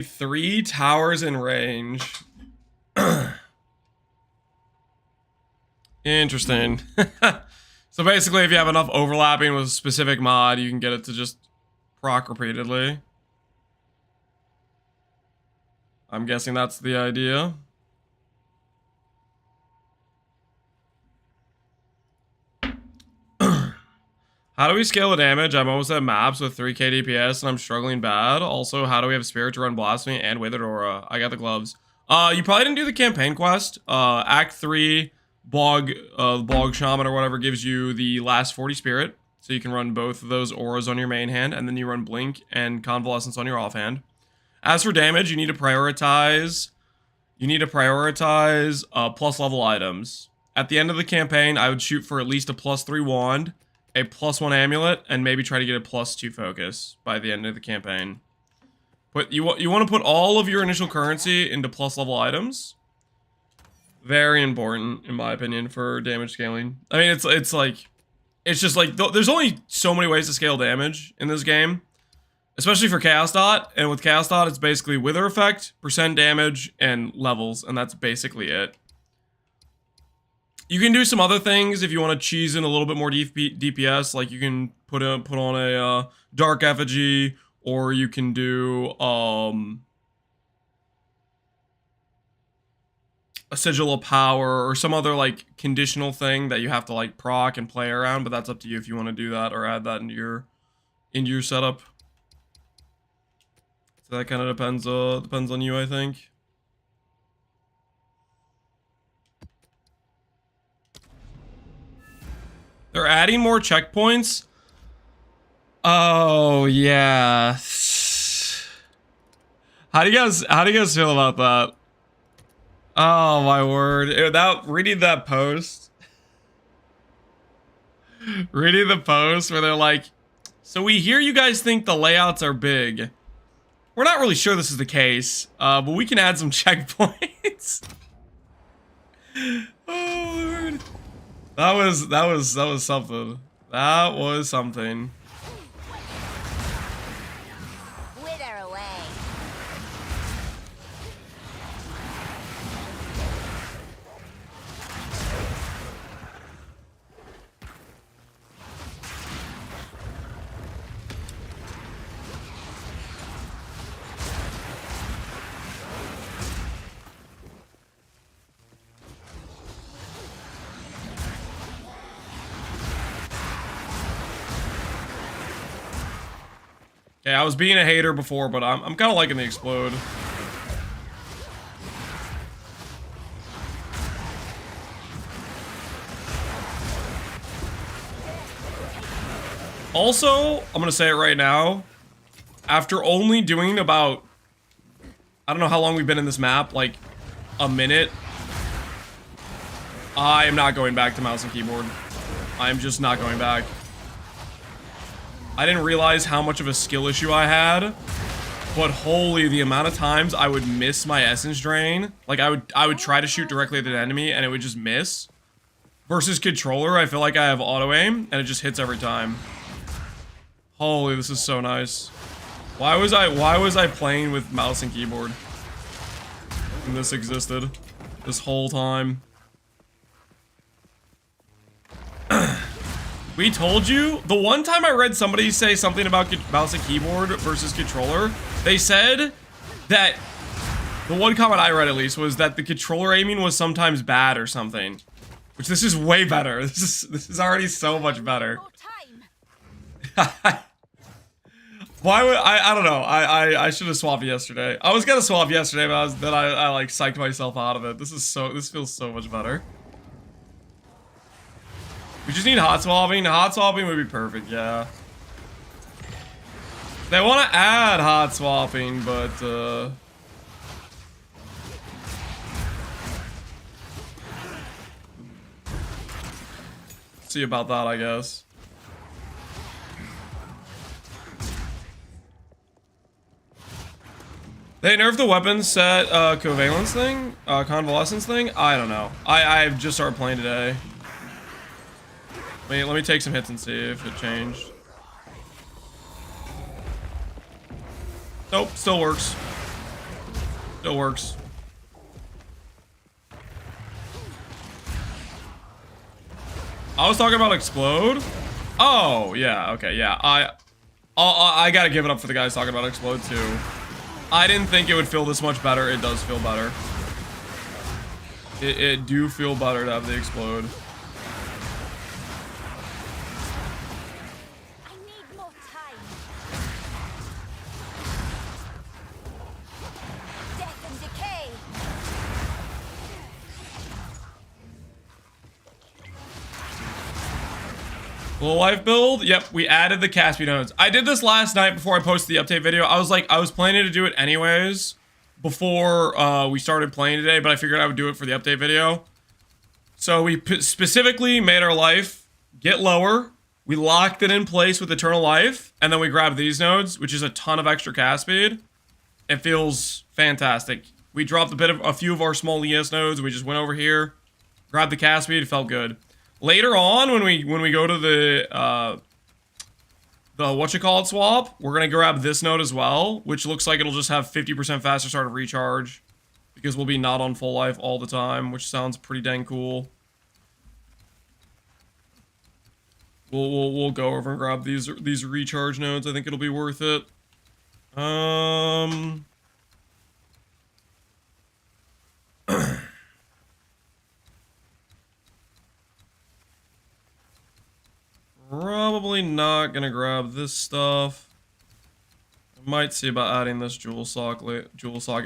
3 towers in range. Interesting. So basically, if you have enough overlapping with a specific mod, you can get it to just proc repeatedly. I'm guessing that's the idea. How do we scale the damage? I'm almost at maps with 3k DPS and I'm struggling bad. Also, how do we have Spirit to run Blasphemy and Withered Aura? I got the gloves. You probably didn't do the campaign quest. Act 3, Bog Shaman or whatever gives you the last 40 Spirit. So you can run both of those auras on your main hand, and then you run Blink and Convalescence on your offhand. As for damage, you need to prioritize plus level items. At the end of the campaign, I would shoot for at least a +3 wand, a +1 amulet, and maybe try to get a +2 focus by the end of the campaign. But you want to put all of your initial currency into plus level items. Very important, in my opinion, for damage scaling. I mean, it's just like there's only so many ways to scale damage in this game, especially for Chaos Dot. And with Chaos Dot, it's basically Wither effect, percent damage, and levels, and that's basically it. You can do some other things if you want to cheese in a little bit more DPS, like you can put on a Dark Effigy, or you can do a Sigil of Power, or some other like conditional thing that you have to like proc and play around. But that's up to you if you want to do that or add that into your setup. So that kind of depends on you, I think. They're adding more checkpoints. Oh yeah. How do you guys feel about that? Oh my word! Reading the post where they're like, so we hear you guys think the layouts are big. We're not really sure this is the case, but we can add some checkpoints. Oh Lord. That was something. That was something. Wither away. Okay, I was being a hater before, but I'm kind of liking the explode. Also, I'm gonna say it right now. After only doing about, I don't know how long we've been in this map, like a minute, I am not going back to mouse and keyboard. I am just not going back. I didn't realize how much of a skill issue I had, but holy, the amount of times I would miss my essence drain. Like I would try to shoot directly at an enemy and it would just miss. Versus controller, I feel like I have auto aim and it just hits every time. Holy, this is so nice. Why was I playing with mouse and keyboard when this existed this whole time? We told you. The one time I read somebody say something about mouse and keyboard versus controller, they said that the one comment I read at least was that the controller aiming was sometimes bad or something. Which this is way better. This is already so much better. Why would I don't know. I should have swapped yesterday. I was gonna swap yesterday, but I like psyched myself out of it. This feels so much better. We just need hot swapping. Hot swapping would be perfect, yeah. They want to add hot swapping, but see about that, I guess. They nerfed the weapon set covalence thing, convalescence thing. I don't know. I've just started playing today. Wait, let me take some hits and see if it changed. Nope, still works. Still works. I was talking about explode. Oh yeah, okay, yeah. I gotta give it up for the guys talking about explode too. I didn't think it would feel this much better. It does feel better. It do feel better to have the explode. I need more time. Death and decay. Low life build? Yep, we added the Caspi nodes. I did this last night before I posted the update video. I was planning to do it anyways before we started playing today, but I figured I would do it for the update video. So we specifically made our life get lower. We locked it in place with Eternal Life, and then we grabbed these nodes, which is a ton of extra cast speed. It feels fantastic. We dropped a few of our small ES nodes. We just went over here, grabbed the cast speed. It felt good. Later on, when we go to the whatchamacallit swap, we're gonna grab this node as well, which looks like it'll just have 50% faster start of recharge, because we'll be not on full life all the time, which sounds pretty dang cool. We'll go over and grab these recharge nodes. I think it'll be worth it. Probably not gonna grab this stuff. I might see about adding this jewel socket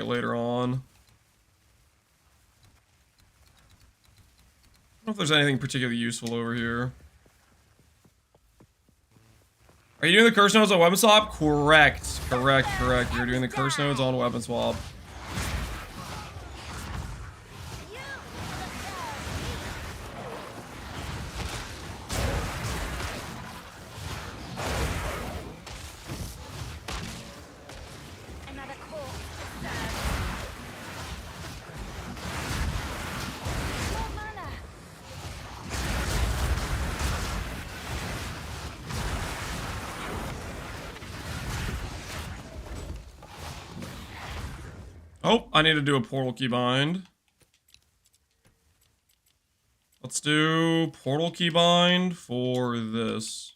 later on. I don't know if there's anything particularly useful over here. Are you doing the curse nodes on weapon swap? Correct. You're doing the curse nodes on weapon swap. Another core. More mana. Oh, I need to do a portal key bind. Let's do portal key bind for this.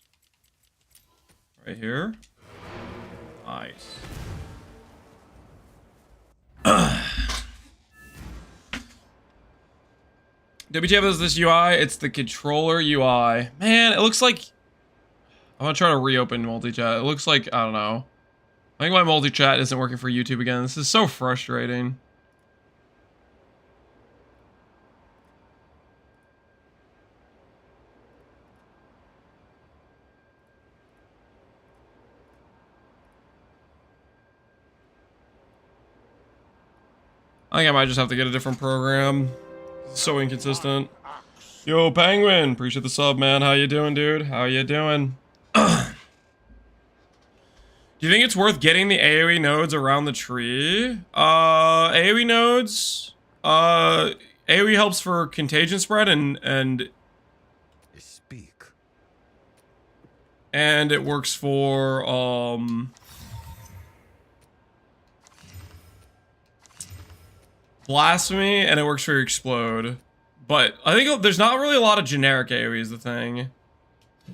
Right here. Nice. WTF is this UI? It's the controller UI. Man, it looks like... I'm gonna try to reopen multi-chat. It looks like, I don't know. I think my multi-chat isn't working for YouTube again. This is so frustrating. I think I might just have to get a different program. It's so inconsistent. Yo, Penguin! Appreciate the sub, man. How you doing, dude? How you doing? Do you think it's worth getting the AoE nodes around the tree? AoE nodes? AoE helps for contagion spread and Speak. and it works for, blasphemy, and it works for explode. But I think there's not really a lot of generic AoE is the thing. So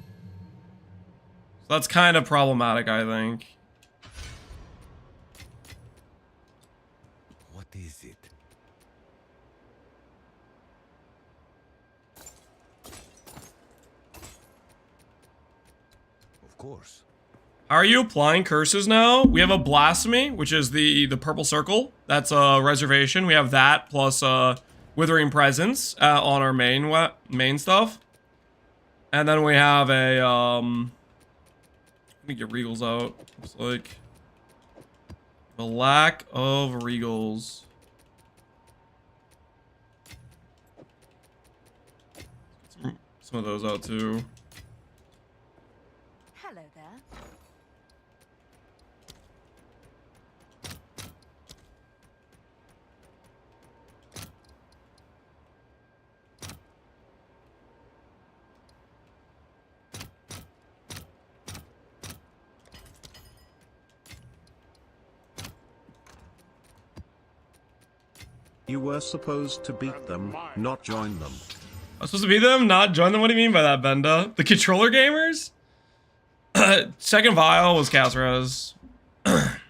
that's kind of problematic, I think. What is it? Of course. How are you applying curses now? We have a blasphemy, which is the purple circle. That's a reservation. We have that plus withering presence on our main stuff. And then we have a let me get regals out. Looks like the lack of regals. Some of those out too. Hello there. You were supposed to beat them, not join them. I'm supposed to beat them, not join them? What do you mean by that, Benda? The controller gamers? Second vial was cast res. The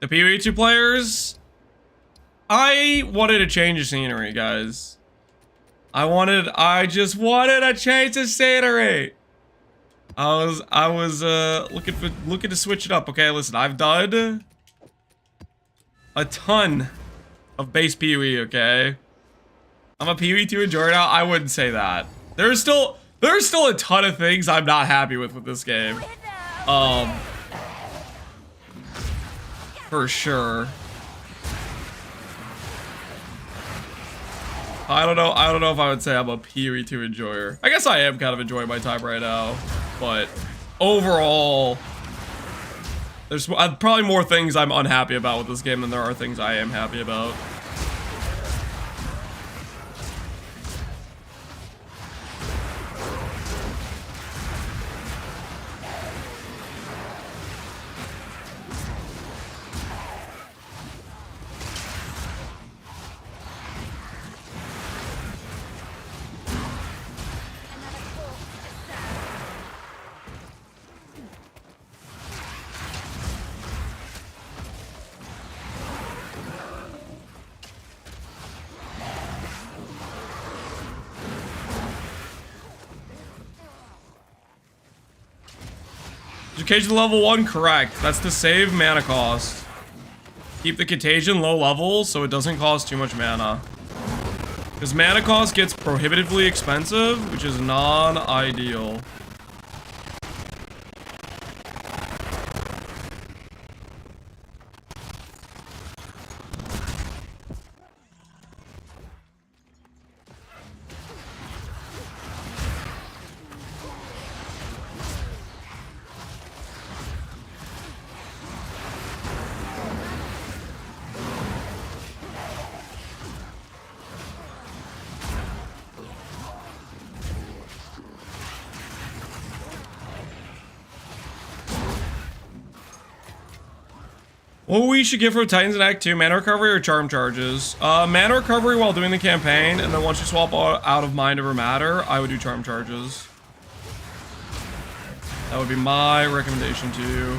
PoE 2 players, I wanted to change the scenery, guys. I just wanted a change of scenery. I was looking to switch it up. Okay, listen, I've done a ton of base PoE, okay? I'm a PoE 2 enjoyer now. I wouldn't say that. There's still a ton of things I'm not happy with this game. For sure. I don't know if I would say I'm a PoE 2 enjoyer. I guess I am kind of enjoying my time right now, but overall, there's probably more things I'm unhappy about with this game than there are things I am happy about. Contagion level 1, correct. That's to save mana cost. Keep the contagion low level so it doesn't cost too much mana. Because mana cost gets prohibitively expensive, which is non-ideal. What we should get from Titans in Act 2, mana recovery or charm charges? Mana recovery while doing the campaign, and then once you swap out of mind over matter, I would do charm charges. That would be my recommendation to you.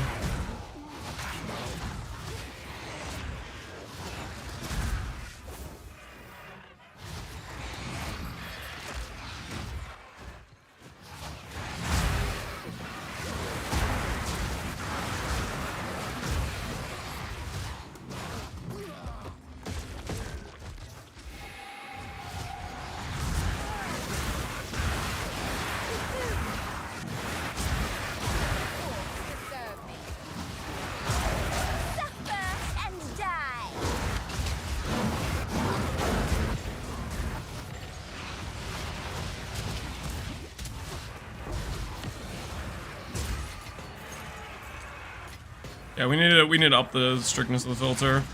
Yeah, we need to up the strictness of the filter.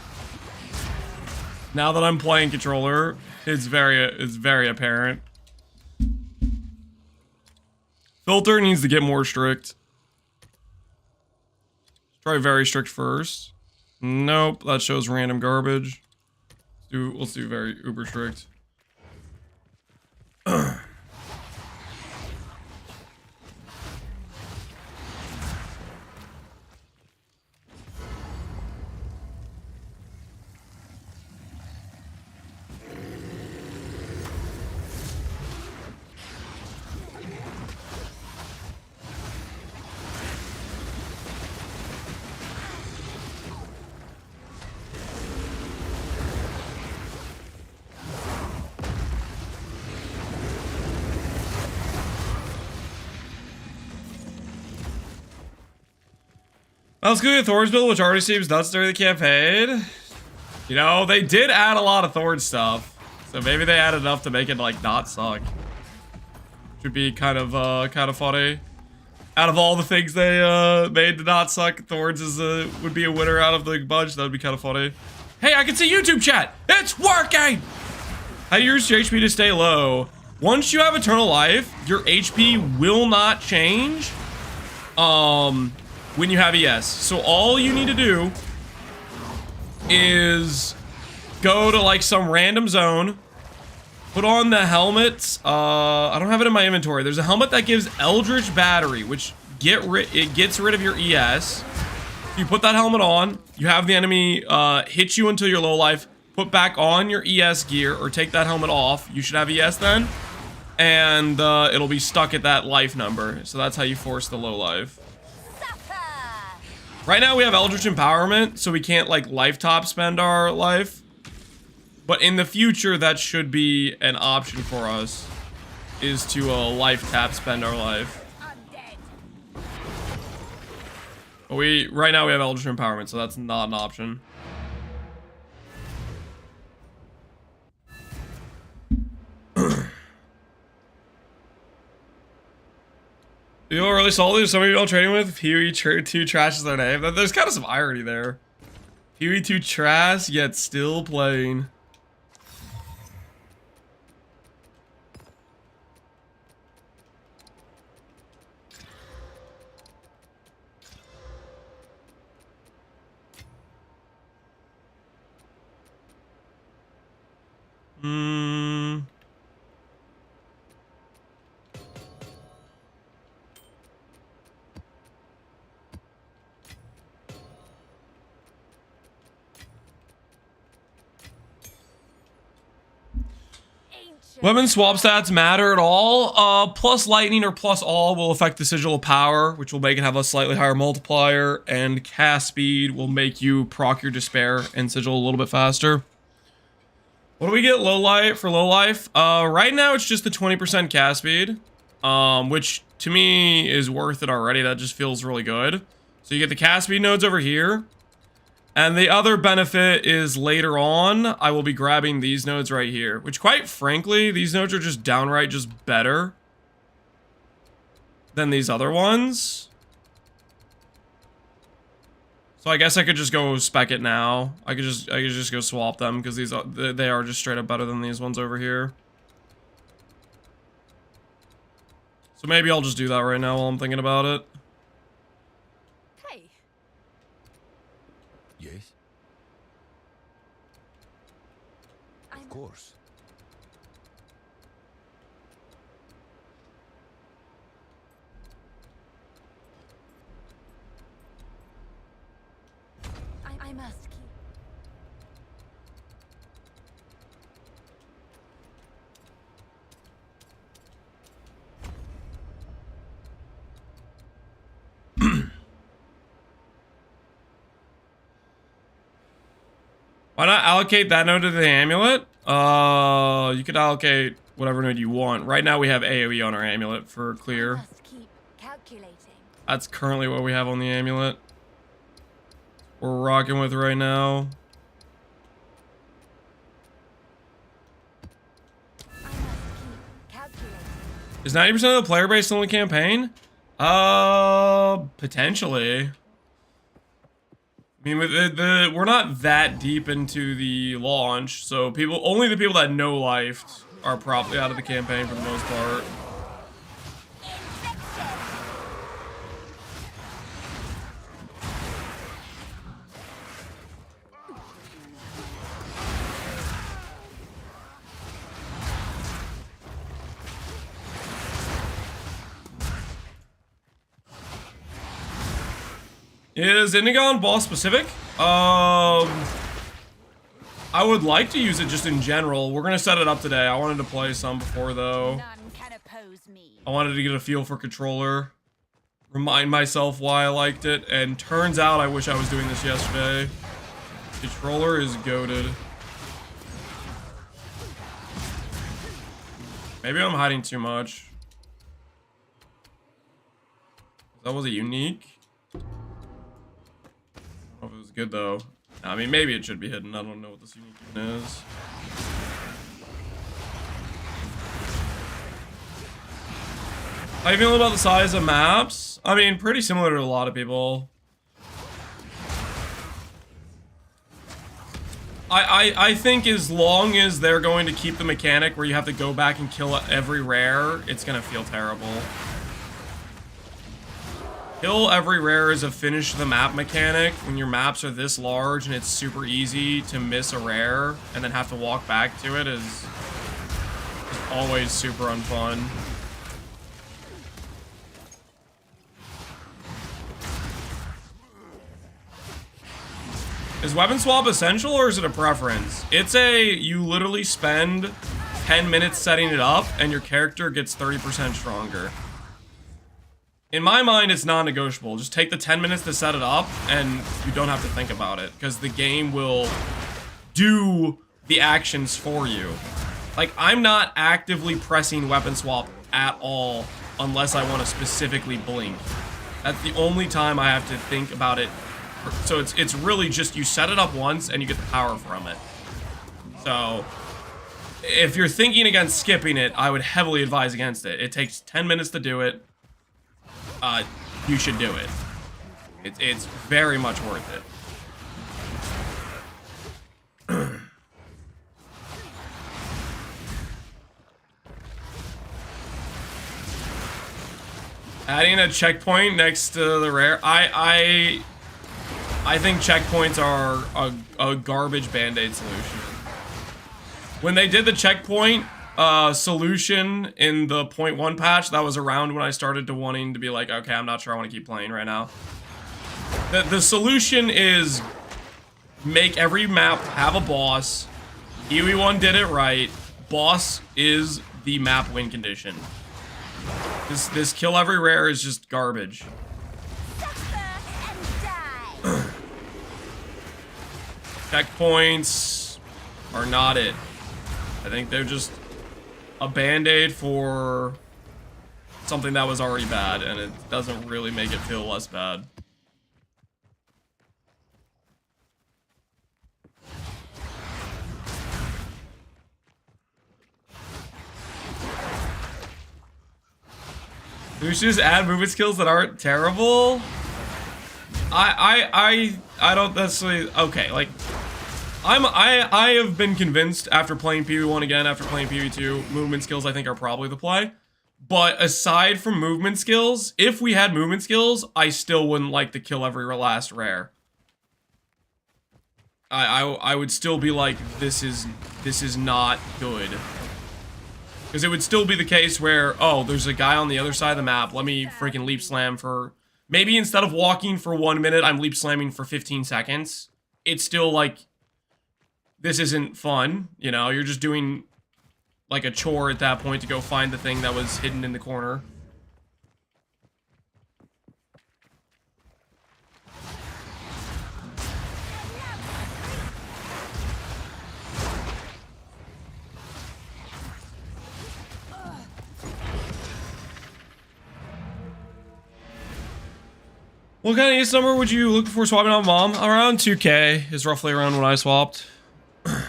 Now that I'm playing controller, it's very apparent. Filter needs to get more strict. Try very strict first. Nope, that shows random garbage. Let's do very uber strict. Let's go to Thorns build, which already seems nuts during the campaign. You know, they did add a lot of Thorns stuff, so maybe they added enough to make it like not suck. Should be kind of funny. Out of all the things they made to not suck, Thorns would be a winner out of the bunch. That would be kind of funny. Hey, I can see YouTube chat. It's working. How do you use your HP to stay low? Once you have Eternal Life, your HP will not change. When you have ES. So all you need to do is go to like some random zone, put on the helmet. I don't have it in my inventory. There's a helmet that gives Eldritch Battery, which it gets rid of your ES. You put that helmet on, you have the enemy hit you until you're low life, put back on your ES gear, or take that helmet off. You should have ES then, and it'll be stuck at that life number. So that's how you force the low life. Right now we have Eldritch Empowerment, so we can't like life top spend our life. But in the future, that should be an option for us, is to life tap spend our life. But right now we have Eldritch Empowerment, so that's not an option. You know, really salty. Some of you all trading with Pee-wee 2 trash is their name. There's kind of some irony there. Pee-wee 2 trash, yet still playing. Weapon swap stats matter at all. Plus lightning or plus all will affect the sigil of power, which will make it have a slightly higher multiplier, and cast speed will make you proc your despair and sigil a little bit faster. What do we get low life for low life? Right now it's just the 20% cast speed, which to me is worth it already. That just feels really good. So you get the cast speed nodes over here. And the other benefit is later on, I will be grabbing these nodes right here, which quite frankly, these nodes are just downright just better than these other ones. So I guess I could just go spec it now. I could just go swap them because they are just straight up better than these ones over here. So maybe I'll just do that right now while I'm thinking about it. Yes? Of course. I must keep. Why not allocate that node to the amulet? You could allocate whatever node you want. Right now we have AoE on our amulet for clear. Must keep calculating. That's currently what we have on the amulet. We're rocking with right now. I must keep calculating. Is 90% of the player base still in the campaign? Potentially. I mean, we're not that deep into the launch, so only the people that know life are probably out of the campaign for the most part. Is Indigon boss specific? I would like to use it just in general. We're gonna set it up today. I wanted to play some before though. None can oppose me. I wanted to get a feel for controller. Remind myself why I liked it, and turns out I wish I was doing this yesterday. Controller is goated. Maybe I'm hiding too much. That was a unique. I don't know if it was good though. I mean, maybe it should be hidden. I don't know what this unique even is. How you feeling about the size of maps? I mean, pretty similar to a lot of people. I think as long as they're going to keep the mechanic where you have to go back and kill every rare, it's gonna feel terrible. Kill every rare is a finish the map mechanic. When your maps are this large and it's super easy to miss a rare and then have to walk back to it is always super unfun. Is weapon swap essential or is it a preference? It's you literally spend 10 minutes setting it up and your character gets 30% stronger. In my mind, it's non-negotiable. Just take the 10 minutes to set it up, and you don't have to think about it, because the game will do the actions for you. Like, I'm not actively pressing weapon swap at all, unless I want to specifically blink. That's the only time I have to think about it. So it's really just you set it up once, and you get the power from it. So, if you're thinking against skipping it, I would heavily advise against it. It takes 10 minutes to do it. You should do it. It's very much worth it. Adding a checkpoint next to the rare. I think checkpoints are a garbage band-aid solution. When they did the checkpoint solution in the 0.1 patch, that was around when I started to wanting to be like, okay, I'm not sure I want to keep playing right now. The solution is make every map have a boss. Kiwi1 did it right. Boss is the map win condition. This kill every rare is just garbage. Checkpoints are not it. I think they're just a band-aid for something that was already bad, and it doesn't really make it feel less bad. We should just add movement skills that aren't terrible. I don't necessarily. Okay, like I have been convinced after playing PvE1 again, after playing PvE2, movement skills I think are probably the play. But aside from movement skills, if we had movement skills, I still wouldn't like to kill every last rare. I would still be like, this is not good. Because it would still be the case where, oh, there's a guy on the other side of the map, let me freaking leap slam for... Maybe instead of walking for 1 minute, I'm leap slamming for 15 seconds. It's still like... This isn't fun, you know? You're just doing like a chore at that point to go find the thing that was hidden in the corner. What kind of ace number would you look for swapping on Mom? Around 2K is roughly around when I swapped. How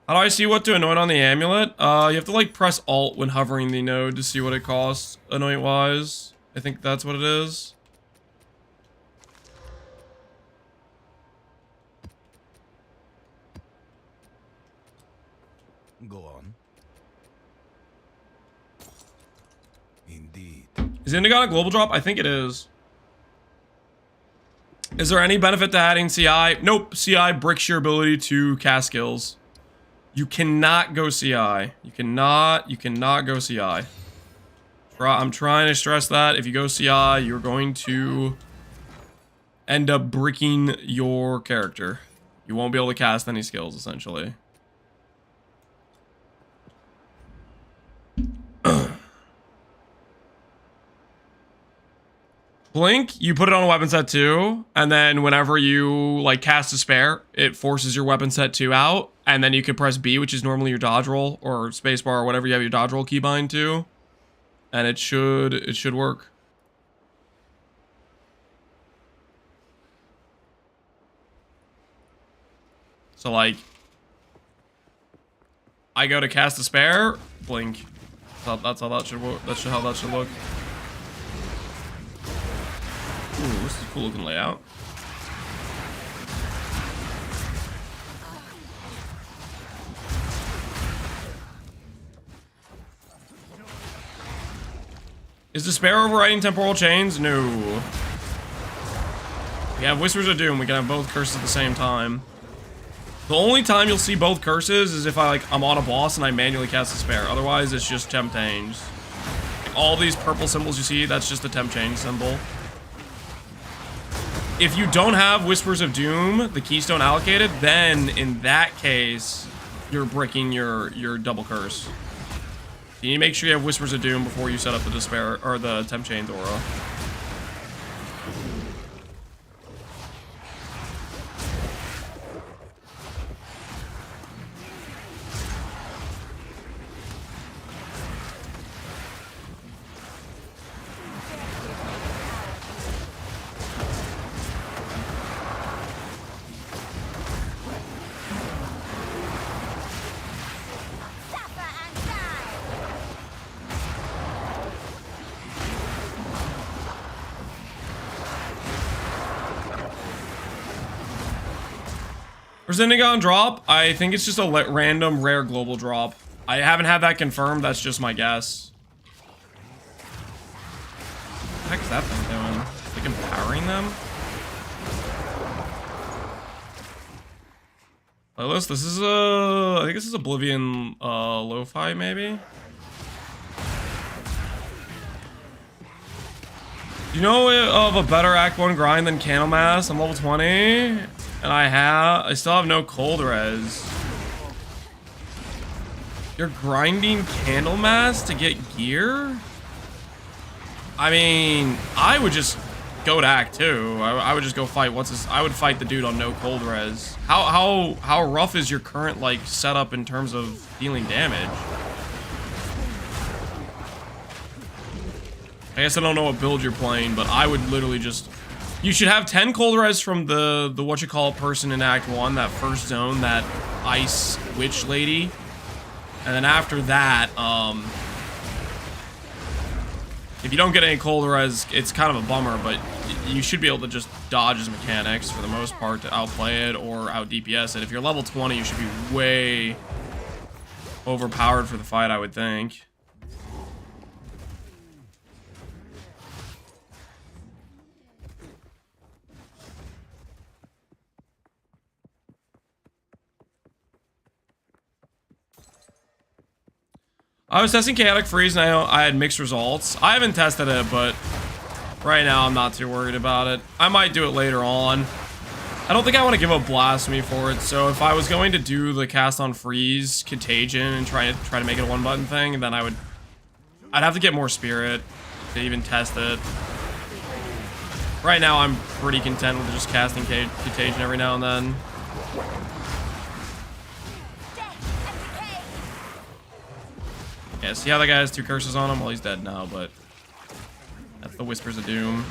do I see what to anoint on the amulet? You have to like press Alt when hovering the node to see what it costs anoint wise. I think that's what it is. Go on. Indeed. Is Indigon a global drop? I think it is. Is there any benefit to adding CI? Nope. CI bricks your ability to cast skills. You cannot go CI. You cannot go CI. I'm trying to stress that. If you go CI, you're going to end up bricking your character. You won't be able to cast any skills, essentially. Blink, you put it on a weapon set 2, and then whenever you like cast a spare, it forces your weapon set 2 out, and then you can press B, which is normally your dodge roll, or spacebar, or whatever you have your dodge roll keybind to, and it should work. So like, I go to cast a spare, blink. That's how that should work. That's how that should look. Ooh, this is a cool looking layout. Is Despair overriding Temporal Chains? No. We have Whispers of Doom. We can have both curses at the same time. The only time you'll see both curses is if I'm on a boss and I manually cast Despair. Otherwise, it's just Temp Change. All these purple symbols you see, that's just a Temp Change symbol. If you don't have Whispers of Doom, the keystone allocated, then in that case, you're bricking your double curse. You need to make sure you have Whispers of Doom before you set up the Despair or the Temp Chains aura. Where's Indigon drop? I think it's just a random rare global drop. I haven't had that confirmed, that's just my guess. What the heck is that thing doing? Like empowering them? Playlist, this is I think this is Oblivion lo-fi maybe? You know of a better Act 1 grind than Candlemass? I'm level 20. And I still have no cold res. You're grinding Candlemass to get gear? I mean, I would just go to Act 2. I would just go fight I would fight the dude on no cold res. How rough is your current setup in terms of dealing damage? I guess I don't know what build you're playing, but I would literally just... You should have 10 cold res from the whatchamacallit person in Act 1, that first zone, that ice witch lady. And then after that, if you don't get any cold res, it's kind of a bummer, but you should be able to just dodge his mechanics for the most part to outplay it or out DPS it. If you're level 20, you should be way overpowered for the fight, I would think. I was testing Chaotic Freeze and I had mixed results. I haven't tested it, but right now I'm not too worried about it. I might do it later on. I don't think I want to give up Blasphemy for it, so if I was going to do the cast on Freeze, Contagion, and try to make it a one-button thing, then I'd have to get more Spirit to even test it. Right now I'm pretty content with just casting Contagion every now and then. Yeah, see how that guy has 2 curses on him? Well, he's dead now, but that's the Whispers of Doom.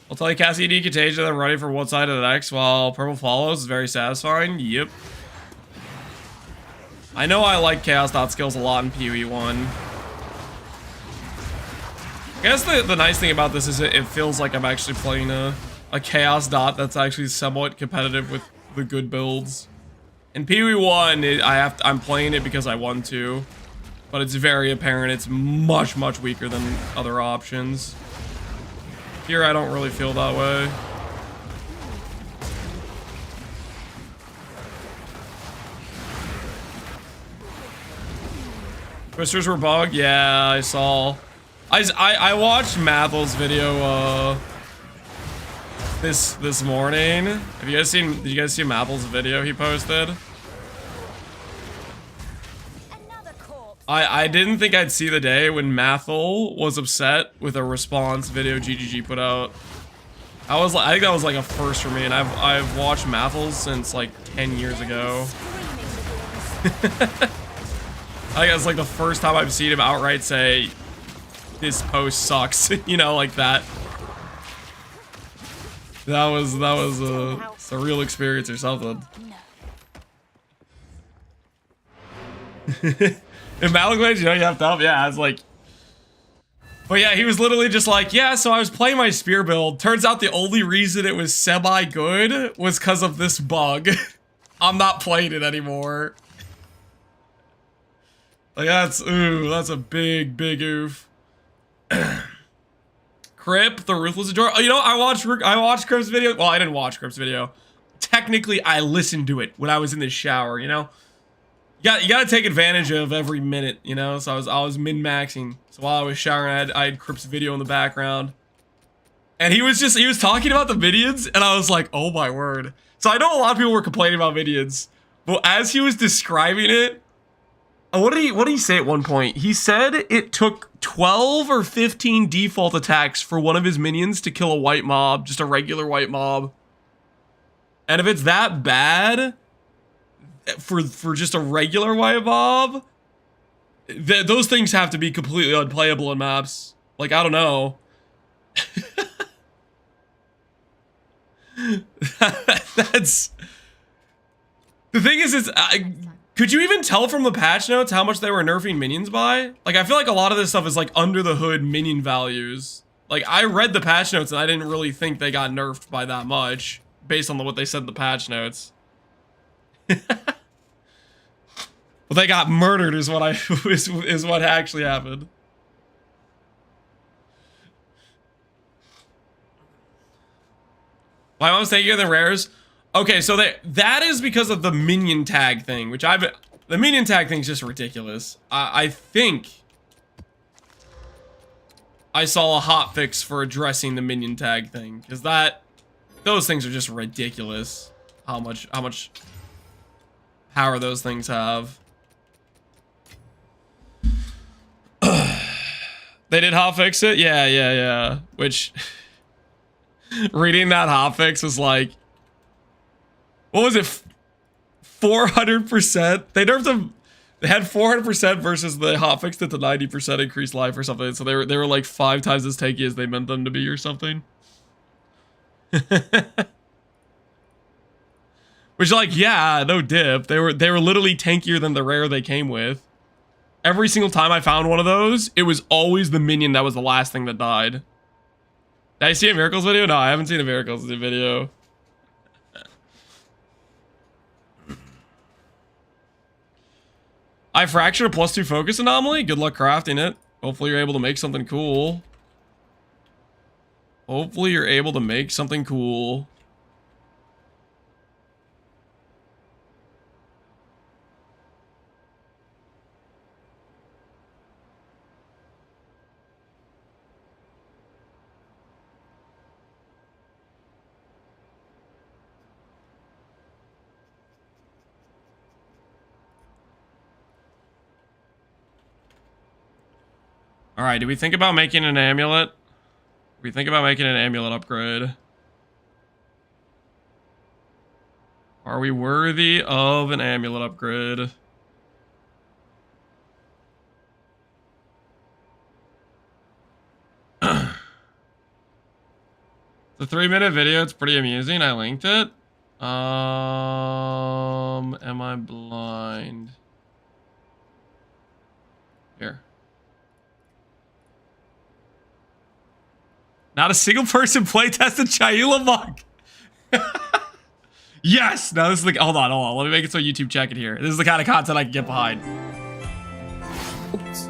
I'll tell you, casting ED Contagion, then running for one side of the next while purple follows is very satisfying. Yep. I know I like Chaos Dot skills a lot in PoE 1. I guess the nice thing about this is it feels like I'm actually playing a Chaos Dot that's actually somewhat competitive with the good builds. In PoE 1, I'm playing it because I want to, but it's very apparent it's much weaker than other options. Here, I don't really feel that way. Twisters were bugged? Yeah, I saw. I watched Mathel's video this morning. Have you guys seen? Did you guys see Mathel's video he posted? I didn't think I'd see the day when Mathel was upset with a response video GGG put out. I think that was like a first for me, and I've watched Mathel since like 10 years ago. I think that's like the first time I've seen him outright say, "This post sucks," you know, like that. That was a surreal experience or something. In Malaglange, you know, you have to help. Yeah, I was like, but yeah, he was literally just like, yeah, so I was playing my spear build. Turns out the only reason it was semi-good was because of this bug. I'm not playing it anymore. Like, that's a big, big oof. Crip, the Ruthless Adorer. Oh, you know, I watched Crip's video. Well, I didn't watch Crip's video. Technically, I listened to it when I was in the shower, you know? You gotta take advantage of every minute, you know? So I was min-maxing. So while I was showering, I had Crip's video in the background. And he was talking about the minions, and I was like, oh my word. So I know a lot of people were complaining about minions, but as he was describing it, what did he say at one point? He said it took 12 or 15 default attacks for one of his minions to kill a white mob, just a regular white mob. And if it's that bad for just a regular white mob, those things have to be completely unplayable in maps. Like, I don't know. That's the thing is could you even tell from the patch notes how much they were nerfing minions by? Like, I feel like a lot of this stuff is like under the hood minion values. Like, I read the patch notes and I didn't really think they got nerfed by that much based on what they said in the patch notes. Well, they got murdered is what is what actually happened. Why am I taking the rares? Okay, so that is because of the minion tag thing, which the minion tag thing is just ridiculous. I think I saw a hotfix for addressing the minion tag thing, because those things are just ridiculous. How much power those things have. They did hotfix it? Yeah. Which reading that hotfix was like, what was it? 400%? They nerfed them. They had 400% versus the hotfix did the 90% increased life or something. So they were like 5 times as tanky as they meant them to be or something. Which, like, yeah, no dip. They were literally tankier than the rare they came with. Every single time I found one of those, it was always the minion that was the last thing that died. Did I see a Miracles video? No, I haven't seen a Miracles video. I fractured a +2 focus anomaly. Good luck crafting it. Hopefully you're able to make something cool. Hopefully you're able to make something cool. All right, do we think about making an amulet? We think about making an amulet upgrade. Are we worthy of an amulet upgrade? The 3-minute video, it's pretty amusing. I linked it. Am I blind? Here. Not a single person playtested Chayula Monk. Yes! Now this is like, hold on. Let me make it so YouTube check it here. This is the kind of content I can get behind. Oops.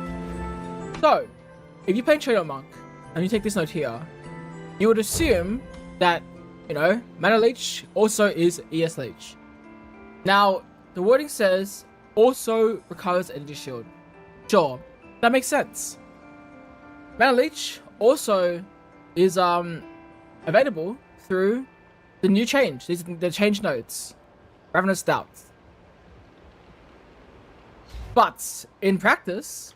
So, if you play Chayula Monk, and you take this note here, you would assume that, you know, Mana Leech also is ES Leech. Now, the wording says, also recovers energy shield. Sure, that makes sense. Mana Leech also is available through the new change. These are the change notes. Ravenous Doubt. But in practice,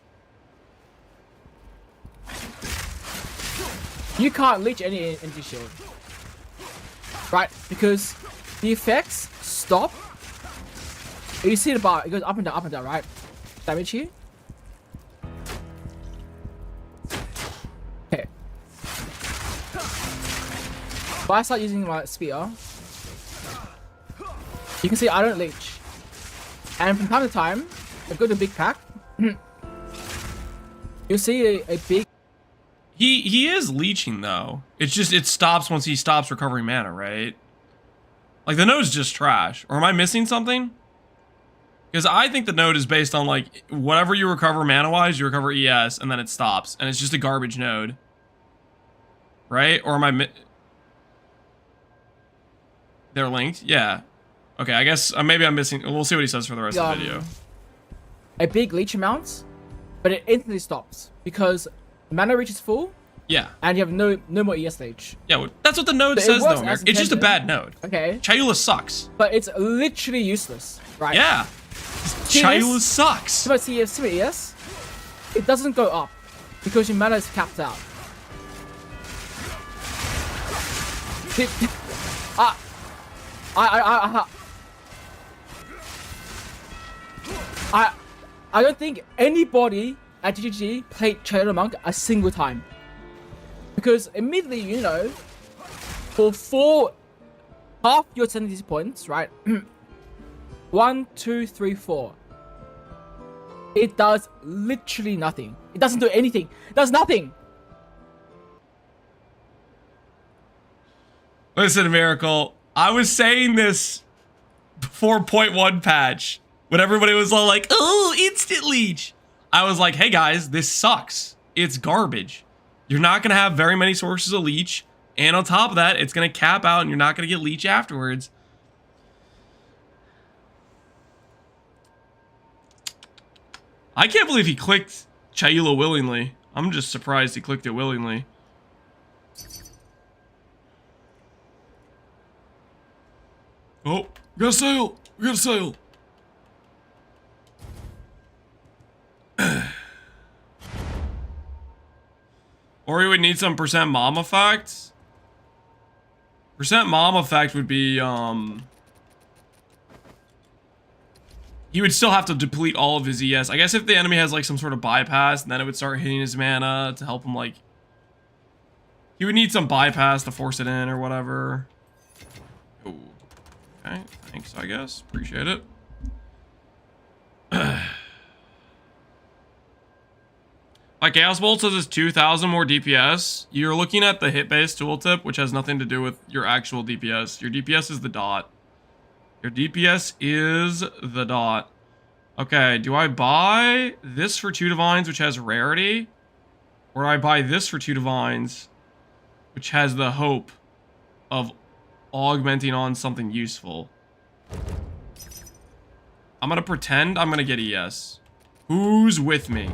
you can't leech any energy shield. Right? Because the effects stop. You see the bar, it goes up and down, right? Damage here. Okay. If I start using my spear, you can see I don't leech. And from time to time, I go to big pack. You'll see a big. He is leeching though. It's just it stops once he stops recovering mana, right? Like the node's just trash. Or am I missing something? Because I think the node is based on like whatever you recover mana wise, you recover ES and then it stops, and it's just a garbage node, right? Or am I? They're linked, yeah. Okay, I guess maybe I'm missing. We'll see what he says for the rest of the video. A big leech amount, but it instantly stops because mana reaches full. Yeah. And you have no more ES leech. Yeah, well, that's what the node says though, Merrick. It's just a bad node. Okay. Chayula sucks. But it's literally useless, right? Yeah. Chayula sucks. So see ES, it doesn't go up because your mana is capped out. I don't think anybody at GGG played Chayula Monk a single time. Because immediately, you know, for half your ascendancy points, right? 1, 2, 3, 4. It does literally nothing. It doesn't do anything. It does nothing. Listen, Miracle, I was saying this before 0.1 patch when everybody was all like, oh, instant leech. I was like, hey guys, this sucks. It's garbage. You're not going to have very many sources of leech. And on top of that, it's going to cap out and you're not going to get leech afterwards. I can't believe he clicked Chayula willingly. I'm just surprised he clicked it willingly. Oh, we got a sail. We got a sail. Or he would need some percent mom effect. Percent mom effect would be, he would still have to deplete all of his ES. I guess if the enemy has like some sort of bypass, then it would start hitting his mana to help him like... He would need some bypass to force it in or whatever. Ooh. Okay, thanks I guess. Appreciate it. Like Chaos Bolt says it's 2,000 more DPS. You're looking at the hit-based tooltip, which has nothing to do with your actual DPS. Your DPS is the dot. Your DPS is the dot. Okay, do I buy this for 2 divines, which has rarity? Or do I buy this for 2 divines, which has the hope of augmenting on something useful? I'm gonna pretend I'm gonna get ES. Who's with me?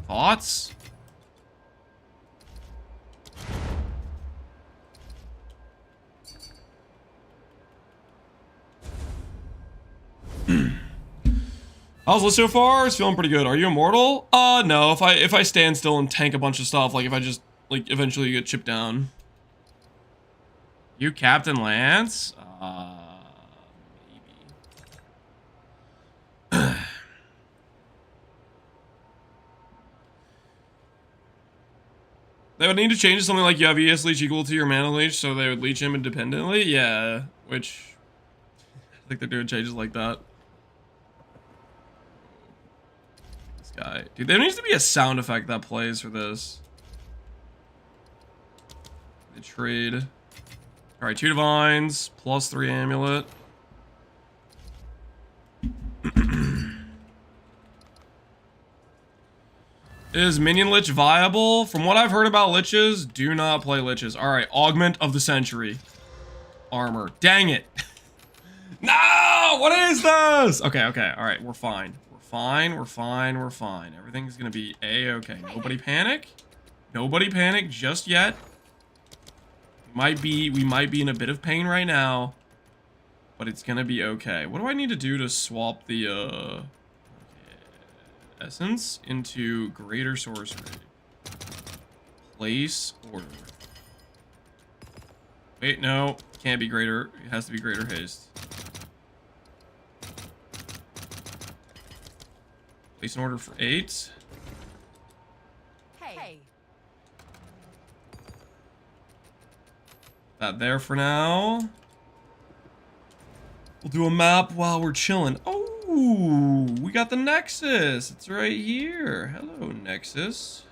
Thoughts? How's Lich so far? It's feeling pretty good. Are you immortal? No. If I stand still and tank a bunch of stuff, like if I just like eventually get chipped down. You Captain Lance? Maybe. They would need to change something like you have ES Leech equal to your mana leech, so they would leech him independently? Yeah, which... I think they're doing changes like that. This guy. Dude, there needs to be a sound effect that plays for this. They trade. Alright, 2 divines, plus 3 amulet. Is Minion Lich viable? From what I've heard about Liches, do not play Liches. Alright, Augment of the Century. Armor. Dang it. No! What is this? Okay, alright, we're fine. We're fine. Everything's gonna be A-okay. Nobody panic. Nobody panic just yet. We might be in a bit of pain right now. But it's gonna be okay. What do I need to do to swap the, Essence into Greater Sorcery? Place order. Wait, no. Can't be Greater. It has to be Greater Haste. Place an order for 8. Hey. that there for now. We'll do a map while we're chilling. Oh, we got the Nexus. It's right here. Hello, Nexus.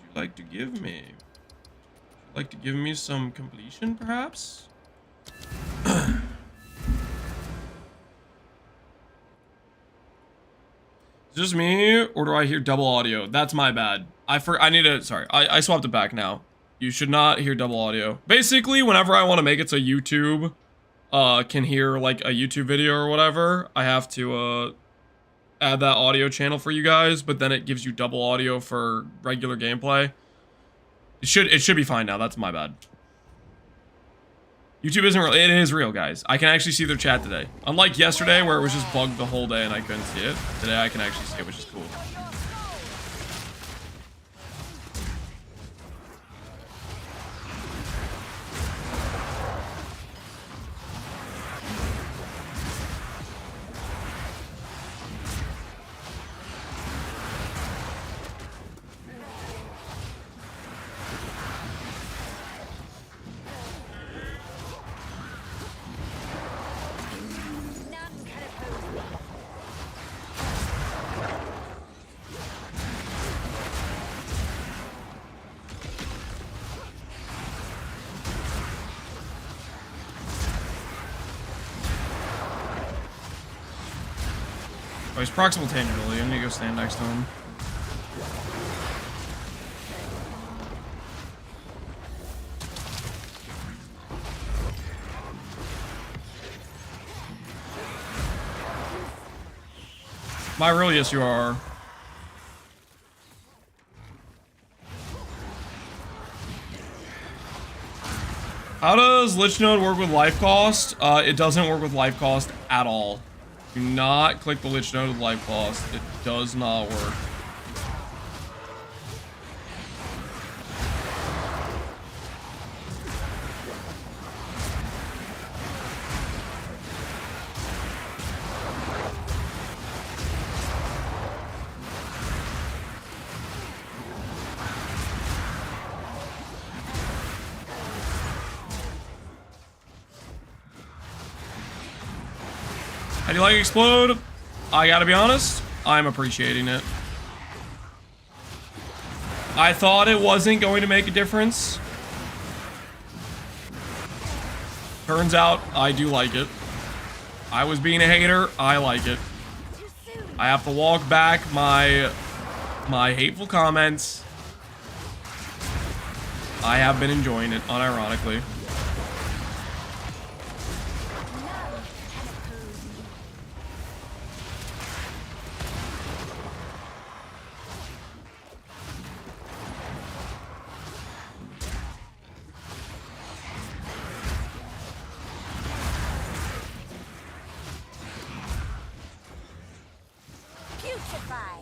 Would you like to give me? Would you like to give me some completion, perhaps? Is this me, or do I hear double audio? That's my bad. I need to, sorry, I swapped it back now. You should not hear double audio. Basically, whenever I want to make it so YouTube can hear like a YouTube video or whatever, I have to add that audio channel for you guys, but then it gives you double audio for regular gameplay. It should be fine now. That's my bad. YouTube isn't real. It is real, guys. I can actually see their chat today. Unlike yesterday where it was just bugged the whole day and I couldn't see it. Today I can actually see it, which is cool. None can oppose me. Oh, he's proximal tangibly. I'm gonna go stand next to him. My real, yes, you are. How does Lich Node work with life cost? It doesn't work with life cost at all. Do not click the Lich Node with life cost. It does not work. How do you like Explode? I gotta be honest, I'm appreciating it. I thought it wasn't going to make a difference. Turns out I do like it. I was being a hater, I like it. I have to walk back my hateful comments. I have been enjoying it, unironically. Putrefy.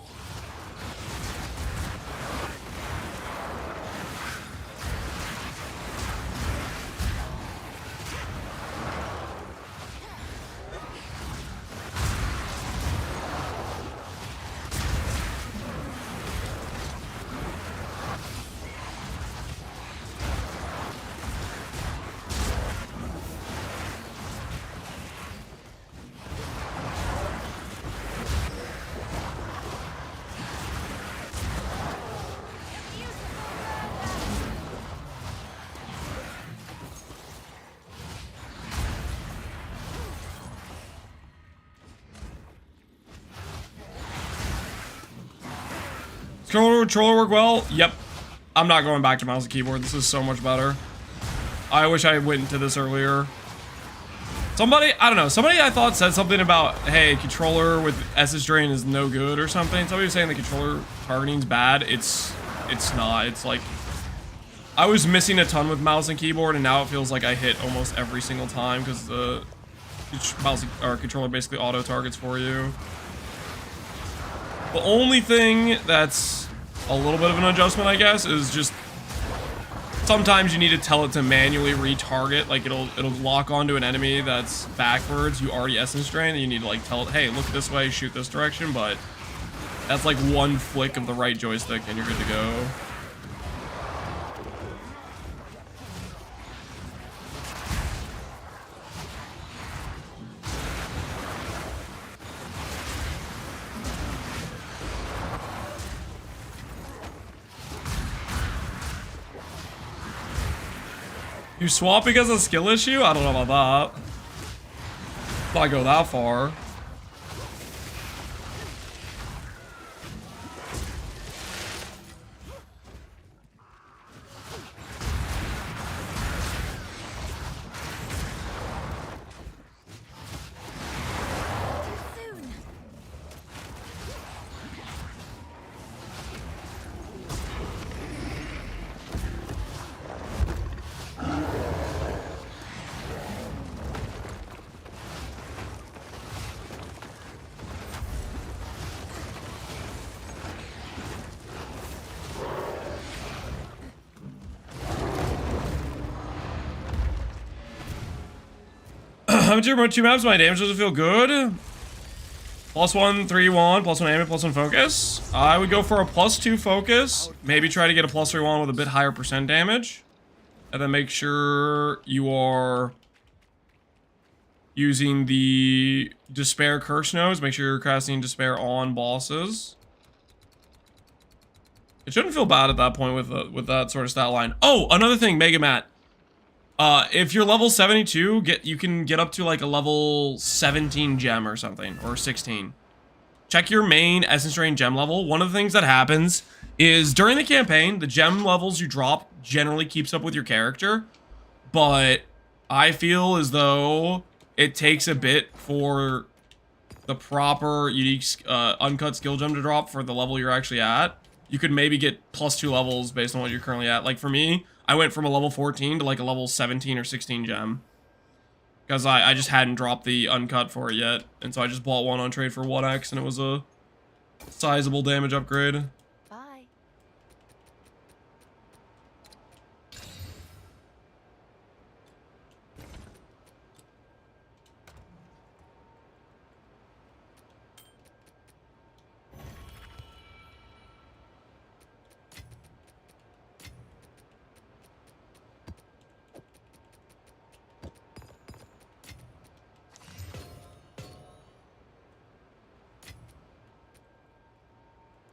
Controller work well? Yep. I'm not going back to mouse and keyboard. This is so much better. I wish I went into this earlier. Somebody, I don't know, somebody I thought said something about, hey, controller with SS Drain is no good or something. Somebody was saying the controller targeting's bad. It's not. It's like, I was missing a ton with mouse and keyboard, and now it feels like I hit almost every single time because the mouse or controller basically auto targets for you. The only thing that's a little bit of an adjustment, I guess, is just sometimes you need to tell it to manually retarget. Like it'll lock onto an enemy that's backwards. You already essence drain, and you need to like tell it, hey, look this way, shoot this direction. But that's like one flick of the right joystick, and you're good to go. You swap because of skill issue? I don't know about that. If I go that far. How much are two maps? My damage doesn't feel good. +1, 3, 1, +1 aiming, +1 focus. I would go for a +2 focus. Maybe try to get a +3 1 with a bit higher % damage. And then make sure you are using the Despair Curse Nose. Make sure you're casting Despair on bosses. It shouldn't feel bad at that point with that sort of stat line. Oh, another thing, Mega Matt. If you're level 72, you can get up to like a level 17 gem or something, or 16. Check your main Essence Drain gem level. One of the things that happens is during the campaign, the gem levels you drop generally keeps up with your character, but I feel as though it takes a bit for the proper unique uncut skill gem to drop for the level you're actually at. You could maybe get +2 levels based on what you're currently at. Like for me, I went from a level 14 to like a level 17 or 16 gem. Because I just hadn't dropped the uncut for it yet. And so I just bought one on trade for 1x and it was a sizable damage upgrade. Bye.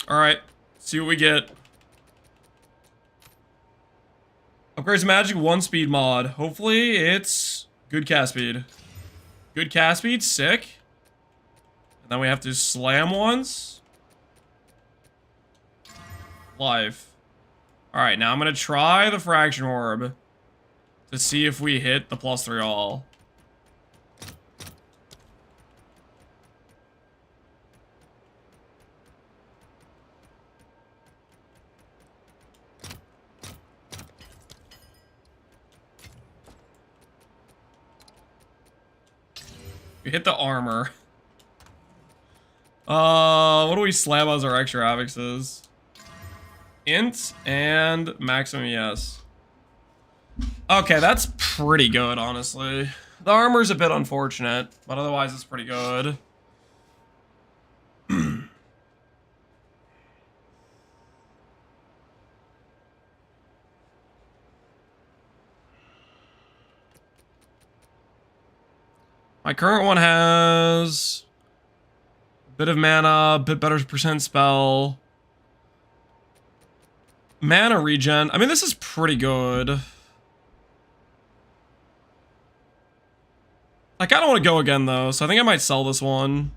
Alright, see what we get. Upgrades magic 1 speed mod. Hopefully it's good cast speed. Good cast speed, sick. And then we have to slam once. Life. Alright, now I'm gonna try the Fraction Orb to see if we hit the +3 all. We hit the armor. What do we slam as our extra affixes? Int and maximum ES. Okay, that's pretty good, honestly. The armor's a bit unfortunate, but otherwise it's pretty good. My current one has a bit of mana, a bit better % spell. Mana regen. I mean, this is pretty good. I kind of want to go again, though, so I think I might sell this one.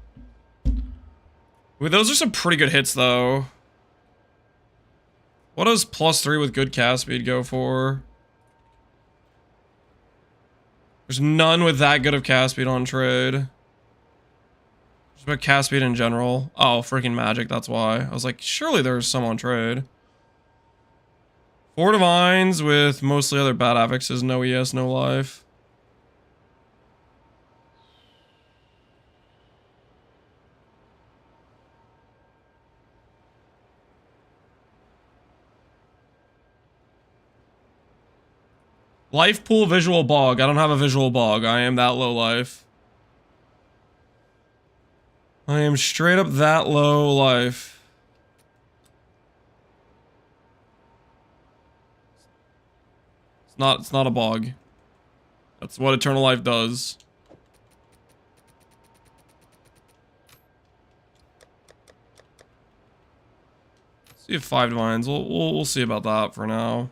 Wait, those are some pretty good hits, though. What does +3 with good cast speed go for? There's none with that good of cast speed on trade. Just about cast speed in general. Oh, freaking magic, that's why. I was like, surely there's some on trade. 4 divines with mostly other bad affixes, no ES, no life. Life pool visual bog. I don't have a visual bog. I am that low life. I am straight up that low life. It's not a bog. That's what Eternal Life does. See if 5 divines. We'll see about that for now.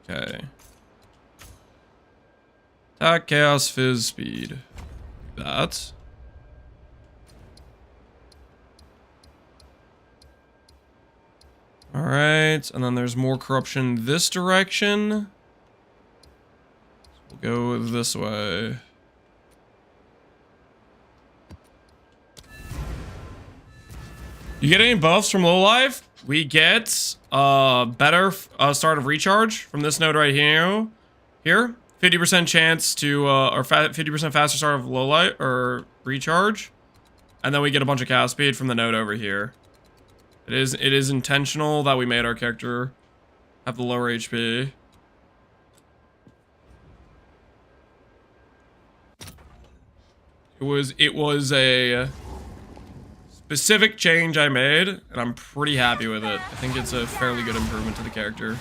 Okay. Attack, chaos, fizz, speed. That. Alright, and then there's more corruption this direction. We'll go this way. You get any buffs from low life? We get better start of recharge from this node right here. 50% chance to or 50% faster start of low light or recharge, and then we get a bunch of cast speed from the node over here. It is intentional that we made our character have the lower HP. It was a specific change I made, and I'm pretty happy with it. I think it's a fairly good improvement to the character.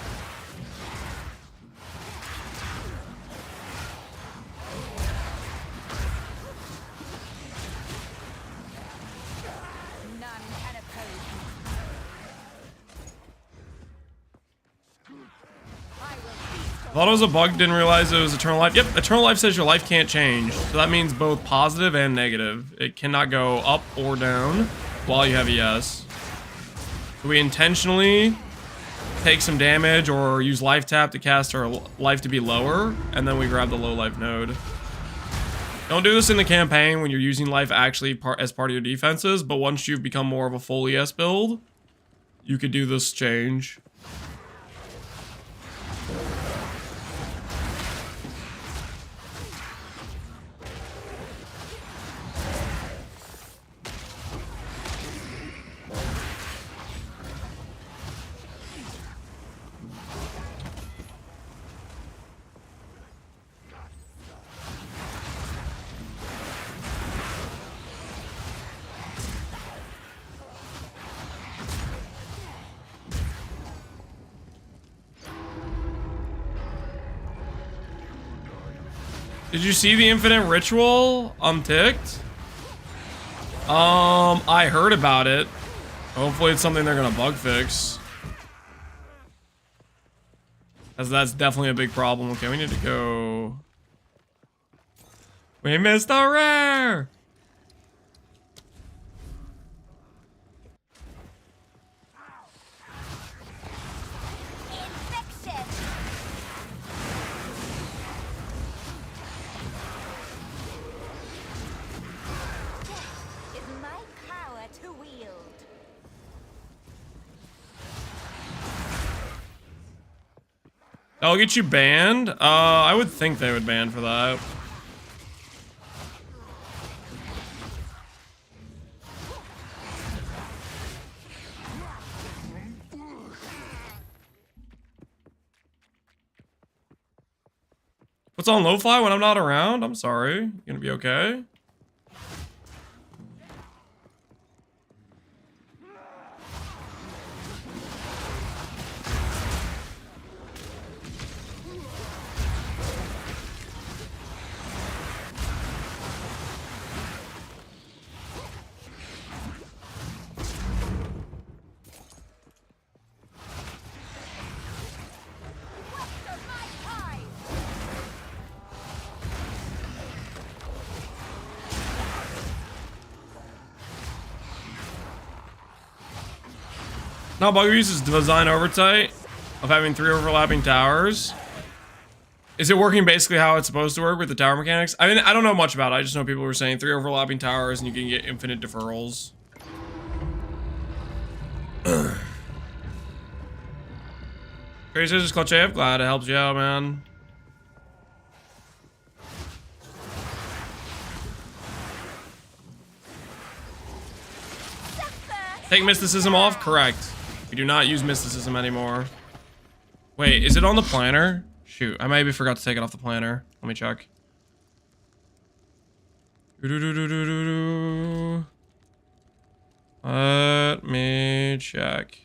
I thought it was a bug, didn't realize it was Eternal Life. Yep, Eternal Life says your life can't change. So that means both positive and negative. It cannot go up or down while you have ES. So we intentionally take some damage or use life tap to cast our life to be lower, and then we grab the low life node. Don't do this in the campaign when you're using life actually as part of your defenses, but once you've become more of a full ES build, you could do this change. Did you see the infinite ritual ticked? I heard about it. Hopefully it's something they're gonna bug fix. As that's definitely a big problem. Okay, we need to go. We missed the rare! I'll get you banned. I would think they would ban for that. What's on lo-fi when I'm not around? I'm sorry. You gonna be okay? Now, Bugger uses design oversight of having 3 overlapping towers. Is it working basically how it's supposed to work with the tower mechanics? I mean, I don't know much about it. I just know people were saying 3 overlapping towers and you can get infinite deferrals. Crazy just clutch AF. Glad it helps you out, man. Take mysticism off? Correct. We do not use mysticism anymore. Wait, is it on the planner? Shoot, I maybe forgot to take it off the planner. Let me check. Let me check.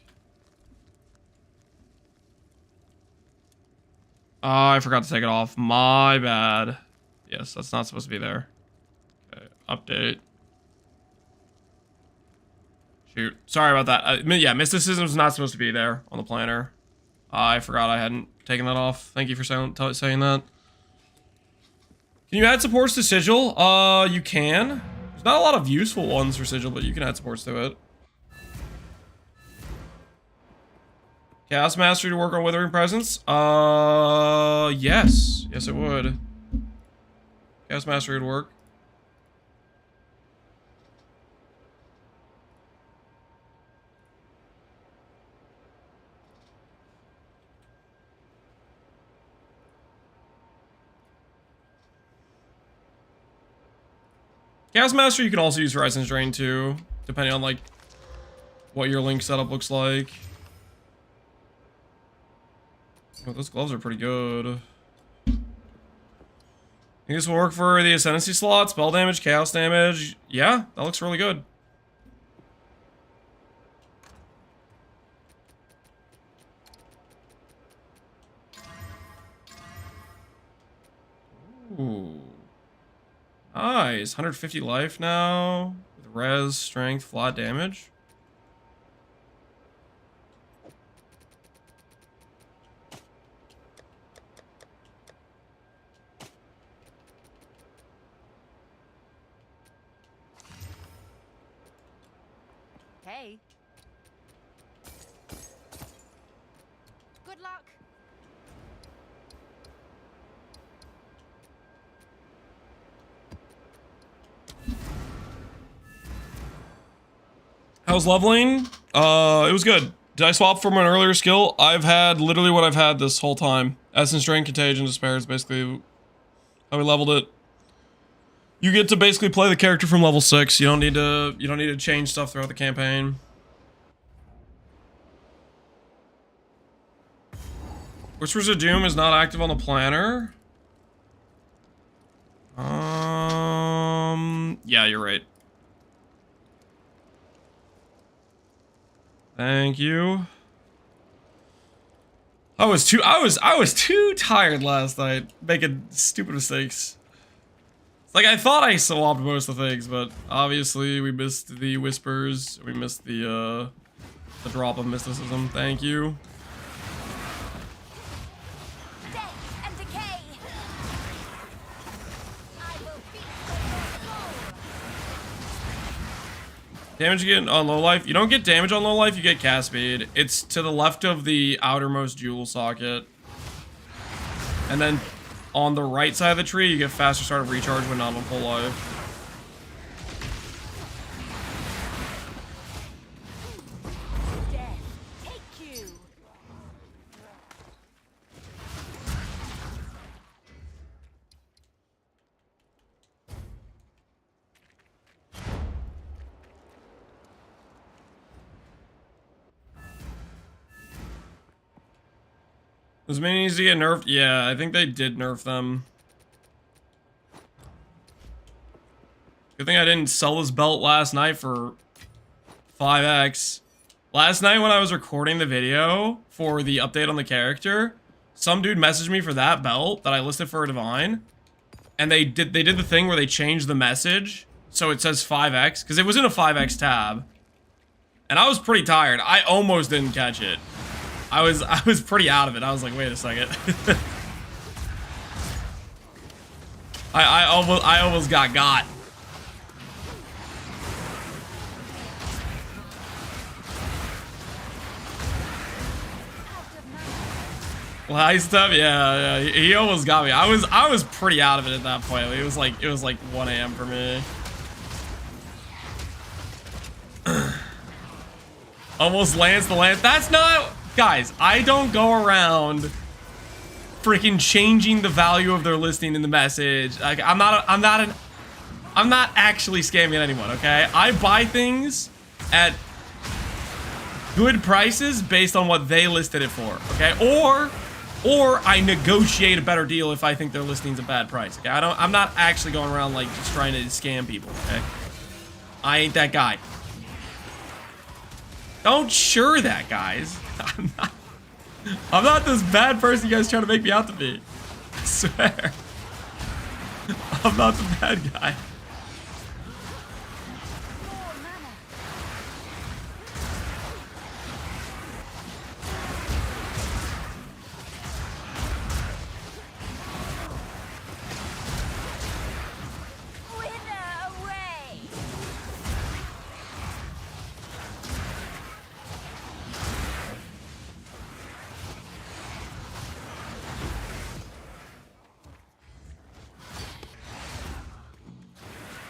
Oh, I forgot to take it off. My bad. Yes, that's not supposed to be there. Okay, update. Shoot, sorry about that. Yeah, mysticism's not supposed to be there on the planner. I forgot I hadn't taking that off. Thank you for saying that. Can you add supports to Sigil? You can. There's not a lot of useful ones for Sigil, but you can add supports to it. Chaos Mastery to work on Withering Presence? Yes. Yes, it would. Chaos Mastery would work. Chaos Mastery you can also use for Essence Drain too, depending on like what your link setup looks like. Oh, those gloves are pretty good. I think this will work for the Ascendancy slot, spell damage, chaos damage. Yeah, that looks really good. Ooh. Nice. 150 life now. With res, strength, flat damage. Hey. Good luck. How's leveling? It was good. Did I swap from an earlier skill? I've had literally what I've had this whole time. Essence Drain, Contagion, Despair is basically how we leveled it. You get to basically play the character from level 6. You don't need to change stuff throughout the campaign. Whispers of Doom is not active on the planner. Yeah, you're right. Thank you. I was too tired last night, making stupid mistakes. It's like I thought I swapped most of the things, but obviously we missed the whispers. We missed the drop of mysticism. Thank you. Death and decay. I will beat the soul. Damage you get on low life. You don't get damage on low life, you get cast speed. It's to the left of the outermost jewel socket. And then on the right side of the tree, you get faster start of recharge when not on full life. Death, take you. Those minis to get nerfed? Yeah, I think they did nerf them. Good thing I didn't sell this belt last night for 5x. Last night when I was recording the video for the update on the character, some dude messaged me for that belt that I listed for a divine. And they did the thing where they changed the message so it says 5x, because it was in a 5x tab. And I was pretty tired. I almost didn't catch it. I was pretty out of it. I was like, wait a second. I almost got. Well, stuff, yeah, he almost got me. I was pretty out of it at that point. It was like 1 AM for me. Almost lands the lance. That's not. Guys, I don't go around freaking changing the value of their listing in the message. Like, I'm not actually scamming anyone, okay? I buy things at good prices based on what they listed it for, okay? Or I negotiate a better deal if I think their listing's a bad price, okay? I'm not actually going around like just trying to scam people, okay? I ain't that guy. Don't sure that, guys. I'm not this bad person you guys trying to make me out to be. I swear. I'm not the bad guy.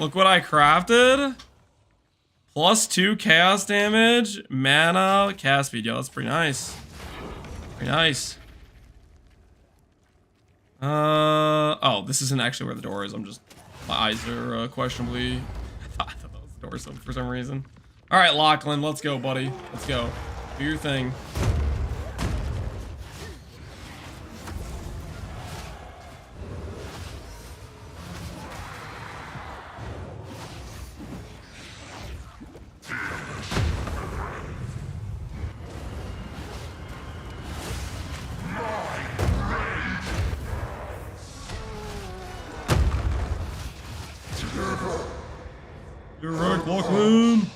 Look what I crafted. +2 chaos damage, mana, cast speed. Yo, that's pretty nice. Pretty nice. Oh, this isn't actually where the door is. My eyes are questionably. I thought that was the door for some reason. All right, Lachlan, let's go, buddy. Let's go. Do your thing. You're right, Lachlan.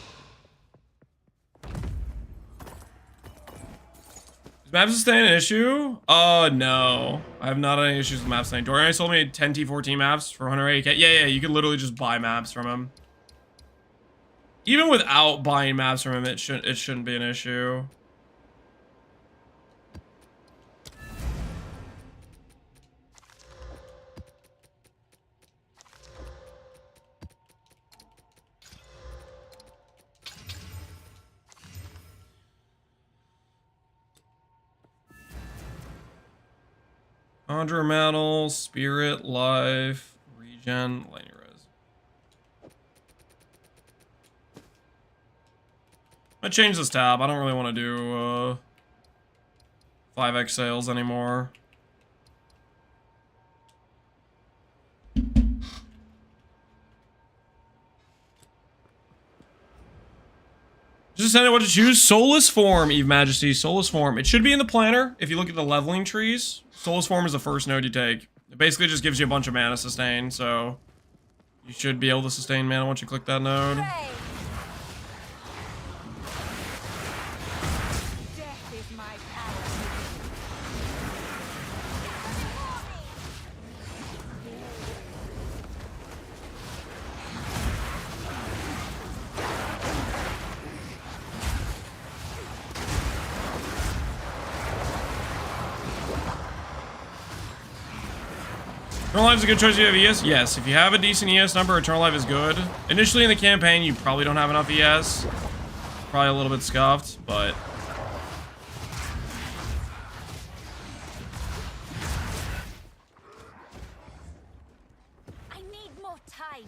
Is map sustain an issue? No. I have not had any issues with map sustain. Dorian sold me 10 T14 maps for 180k. Yeah, you can literally just buy maps from him. Even without buying maps from him, it shouldn't be an issue. Conjure Metal, Spirit, Life, Regen, Lightning Res. I changed this tab. I don't really want to do 5x sales anymore. Just decided what to choose. Soulless Form, Eve Majesty. Soulless Form. It should be in the planner. If you look at the leveling trees, Soulless Form is the first node you take. It basically just gives you a bunch of mana sustain, so you should be able to sustain mana once you click that node. Hooray! Death is my power. Eternal Life is a good choice if you have ES? Yes, if you have a decent ES number, Eternal Life is good. Initially in the campaign, you probably don't have enough ES. Probably a little bit scuffed, but... I need more time.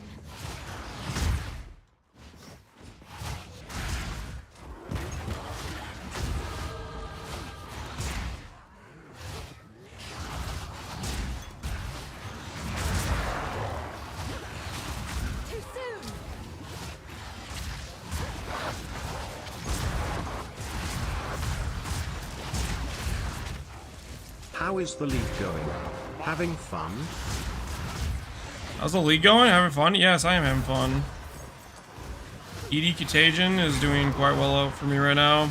Too soon. How is the league going? Having fun? How's the league going? Having fun? Yes, I am having fun. ED Contagion is doing quite well for me right now.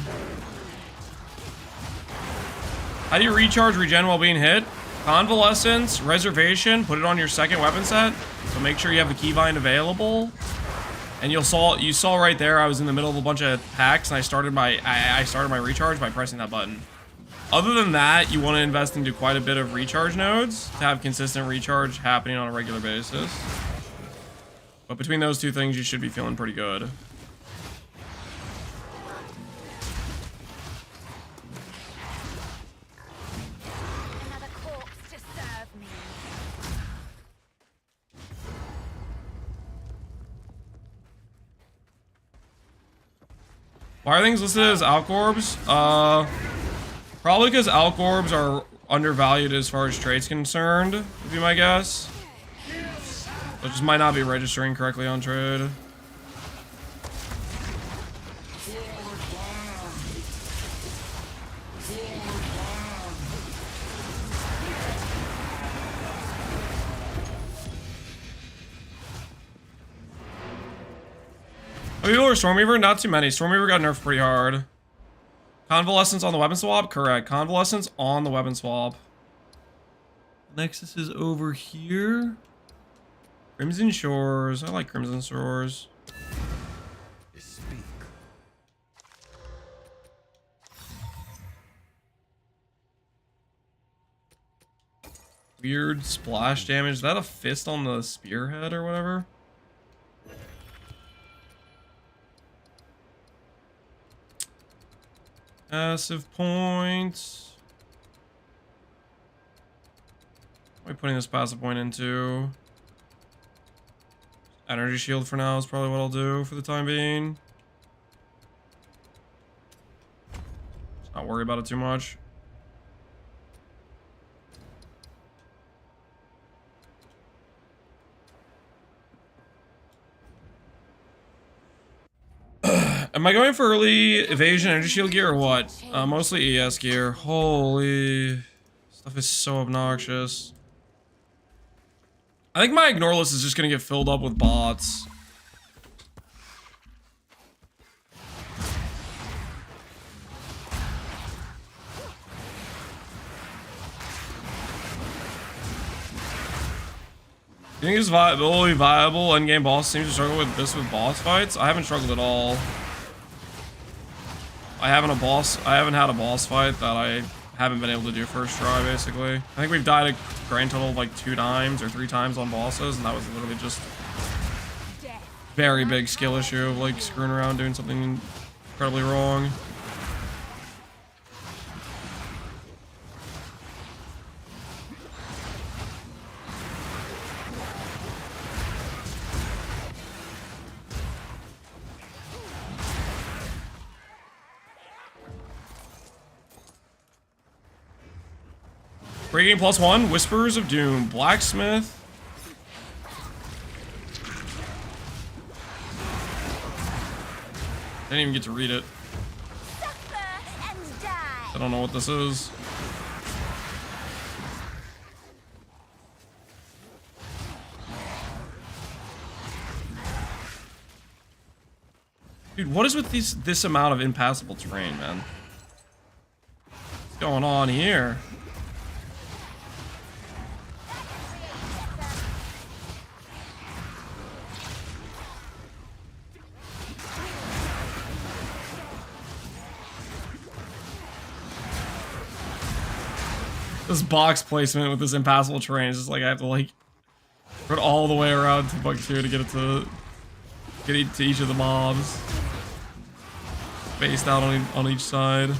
How do you recharge regen while being hit? Convalescence, Reservation, put it on your second weapon set. So make sure you have the Keybind available. And you saw right there, I was in the middle of a bunch of packs and I started my recharge by pressing that button. Other than that, you want to invest into quite a bit of recharge nodes to have consistent recharge happening on a regular basis. But between those two things, you should be feeling pretty good. Another corpse to serve me. Why are things listed as Alcorbs? Probably because Alcorbs are undervalued as far as trade's concerned, would be my guess. So it just might not be registering correctly on trade. Oh, people are Stormweaver? Not too many. Stormweaver got nerfed pretty hard. Convalescence on the weapon swap? Correct. Convalescence on the weapon swap. Nexus is over here. Crimson Shores. I like Crimson Shores. Speak. Weird splash damage. Is that a fist on the spearhead or whatever? Passive points. What am I putting this passive point into? Energy shield for now is probably what I'll do for the time being. Just not worry about it too much. Am I going for early evasion energy shield gear or what? Mostly ES gear. Holy, stuff is so obnoxious. I think my ignore list is just gonna get filled up with bots. You think it's viable endgame boss seems to struggle with this with boss fights? I haven't struggled at all. I haven't had a boss fight that I haven't been able to do first try, basically. I think we've died a grand total of like 2 times or 3 times on bosses, and that was literally just very big skill issue of like screwing around doing something incredibly wrong. Breaking +1, Whispers of Doom, Blacksmith. Didn't even get to read it. I don't know what this is. Dude, what is with this amount of impassable terrain, man? What's going on here? This box placement with this impassable terrain is just like I have to like run all the way around to Bug 2 to get it to each of the mobs. Spaced out on each side.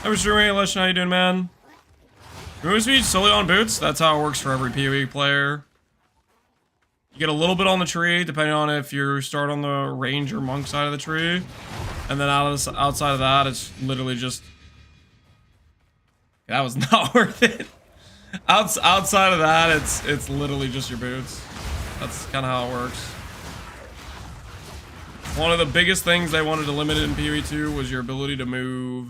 I'm streaming, Lich, how you doing, man? Move speed solely on boots. That's how it works for every PoE player. You get a little bit on the tree, depending on if you start on the range or monk side of the tree. And then outside of that, it's literally just... That was not worth it. Outside of that, it's literally just your boots. That's kind of how it works. One of the biggest things they wanted to limit in PoE 2 was your ability to move.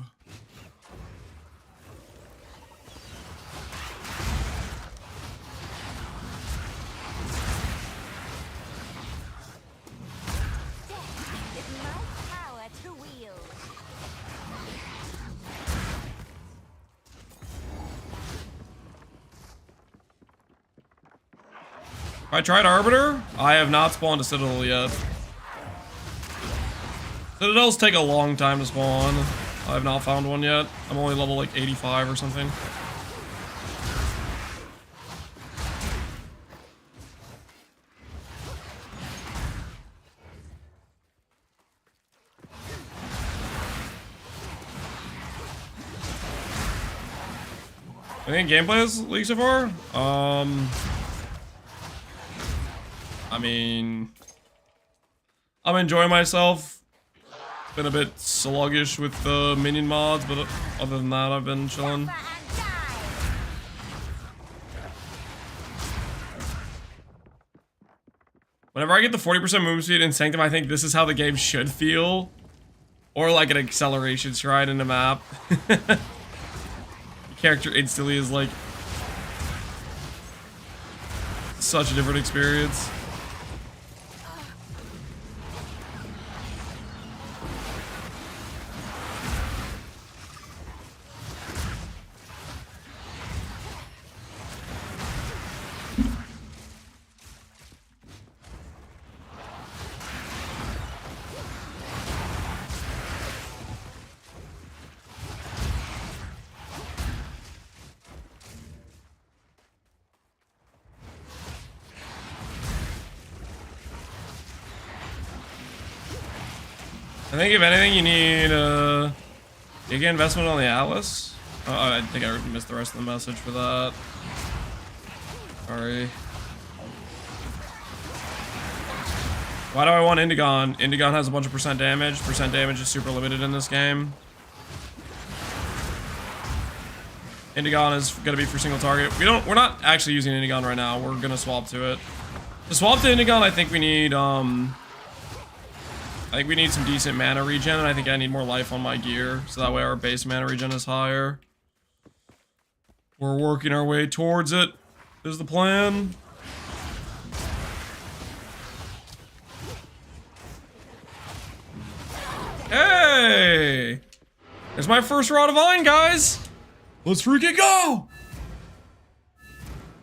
I tried Arbiter. I have not spawned a Citadel yet. Citadels take a long time to spawn. I have not found one yet. I'm only level like 85 or something. I think gameplay is leaked so far. I mean, I'm enjoying myself. Been a bit sluggish with the Minion mods, but other than that, I've been chilling. Whenever I get the 40% movement speed in Sanctum, I think this is how the game should feel. Or like an acceleration shrine in a map. You character instantly is like such a different experience. I think if anything you need you get investment on the Atlas. Oh, I think I missed the rest of the message for that. Sorry. Why do I want Indigon? Indigon has a bunch of percent damage. Percent damage is super limited in this game. Indigon is gonna be for single target. We're not actually using Indigon right now. We're gonna swap to it. To swap to Indigon, I think we need some decent mana regen, and I think I need more life on my gear, so that way our base mana regen is higher. We're working our way towards it, is the plan. Hey! It's my first Raw Divine, guys! Let's freaking go!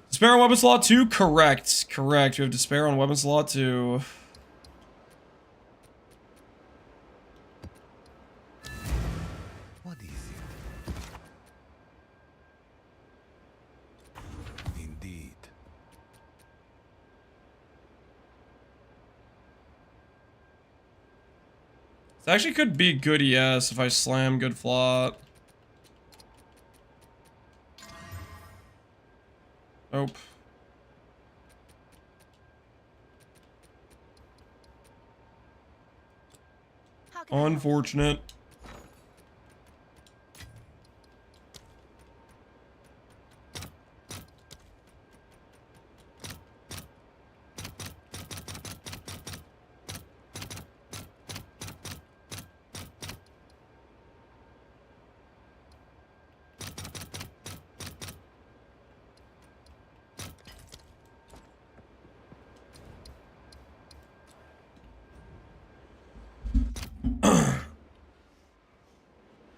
Despair on weapon slot 2? Correct. Correct. We have Despair on weapon slot 2. What is it? Indeed. This actually could be good ES if I slam good flot. Nope. How can I help? Unfortunate.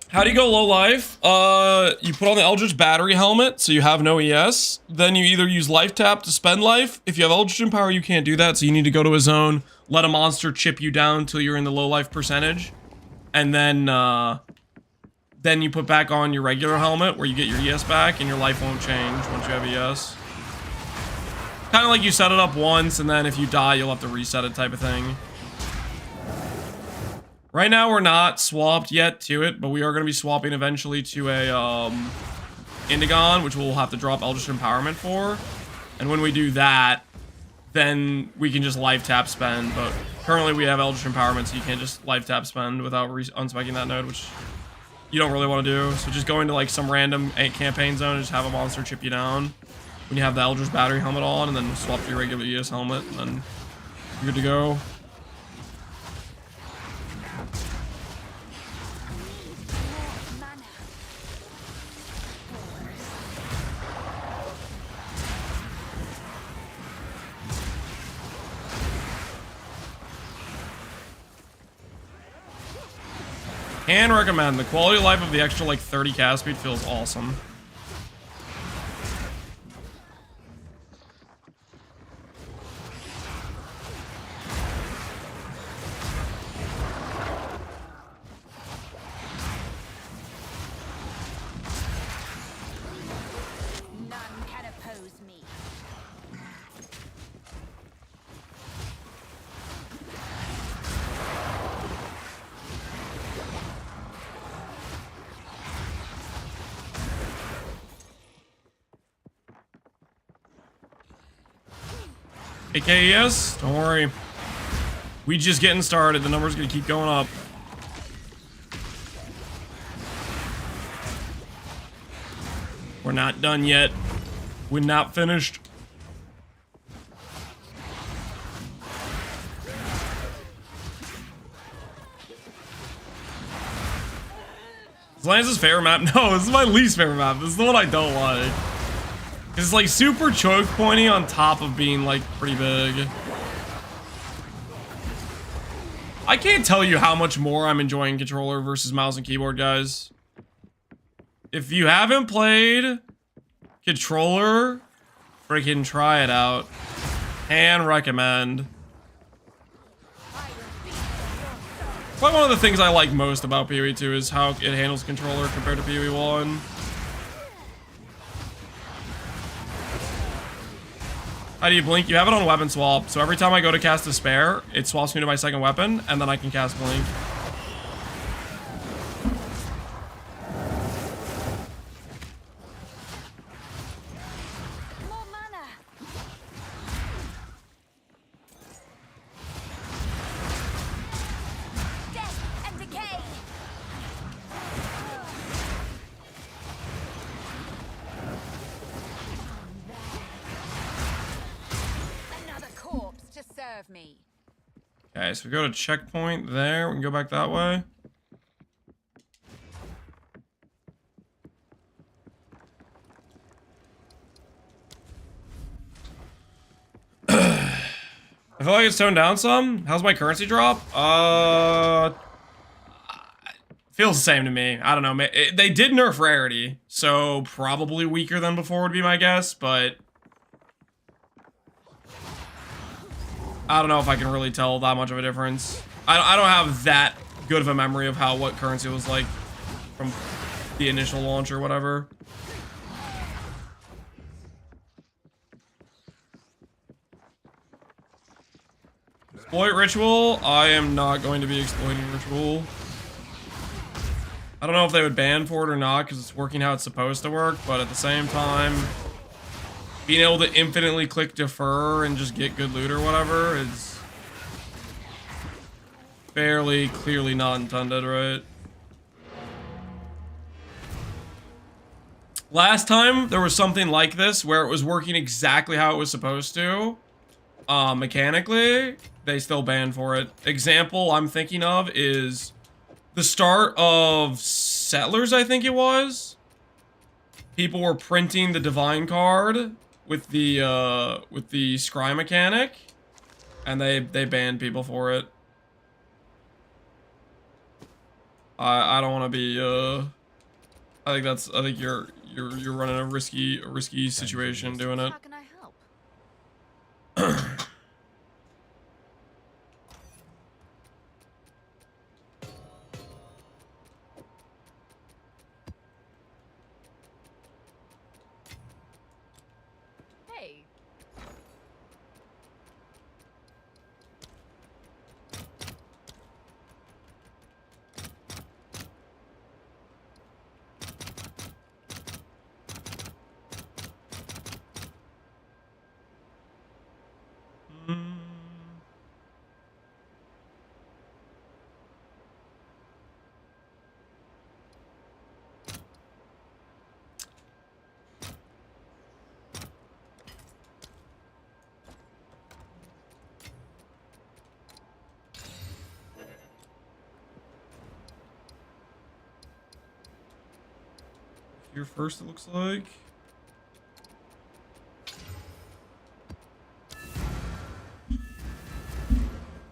How do you go low life? You put on the Eldritch Battery helmet, so you have no ES. Then you either use life tap to spend life. If you have Eldritch Empower, you can't do that, so you need to go to a zone, let a monster chip you down until you're in the low life percentage. And then you put back on your regular helmet, where you get your ES back, and your life won't change once you have ES. Kind of like you set it up once, and then if you die, you'll have to reset it type of thing. Right now, we're not swapped yet to it, but we are going to be swapping eventually to a Indigon, which we'll have to drop Eldritch Empowerment for. And when we do that, then we can just life tap spend. But currently, we have Eldritch Empowerment, so you can't just life tap spend without unspecking that node, which you don't really want to do. So just go into like some random campaign zone and just have a monster chip you down when you have the Eldritch Battery helmet on, and then swap to your regular ES helmet, and then you're good to go. Can recommend. The quality of life of the extra like 30 cast speed feels awesome. None can oppose me. AKES, don't worry. We just getting started. The number's gonna keep going up. We're not done yet. We're not finished. Is Lance's favorite map? No, this is my least favorite map. This is the one I don't like. It's like super choke pointy on top of being like pretty big. I can't tell you how much more I'm enjoying controller versus mouse and keyboard, guys. If you haven't played controller, freaking try it out. And recommend. Probably one of the things I like most about PoE 2 is how it handles controller compared to PoE 1. How do you blink? You have it on weapon swap, so every time I go to cast Despair, it swaps me to my second weapon, and then I can cast blink. More mana. Death and decay. Another corpse to serve me. Okay, so we go to checkpoint there. We can go back that way. I feel like it's toned down some. How's my currency drop? Feels the same to me. I don't know. They did nerf rarity, so probably weaker than before would be my guess, but I don't know if I can really tell that much of a difference. I don't have that good of a memory of what currency was like from the initial launch or whatever. Exploit ritual. I am not going to be exploiting ritual. I don't know if they would ban for it or not because it's working how it's supposed to work, but at the same time, being able to infinitely click defer and just get good loot or whatever is fairly clearly not intended, right? Last time there was something like this where it was working exactly how it was supposed to. Mechanically, they still banned for it. Example I'm thinking of is the start of Settlers, I think it was. People were printing the Divine card with the scry mechanic, and they banned people for it. I don't want to be I think you're running a risky situation doing it. How can I help? Hey. Here first, it looks like.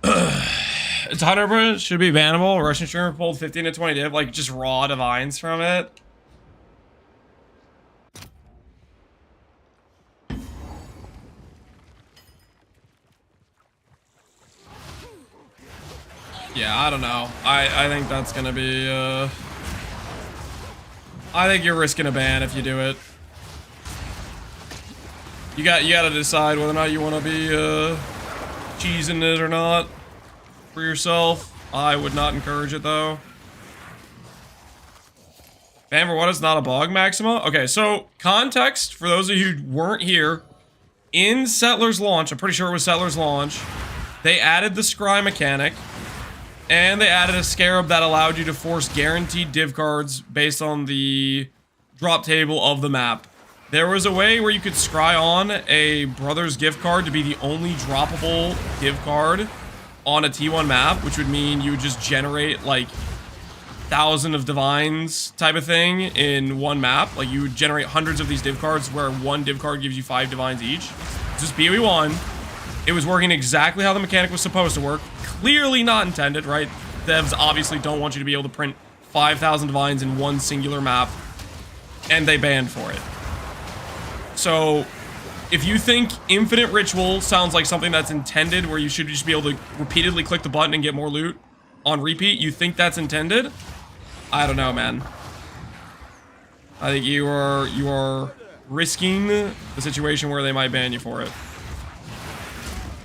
It's 100% should be bannable. Russian streamer pulled 15 to 20 div, like just raw divines from it. Yeah, I don't know. I think that's gonna be I think you're risking a ban if you do it. You gotta decide whether or not you want to be cheesing it or not for yourself. I would not encourage it though. Ban for what is not a bog, Maxima? Okay, so context for those of you who weren't here. In Settlers launch, I'm pretty sure it was Settlers launch, they added the scry mechanic. And they added a scarab that allowed you to force guaranteed div cards based on the drop table of the map. There was a way where you could scry on a Brothers gift card to be the only droppable gift card on a T1 map, which would mean you would just generate like 1,000 of divines type of thing in one map. Like you would generate hundreds of these div cards where one div card gives you 5 divines each. Just BOE 1. It was working exactly how the mechanic was supposed to work. Clearly not intended, right? Devs obviously don't want you to be able to print 5,000 divines in one singular map, and they banned for it. So if you think infinite ritual sounds like something that's intended where you should just be able to repeatedly click the button and get more loot on repeat, you think that's intended? I don't know, man. I think you are risking the situation where they might ban you for it.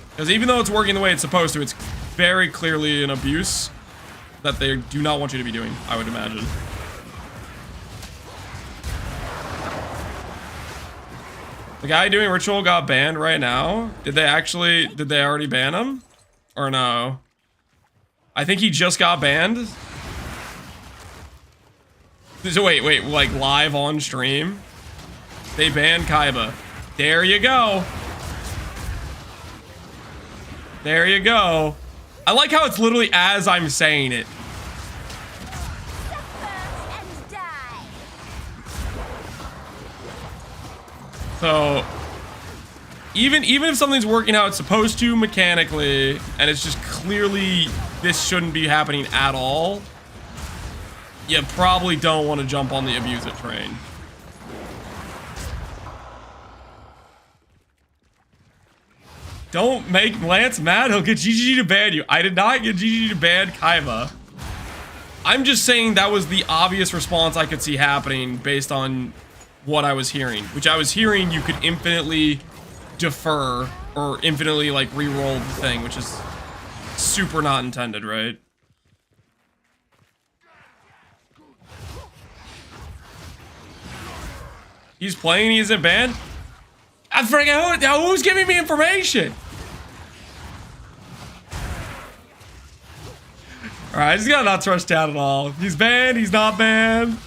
Because even though it's working the way it's supposed to, it's very clearly an abuse that they do not want you to be doing, I would imagine. The guy doing ritual got banned right now. Did they already ban him? Or no? I think he just got banned. So wait, like live on stream? They banned Kaiba. There you go. There you go. I like how it's literally as I'm saying it. And die. So even if something's working how it's supposed to mechanically, and it's just clearly this shouldn't be happening at all, you probably don't want to jump on the abuse it train. Don't make Lance mad. He'll get GGG to ban you. I did not get GGG to ban Kaiba. I'm just saying that was the obvious response I could see happening based on what I was hearing. Which I was hearing you could infinitely defer or infinitely like re-roll the thing, which is super not intended, right? He's playing, he isn't banned? I forget who's giving me information. Alright, I just gotta not trust chat at all. He's banned, he's not banned.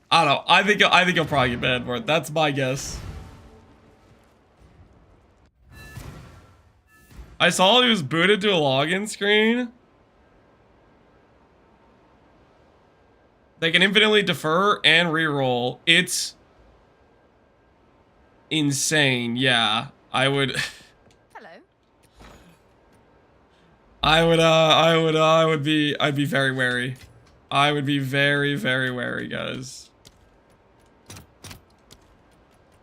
I don't know. I think he'll probably get banned for it. That's my guess. I saw he was booted to a login screen. They can infinitely defer and reroll. It's insane. Yeah, I would. Hello. I'd be very wary. I would be very, very wary, guys.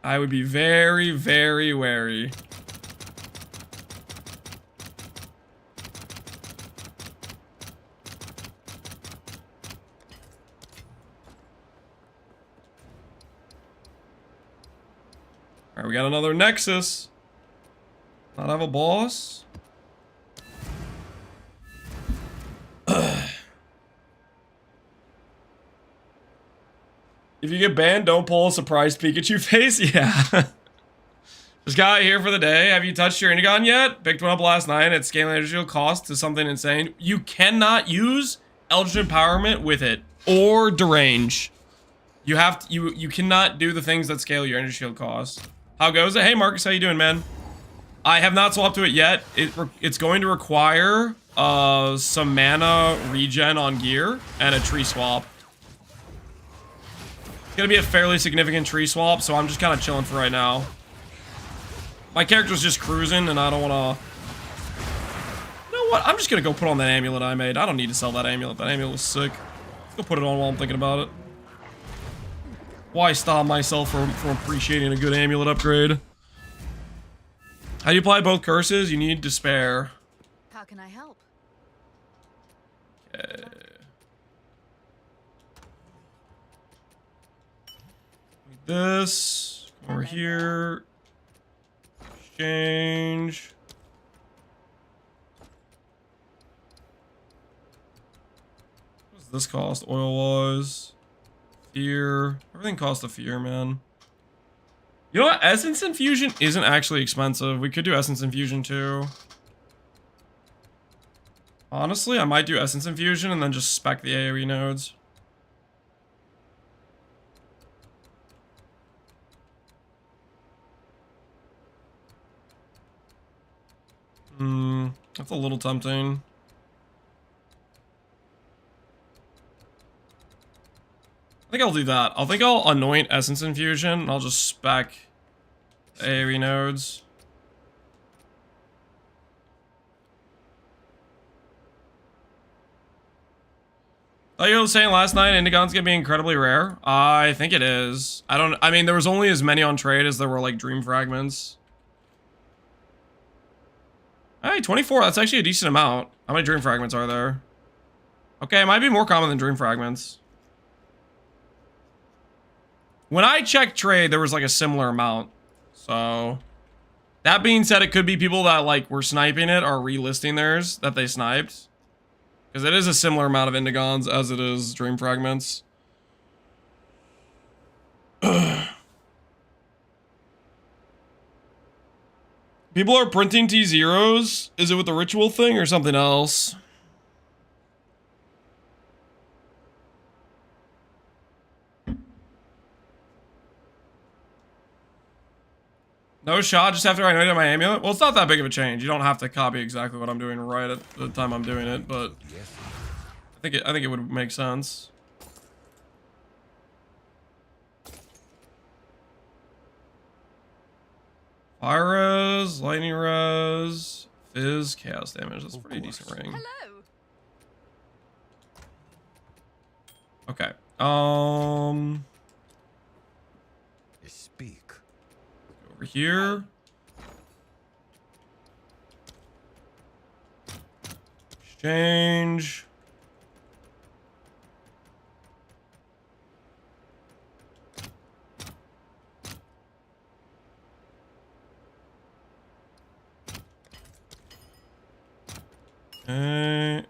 I would be very, very wary. All right, we got another Nexus. Not have a boss. If you get banned, don't pull a surprise Pikachu face. Yeah. Just got here for the day. Have you touched your Indigon yet? Picked one up last night. It's scaling energy cost to something insane. You cannot use Eldritch Empowerment with it or Derange. You have to, you cannot do the things that scale your energy shield cost. How goes it? Hey Marcus, how you doing, man? I have not swapped to it yet. It's going to require some mana regen on gear and a tree swap. It's gonna be a fairly significant tree swap, so I'm just kind of chilling for right now. My character's just cruising, and I don't want to. You know what? I'm just gonna go put on that amulet I made. I don't need to sell that amulet. That amulet was sick. Let's go put it on while I'm thinking about it. Why stop myself from appreciating a good amulet upgrade? How do you apply both curses? You need despair. How can I help? Okay. Like this. Over here. Exchange. What does this cost oil-wise? Fear. Everything costs a fear, man. You know what? Essence Infusion isn't actually expensive. We could do Essence Infusion too. Honestly, I might do Essence Infusion and then just spec the AoE nodes. That's a little tempting. I think I'll do that. I think I'll anoint Essence Infusion, and I'll just spec AoE nodes. Like you were saying last night, Indigon's gonna be incredibly rare. I think it is. I mean, there was only as many on trade as there were, like, Dream Fragments. Hey, 24, that's actually a decent amount. How many Dream Fragments are there? Okay, it might be more common than Dream Fragments. When I checked trade, there was, like, a similar amount. So, that being said, it could be people that, like, were sniping it or relisting theirs that they sniped. Because it is a similar amount of Indigons as it is Dream Fragments. People are printing T0s. Is it with the ritual thing or something else? No shot just after I anointed my amulet? Well, it's not that big of a change. You don't have to copy exactly what I'm doing right at the time I'm doing it, but I think it would make sense. Fire res, lightning res, fizz, chaos damage. That's a pretty decent ring. Hello. Okay. Speak. Over here. Exchange. Okay.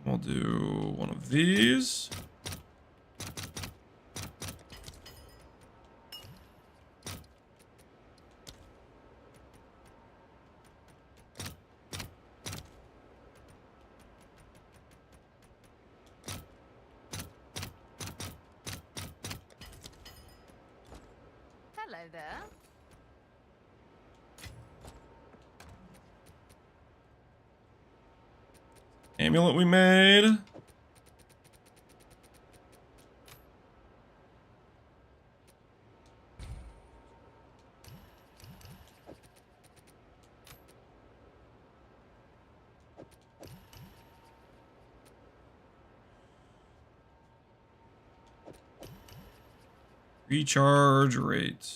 We'll do one of these. Hello there. Amulet we made. Recharge rate.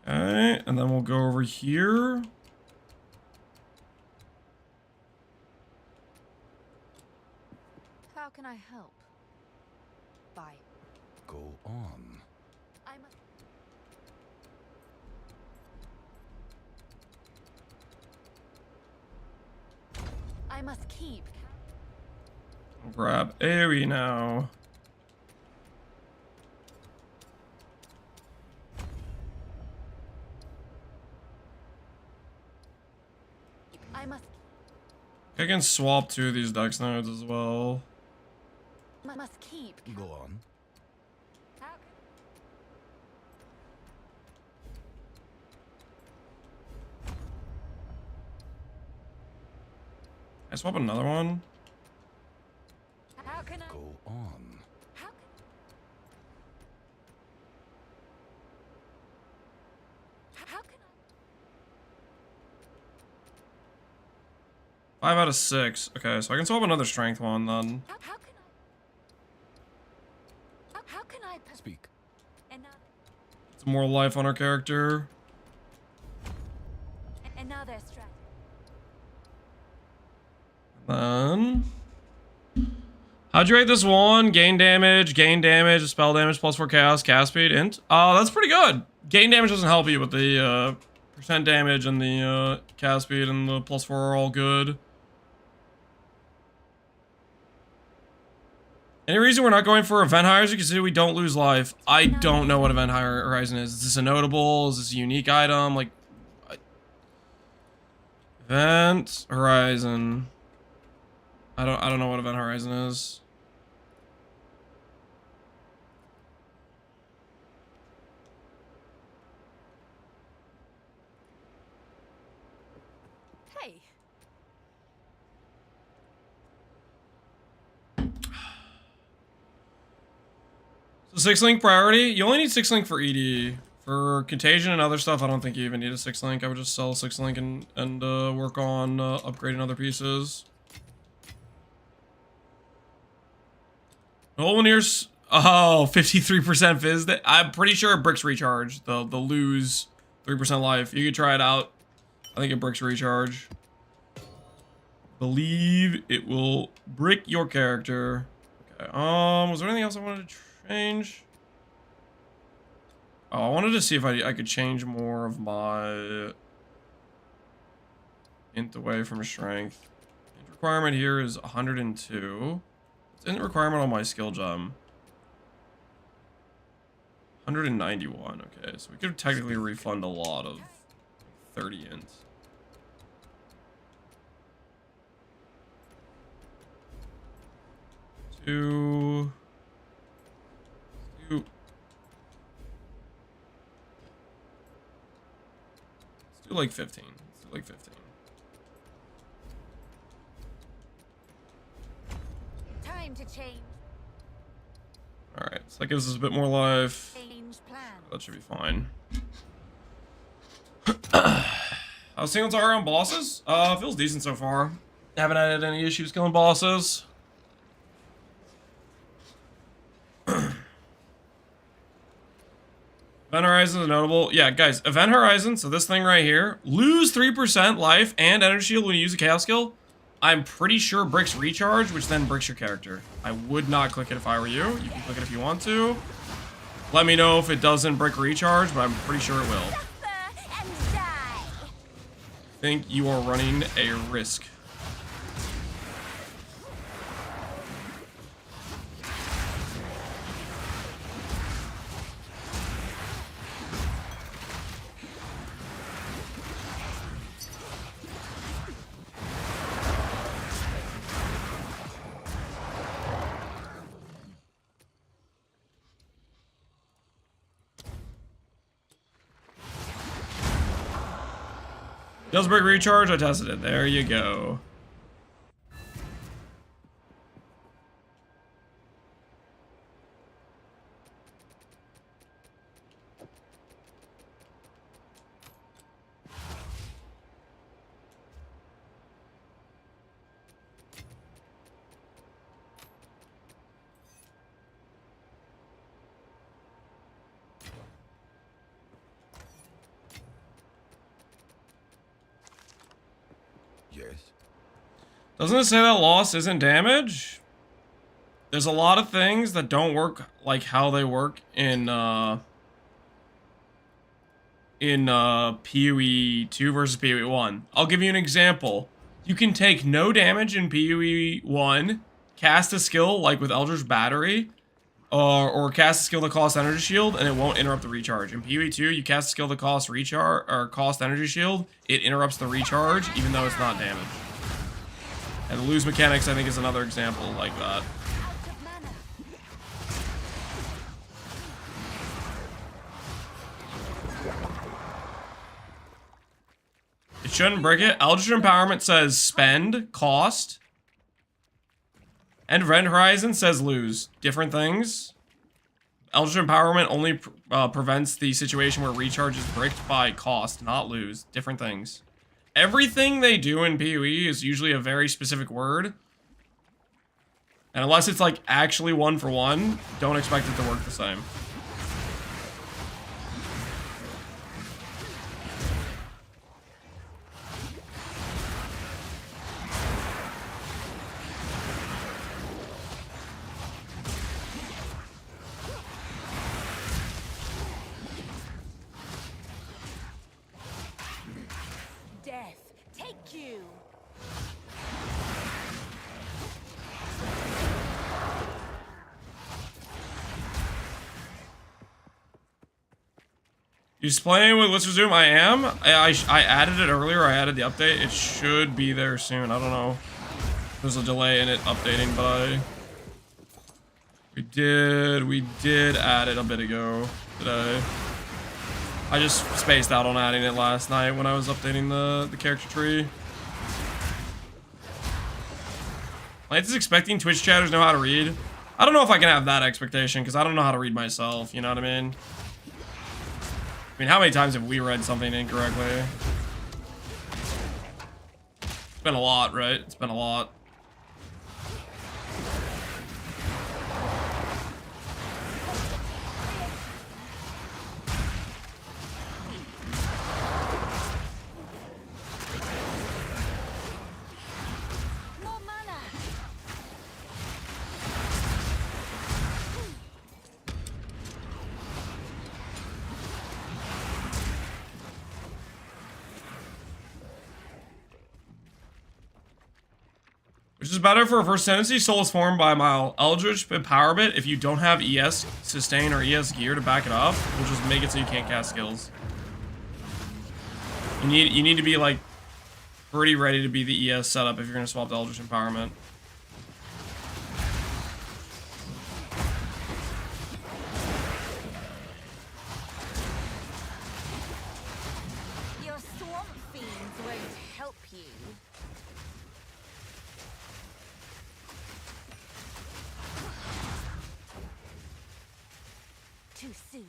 Okay, and then we'll go over here. How can I help? Bye. Go on. I must. I must keep. I'll grab AoE now. I must. I can swap two of these dex nodes as well. I must keep. Go on. How I swap another one. how can I? Go on. How can? How can I? 5 out of 6. Okay, so I can swap another strength one then. How can I? How can I? Speak. Another. Some more life on our character. Another strategy. Then... How'd you rate this one? Gain damage, spell damage, plus 4 chaos, cast speed, int. That's pretty good. Gain damage doesn't help you, but the percent damage and the cast speed and the plus 4 are all good. Any reason we're not going for Event Horizon? Because we don't lose life. I don't know what Event Horizon is. Is this a notable? Is this a unique item? Like, Event Horizon. I don't know what Event Horizon is. Hey. So 6-link priority. You only need 6-link for ED. For contagion and other stuff, I don't think you even need a 6-link. I would just sell 6-link and work on upgrading other pieces. Nolwenir's, oh, 53% fizz. I'm pretty sure it bricks recharge. The lose 3% life. You could try it out. I think it bricks recharge. Believe it will brick your character. Okay. Was there anything else I wanted to change? Oh, I wanted to see if I could change more of my int away from strength. Int requirement here is 102. It's int requirement on my skill gem. 191. Okay, so we could technically refund a lot of 30 int. Two. Let's do like 15. Let's do like 15. Time to change. Alright, so that gives us a bit more life. Change plan. That should be fine. How's single target on bosses? Feels decent so far. Haven't had any issues killing bosses. Event Horizon is notable. Yeah, guys, Event Horizon, so this thing right here, lose 3% life and energy shield when you use a chaos skill. I'm pretty sure bricks recharge, which then bricks your character. I would not click it if I were you. You can click it if you want to. Let me know if it doesn't brick recharge, but I'm pretty sure it will. Suffer and die. I think you are running a risk. Does brick recharge? I tested it. There you go. Yes. Doesn't it say that loss isn't damage? There's a lot of things that don't work like how they work in PoE 2 versus PoE 1. I'll give you an example. You can take no damage in PoE 1, cast a skill like with Eldritch Battery, or cast a skill that costs energy shield, and it won't interrupt the recharge. In PoE 2, you cast a skill that costs recharge or cost energy shield, it interrupts the recharge, even though it's not damage. And the lose mechanics, I think, is another example like that. Out of mana. It shouldn't break it. Eldritch Empowerment says spend, cost. And Event Horizon says lose. Different things. Eldritch Empowerment only prevents the situation where recharge is bricked by cost, not lose. Different things. Everything they do in PoE is usually a very specific word. And unless it's like actually 1-for-1, don't expect it to work the same. Death, take you. He's playing with Let's Resume. I am. I added it earlier. I added the update. It should be there soon. I don't know. There's a delay in it updating, but we did add it a bit ago today. I just spaced out on adding it last night when I was updating the character tree. Lance is expecting Twitch chatters know how to read. I don't know if I can have that expectation because I don't know how to read myself. You know what I mean? I mean, how many times have we read something incorrectly? It's been a lot, right? It's been a lot. More mana. Which is better for a first tendency? Soul is formed by my Eldritch Empowerment. If you don't have ES sustain or ES gear to back it up, we'll just make it so you can't cast skills. You need to be like pretty ready to be the ES setup if you're gonna swap to Eldritch Empowerment. Your swamp fiends won't help you. Too soon.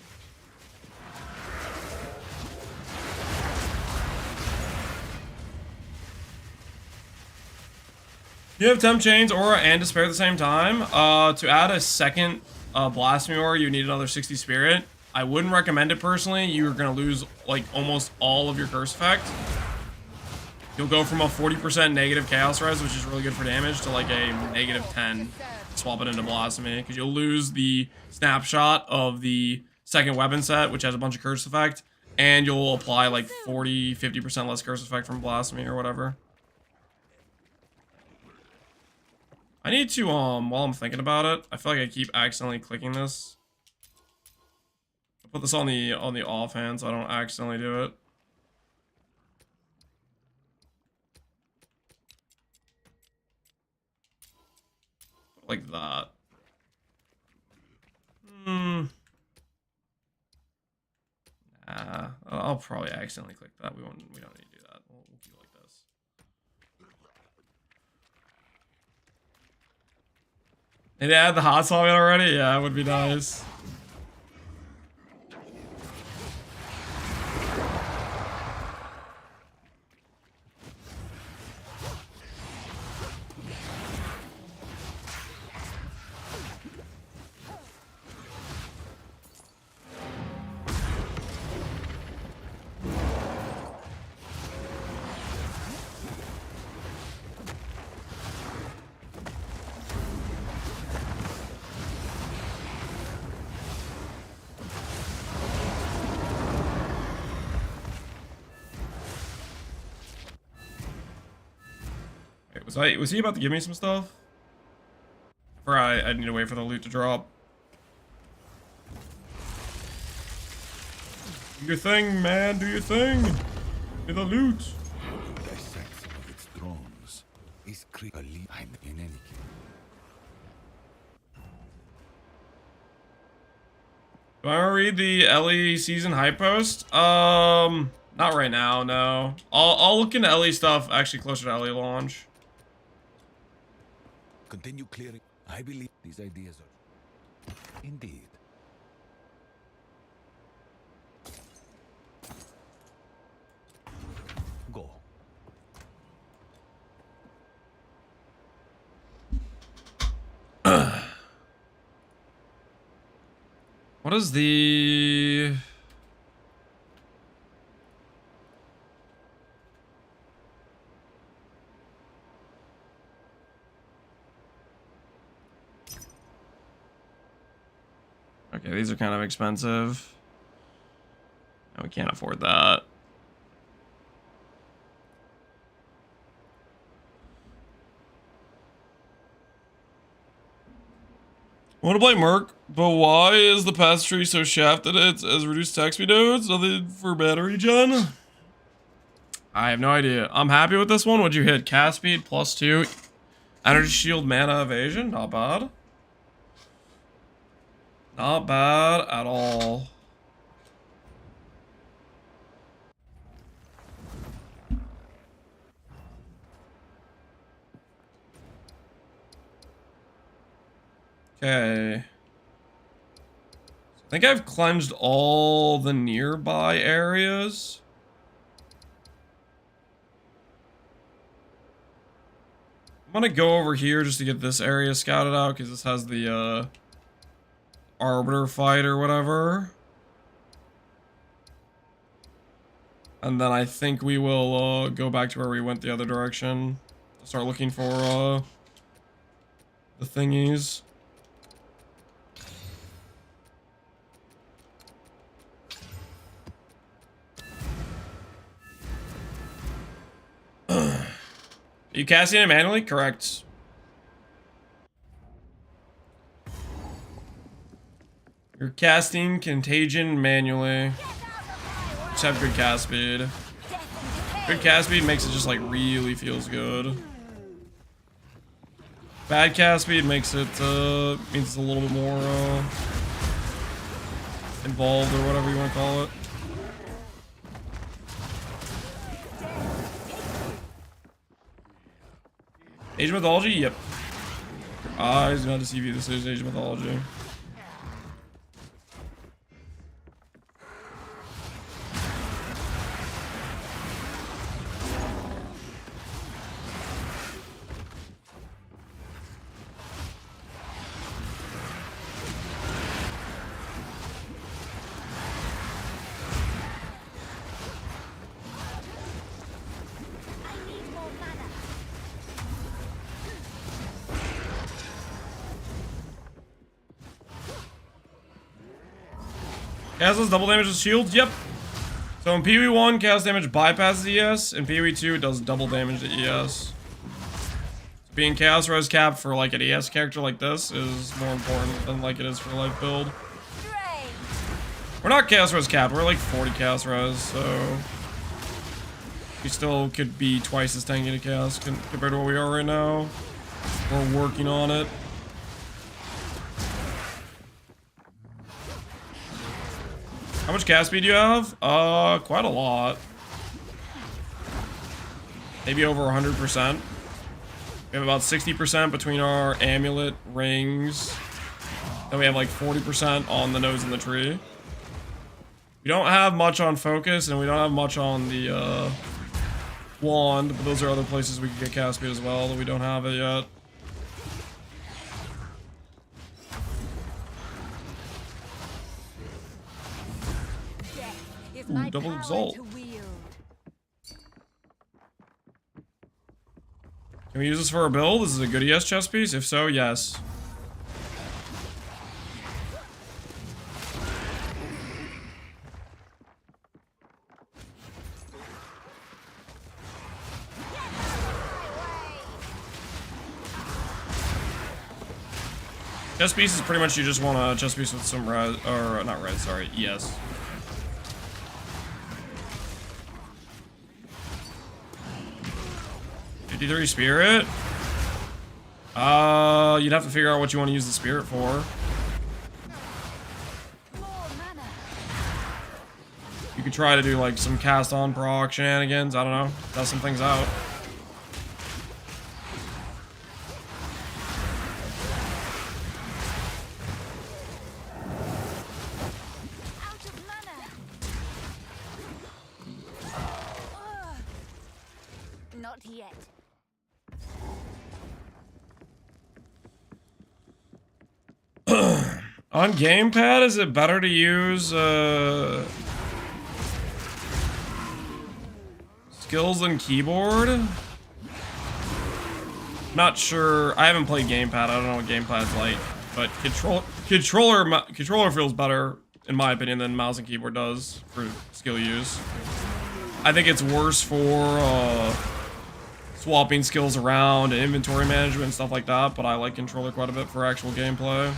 You have Temp Chains, Aura, and Despair at the same time. To add a second Blasphemy Aura, you need another 60 Spirit. I wouldn't recommend it personally. You're going to lose like almost all of your curse effect. You'll go from a 40% negative Chaos Res, which is really good for damage, to like a negative 10. Swap it into Blasphemy, because you'll lose the snapshot of the second weapon set, which has a bunch of curse effect, and you'll apply like 40-50% less curse effect from Blasphemy or whatever. I need to, while I'm thinking about it, I feel like I keep accidentally clicking this. I'll put this on the offhand so I don't accidentally do it. Like that. Nah, I'll probably accidentally click that. We don't need to do that. We'll keep it like this. Did they add the hot sauce already? Yeah, it would be nice. Was he about to give me some stuff? Or I need to wait for the loot to drop. Do your thing, man. Do your thing. Get the loot. Dissect some of its drones. Is creepily I'm in any case. Do I want to read the Ellie season hype post? Not right now, no. I'll look into Ellie stuff actually closer to Ellie launch. Continue clearing. I believe these ideas are indeed. Go. What is the... Okay, these are kind of expensive. And we can't afford that. I want to play Merc, but why is the path tree so shafted? It's as reduced attack speed nodes, nothing for battery gen. I have no idea. I'm happy with this one. What'd you hit? Cast speed +2, energy shield, mana evasion. Not bad. Not bad at all. Okay. I think I've cleansed all the nearby areas. I'm gonna go over here just to get this area scouted out because this has the arbiter fight or whatever. And then I think we will go back to where we went the other direction. Start looking for the thingies. Are you casting it manually? Correct. You're casting Contagion manually. Just have good cast speed. Good cast speed makes it just like really feels good. Bad cast speed makes it means it's a little bit more involved or whatever you want to call it. Age of Mythology? Yep. Eyes do not deceive you. This is Age of Mythology. Cast does double damage with shields? Yep. So in PoE 1, cast damage bypasses ES. In PoE 2, it does double damage to ES. Being chaos res capped for like an ES character like this is more important than like it is for life build. We're not chaos res capped, we're like 40 chaos res, so we still could be twice as tanky to chaos compared to what we are right now. We're working on it. How much cast speed do you have? Quite a lot. Maybe over 100%. We have about 60% between our amulet rings. Then we have like 40% on the nose and the tree. We don't have much on focus, and we don't have much on the wand, but those are other places we can get cast speed as well that we don't have it yet. Ooh, double exalt. Can we use this for a build? This is a good ES chest piece? If so, yes. Chest piece is pretty much you just want a chest piece with some red, or not red, sorry, ES. $53 spirit? You'd have to figure out what you want to use the spirit for. You could try to do like some cast on proc shenanigans, I don't know. Test some things out. Not yet. On gamepad, is it better to use skills than keyboard? Not sure. I haven't played gamepad. I don't know what gamepad's like, but controller feels better in my opinion than mouse and keyboard does for skill use. I think it's worse for swapping skills around and inventory management and stuff like that, but I like controller quite a bit for actual gameplay.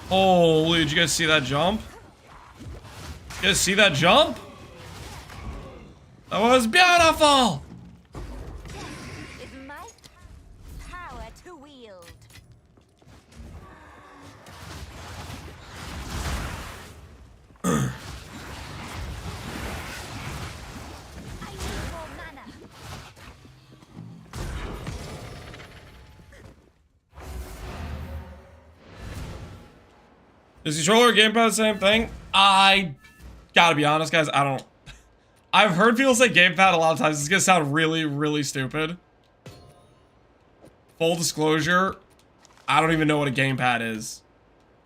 Holy, did you guys see that jump? You guys see that jump? That was beautiful! Is my power to wield. I need more mana. Is controller or gamepad the same thing? I gotta be honest, guys, I don't. I've heard people say gamepad a lot of times. It's gonna sound really, really stupid. Full disclosure, I don't even know what a gamepad is.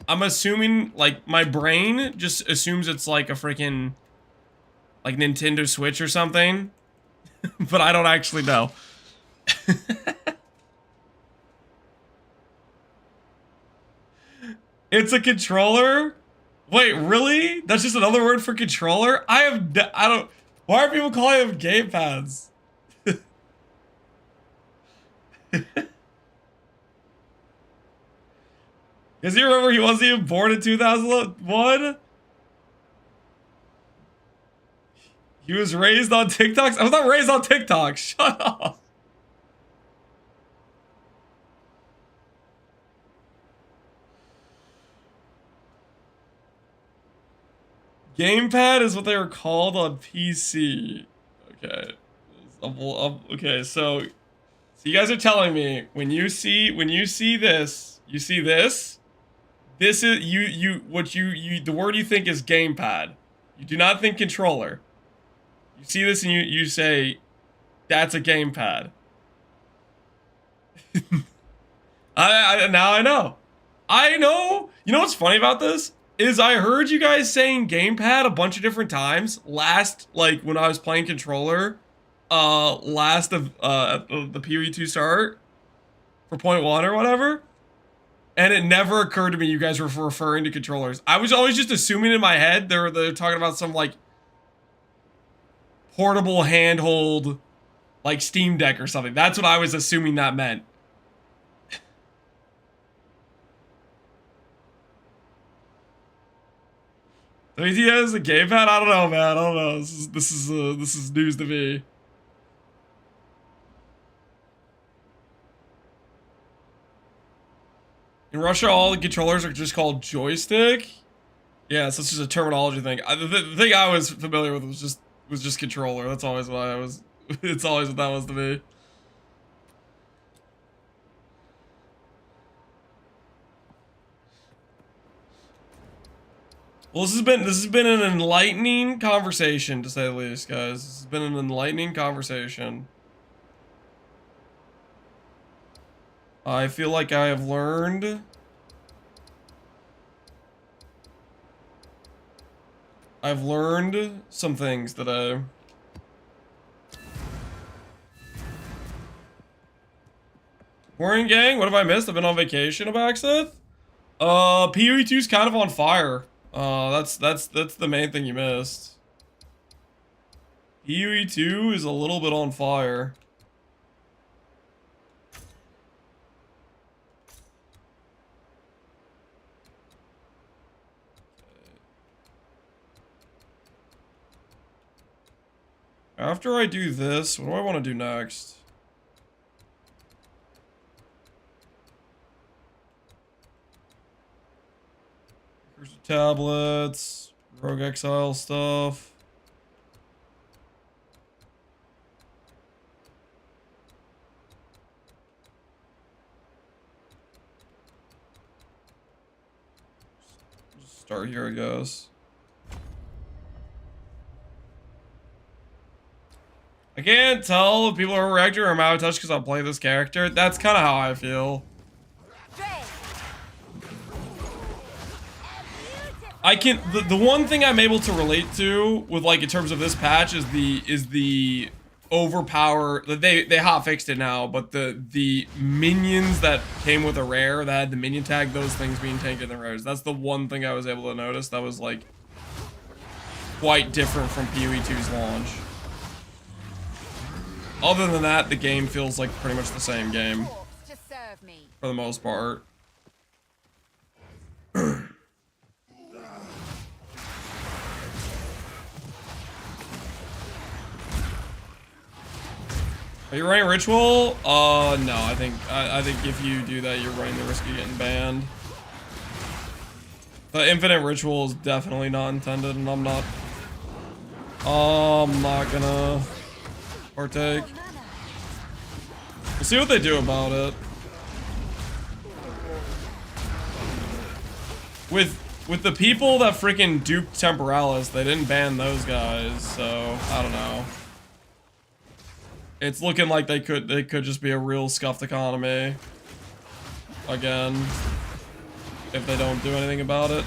I'm assuming, like, my brain just assumes it's like a freaking, like, Nintendo Switch or something. But I don't actually know. It's a controller? Wait, really? That's just another word for controller? I don't... Why are people calling them gamepads? Does he remember he wasn't even born in 2001? He was raised on TikToks? I was not raised on TikTok. Shut up. Gamepad is what they were called on PC. Okay. Okay, so you guys are telling me when you see this, you see this? This is the word you think is gamepad. You do not think controller. You see this and you say that's a gamepad. Now I know. I know. You know what's funny about this? Is I heard you guys saying gamepad a bunch of different times last, like, when I was playing controller, last of, the PoE2 start for point 1 or whatever, and it never occurred to me you guys were referring to controllers. I was always just assuming in my head they're talking about some, like, portable handhold, like, Steam Deck or something. That's what I was assuming that meant. So he has a gamepad? I don't know, man. I don't know. This is news to me. In Russia, all the controllers are just called joystick. Yeah, so it's just a terminology thing. The thing I was familiar with was just controller. That's always what I was. It's always what that was to me. Well, this has been an enlightening conversation, to say the least, guys. This has been an enlightening conversation. I feel like I have learned. I've learned some things today. Morning, gang. What have I missed? I've been on vacation of accident. PoE2's kind of on fire. That's the main thing you missed. PoE2 is a little bit on fire. After I do this, what do I want to do next? Here's the tablets, Rogue Exile stuff. Just start here, I guess. I can't tell if people are reacting or I'm out of touch because I'll play this character. That's kind of how I feel. I can the one thing I'm able to relate to with, like, in terms of this patch is the overpower that they hot fixed it now, but the minions that came with a rare that had the minion tag, those things being taken in the rares. That's the one thing I was able to notice that was, like, quite different from PoE2's launch. Other than that, the game feels like pretty much the same game for the most part. Are you running ritual? No. I think if you do that, you're running the risk of getting banned. The infinite ritual is definitely not intended, and I'm not gonna partake. We'll see what they do about it. With the people that freaking duped Temporalis, they didn't ban those guys, so I don't know. It's looking like they could just be a real scuffed economy again if they don't do anything about it.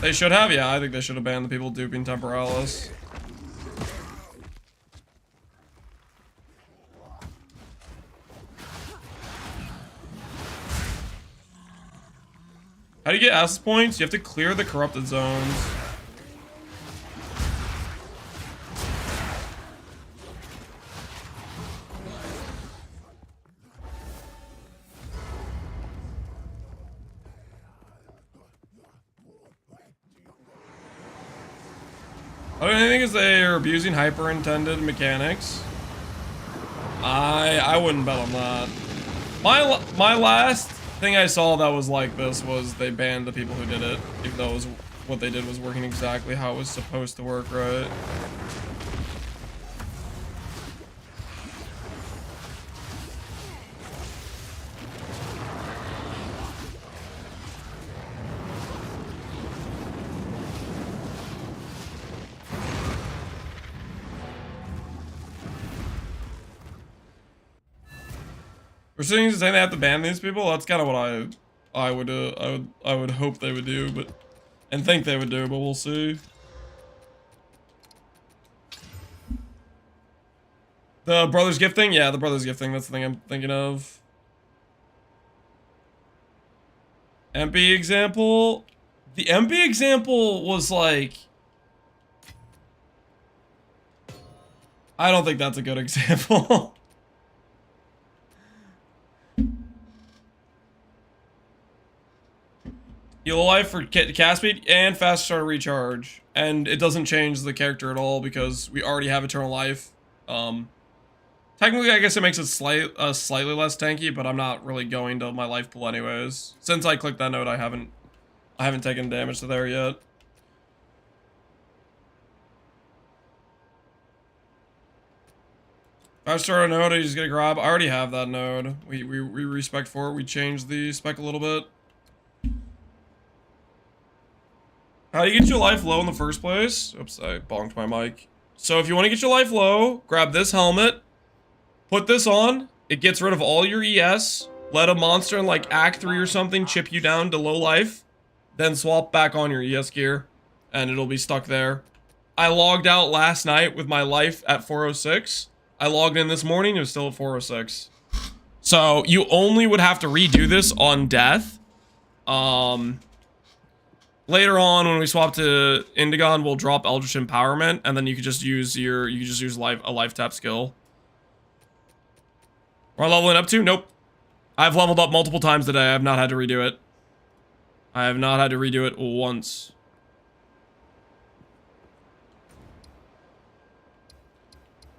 They should have, yeah. I think they should have banned the people duping Temporalis. How do you get access points? You have to clear the corrupted zones. I don't think they are abusing hyper-intended mechanics. I wouldn't bet on that. My last thing I saw that was like this was they banned the people who did it, even though what they did was working exactly how it was supposed to work, right? We're saying they have to ban these people. That's kind of what I would hope they would do, but and think they would do, but we'll see. The Brothers Gift thing, yeah, the Brothers Gift thing. That's the thing I'm thinking of. MP example. The MP example was like. I don't think that's a good example. Heal life for cast speed and fast start recharge, and it doesn't change the character at all because we already have eternal life. Technically, I guess it makes it slightly less tanky, but I'm not really going to my life pool anyways. Since I clicked that note, I haven't taken damage to there yet. If I start a node, I just get a grab. I already have that node. We respec for it. We changed the spec a little bit. How do you get your life low in the first place? Oops, I bonked my mic. So if you want to get your life low, grab this helmet, put this on. It gets rid of all your ES. Let a monster in like Act 3 or something chip you down to low life. Then swap back on your ES gear, and it'll be stuck there. I logged out last night with my life at 406. I logged in this morning, it was still at 406. So you only would have to redo this on death. Later on, when we swap to Indigon, we'll drop Eldritch Empowerment, and then you could just use a life tap skill. What am I leveling up to? Nope. I've leveled up multiple times today. I have not had to redo it. I have not had to redo it once.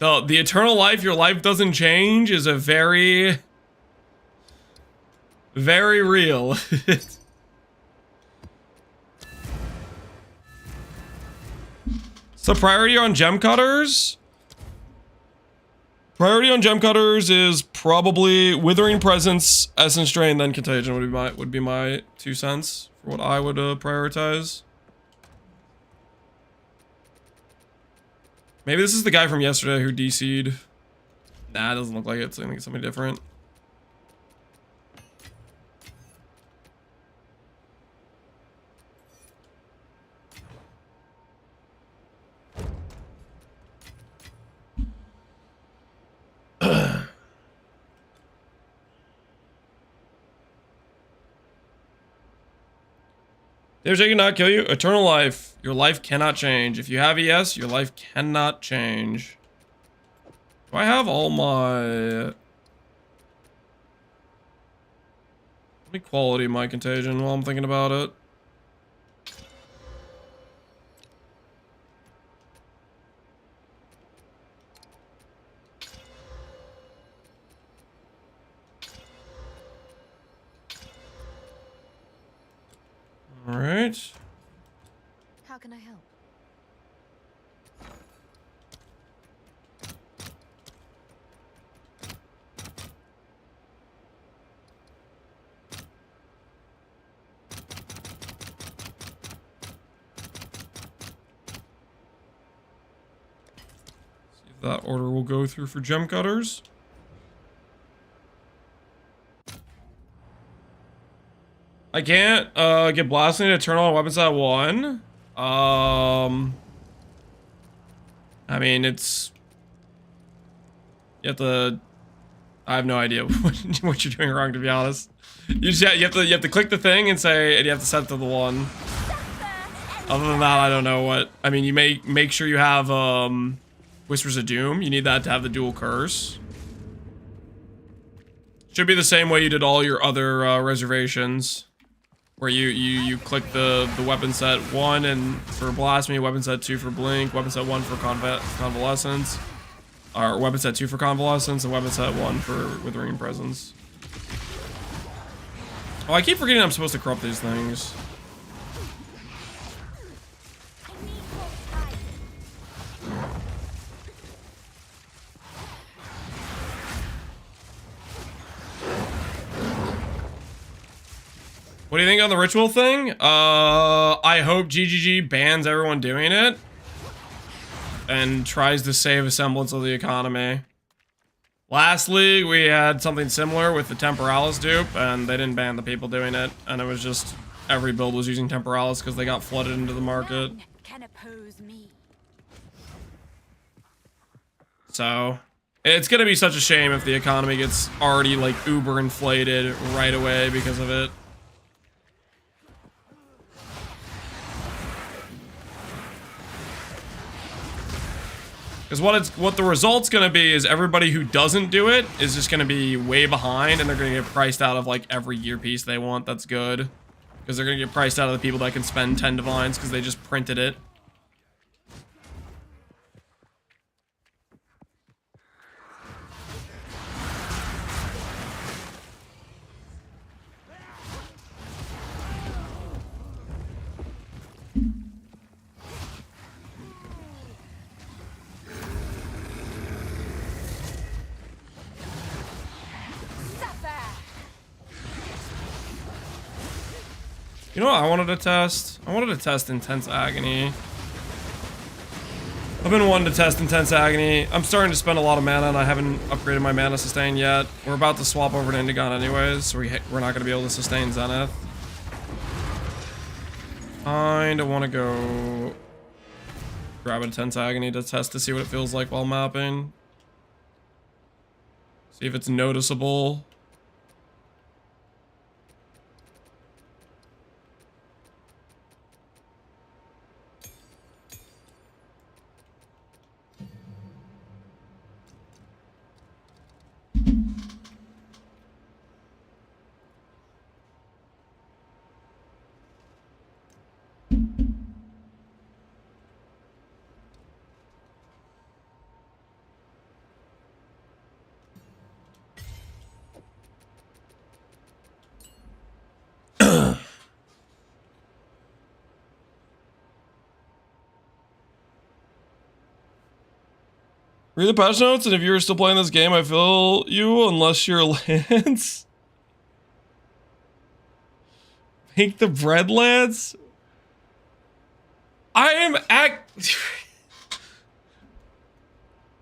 The eternal life, your life doesn't change, is a very, very real. So priority on gem cutters? Priority on gem cutters is probably Withering Presence, Essence Drain, then Contagion would be my 2 cents for what I would prioritize. Maybe this is the guy from yesterday who DC'd. Nah, it doesn't look like it. I think it's something different. Damage cannot kill you. Eternal life. Your life cannot change. If you have ES, your life cannot change. Do I have all my... What Let me quality my contagion while I'm thinking about it. All right. How can I help? See if that order will go through for gem cutters. I can't get blasting to turn on weapons at 1. I mean, it's... You have to... I have no idea what you're doing wrong, to be honest. You have to click the thing and say, and you have to set it to the 1. Other than that, I don't know what... I mean, you make sure you have Whispers of Doom. You need that to have the dual curse. Should be the same way you did all your other reservations. Where you click the weapon set 1 and for Blasphemy, weapon set 2 for Blink, weapon set 1 for Convalescence, or weapon set 2 for Convalescence, and weapon set 1 for Withering Presence. Oh, I keep forgetting I'm supposed to corrupt these things. What do you think on the ritual thing? I hope GGG bans everyone doing it and tries to save a semblance of the economy. Last league, we had something similar with the Temporalis dupe, and they didn't ban the people doing it, and it was just every build was using Temporalis because they got flooded into the market. None can oppose me. So, it's gonna be such a shame if the economy gets already like uber inflated right away because of it. Because what the result's gonna be is everybody who doesn't do it is just gonna be way behind, and they're gonna get priced out of like every gear piece they want. That's good, because they're gonna get priced out of the people that can spend 10 divines because they just printed it. You know what I wanted to test? I wanted to test Intense Agony. I've been wanting to test Intense Agony. I'm starting to spend a lot of mana and I haven't upgraded my mana sustain yet. We're about to swap over to Indigon anyways, so we're not going to be able to sustain Zenith. Kinda want to go grab a Intense Agony to test to see what it feels like while mapping. See if it's noticeable. Read the patch notes, and if you're still playing this game, I feel you, unless you're Lance. Make the bread, Lance? I'm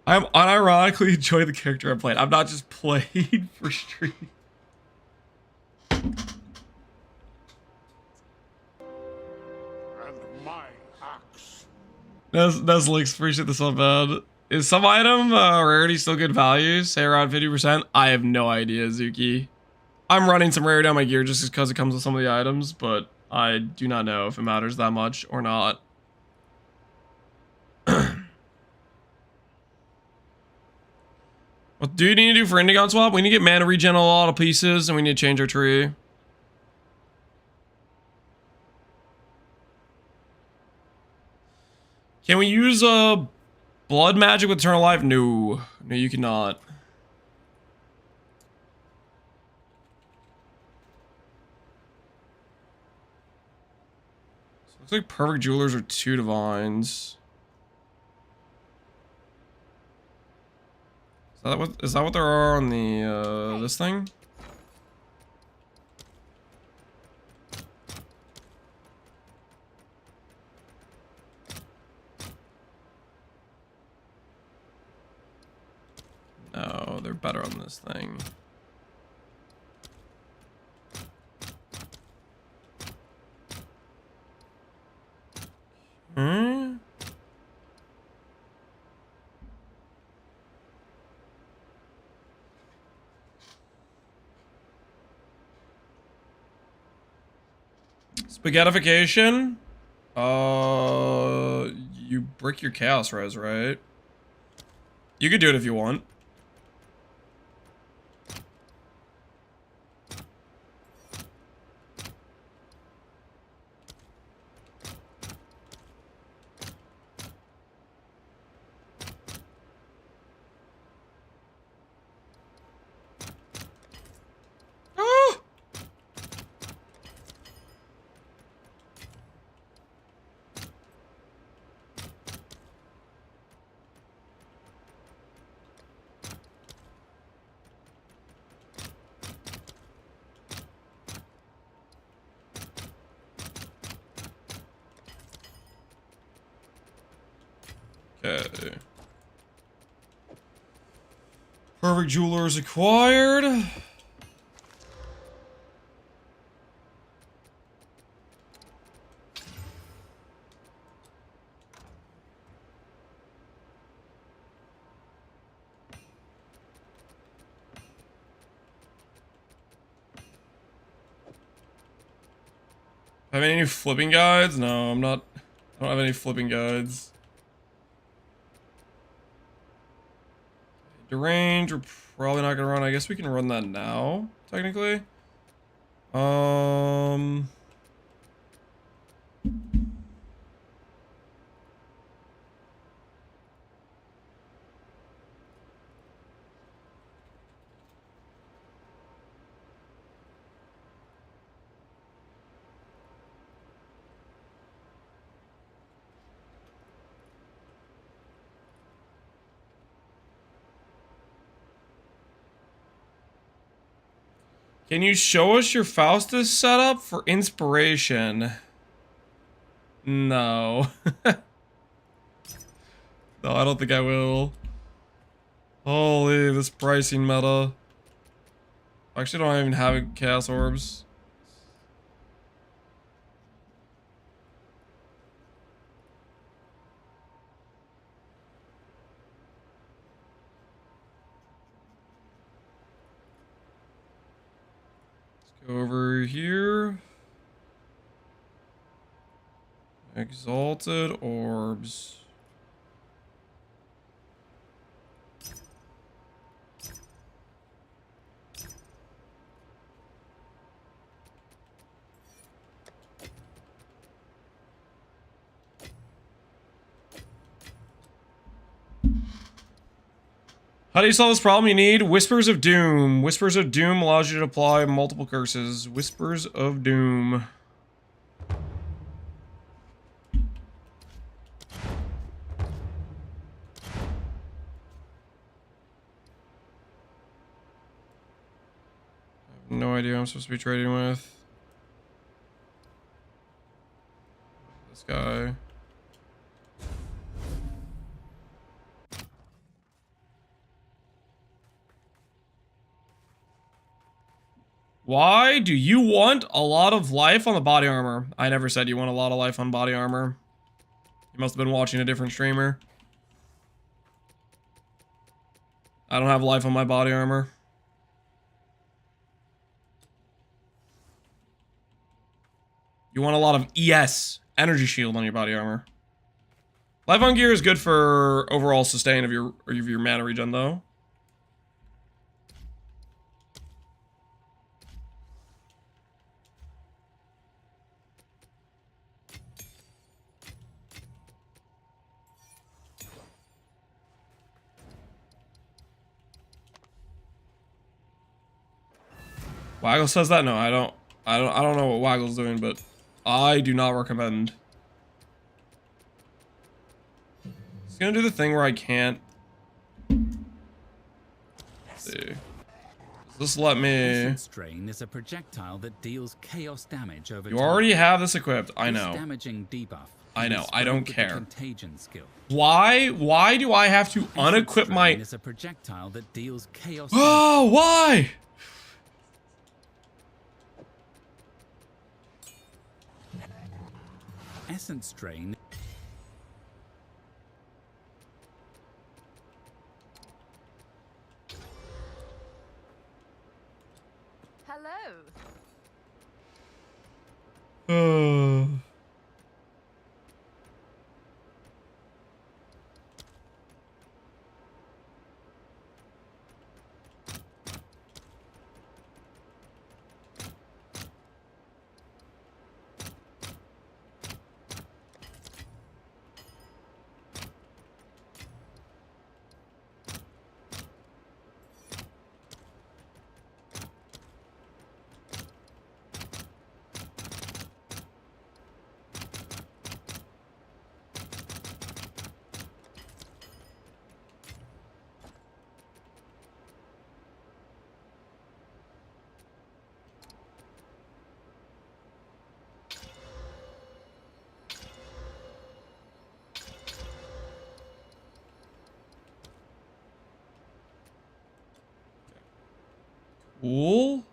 unironically enjoying the character I'm playing. I'm not just playing for stream. And my axe. That's Licks, appreciate this so bad. Is some item rarity still good value? Say around 50%? I have no idea, Zuki. I'm running some rarity on my gear just because it comes with some of the items, but I do not know if it matters that much or not. What do you need to do for Indigon swap? We need to get mana regen on a lot of pieces, and we need to change our tree. Can we use blood magic with eternal life? No. No, you cannot. So looks like perfect jewelers are 2 divines. Is that what there are on the this thing? No, they're better on this thing. Hmm? Spaghettification? You brick your chaos res, right? You could do it if you want. Ah! Okay. Perfect jewelers acquired. Have any flipping guides? No, I'm not. I don't have any flipping guides. Derange, we're probably not gonna run. I guess we can run that now, technically. Can you show us your Faustus setup for inspiration? No. No, I don't think I will. Holy, this pricing meta. I actually don't even have chaos orbs. Let's go over here. Exalted orbs. How do you solve this problem? You need Whispers of Doom. Whispers of Doom allows you to apply multiple curses. Whispers of Doom. I have no idea who I'm supposed to be trading with. This guy. Why do you want a lot of life on the body armor? I never said you want a lot of life on body armor. You must have been watching a different streamer. I don't have life on my body armor. You want a lot of ES, energy shield on your body armor. Life on gear is good for overall sustain of your mana regen though. Waggle says that? No, I don't know what Waggle's doing, but I do not recommend. He's gonna do the thing where I can't. Let's see. Does this let me? Essence Strain is a projectile that deals chaos damage over You time. already have this equipped. I This know. damaging debuff I know. is I don't spread with the care. Contagion skill. Why? Why do I have to Essence unequip Strain my? is a projectile that deals chaos Oh, why? Essence Strain. Hello. Cool.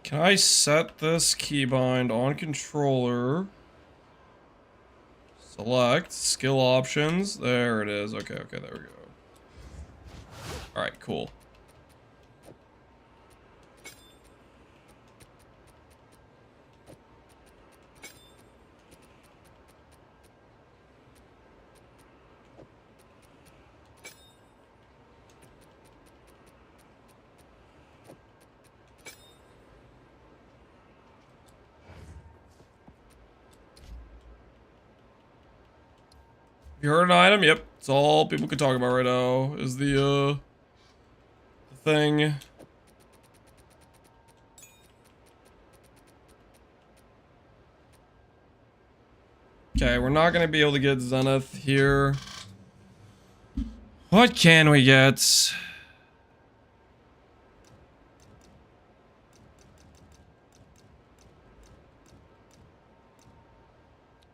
Can I set this keybind on controller? Select skill options. There it is. Okay, okay, there we go. All right, cool. You heard an item? Yep. It's all people can talk about right now. Is the thing. Okay, we're not gonna be able to get Zenith here. What can we get?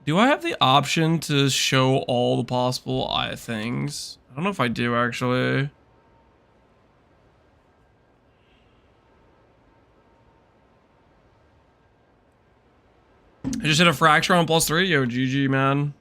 Do I have the option to show all the possible things? I don't know if I do, actually. I just hit a fracture on +3. Yo, GG, man.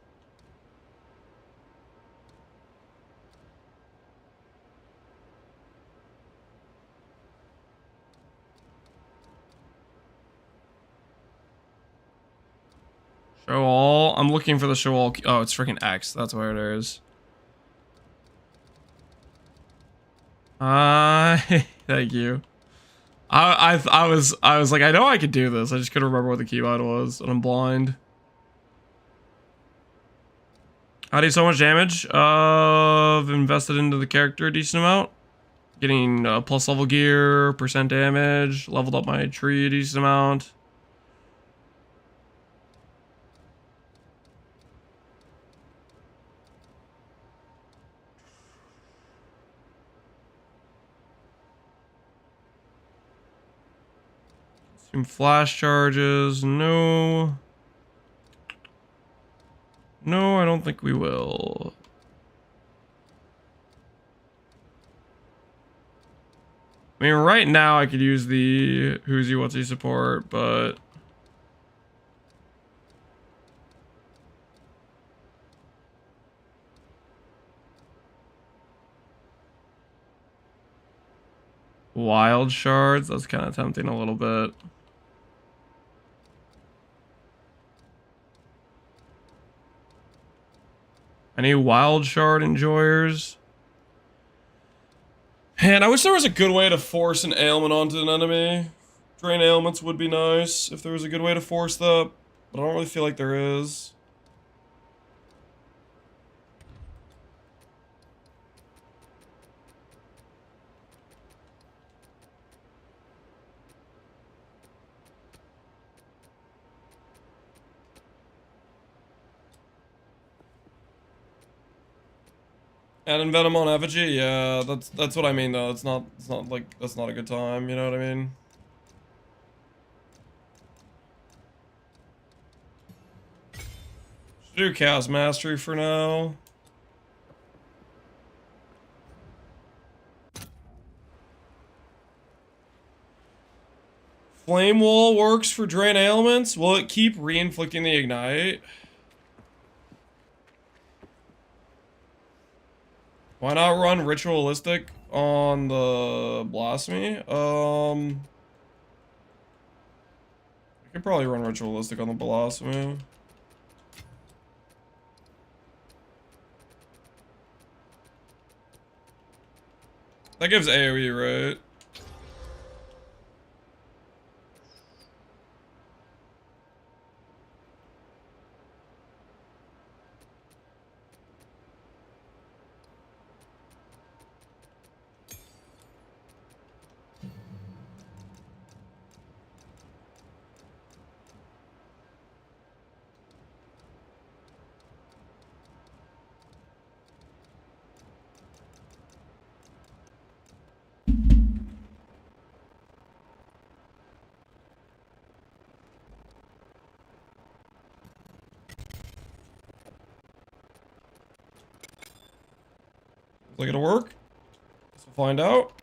Show all. I'm looking for the show all. Oh, it's freaking X. That's where it is. Thank you. I was like, I know I could do this. I just couldn't remember what the keybind was, and I'm blind. How do you so much damage? I've invested into the character a decent amount. Getting plus level gear, percent damage, leveled up my tree a decent amount. Some flash charges, no. No, I don't think we will. I mean, right now I could use the who's he, what's he support, but Wild shards. That's kind of tempting a little bit. Any wild shard enjoyers? Man, I wish there was a good way to force an ailment onto an enemy. Drain ailments would be nice if there was a good way to force that, but I don't really feel like there is. And Envenom on Effigy, yeah, that's what I mean though. It's not like that's not a good time, you know what I mean? Should do Chaos Mastery for now. Flame Wall works for drain ailments. Will it keep re-inflicting the ignite? Why not run Ritualistic on the Blasphemy? I could probably run Ritualistic on the Blasphemy. That gives AoE, right? Is it gonna work? Guess we'll find out.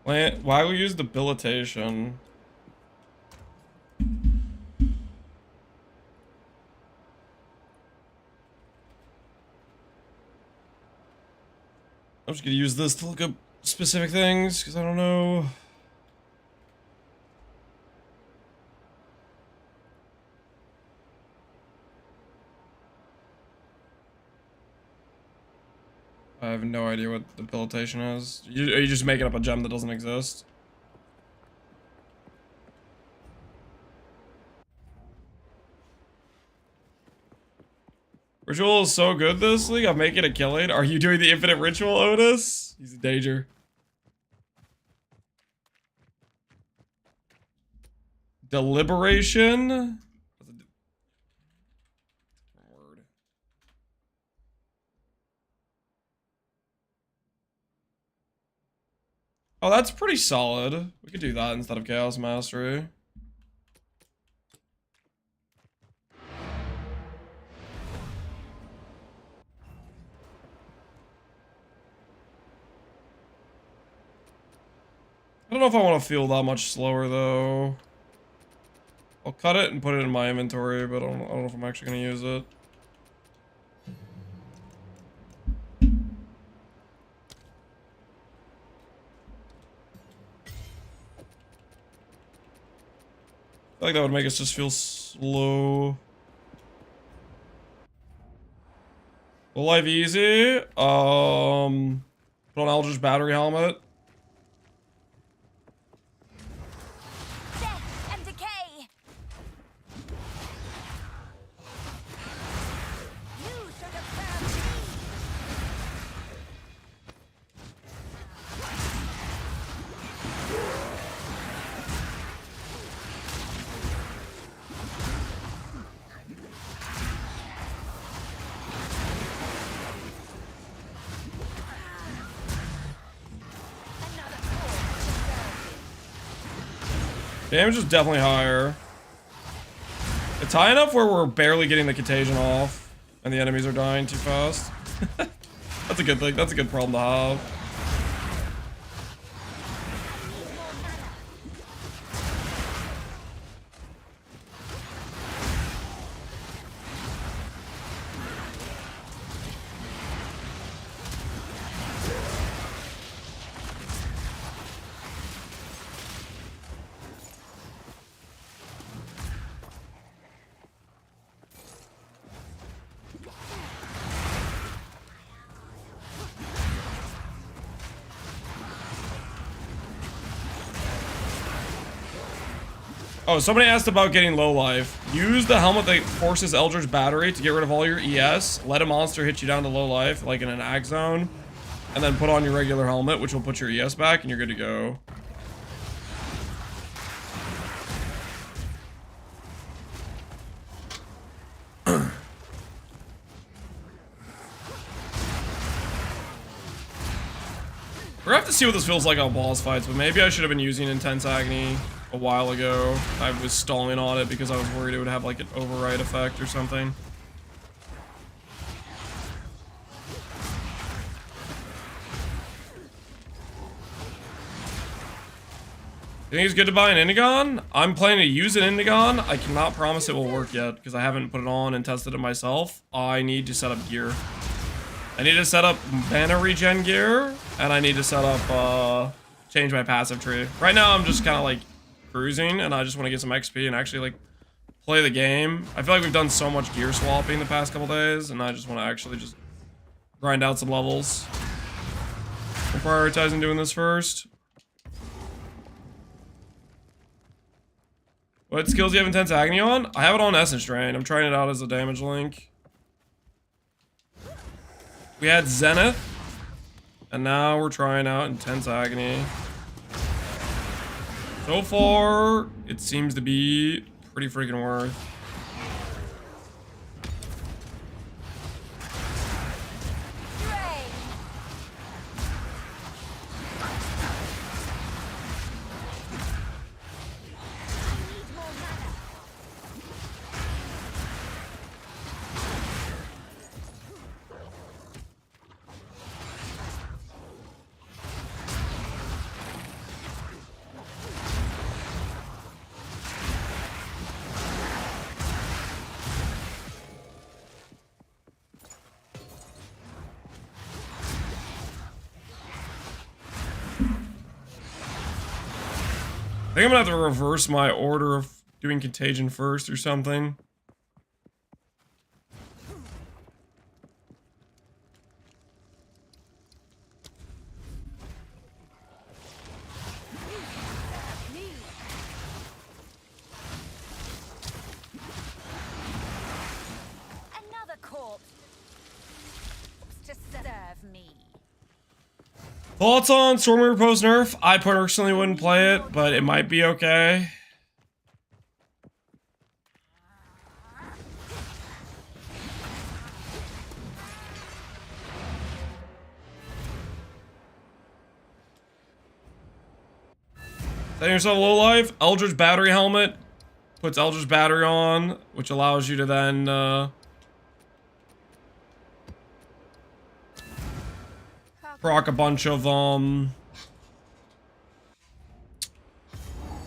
Why we use debilitation? I'm just gonna use this to look up specific things, because I don't know. I have no idea what debilitation is. Are you just making up a gem that doesn't exist? Ritual is so good this league, I'm making a killing. Are you doing the infinite ritual, Otis? He's in danger. Deliberation? Word. Oh, that's pretty solid. We could do that instead of Chaos Mastery. I don't know if I want to feel that much slower though. I'll cut it and put it in my inventory, but I don't know if I'm actually going to use it. I feel like that would make us just feel slow. Full life easy. Put on Eldritch Battery Helmet. Death and decay. You should have served me. Damage is definitely higher. It's high enough where we're barely getting the contagion off. And the enemies are dying too fast. That's a good thing. That's a good problem to have. Oh, somebody asked about getting low life. Use the helmet that forces Eldritch Battery to get rid of all your ES. Let a monster hit you down to low life, like in an ag zone. And then put on your regular helmet, which will put your ES back, and you're good to go. We're gonna have to see what this feels like on boss fights, but maybe I should have been using Intense Agony a while ago. I was stalling on it because I was worried it would have like an override effect or something. You think it's good to buy an Indigon? I'm planning to use an Indigon. I cannot promise it will work yet because I haven't put it on and tested it myself. I need to set up gear. I need to set up mana regen gear, and I need to set up, change my passive tree. Right now, I'm just kind of like cruising, and I just want to get some XP and actually like play the game. I feel like we've done so much gear swapping the past couple days, and I just want to actually just grind out some levels. I'm prioritizing doing this first. What skills do you have Intense Agony on? I have it on Essence Drain. I'm trying it out as a damage link. We had Zenith, and now we're trying out Intense Agony. So far, it seems to be pretty freaking worth. I think I'm gonna have to reverse my order of doing Contagion first or something. Another corpse to serve me. Thoughts on Stormreaper post nerf? I personally wouldn't play it, but it might be okay. Setting yourself low life. Eldritch Battery helmet puts Eldritch Battery on, which allows you to then proc a bunch of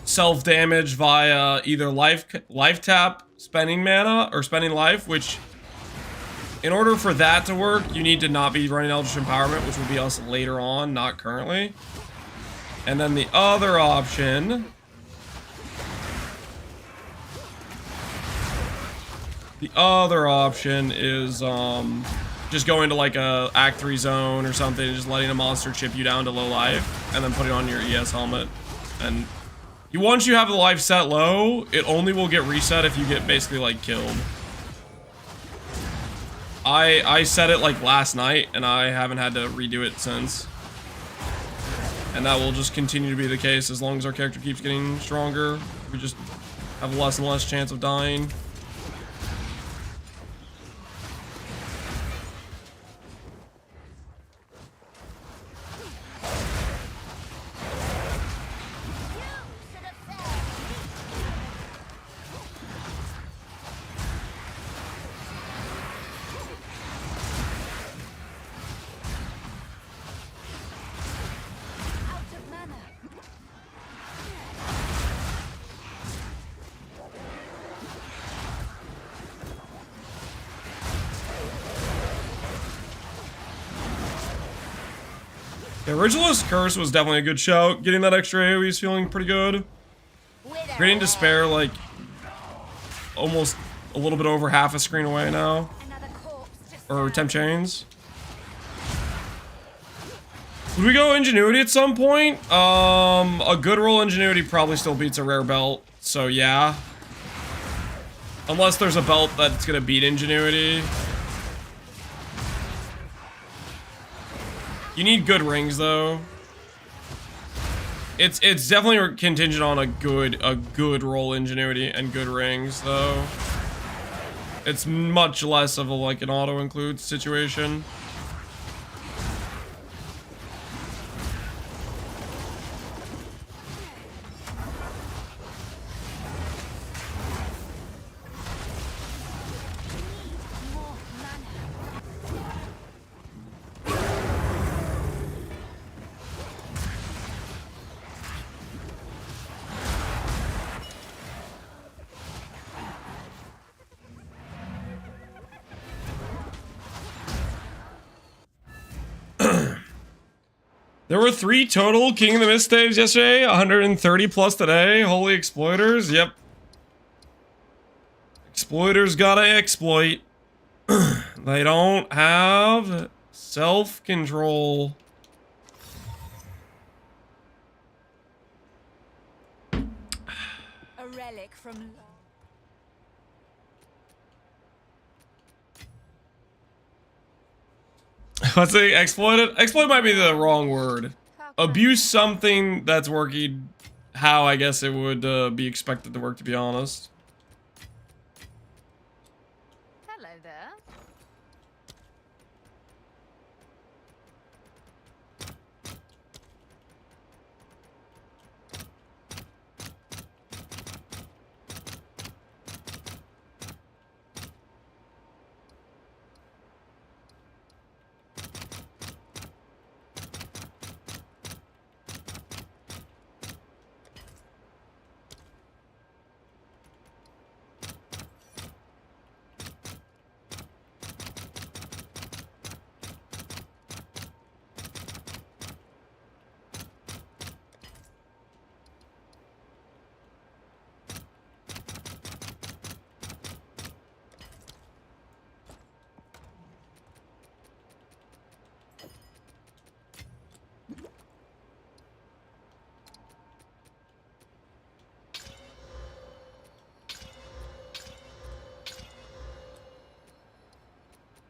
self damage via either life tap, spending mana, or spending life, which in order for that to work, you need to not be running Eldritch Empowerment, which will be us later on, not currently. And then the other option is just going to like a Act 3 zone or something and just letting a monster chip you down to low life and then putting on your ES helmet. And once you have the life set low, it only will get reset if you get basically like killed. I set it like last night and I haven't had to redo it since. And that will just continue to be the case as long as our character keeps getting stronger. We just have less and less chance of dying. Yeah, Originalist Curse was definitely a good shout. Getting that extra AoE is feeling pretty good. Creating Despair, like, almost a little bit over half a screen away now. Another corpse to Or serve Temp Chains. Would we go Ingenuity at some point? A good roll Ingenuity probably still beats a rare belt, so yeah. Unless there's a belt that's gonna beat Ingenuity. You need good rings though. It's definitely contingent on a good roll Ingenuity and good rings though. It's much less of a like an auto include situation. more mana. There were 3 total King of the Mist staves yesterday, 130 plus today. Holy exploiters, yep. Exploiters gotta exploit. They don't have self-control. A relic from long. Let's say exploited. Exploit might be the wrong word. Abuse something that's working how I guess it would be expected to work, to be honest. Hello there.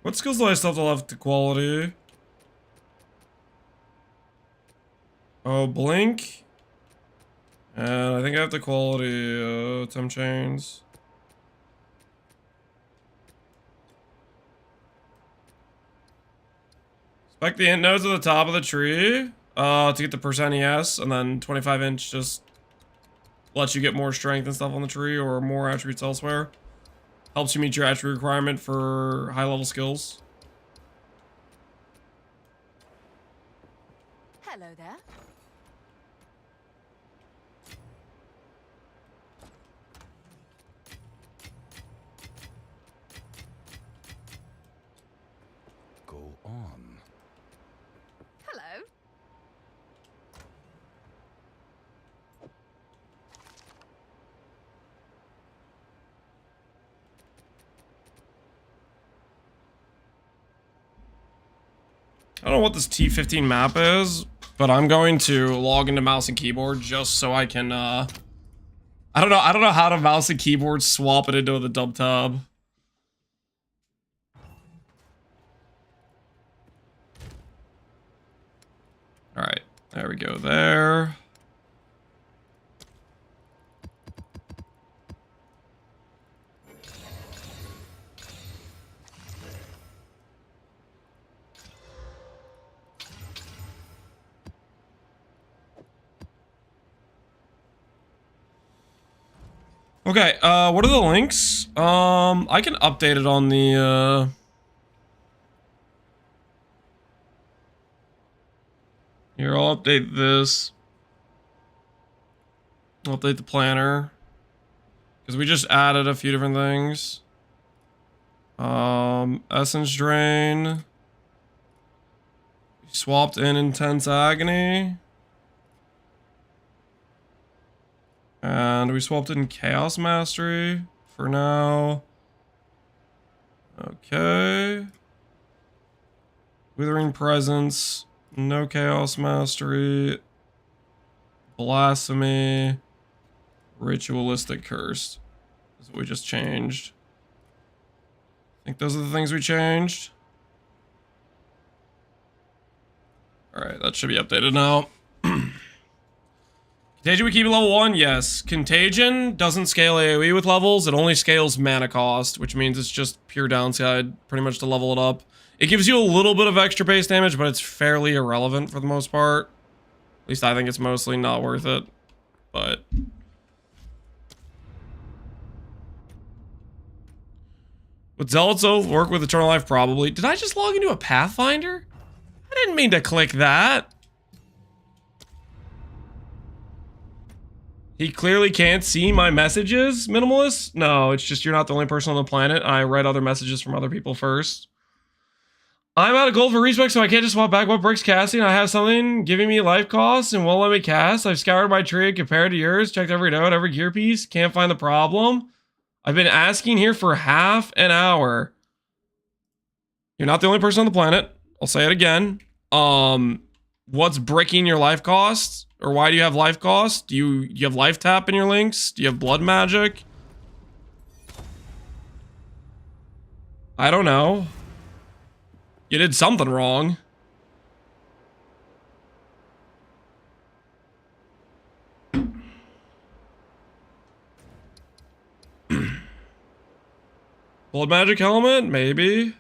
What skills do I still have to left to quality? Oh, blink. And I think I have to quality temp chains. Spec the int nodes at the top of the tree to get the percent ES, and then 25 inch just lets you get more strength and stuff on the tree or more attributes elsewhere. Helps you meet your attribute requirement for high level skills. Hello there. Go on. Hello. I don't know what this T15 map is, but I'm going to log into mouse and keyboard just so I can, I don't know how to mouse and keyboard swap it into the dub tab. Alright, there we go there. Okay, what are the links? I can update it on the, Here, I'll update this. I'll update the planner. Because we just added a few different things. Essence Drain. Swapped in Intense Agony. And we swapped in Chaos Mastery for now. Okay. Withering Presence. No Chaos Mastery. Blasphemy. Ritualistic Curse. That's what we just changed. I think those are the things we changed. Alright, that should be updated now. Contagion we keep at level 1? Yes. Contagion doesn't scale AoE with levels, it only scales mana cost, which means it's just pure downside, pretty much to level it up. It gives you a little bit of extra base damage, but it's fairly irrelevant for the most part. At least I think it's mostly not worth it, but... Would Zealots work with Eternal Life? Probably. Did I just log into a Pathfinder? I didn't mean to click that. He clearly can't see my messages, Minimalist? No, it's just you're not the only person on the planet. I read other messages from other people first. I'm out of gold for respec, so I can't just swap back what breaks casting. I have something giving me life costs and won't let me cast. I've scoured my tree compared to yours, checked every node, every gear piece. Can't find the problem. I've been asking here for half an hour. You're not the only person on the planet. I'll say it again. What's breaking your life costs? Or why do you have life costs? Do you have life tap in your links? Do you have blood magic? I don't know. You did something wrong. Blood magic helmet? Maybe.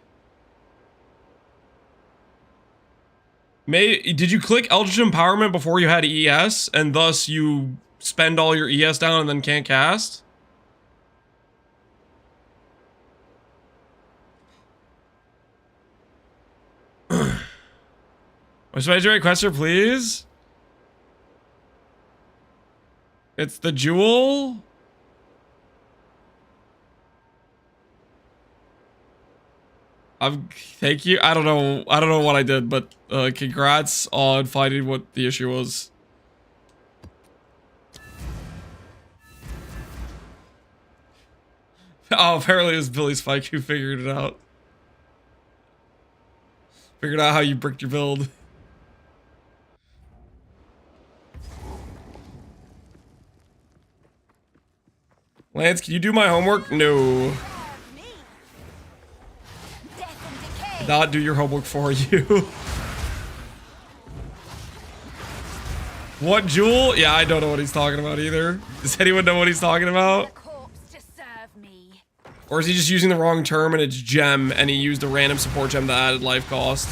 Did you click Eldritch Empowerment before you had ES, and thus you spend all your ES down and then can't cast? What's my requester, please? It's the jewel? Thank you. I don't know what I did, but congrats on finding what the issue was. Oh, apparently it was Billy Spike who figured it out. Figured out how you bricked your build. Lance, can you do my homework? No. Not do your homework for you. What jewel? Yeah, I don't know what he's talking about either. Does anyone know what he's talking about? Or is he just using the wrong term and it's gem and he used a random support gem that added life cost?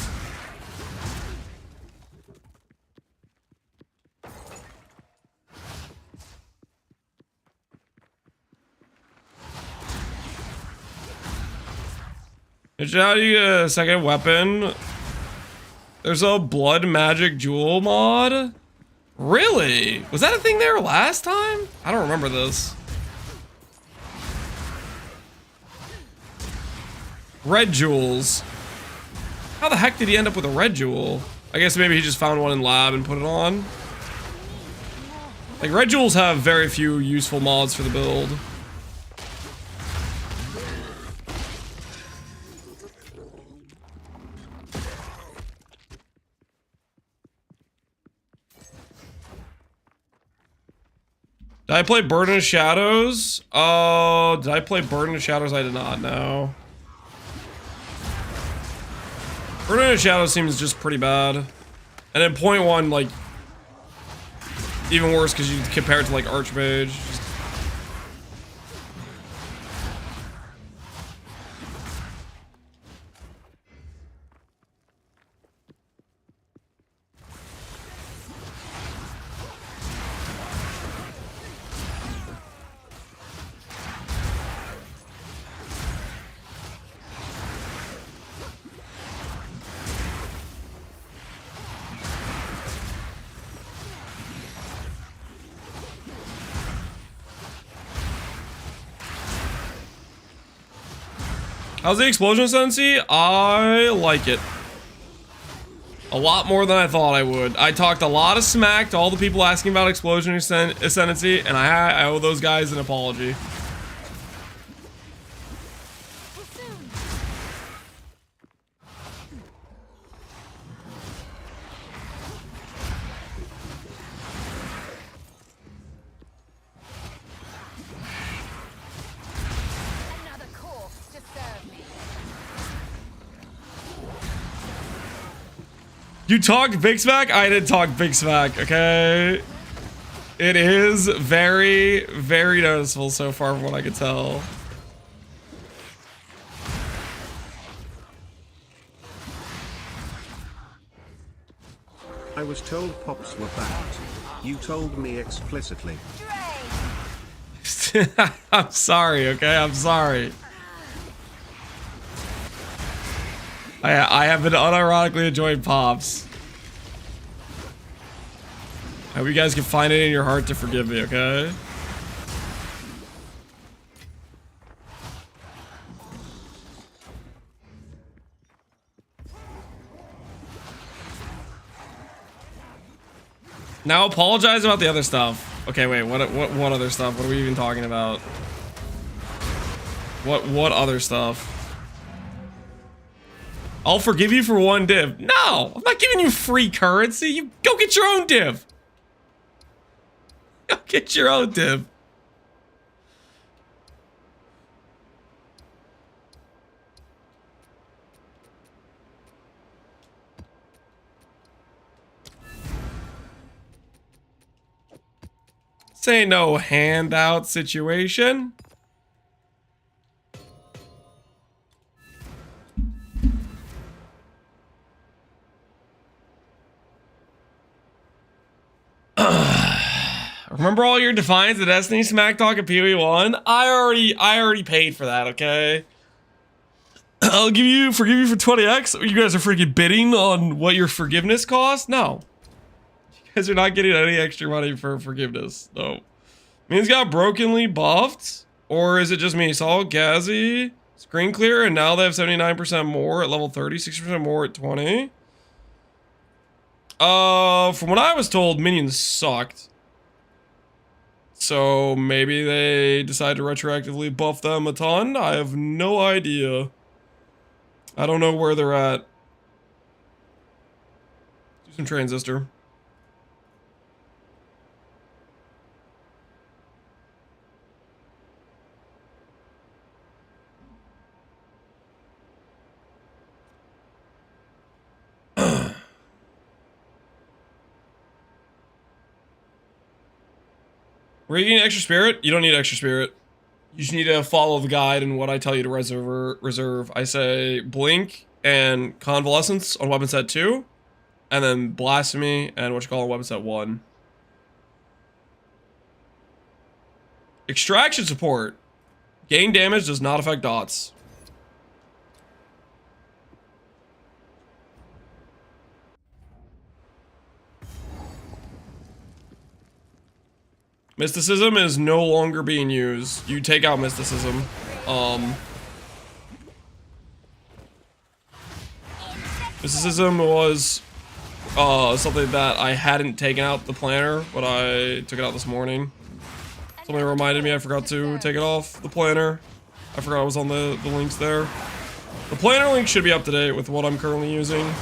How do you get a second weapon? There's a blood magic jewel mod? Really? Was that a thing there last time? I don't remember this. Red jewels. How the heck did he end up with a red jewel? I guess maybe he just found one in lab and put it on. Like, red jewels have very few useful mods for the build. Did I play Burden of Shadows? Oh, did I play Burden of Shadows? I did not know. Burden of Shadows seems just pretty bad. And then point one, like, even worse because you compare it to, like, Archmage. Just... How's the explosion, Sensei? I like it. A lot more than I thought I would. I talked a lot of smack to all the people asking about Explosion Ascendancy, and I owe those guys an apology. Another corpse to serve me. You talked big smack? I didn't talk big smack, okay? It is very, very noticeable so far from what I can tell. I was told pops were bad. You told me explicitly. I'm sorry, okay? I'm sorry. I have been unironically enjoying pops. I hope you guys can find it in your heart to forgive me, okay? Now apologize about the other stuff. Okay, wait, what other stuff? What are we even talking about? What other stuff? I'll forgive you for one div. No, I'm not giving you free currency. You go get your own div. Go get your own div. This ain't no handout situation. Remember all your Defiance of Destiny smack talk at PoE1? I already paid for that, okay? I'll forgive you for 20x. You guys are freaking bidding on what your forgiveness costs? No. You guys are not getting any extra money for forgiveness. No. Means got brokenly buffed? Or is it just me? Saul, Gazi, screen clear, and now they have 79% more at level 30, 60% more at 20. From what I was told, Minions sucked. So maybe they decide to retroactively buff them a ton? I have no idea. I don't know where they're at. Do some transistor. Were you getting extra spirit? You don't need extra spirit. You just need to follow the guide and what I tell you to reserve. I say Blink and Convalescence on weapon set 2. And then Blasphemy and what you call on weapon set 1. Extraction support. Gain damage does not affect dots. Mysticism is no longer being used. You take out Mysticism. Mysticism was something that I hadn't taken out the planner, but I took it out this morning. Somebody reminded me I forgot to take it off the planner. I forgot I was on the links there. The planner link should be up to date with what I'm currently using.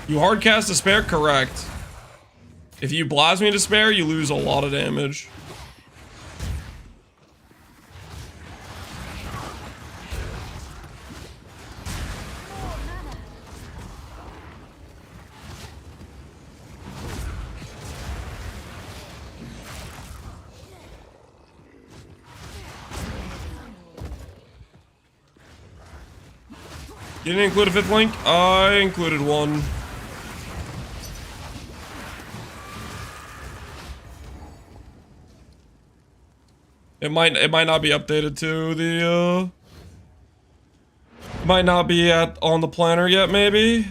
You hardcast Despair? Correct. If you Blasphemy Despair, you lose a lot of damage. You didn't include a 5th link? I included one. It might not be updated to the Might not be on the planner yet, maybe.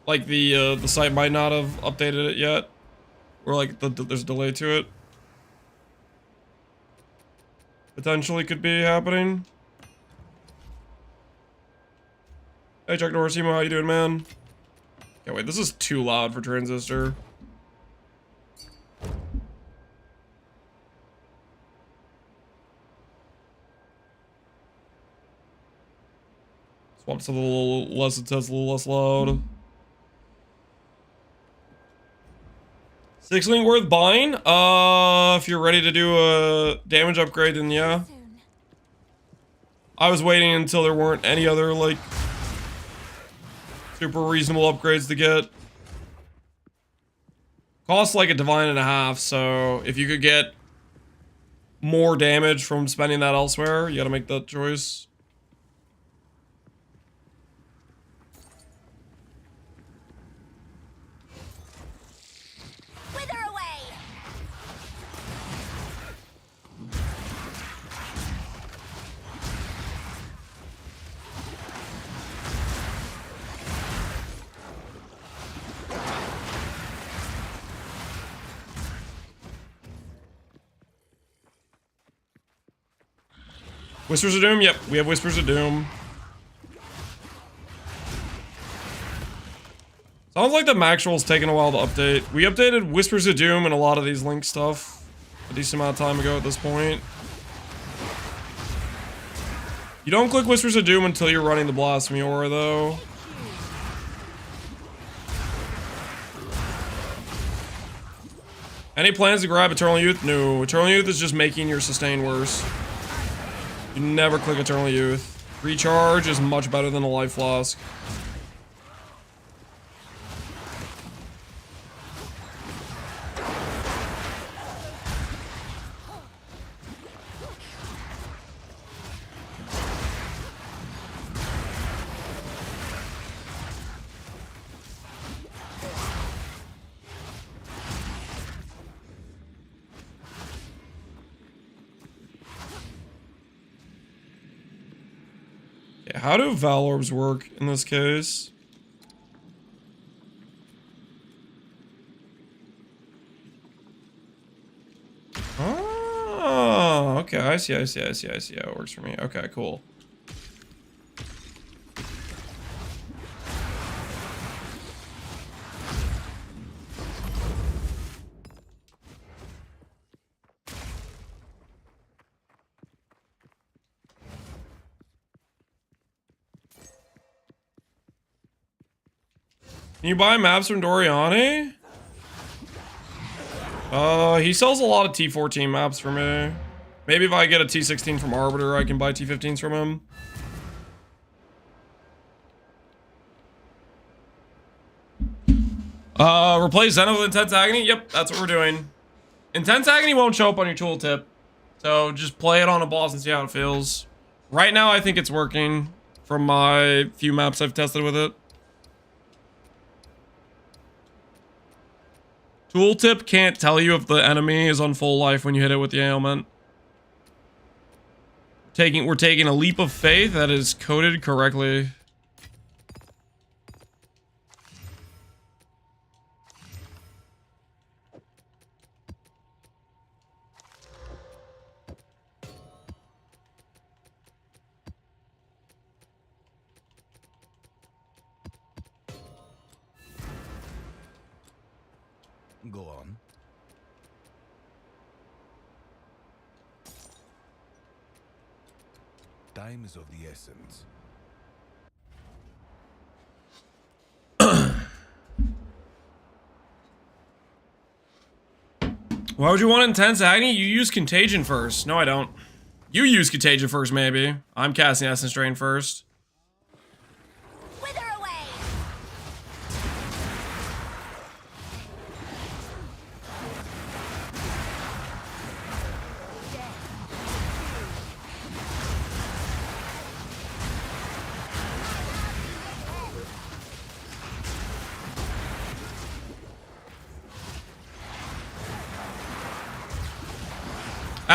Like the site might not have updated it yet, or like there's a delay to it. Potentially could be happening. Hey, Chuck Dorsimo, how you doing, man? Yeah, wait, this is too loud for Transistor. Swap to a little less intense, a little less loud. 6 link worth buying? If you're ready to do a damage upgrade, then yeah. Soon. I was waiting until there weren't any other, like, super reasonable upgrades to get. Costs like a divine and a half, so if you could get more damage from spending that elsewhere, you gotta make that choice. Wither away. Whispers of Doom? Yep, we have Whispers of Doom. Sounds like the Maxwell's taking a while to update. We updated Whispers of Doom and a lot of these link stuff a decent amount of time ago at this point. You don't click Whispers of Doom until you're running the Blasphemy Aura, though. Any plans to grab Eternal Youth? No. Eternal Youth is just making your sustain worse. You never click Eternal Youth. Recharge is much better than a Life Flask. How do Valorbs work in this case? Oh, okay. I see how it works for me. Okay, cool. Can you buy maps from Doriani? He sells a lot of T14 maps for me. Maybe if I get a T16 from Arbiter, I can buy T15s from him. Replace Zeno with Intense Agony? Yep, that's what we're doing. Intense Agony won't show up on your tooltip. So just play it on a boss and see how it feels. Right now, I think it's working from my few maps I've tested with it. Tooltip can't tell you if the enemy is on full life when you hit it with the ailment. We're taking a leap of faith that is coded correctly. Go on. Time is of the essence. Why would you want Intense Agony? You use Contagion first. No, I don't. You use Contagion first, maybe. I'm casting Essence Drain first. Wither away.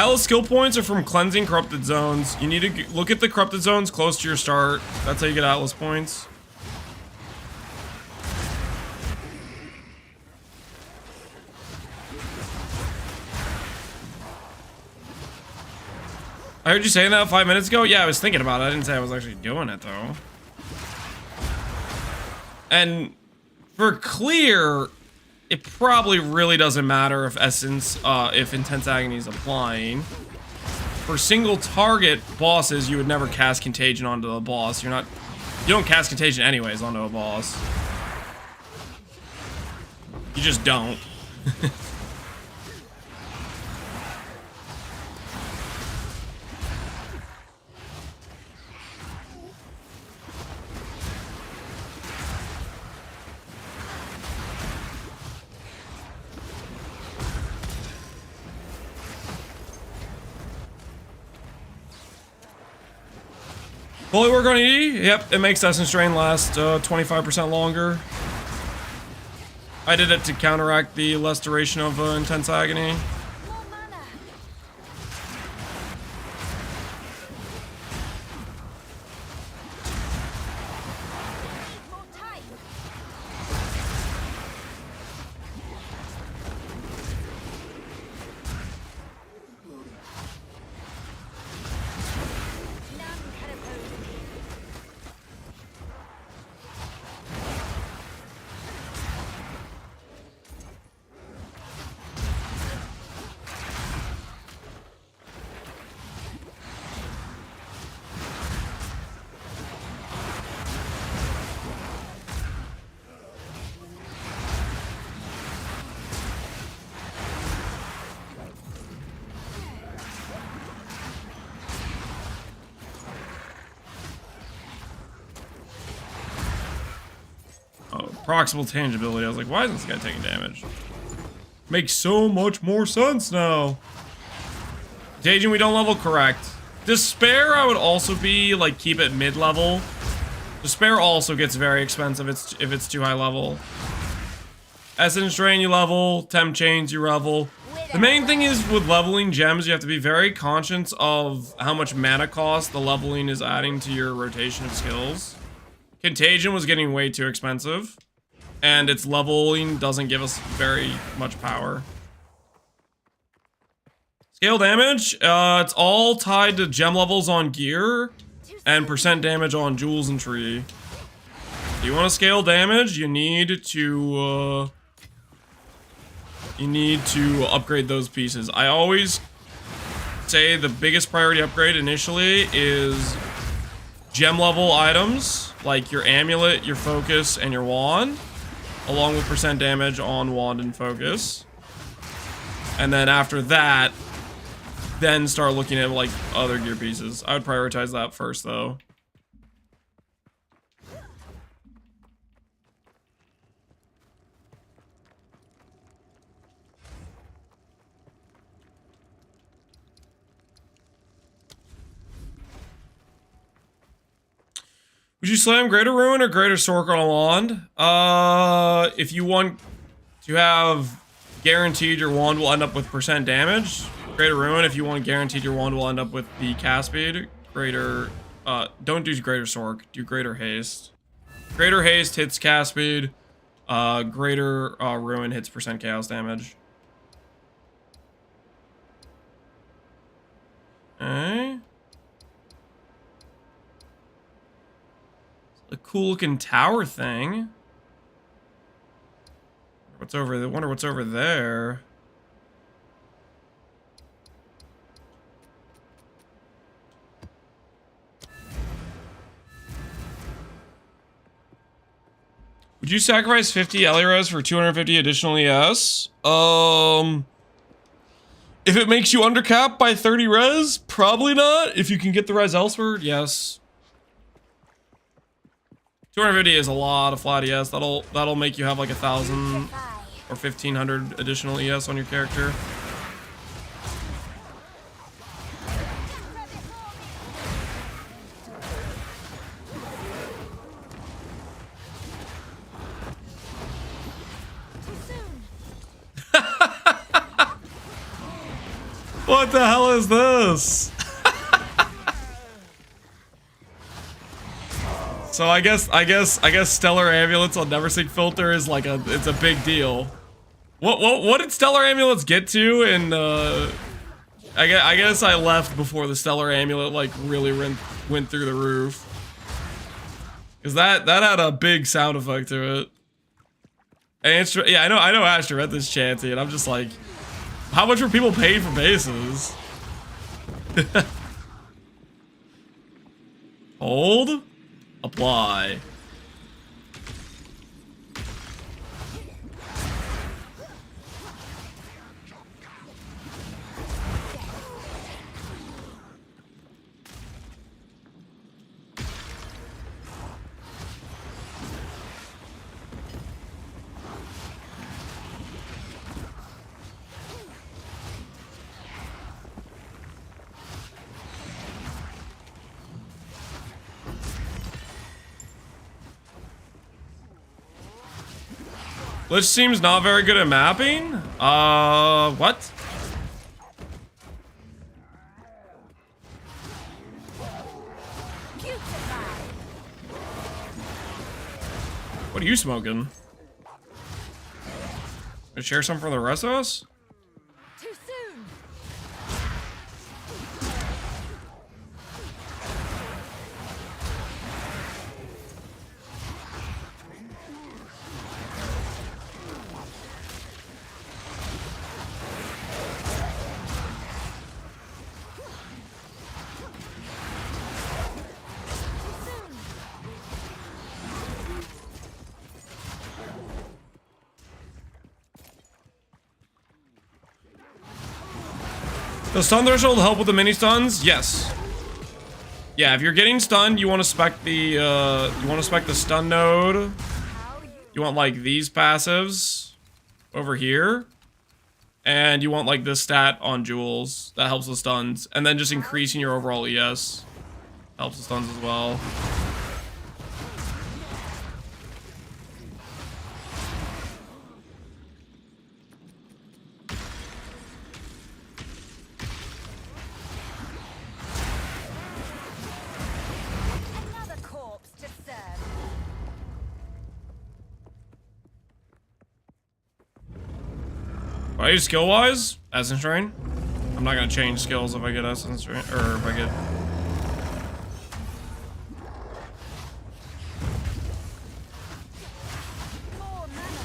Atlas skill points are from cleansing corrupted zones. You need to look at the corrupted zones close to your start. That's how you get Atlas points. I heard you saying that 5 minutes ago. Yeah, I was thinking about it. I didn't say I was actually doing it though. And for clear, it probably really doesn't matter if if Intense Agony is applying. For single target bosses, you would never cast Contagion onto the boss. You don't cast Contagion anyways onto a boss. You just don't. Fully work on ED? Yep, it makes Essence Drain last 25% longer. I did it to counteract the less duration of Intense Agony. More mana. More time. None can oppose me. Oh, proximal tangibility. I was like, why is this guy taking damage? Makes so much more sense now. Contagion, we don't level correct. Despair, I would also be like keep it mid-level. Despair also gets very expensive if it's too high level. Essence Drain you level, Temp Chains you level. The main thing is with leveling gems, you have to be very conscious of how much mana cost the leveling is adding to your rotation of skills. Contagion was getting way too expensive, and its leveling doesn't give us very much power. Scale damage, it's all tied to gem levels on gear and percent damage on jewels and tree. If you want to scale damage, you need to upgrade those pieces. I always say the biggest priority upgrade initially is gem level items, like your amulet, your focus, and your wand, along with percent damage on wand and focus. And then after that, then start looking at like other gear pieces. I would prioritize that first though. Would you slam Greater Ruin or Greater Sork on a wand? If you want to have guaranteed your wand will end up with percent damage, Greater Ruin. If you want guaranteed your wand will end up with the cast speed, Greater, don't do Greater Sork, do Greater Haste. Greater Haste hits cast speed, Greater Ruin hits percent chaos damage. Okay. A cool looking tower thing. What's over there? Wonder what's over there. Would you sacrifice 50 Eliras for 250 additional ES? If it makes you undercap by 30 res, probably not. If you can get the res elsewhere, yes. 250 is a lot of flat ES. That'll make you have like 1,000 or 1,500 additional ES on your character. What the hell is this? So I guess Stellar Amulets on Never Sink Filter is like it's a big deal. What did Stellar Amulets get to? And I guess I left before the Stellar Amulet like really went through the roof. Cause that had a big sound effect to it. And yeah, I know Asher read this chanty, and I'm just like, how much were people paid for bases? Hold, apply. Lich seems not very good at mapping. What? What are you smoking? Gonna share some for the rest of us? Too soon. Does stun threshold help with the mini stuns? Yes. Yeah, if you're getting stunned, you want to spec the stun node. You want like these passives over here, and you want like this stat on jewels that helps with stuns, and then just increasing your overall ES helps with stuns as well. Another corpse to serve. What I use skill wise, Essence Train. I'm not gonna change skills if I get Essence Train, or if I get. More mana.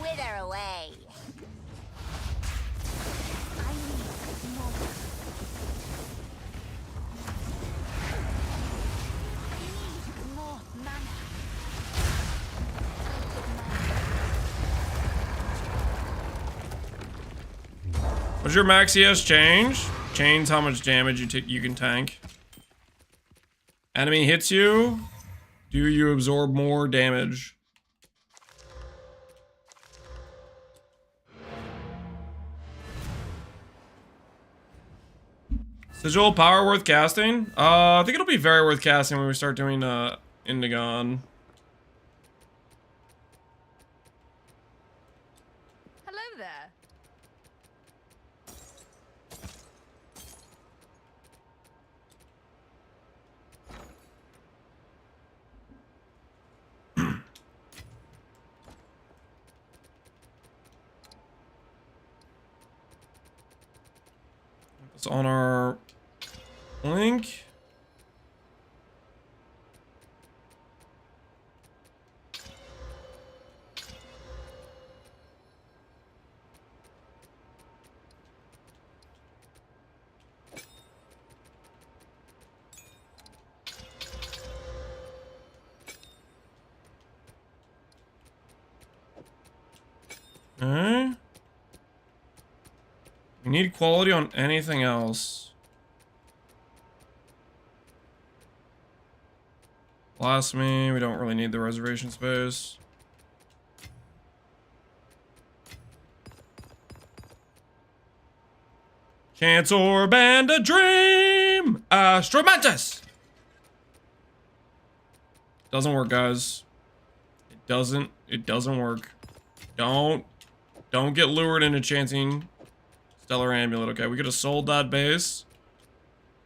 Wither away. I need more. I need more mana. What's your max ES change? Change how much damage you can tank. Enemy hits you. Do you absorb more damage? Sigil power worth casting? I think it'll be very worth casting when we start doing Indigon. Hello there. It's on our link. Okay. We need quality on anything else. Blasphemy, we don't really need the reservation space. Cancer Band a Dream! Astromantis! Doesn't work, guys. It doesn't work. Don't get lured into chanting Stellar Amulet, okay? We could have sold that base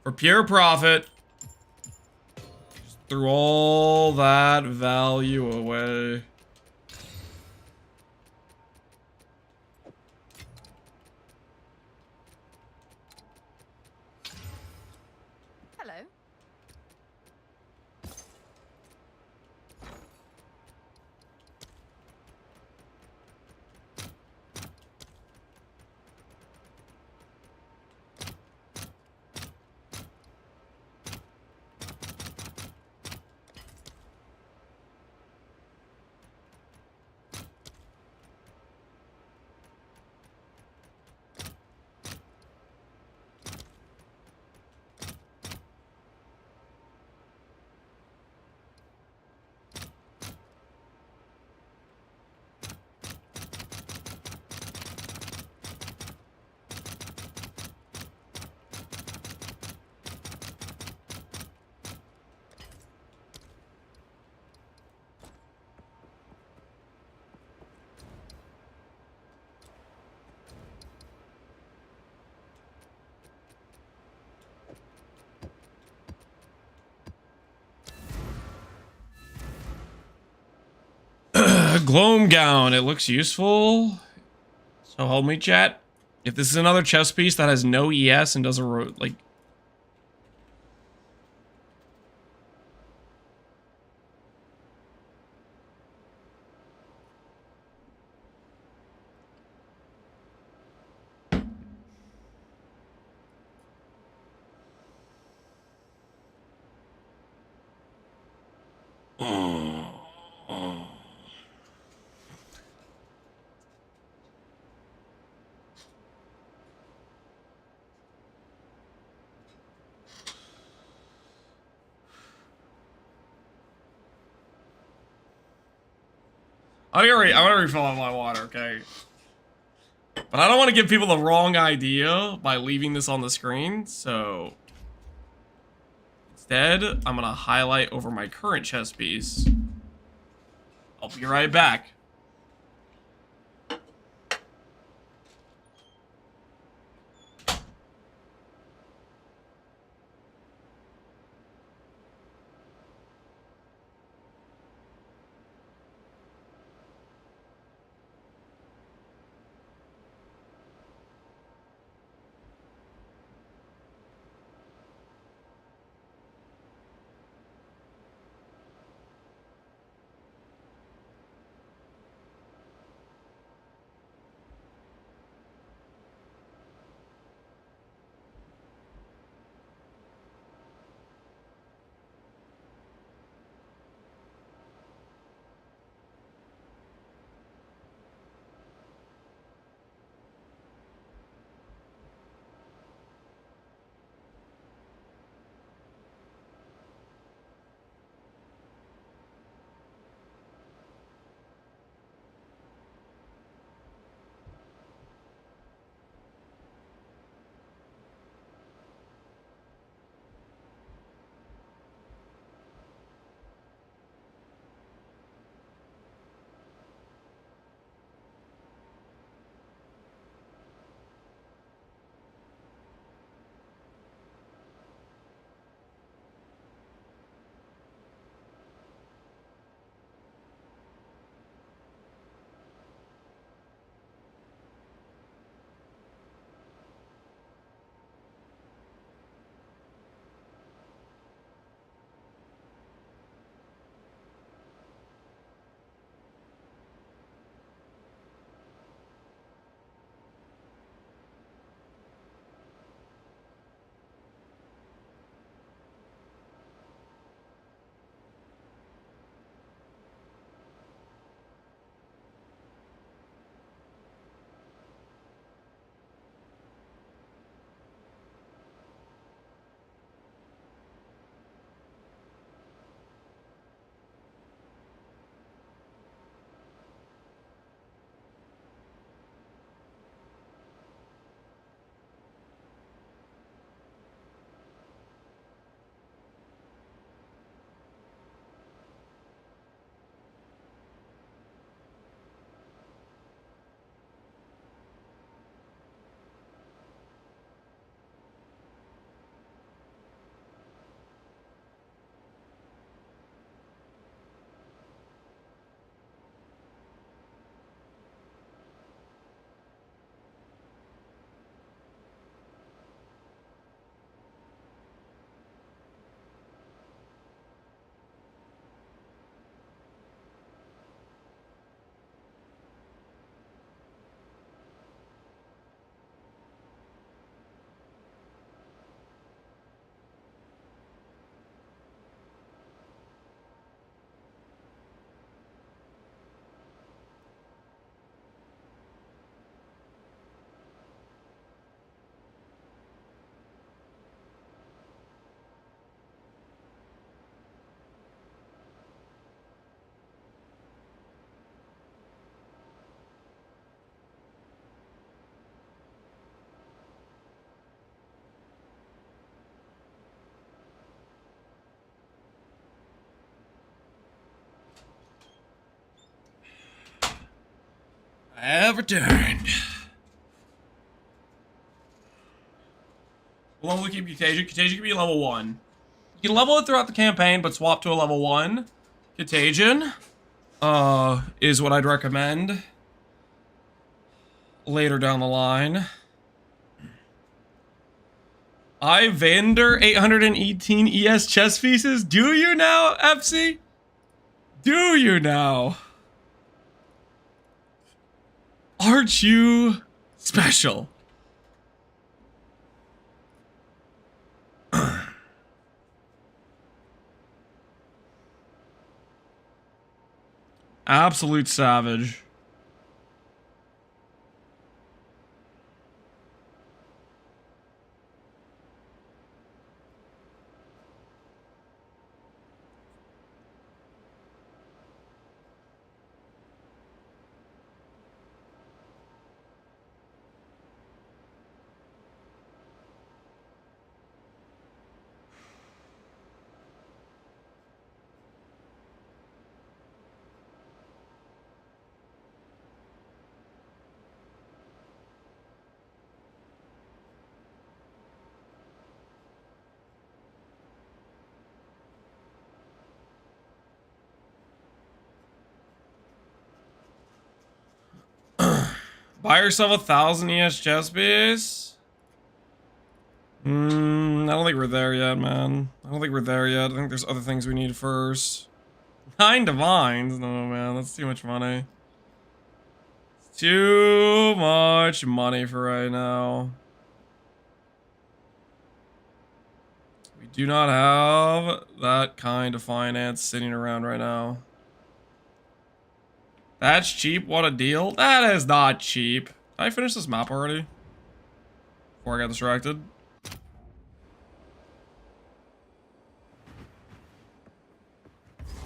for pure profit. Just threw all that value away. Hello. Gloam Gown. It looks useful. So hold me, chat. If this is another chess piece that has no ES and doesn't like... I want to refill up my water, okay? But I don't want to give people the wrong idea by leaving this on the screen, so... Instead, I'm going to highlight over my current chess piece. I'll be right back. I have returned. What level keep Contagion? Contagion can be level 1. You can level it throughout the campaign, but swap to a level 1. Contagion is what I'd recommend later down the line. I vendor 818 ES chess pieces. Do you now, FC? Do you now? Aren't you special? Absolute savage. Buy yourself 1,000 ES chess piece? I don't think we're there yet, man. I don't think we're there yet. I think there's other things we need first. 9 divines? No, man, that's too much money. It's too much money for right now. We do not have that kind of finance sitting around right now. That's cheap. What a deal. That is not cheap. Did I finish this map already? Before I got distracted.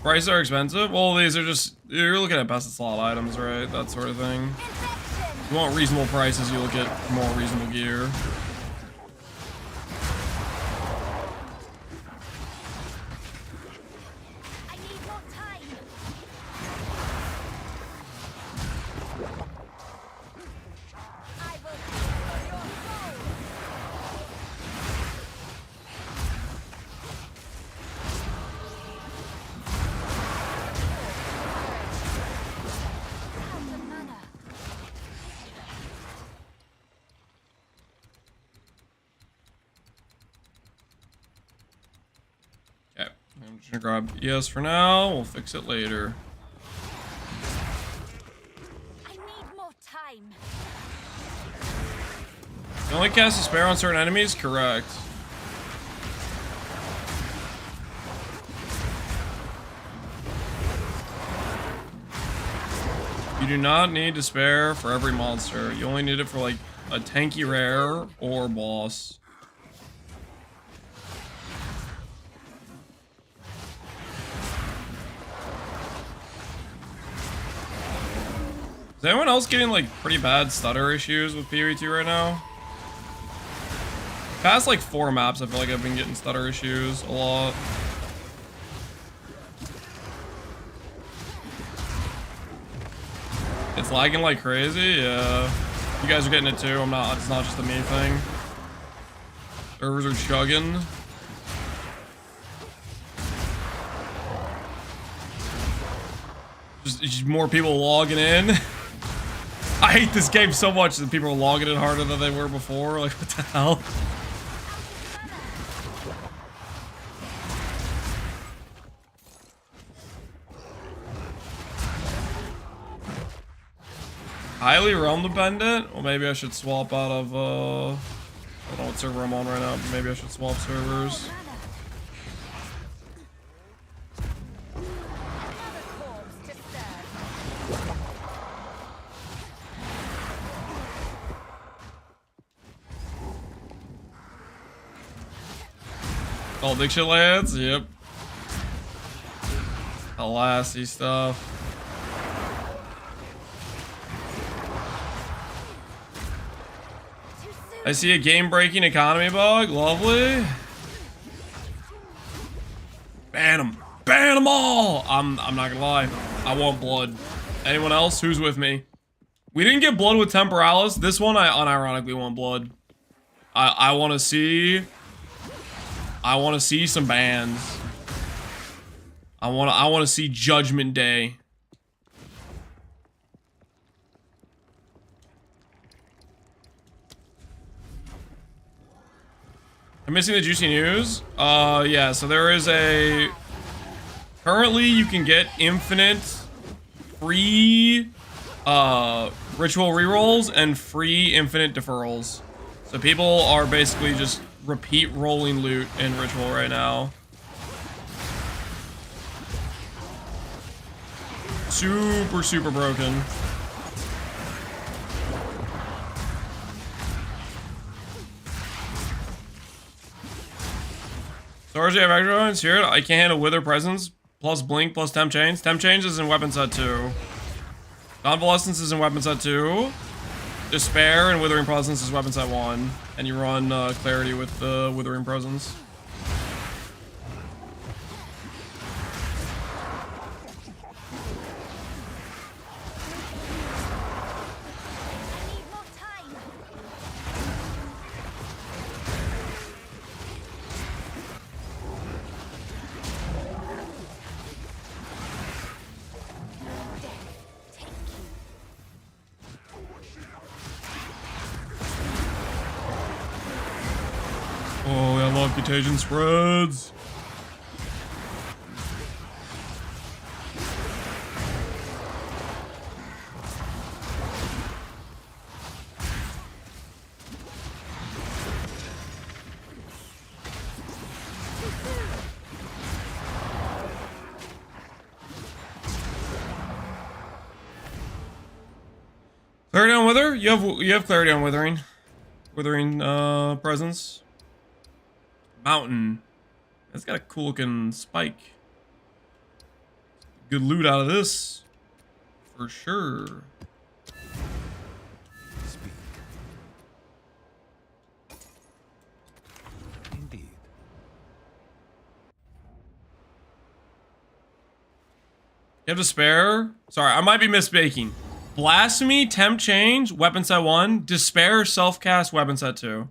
Prices are expensive? Well, these are just... You're looking at best of slot items, right? That sort of thing. If you want reasonable prices, you look at more reasonable gear. I'm just gonna grab ES for now. We'll fix it later. I need more time. You only cast Despair on certain enemies? Correct. You do not need Despair for every monster. You only need it for like a tanky rare or boss. Is anyone else getting like pretty bad stutter issues with PoE2 right now? Past like 4 maps, I feel like I've been getting stutter issues a lot. It's lagging like crazy, yeah. You guys are getting it too. I'm not. It's not just a me thing. Servers are chugging. Just more people logging in. I hate this game so much that people are logging in harder than they were before. Like, what the hell? Highly realm dependent? Well, maybe I should swap out of, I don't know what server I'm on right now, but maybe I should swap servers. Oh, big shit lands? Yep. Alassie stuff. I see a game-breaking economy bug. Lovely. Ban them. Ban them all! I'm not gonna lie. I want blood. Anyone else? Who's with me? We didn't get blood with Temporalis. This one, I unironically want blood. I want to see some bans. I want to see Judgment Day. I'm missing the juicy news. Yeah, so there is a... Currently, you can get infinite free ritual rerolls and free infinite deferrals. So people are basically just repeat rolling loot in ritual right now. Super, super broken. So RJ have extra ones here. I can't handle Wither Presence plus Blink plus Temp Chains. Temp Chains is in weapon set 2. Convalescence is in weapon set 2. Despair and Withering Presence is weapon set 1. And you run Clarity with the Withering Presence. Oh, I love contagion spreads. Clarity on Wither? You have clarity on Withering. Withering presence. Mountain. That's got a cool looking spike. Good loot out of this. For sure. Speak. Indeed. You have Despair? Sorry, I might be misspeaking. Blasphemy, Temp Change, weapon set 1. Despair, self-cast, weapon set 2.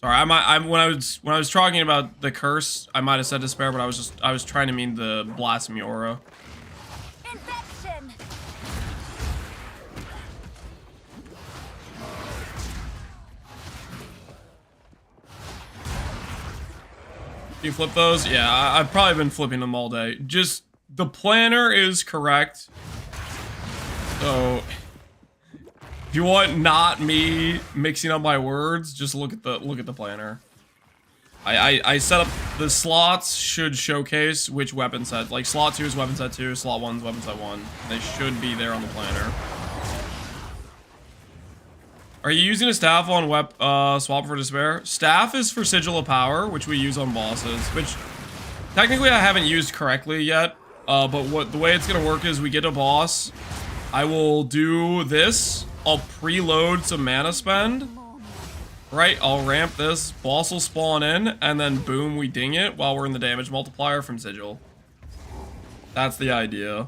Sorry, when I was talking about the curse, I might have said Despair, but I was trying to mean the Blasphemy aura. Infection. Do you flip those? Yeah, I've probably been flipping them all day. Just the planner is correct. So if you want not me mixing up my words, just look at the planner. I set up the slots should showcase which weapon set. Like slot 2 is weapon set 2, slot 1 is weapon set 1. They should be there on the planner. Are you using a staff on swap for Despair? Staff is for Sigil of Power, which we use on bosses, which technically I haven't used correctly yet. But the way it's gonna work is we get a boss. I will do this. I'll preload some mana spend. Right, I'll ramp this. Boss will spawn in, and then boom, we ding it while we're in the damage multiplier from Sigil. That's the idea.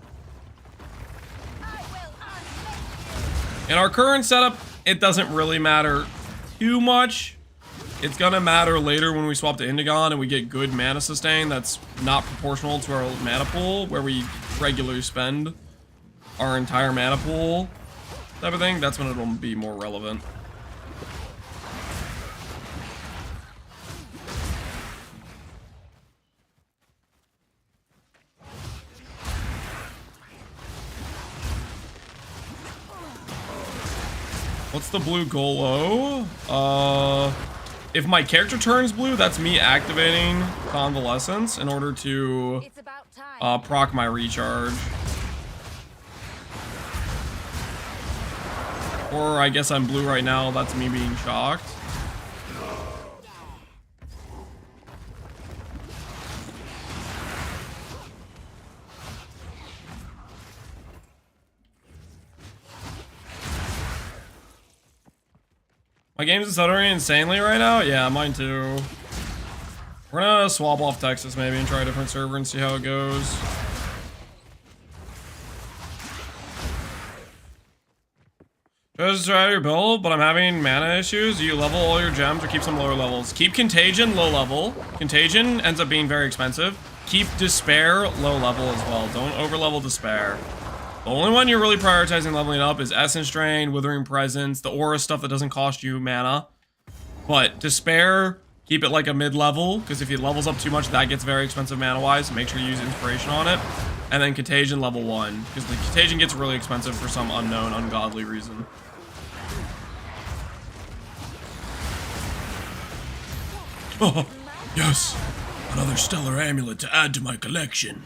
In our current setup, it doesn't really matter too much. It's gonna matter later when we swap to Indigon and we get good mana sustain that's not proportional to our mana pool, where we regularly spend our entire mana pool type of thing. That's when it'll be more relevant. What's the blue Golo? If my character turns blue, that's me activating Convalescence in order to It's about time. proc my recharge. Or I guess I'm blue right now, that's me being shocked. My game's stuttering insanely right now? Yeah, mine too. We're gonna swap off Texas maybe and try a different server and see how it goes. chose to try your build, but I'm having mana issues. You level all your gems or keep some lower levels. Keep Contagion low level. Contagion ends up being very expensive. Keep Despair low level as well. Don't over level Despair. The only one you're really prioritizing leveling up is Essence Drain, Withering Presence, the aura stuff that doesn't cost you mana. But Despair, keep it like a mid-level, because if it levels up too much, that gets very expensive mana-wise. Make sure you use Inspiration on it. And then Contagion level 1, because the Contagion gets really expensive for some unknown, ungodly reason. Oh, yes! Another stellar amulet to add to my collection.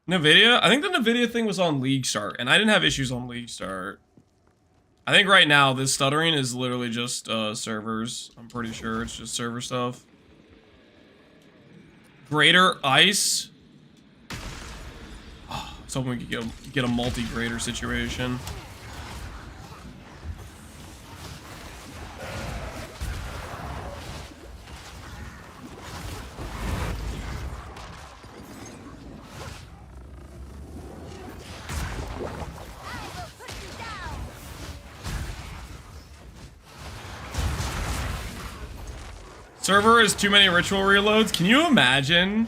NVIDIA? I think the NVIDIA thing was on League Start, and I didn't have issues on League Start. I think right now, this stuttering is literally just servers. I'm pretty sure it's just server stuff. Greater Ice. Oh, I was hoping we could get a multi-greater situation. Server is too many ritual reloads. Can you imagine?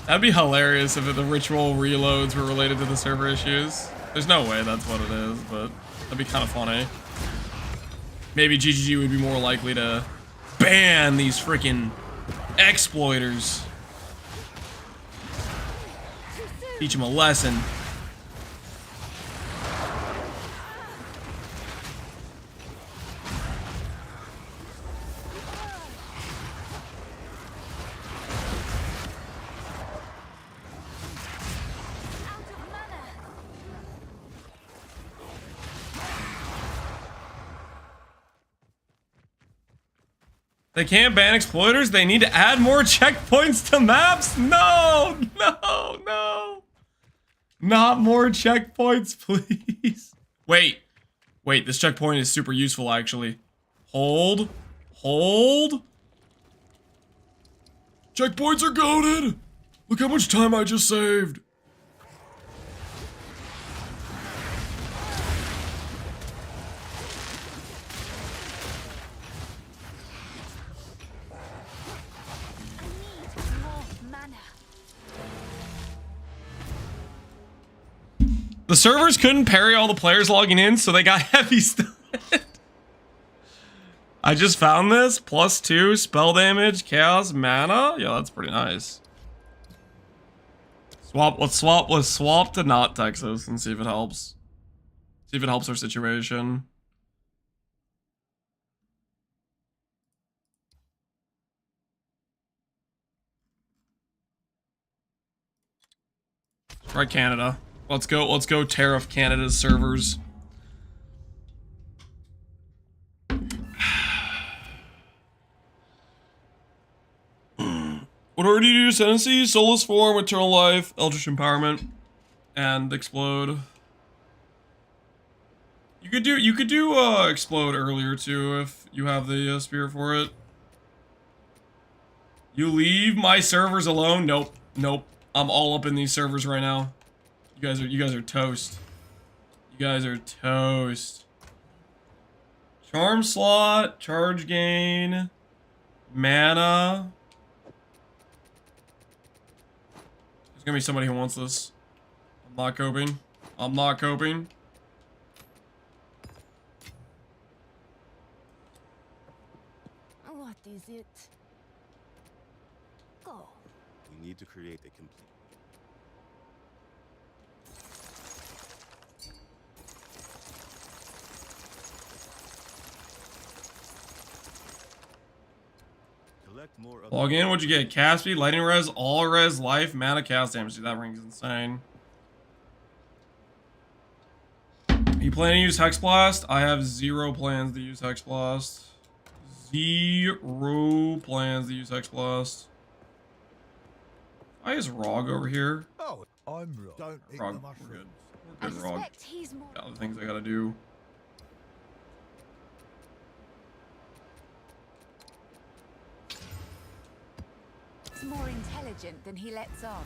That'd be hilarious if the ritual reloads were related to the server issues. There's no way that's what it is, but that'd be kind of funny. Maybe GGG would be more likely to ban these freaking exploiters. Teach them a lesson. They can't ban exploiters? They need to add more checkpoints to maps? No! No! No! Not more checkpoints, please. Wait. Wait, this checkpoint is super useful, actually. Hold. Hold. Checkpoints are goated! Look how much time I just saved. The servers couldn't parry all the players logging in, so they got heavy stunned. I just found this. +2 spell damage, chaos, mana. Yeah, that's pretty nice. Let's swap to not Texas and see if it helps. See if it helps our situation. Try Canada. Let's go tariff Canada's servers. What order do you do? Ascendancy, Soulless Form, Eternal Life, Eldritch Empowerment, and Explode. You could do Explode earlier too if you have the spear for it. You leave my servers alone? Nope. Nope. I'm all up in these servers right now. You guys are toast. You guys are toast. Charm slot, charge gain, mana. There's gonna be somebody who wants this. I'm not coping. I'm not coping. What is it? Go. We need to create a complete. Log in, what'd you get? Cast speed, lightning res, all res, life, mana, cast damage. Dude, that ring's insane. Are you planning to use Hex Blast? I have 0 plans to use Hex Blast. 0 plans to use Hex Blast. I is Rog over here. Oh, I'm Rog. Don't eat Rog, the we're mushrooms. good. We're good, Rog. He's more. Got other things I gotta do. He's more intelligent than he lets on.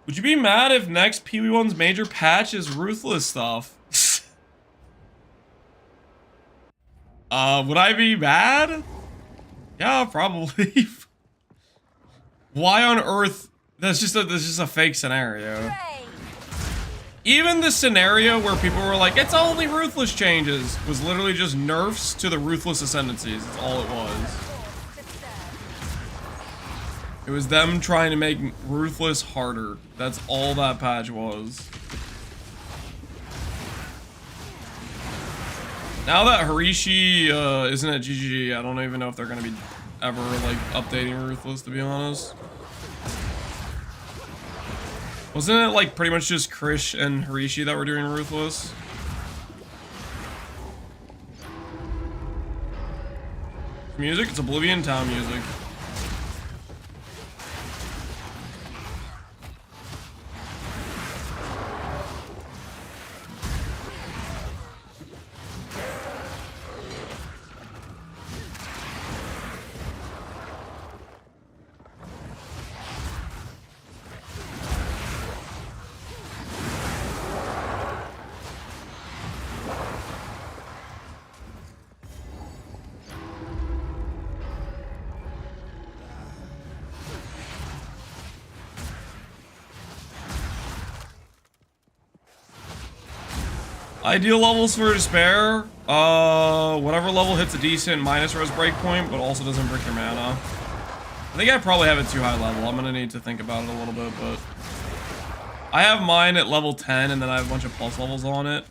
Would you be mad if next PB1's major patch is ruthless stuff? Would I be mad? Yeah, probably. Why on earth? That's just a fake scenario. Hooray! Even the scenario where people were like, it's only ruthless changes, was literally just nerfs to the ruthless ascendancies. That's all it was. Corpse to serve. It was them trying to make ruthless harder. That's all that patch was. Now that Harishi isn't at GGG, I don't even know if they're gonna be ever like updating ruthless, to be honest. Wasn't it like pretty much just Krish and Harishi that were doing ruthless? Music? It's Oblivion Town music. Ideal levels for Despair, whatever level hits a decent minus res breakpoint, but also doesn't break your mana. I think I probably have it too high level. I'm gonna need to think about it a little bit, but I have mine at level 10, and then I have a bunch of plus levels on it.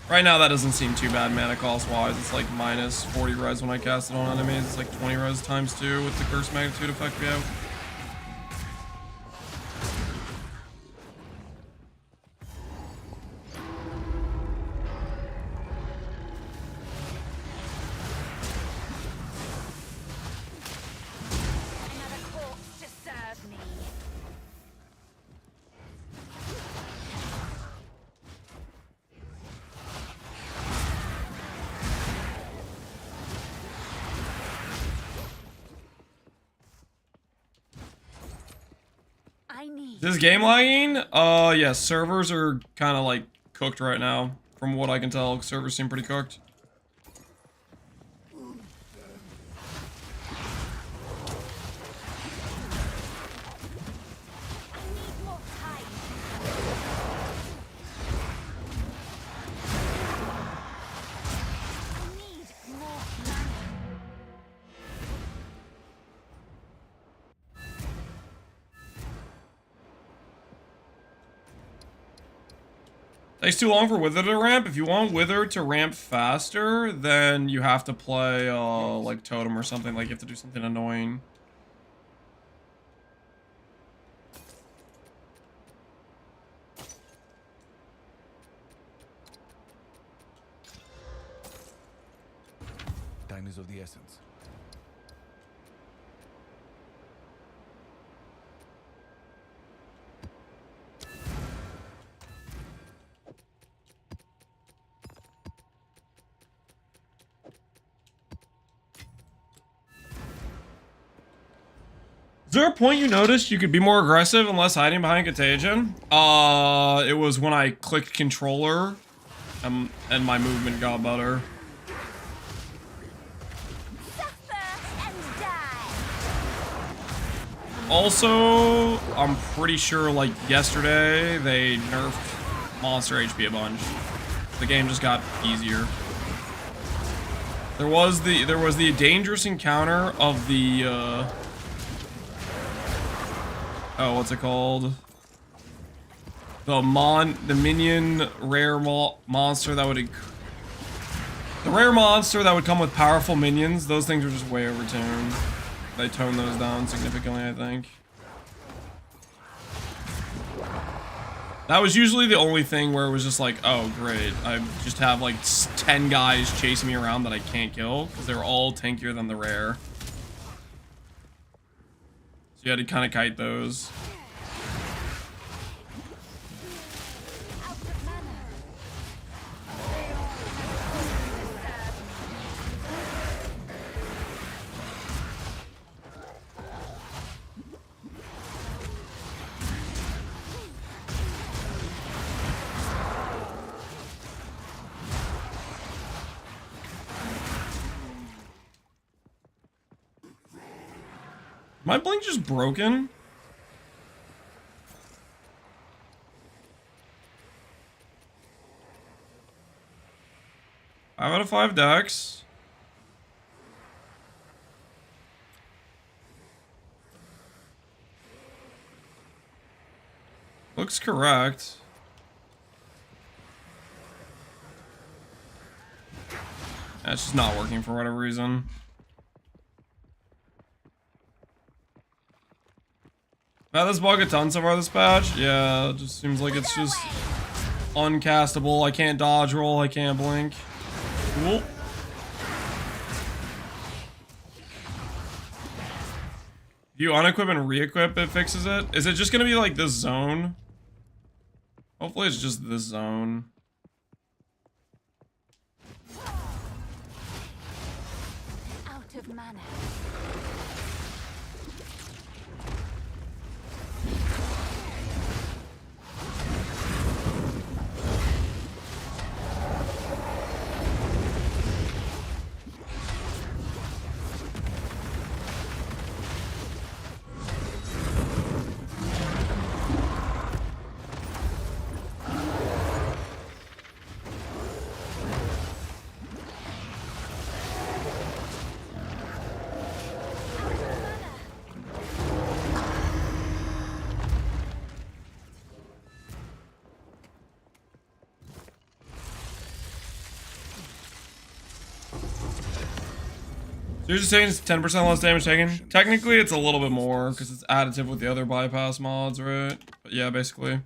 Right now, that doesn't seem too bad mana cost wise. It's like minus 40 res when I cast it on enemies. It's like 20 res times 2 with the curse magnitude effect we have. Another corpse to serve me. I need. Is this game lagging? Yeah, servers are kind of like cooked right now. From what I can tell, servers seem pretty cooked. I need more time. I need more money. Takes too long for Wither to ramp. If you want Wither to ramp faster, then you have to play like Totem or something. Like you have to do something annoying. Time is of the essence. Is there a point you noticed you could be more aggressive and less hiding behind Contagion? It was when I clicked controller and my movement got better. Suffer and die. Also, I'm pretty sure like yesterday they nerfed monster HP a bunch. The game just got easier. There was the dangerous encounter of the oh, what's it called? The Minion rare monster that would the rare monster that would come with powerful minions. Those things were just way overtuned. They toned those down significantly, I think. That was usually the only thing where it was just like, oh great, I just have like 10 guys chasing me around that I can't kill because they're all tankier than the rare. So you had to kind of kite those. Out of mana. My blink just broken? Five out of 5 decks. Looks correct. It's just not working for whatever reason. Now this bug a ton so far this patch. Yeah, it just seems like it's just uncastable. I can't dodge roll. I can't blink. Cool. If you unequip and re-equip, it fixes it. Is it just gonna be like this zone? Hopefully it's just this zone. Out of mana. So you're just saying it's 10% less damage taken? Technically, it's a little bit more because it's additive with the other bypass mods, right? But yeah, basically.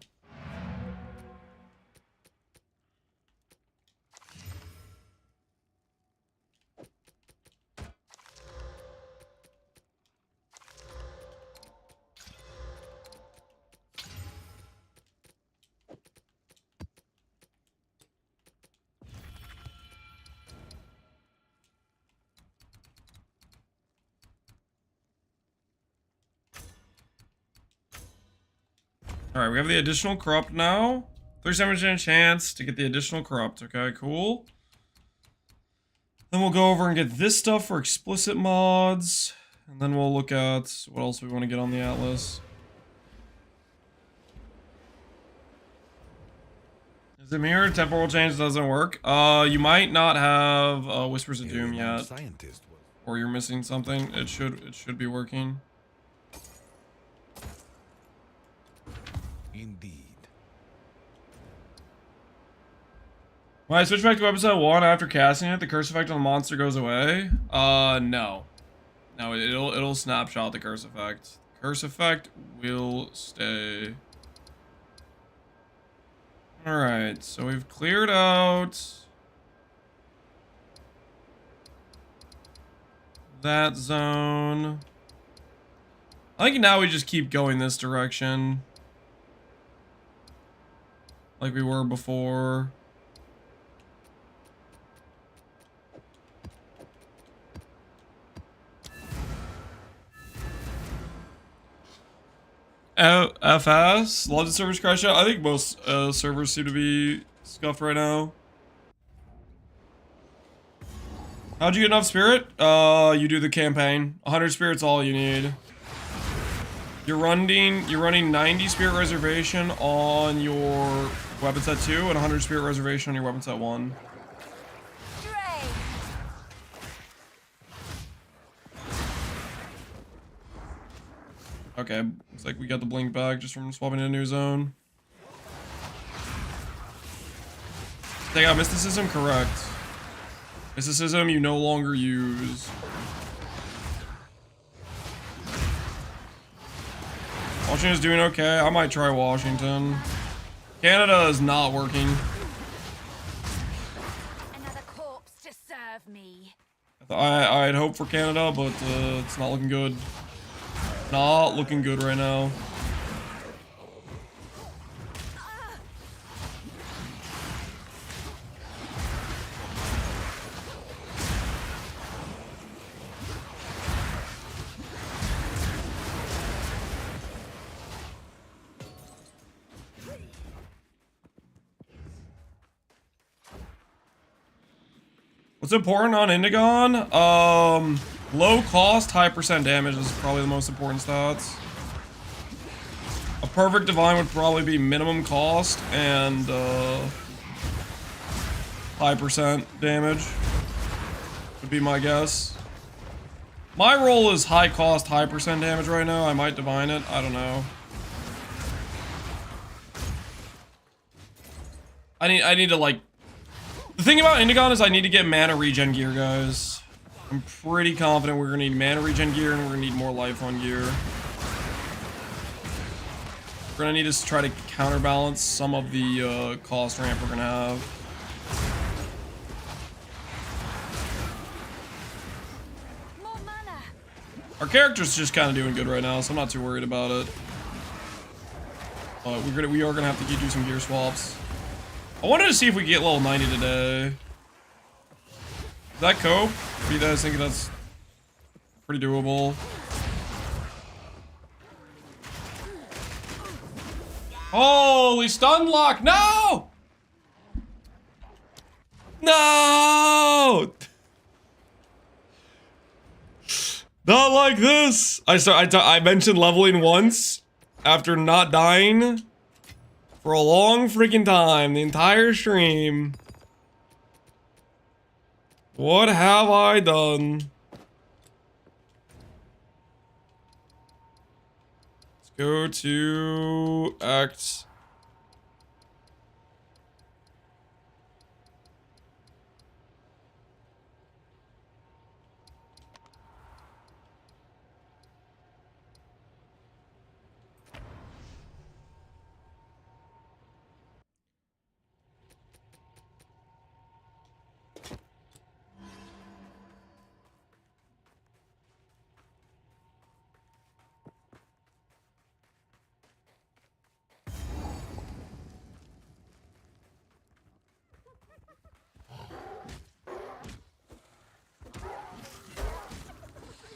Alright, we have the additional corrupt now. 37% chance to get the additional corrupt. Okay, cool. Then we'll go over and get this stuff for explicit mods. And then we'll look at what else we want to get on the Atlas. Is it mirrored? Temporal change doesn't work. You might not have Whispers of Doom yet. Scientist was Or you're missing something. It should be working. indeed. When I switch back to episode 1 after casting it, the curse effect on the monster goes away? No. No, it'll snapshot the curse effect. Curse effect will stay. Alright, so we've cleared out that zone. I think now we just keep going this direction. Like we were before. FS? Lots of servers crash out. I think most servers seem to be scuffed right now. How'd you get enough spirit? You do the campaign. 100 spirit's all you need. You're running 90 spirit reservation on your weapon set 2 and 100 spirit reservation on your weapon set 1. Stray. Okay, looks like we got the blink back just from swapping in a new zone. Take out mysticism, correct. Mysticism you no longer use. Washington's doing okay. I might try Washington. Canada is not working. Another corpse to serve me. I'd hope for Canada, but it's not looking good. Not looking good right now. What's important on Indigon? Low cost, high percent damage is probably the most important stats. A perfect divine would probably be minimum cost and high percent damage would be my guess. My roll is high cost, high percent damage right now. I might divine it. I don't know. I need to like... The thing about Indigon is I need to get mana regen gear, guys. I'm pretty confident we're gonna need mana regen gear and we're gonna need more life on gear. We're gonna need to try to counterbalance some of the cost ramp we're gonna have. More mana. Our character's just kind of doing good right now, so I'm not too worried about it. We are gonna have to do some gear swaps. I wanted to see if we could get level 90 today. Is that cope? Do you guys think that's pretty doable? Holy stun lock! No! No! Not like this. I mentioned leveling once after not dying for a long freaking time, the entire stream. What have I done? Let's go to Act.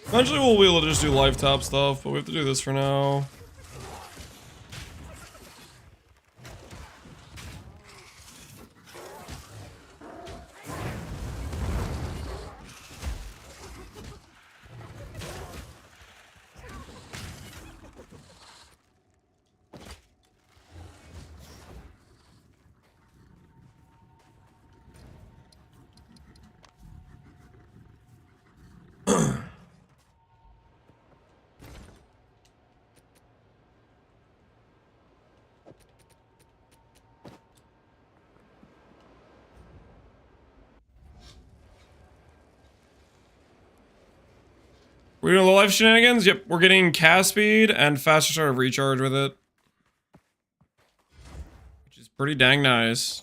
Eventually we'll be able to just do life tap stuff, but we have to do this for now. We're doing the life shenanigans? Yep, we're getting cast speed and faster start of recharge with it. Which is pretty dang nice.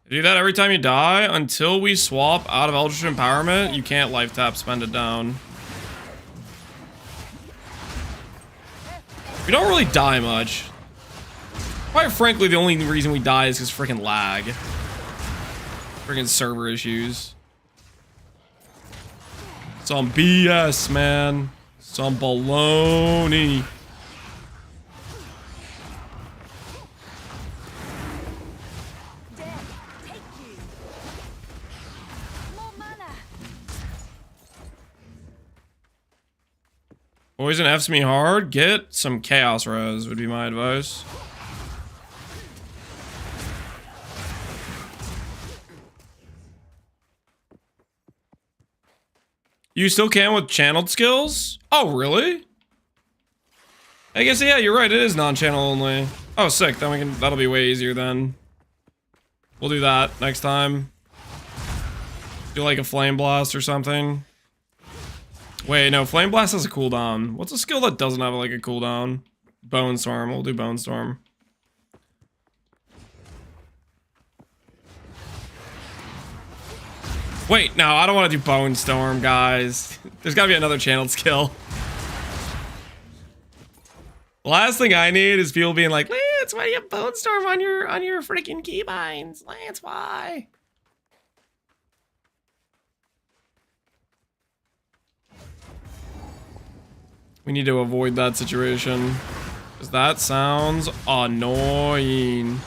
You do that every time you die until we swap out of Eldritch Empowerment. You can't life tap spend it down. We don't really die much. Quite frankly, the only reason we die is because freaking lag. Freaking server issues. Some BS, man. Some baloney. Dead. Take you. More mana. Poison F's me hard. Get some chaos res would be my advice. You still can with channeled skills? Oh, really? I guess, yeah, you're right. It is non-channel only. Oh, sick. Then we can, that'll be way easier then. We'll do that next time. Do like a flame blast or something. Wait, no, flame blast has a cooldown. What's a skill that doesn't have like a cooldown? Bone storm. We'll do bone storm. Wait, no, I don't want to do Bone Storm, guys. There's got to be another channeled skill. The last thing I need is people being like, Lance, why do you have Bone Storm on your freaking keybinds? Lance, why? We need to avoid that situation. Because that sounds annoying.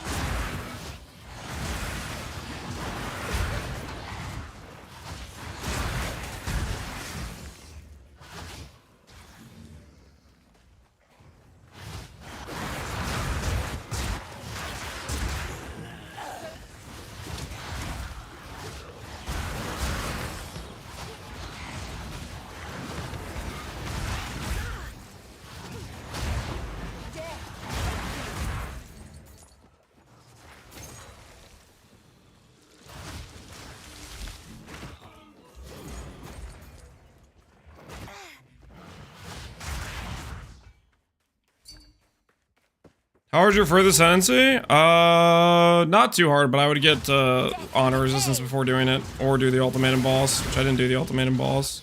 How hard's your furthest ascendancy? Not too hard, but I would get honor resistance before doing it, or do the ultimatum boss, which I didn't do the ultimatum boss.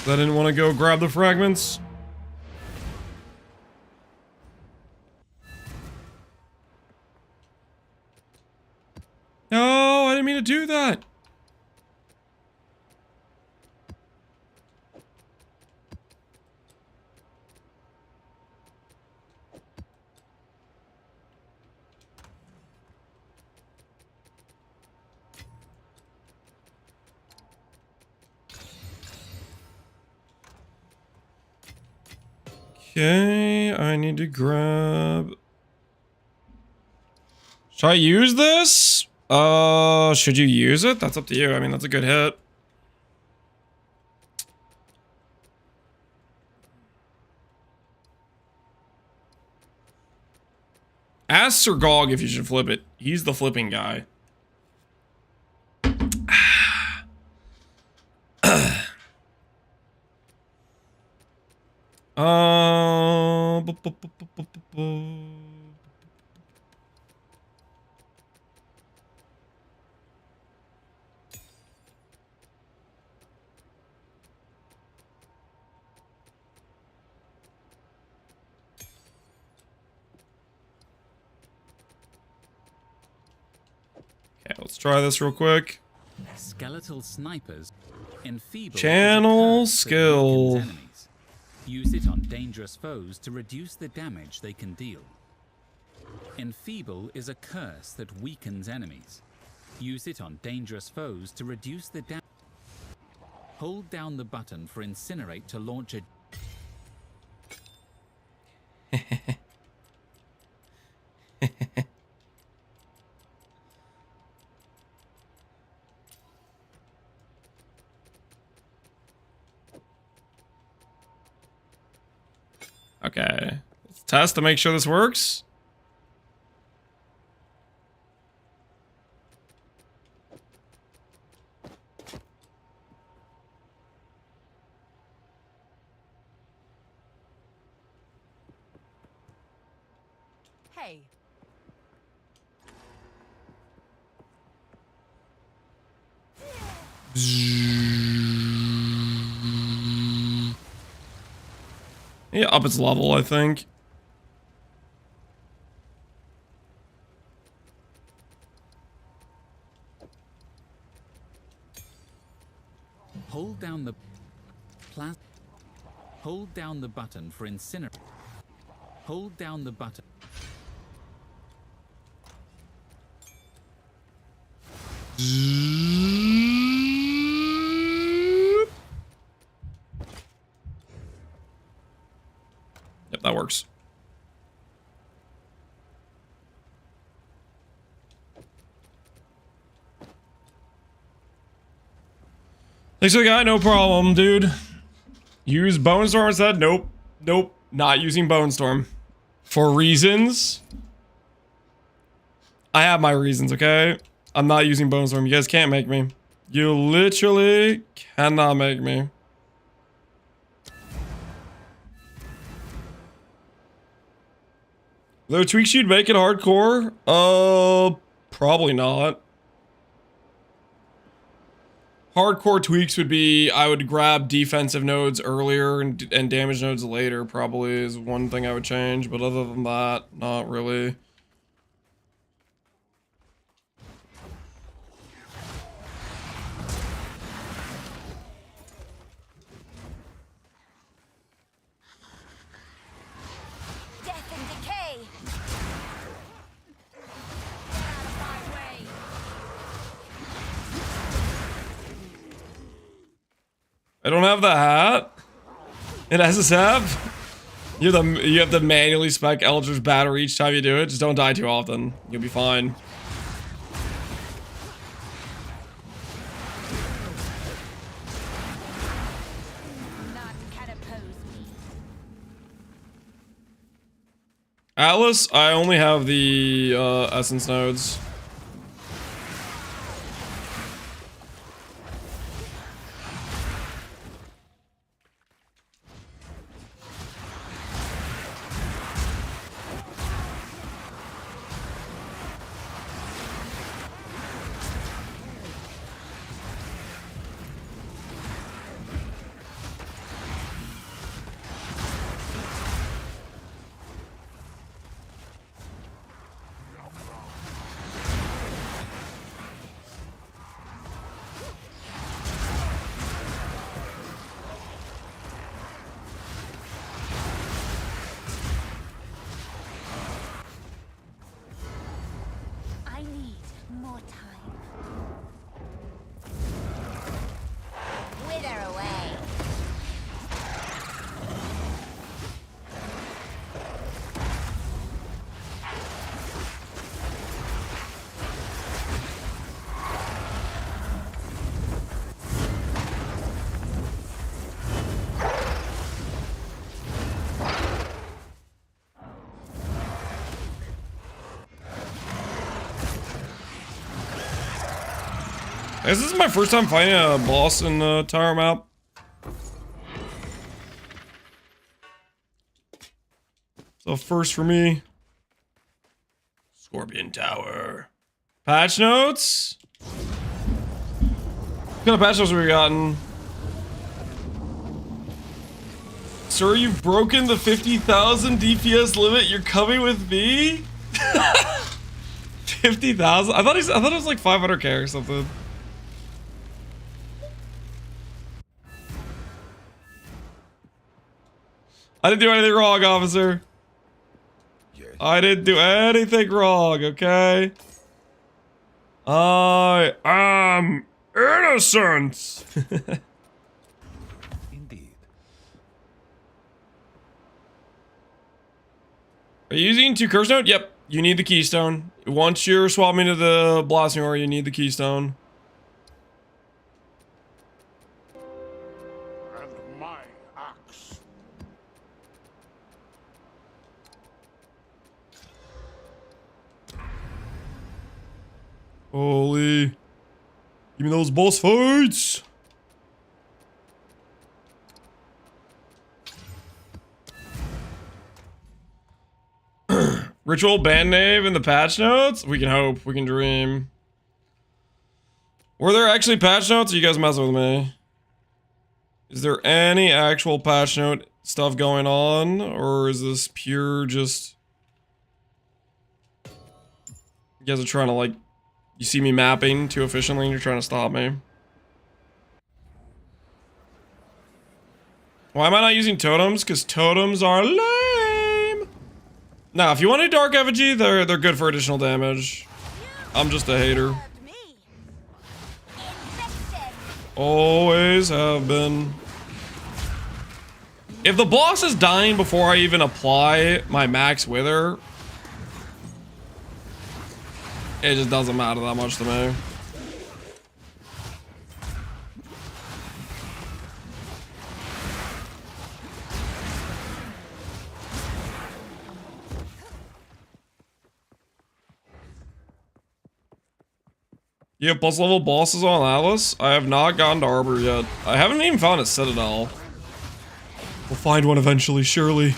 I didn't want to go grab the fragments. No, I didn't mean to do that. Okay, I need to grab... Should I use this? Should you use it? That's up to you. I mean, that's a good hit. Ask Sir Gog if you should flip it. He's the flipping guy. Okay, let's try this real quick. Skeletal snipers enfeeble Channel is a curse that skill. weakens enemies. Use it on dangerous foes to reduce the damage they can deal. Enfeeble is a curse that weakens enemies. Use it on dangerous foes to reduce the damage. Hold down the button for incinerate to launch a... Okay, let's test to make sure this works. Hey. Yeah, up its level, I think. Hold down the... Hold down the button for incinerate. Hold down the button. Yep, that works. Thanks for the guy, no problem, dude. Use Bone Storm instead? Nope. Nope. Not using Bone Storm. For reasons. I have my reasons, okay? I'm not using Bone Storm. You guys can't make me. You literally cannot make me. Are there tweaks you'd make it hardcore? Probably not. Hardcore tweaks would be I would grab defensive nodes earlier and damage nodes later, probably is one thing I would change, but other than that, not really. Death and decay. Get out of my way. I don't have the hat. It has a sap. You have to manually spec Eldritch Battery each time you do it. Just don't die too often. You'll be fine. None can oppose me. Atlas, I only have the essence nodes. Guys, this is my first time fighting a boss in the tower map. So first for me. Scorpion Tower. Patch notes? What kind of patch notes have we gotten? Sir, you've broken the 50,000 DPS limit. You're coming with me? 50,000? I thought it was like 500k or something. I didn't do anything wrong, officer. Yes. I didn't do anything wrong, okay? I am innocent. Indeed. Are you using 2 curse note? Yep. You need the keystone. Once you're swapping to the blasting ore, you need the keystone. And my axe. Holy. Give me those boss fights. Ritual band name in the patch notes? We can hope. We can dream. Were there actually patch notes? Or are you guys messing with me? Is there any actual patch note stuff going on? Or is this pure just... You guys are trying to like... You see me mapping too efficiently and you're trying to stop me. Why am I not using totems? Because totems are lame. Now, if you want a dark effigy, they're good for additional damage. I'm just a hater. Served me. Infected. Always have been. If the boss is dying before I even apply my max wither, it just doesn't matter that much to me. You have plus level bosses on Atlas? I have not gotten to Arbor yet. I haven't even found a Citadel. We'll find one eventually, surely.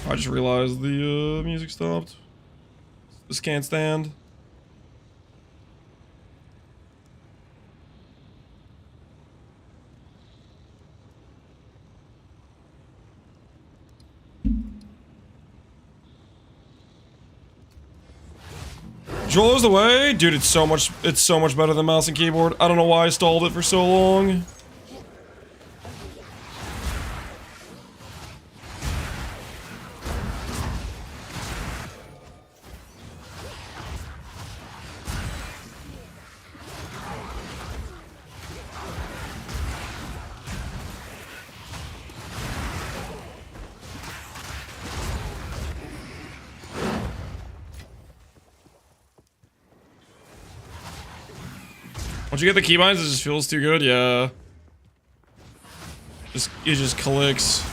I just realized the music stopped. This can't stand. Joel's the way? Dude, it's so much better than mouse and keyboard. I don't know why I stalled it for so long. Once you get the keybinds, it just feels too good, yeah. It just clicks.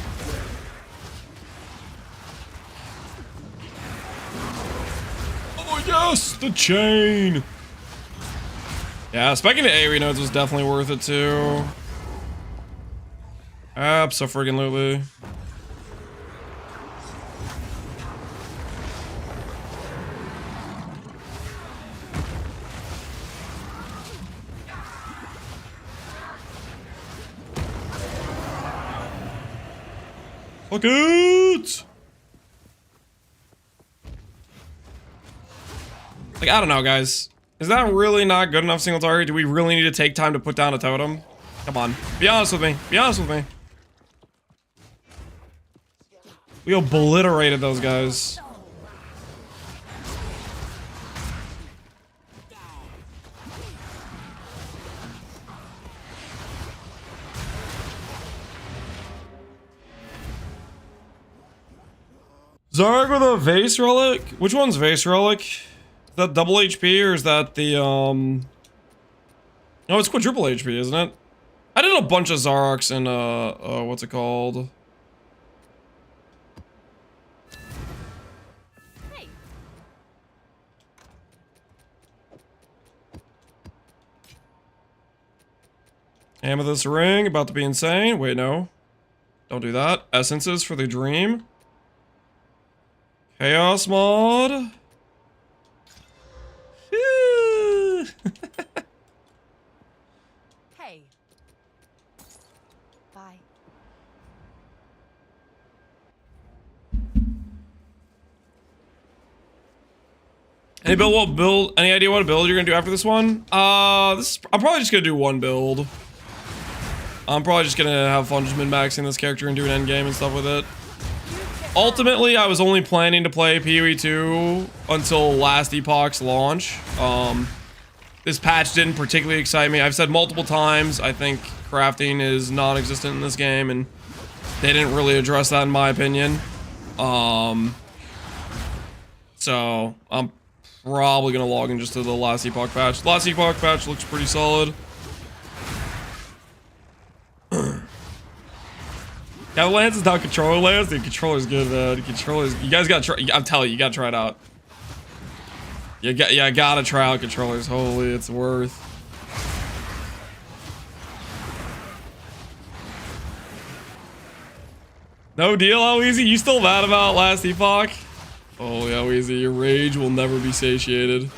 Oh yes, the chain! Yeah, specking the AoE nodes was definitely worth it too. Abso-friggin-lutely. Fuck it! Like, I don't know, guys. Is that really not good enough single target? Do we really need to take time to put down a totem? Come on. Be honest with me. Be honest with me. We obliterated those guys. Zarg with a Vase Relic? Which one's Vase Relic? Is that double HP or is that the, No, it's quadruple HP, isn't it? I did a bunch of Zaroks in, what's it called? Amethyst ring, about to be insane. Wait, no. Don't do that. Essences for the dream. Chaos mod. Phew. Hey. Bye. Any build? What build? Any idea what build you're gonna do after this one? I'm probably just gonna do one build. I'm probably just gonna have fun just min-maxing this character and doing endgame and stuff with it. Ultimately, I was only planning to play PoE 2 until last Epoch's launch. This patch didn't particularly excite me. I've said multiple times, I think crafting is non-existent in this game, and they didn't really address that in my opinion. So I'm probably gonna log in just to the last Epoch patch. The last Epoch patch looks pretty solid. Yeah, the Lance is not controller Lance. The controller's good, man. Controllers, you guys gotta try. I'm telling you, you gotta try it out. Yeah, gotta try out controllers. Holy, it's worth. No deal, how easy? You still mad about last Epoch? Oh yeah, easy. Your rage will never be satiated.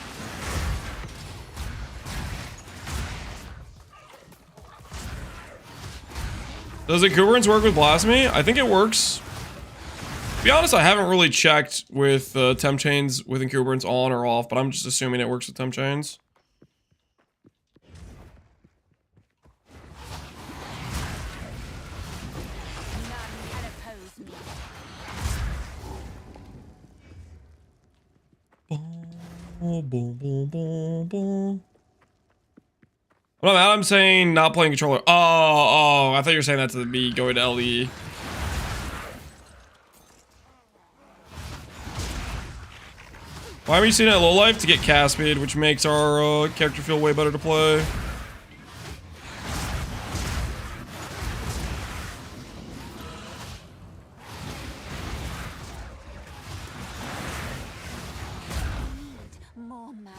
Does Incuberance work with Blasphemy? I think it works. To be honest, I haven't really checked with temp chains with Incuberance on or off, but I'm just assuming it works with temp chains. None can oppose me. Boom, boom, boom, boom, boom. Well, I'm saying not playing controller. Oh, I thought you were saying that to me going to LE. Why are we seeing it at low life? To get cast speed, which makes our character feel way better to play. More mana.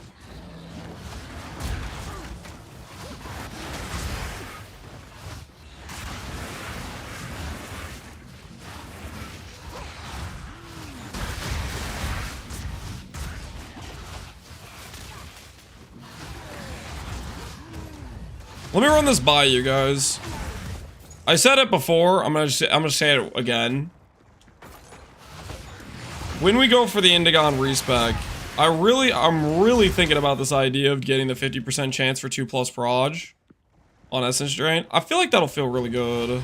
Let me run this by you guys. I said it before. I'm gonna say it again. When we go for the Indigon respec, I'm really thinking about this idea of getting the 50% chance for 2+ proj on Essence Drain. I feel like that'll feel really good.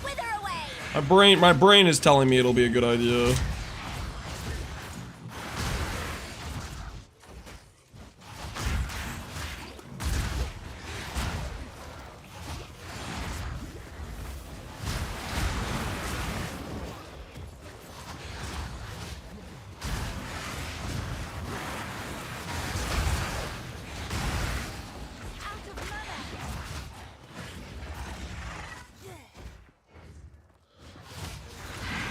Wither away. My brain is telling me it'll be a good idea. Out of mana.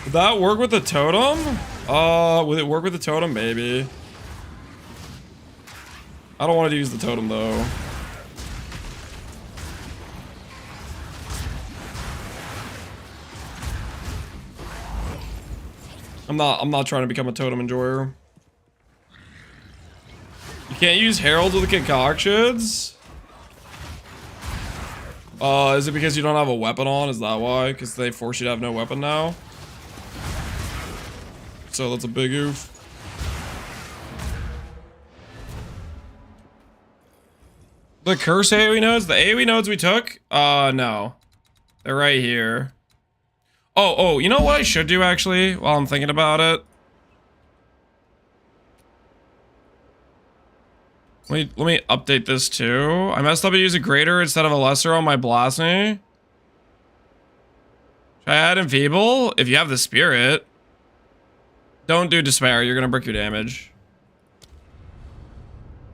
Would that work with the totem? Would it work with the totem? Maybe. I don't want to use the totem though. I'm not trying to become a totem enjoyer. You can't use heralds with the concoctions? Is it because you don't have a weapon on? Is that why? Because they force you to have no weapon now? So that's a big oof. The curse AoE nodes? The AoE nodes we took? No. They're right here. Oh, you know what I should do actually, while I'm thinking about it? Let me update this too. I messed up and use a greater instead of a lesser on my Blasphemy. Should I add Enfeeble? If you have the spirit. Don't do Despair, you're gonna break your damage.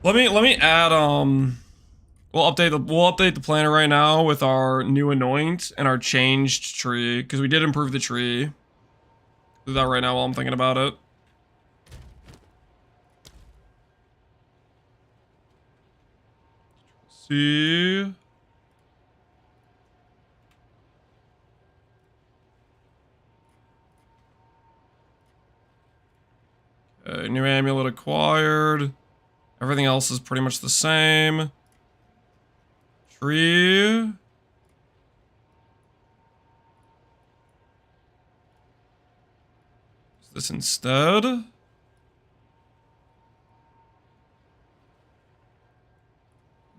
Let me add we'll update the planner right now with our new anoint and our changed tree, because we did improve the tree. Do that right now while I'm thinking about it. see. Okay, new amulet acquired. Everything else is pretty much the same. Tree. Is this instead?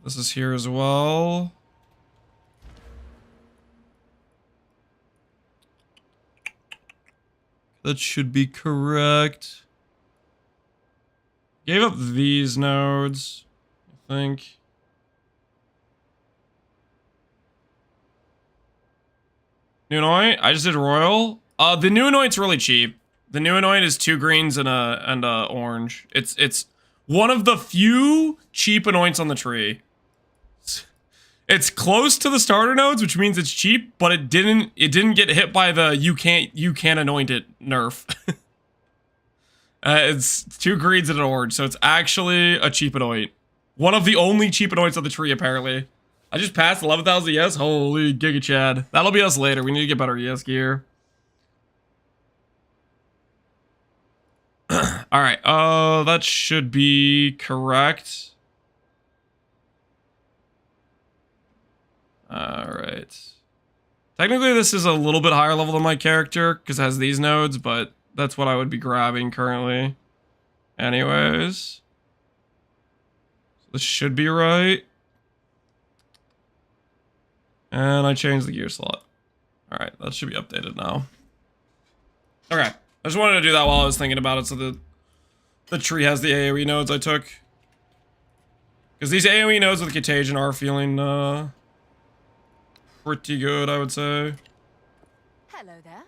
This is here as well. That should be correct. Gave up these nodes, I think. New Anoint? I just did Royal. The New Anoint's really cheap. The New Anoint is 2 greens and a orange. It's one of the few cheap anoints on the tree. It's close to the starter nodes, which means it's cheap, but it didn't get hit by the you can't anoint it nerf. It's 2 greens and an orange, so it's actually a cheap anoint. One of the only cheap anoints on the tree, apparently. I just passed 11,000 ES. Holy Giga Chad. That'll be us later. We need to get better ES gear. Alright, that should be correct. Alright. Technically, this is a little bit higher level than my character, because it has these nodes, but that's what I would be grabbing currently. Anyways. So this should be right. And I changed the gear slot. Alright, that should be updated now. Okay. I just wanted to do that while I was thinking about it, so the tree has the AoE nodes I took. Because these AoE nodes with Contagion are feeling, pretty good, I would say. Hello there.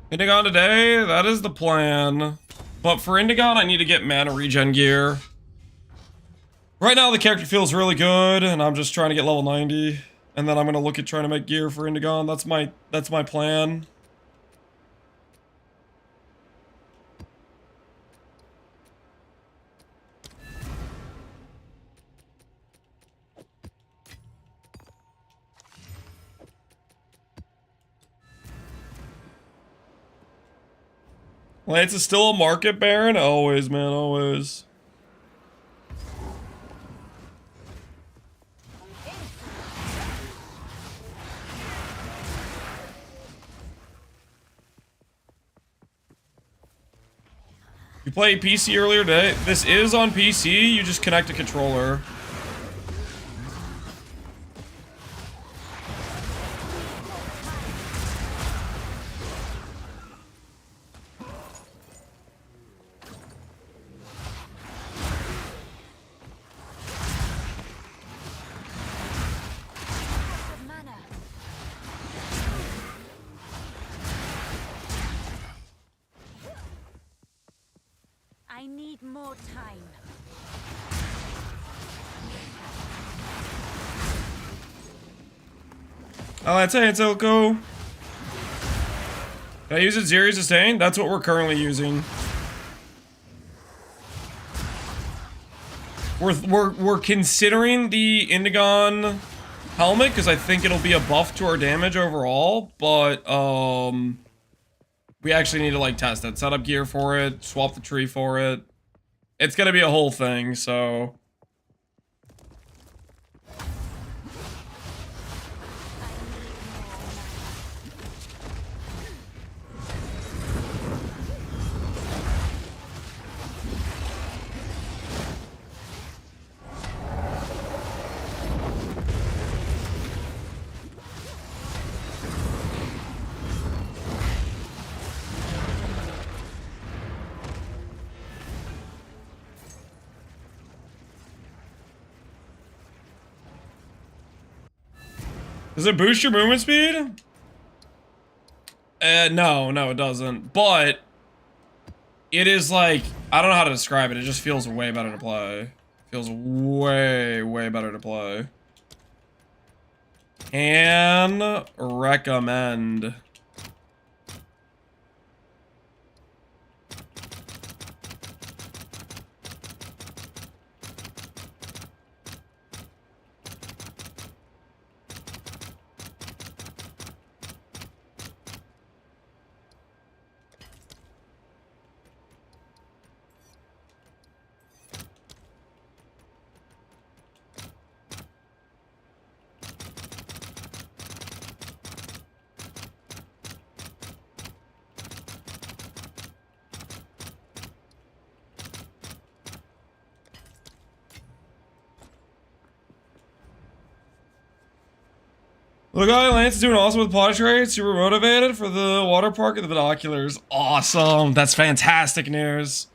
Indigon today, that is the plan. But for Indigon, I need to get mana regen gear. Right now, the character feels really good, and I'm just trying to get level 90. And then I'm gonna look at trying to make gear for Indigon. That's my plan. Lance is still a market baron? Always, man, always. You played PC earlier today? This is on PC, you just connect a controller. Mana. I need more time. Oh, that's it, so go. Can I use it Zeri Sustain? That's what we're currently using. We're considering the Indigon helmet because I think it'll be a buff to our damage overall, but we actually need to like test it, set up gear for it, swap the tree for it. It's gonna be a whole thing, so. Does it boost your movement speed? No, it doesn't. But it is like, I don't know how to describe it. It just feels way better to play. Feels way better to play. Can recommend. Look, Lance is doing awesome with potty trade. Super motivated for the water park and the binoculars. Awesome. That's fantastic news.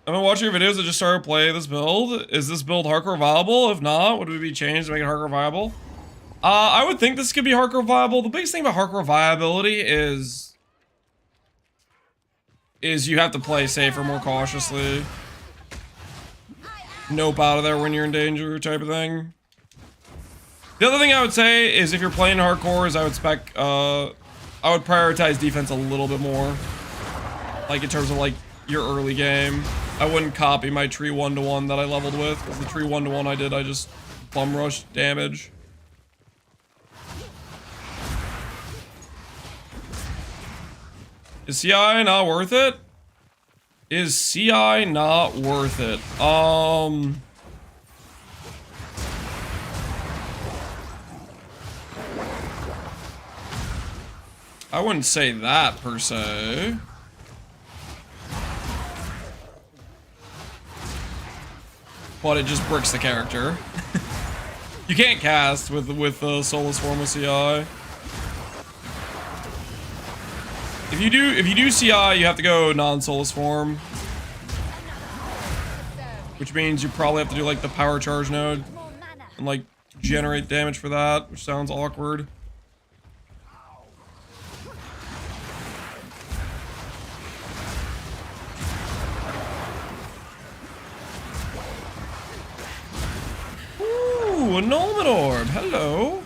I've been watching your videos. I just started playing this build. Is this build hardcore viable? If not, would it be changed to make it hardcore viable? I would think this could be hardcore viable. The biggest thing about hardcore viability is you have to play safer, more cautiously. Nope out of there when you're in danger type of thing. The other thing I would say is if you're playing hardcore is I would prioritize defense a little bit more. Like in terms of like your early game. I wouldn't copy my tree 1-to-1 that I leveled with, because the tree 1-to-1 I did, I just bum rushed damage. Is CI not worth it? Is CI not worth it? I wouldn't say that per se. But it just bricks the character. You can't cast with Soulless Form with CI. If you do CI, you have to go non-Soulless Form, which means you probably have to do like the power charge node and like generate damage for that, which sounds awkward. Ooh, a Nulman Orb. Hello.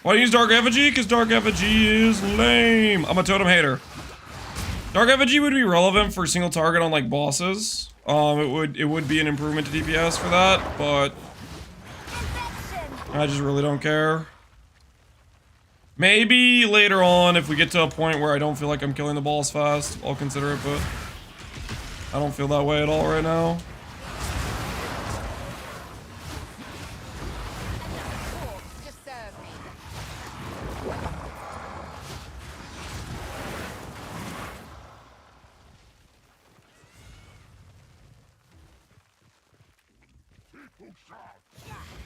Why do you use Dark Effigy? Because Dark Effigy is lame. I'm a totem hater. Dark Effigy would be relevant for single target on like bosses. It would be an improvement to DPS for that, but I just really don't care. Maybe later on, if we get to a point where I don't feel like I'm killing the boss fast, I'll consider it, but I don't feel that way at all right now.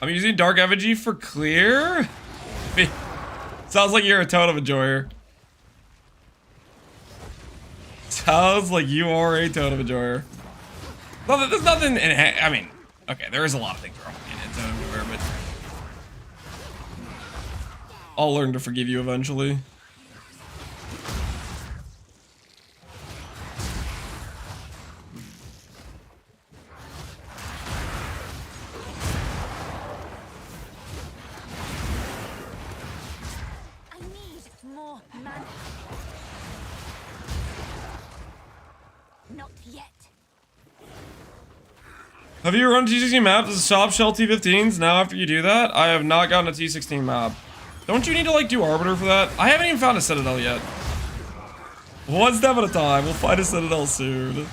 I'm using Dark Effigy for clear? Sounds like you're a totem enjoyer. Sounds like you are a totem enjoyer. Well, there's nothing in it. I mean, okay, there is a lot of things wrong with being a totem enjoyer, but I'll learn to forgive you eventually. Have you run T16 maps as a soft shell T15s now after you do that? I have not gotten a T16 map. Don't you need to, like, do Arbiter for that? I haven't even found a Citadel yet. One step at a time. We'll find a Citadel soon.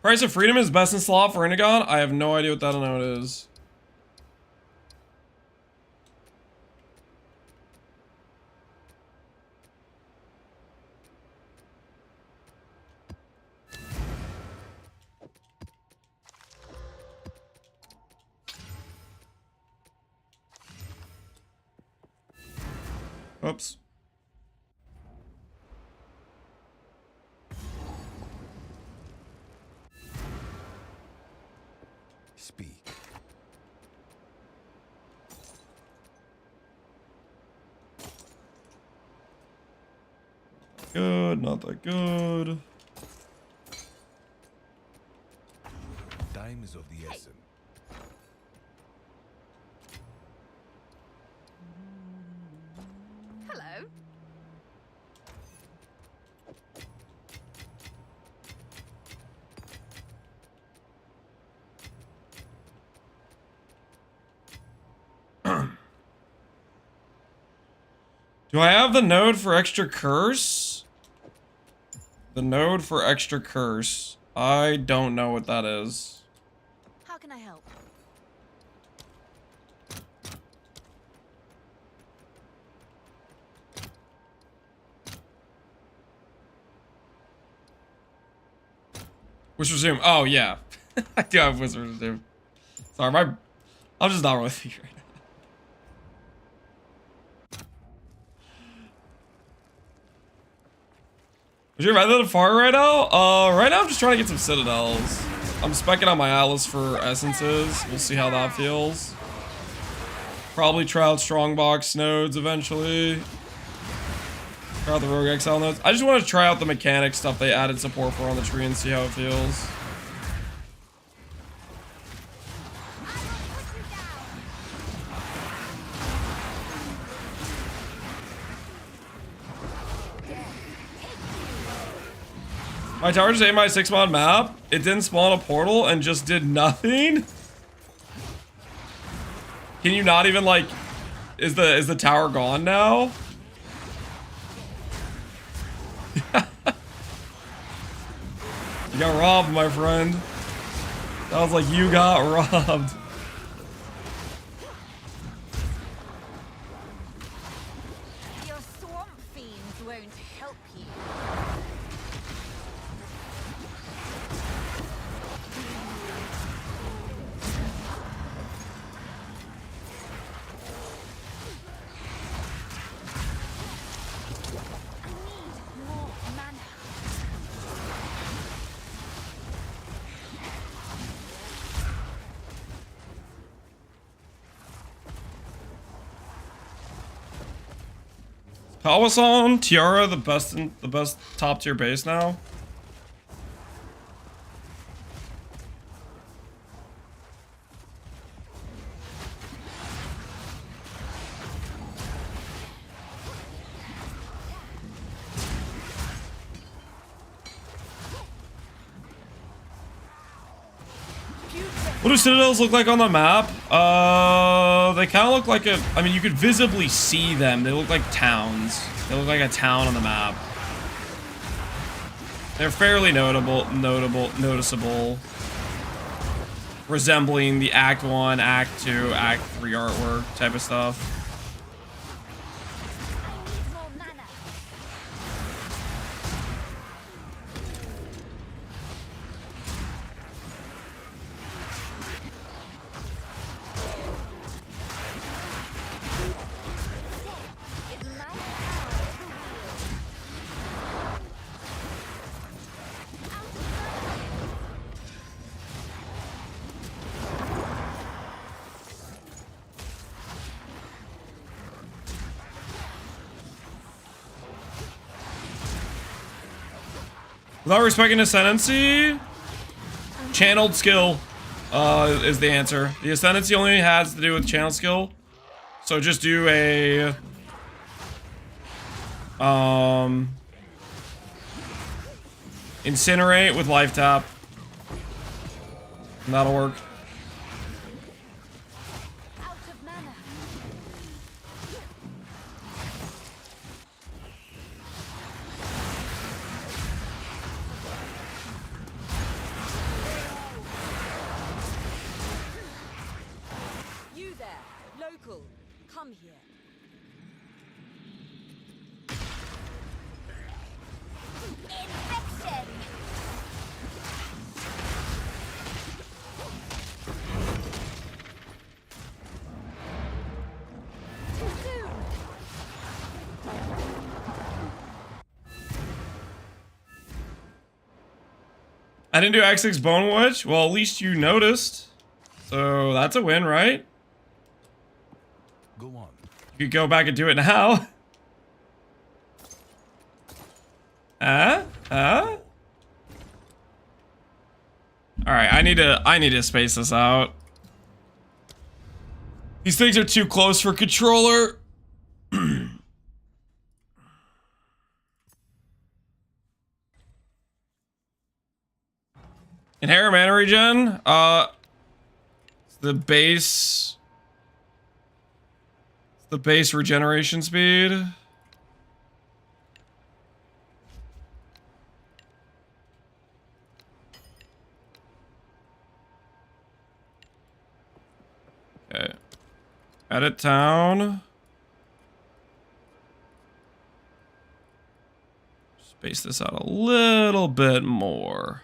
Price of Freedom is best in slot for Indigon? I have no idea what that note is. Oops. Speak. Good, not that good. Time is of the essence. Hello. Do I have the node for extra curse? The node for extra curse. I don't know what that is. How can I help? Whisper Zoom. Oh, yeah. I do have Whisper Zoom. Sorry, I'm just not really figuring it out. Is your rather than far right now? Right now I'm just trying to get some Citadels. I'm specking on my Atlas for essences. We'll see how that feels. Probably try out Strongbox nodes eventually. Try out the Rogue Exile nodes. I just want to try out the mechanic stuff they added support for on the tree and see how it feels. My tower just ate my 6-mod map. It didn't spawn a portal and just did nothing. Can you not even like? Is the tower gone now? You got robbed, my friend. Sounds like you got robbed. Your swamp fiends won't help you. I need more mana. Kawasan, Tiara, the best top tier base now. What do Citadels look like on the map? They kind of look like a... I mean, you could visibly see them. They look like towns. They look like a town on the map. They're fairly noticeable. Resembling the Act 1, Act 2, Act 3 artwork type of stuff. I need more mana. It might have to Without respecting Ascendancy, channeled skill. is the answer. The Ascendancy only has to do with channel skill. So just do a... Incinerate with life tap. And that'll work. Out of mana. You there, local, come here. Infection. Too soon. I didn't do X6 Bone Witch? Well, at least you noticed. So that's a win, right? Go on. You could go back and do it now. Alright, I need to space this out. These things are too close for controller. Inherent mana regen, the base regeneration speed. Okay. Edit town. Space this out a little bit more.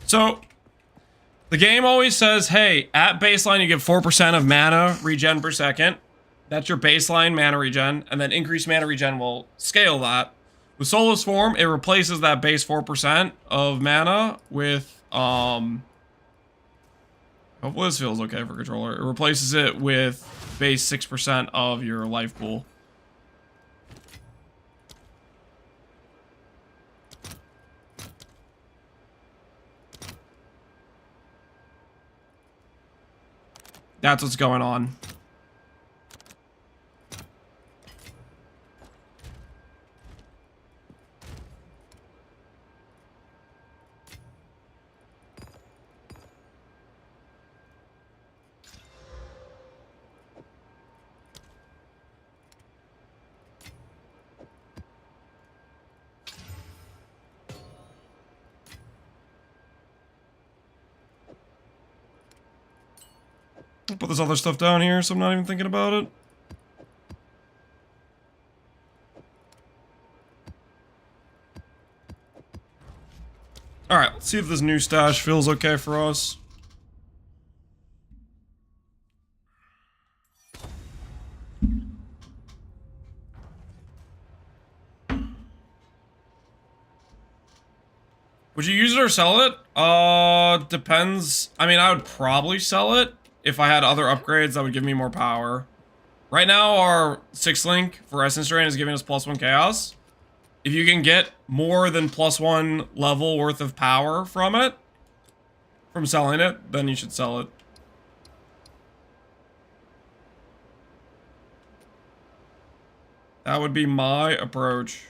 So, the game always says, hey, at baseline you get 4% of mana regen per second. That's your baseline mana regen, and then increased mana regen will scale that. With Soulless Form, it replaces that base 4% of mana with, hopefully this feels okay for controller. It replaces it with base 6% of your life pool. That's what's going on. I'll put this other stuff down here so I'm not even thinking about it. Alright, let's see if this new stash feels okay for us. Would you use it or sell it? Depends. I mean, I would probably sell it if I had other upgrades that would give me more power. Right now, our 6-link for Essence Drain is giving us +1 chaos. If you can get more than +1 level worth of power from it, from selling it, then you should sell it. That would be my approach.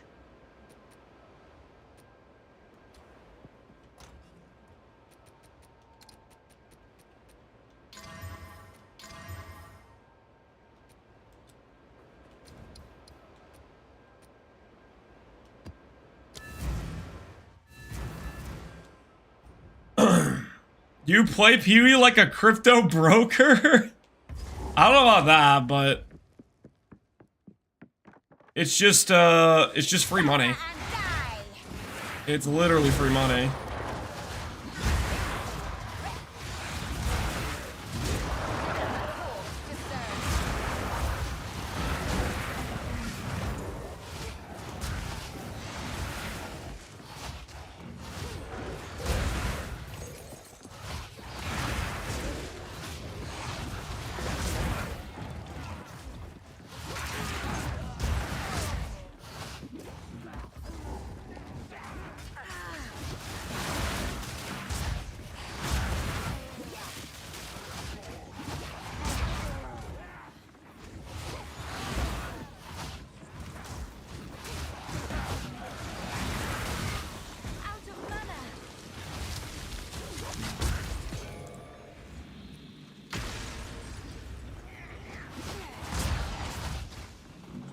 You play Pee-wee like a crypto broker? I don't know about that, but it's just free money. It's literally free money.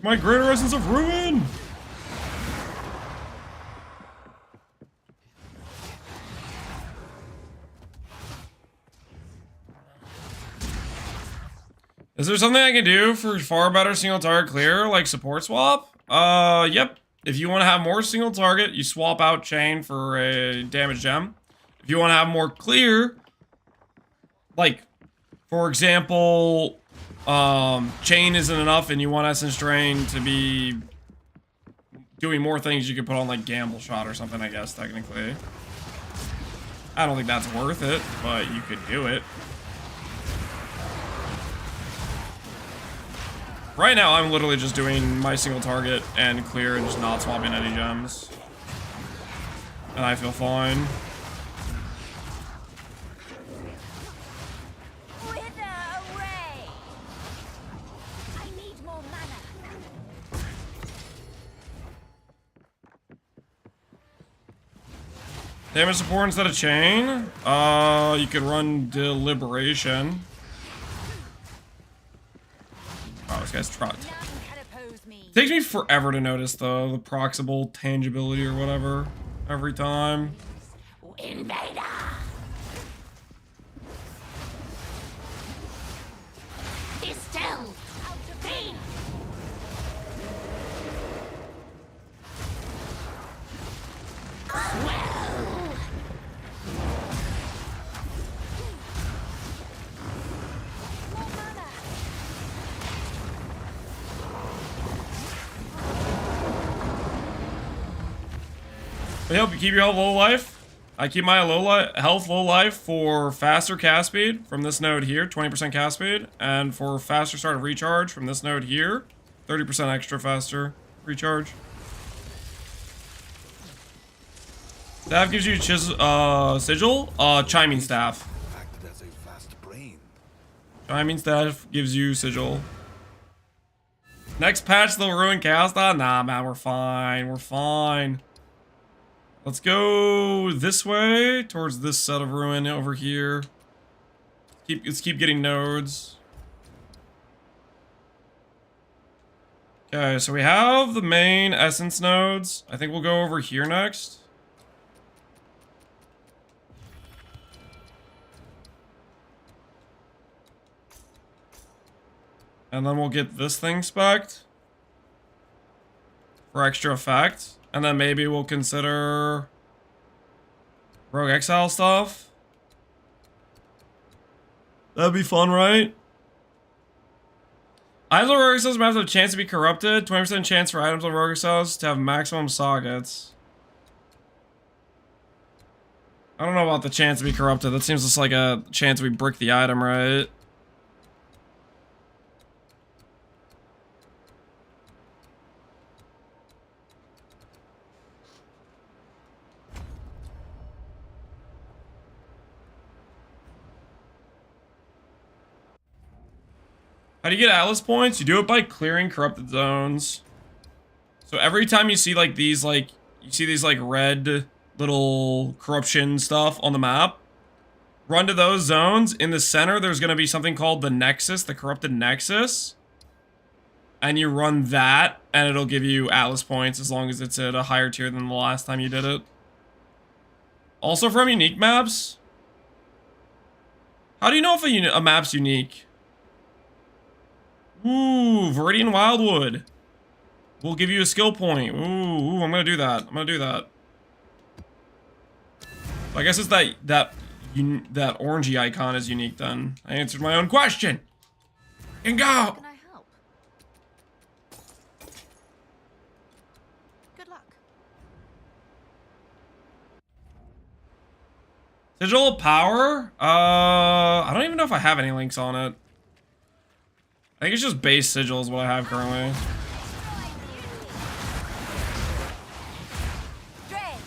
My greater essence of ruin! Is there something I can do for far better single target clear, like support swap? Yep. If you want to have more single target, you swap out chain for a damage gem. If you want to have more clear, like, for example, chain isn't enough and you want essence drain to be doing more things, you could put on like gamble shot or something, I guess, technically. I don't think that's worth it, but you could do it. Right now, I'm literally just doing my single target and clear and just not swapping any gems. And I feel fine. Wither away. I need more mana. Damage support instead of chain. You could run deliberation. Oh, this guy's trot. None can oppose me. Takes me forever to notice though, the proximal tangibility or whatever. Every time. Invader. Be still. Out of me. More mana. I hope you keep your health low life. I keep my health low life for faster cast speed from this node here, 20% cast speed, and for faster start of recharge from this node here, 30% extra faster recharge. Staff gives you sigil, chiming staff. Acted as a vast brain. Chiming staff gives you sigil. Next patch they'll ruin Casta? Nah, man, we're fine. We're fine. Let's go this way towards this set of ruin over here. Let's keep getting nodes. Okay, so we have the main essence nodes. I think we'll go over here next. And then we'll get this thing spec'd for extra effect. And then maybe we'll consider Rogue Exile stuff. That'd be fun, right? Items on Rogue Exiles have a chance to be corrupted. 20% chance for items on Rogue Exiles to have maximum sockets. I don't know about the chance to be corrupted. That seems just like a chance we brick the item, right? How do you get Atlas points? You do it by clearing corrupted zones. So every time you see like these like red little corruption stuff on the map, run to those zones. In the center, there's gonna be something called the Nexus, the corrupted Nexus. And you run that, and it'll give you Atlas points as long as it's at a higher tier than the last time you did it. Also from unique maps. How do you know if a map's unique? Ooh, Viridian Wildwood. We'll give you a skill point. Ooh, I'm gonna do that. I'm gonna do that. I guess it's that orangey icon is unique then. I answered my own question. And go! Can I help? Good luck. Sigil of Power? I don't even know if I have any links on it. I think it's just base sigil is what I have currently. Dread.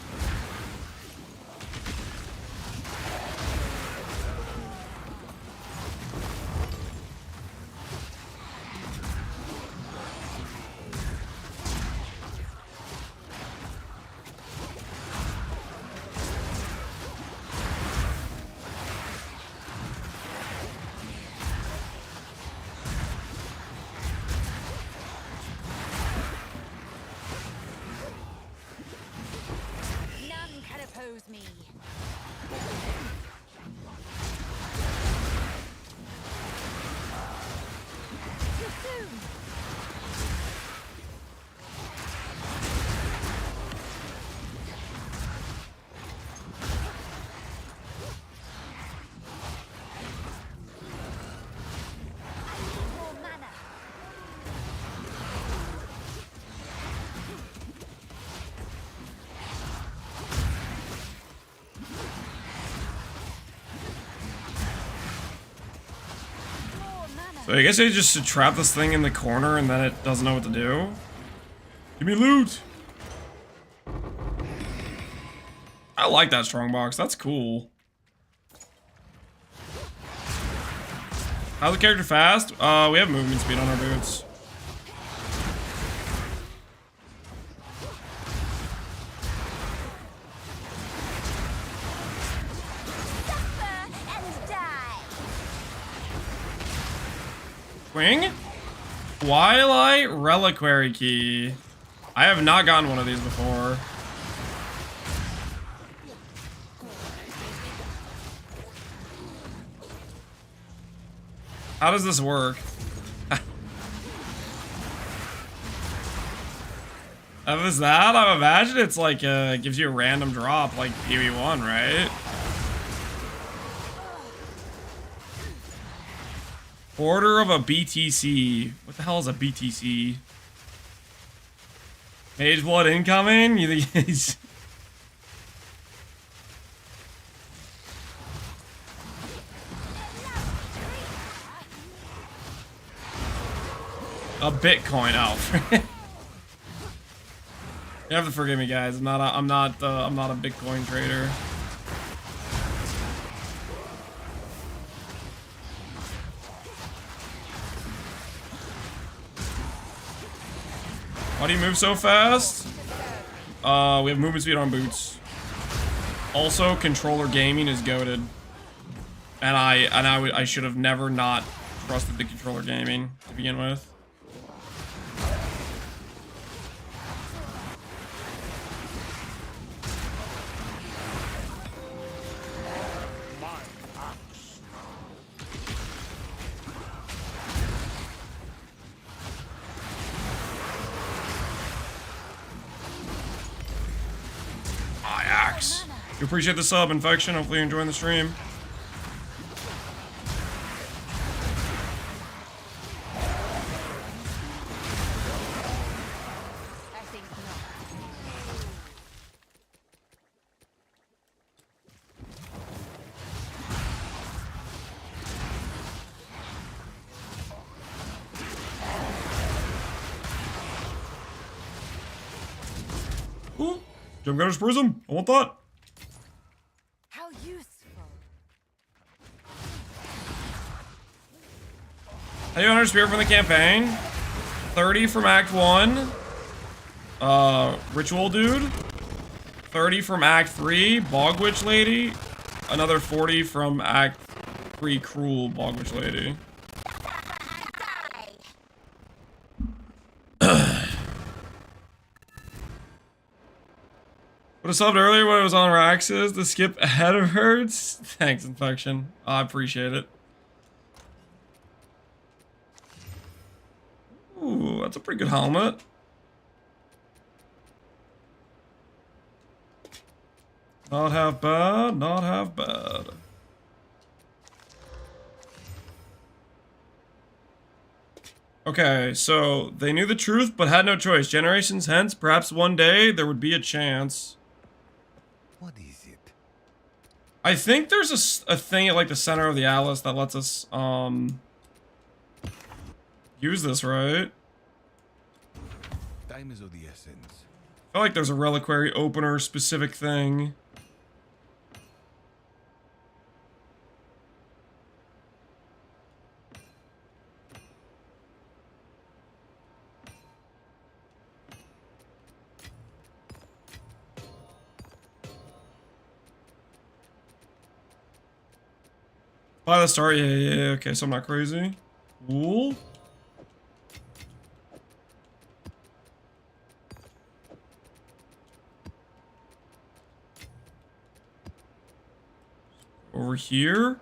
So I guess I just should trap this thing in the corner and then it doesn't know what to do. Give me loot. I like that strongbox. That's cool. How's the character fast? We have movement speed on our boots. Wing? Twilight Reliquary Key. I have not gotten one of these before. How does this work? If it's that, I imagine it's like gives you a random drop like PoE1, right? Order of a BTC. What the hell is a BTC? Mage Blood incoming? You think he's... A Bitcoin out. You have to forgive me, guys. I'm not a Bitcoin trader. Why do you move so fast? We have movement speed on boots. Also, controller gaming is goated, and I should have never not trusted the controller gaming to begin with. We appreciate the sub, Infection. Hopefully you're enjoying the stream. I think not. Ooh, Jump Gunner's Prism. I want that. How useful. How you honor Spirit from the campaign? 30 from Act 1. Ritual Dude. 30 from Act 3. Bog Witch Lady. Another 40 from Act 3. Cruel Bog Witch Lady. Would have subbed earlier when it was on Rax's to skip ahead of herds. Thanks, Infection. I appreciate it. Ooh, that's a pretty good helmet. Not half bad, not half bad. Okay, so they knew the truth but had no choice. Generations hence, perhaps one day, there would be a chance. What is it? I think there's a thing at like the center of the atlas that lets us use this, right? Time is of the essence. I feel like there's a reliquary opener specific thing. By the start, yeah, okay, so I'm not crazy. Cool. Over here.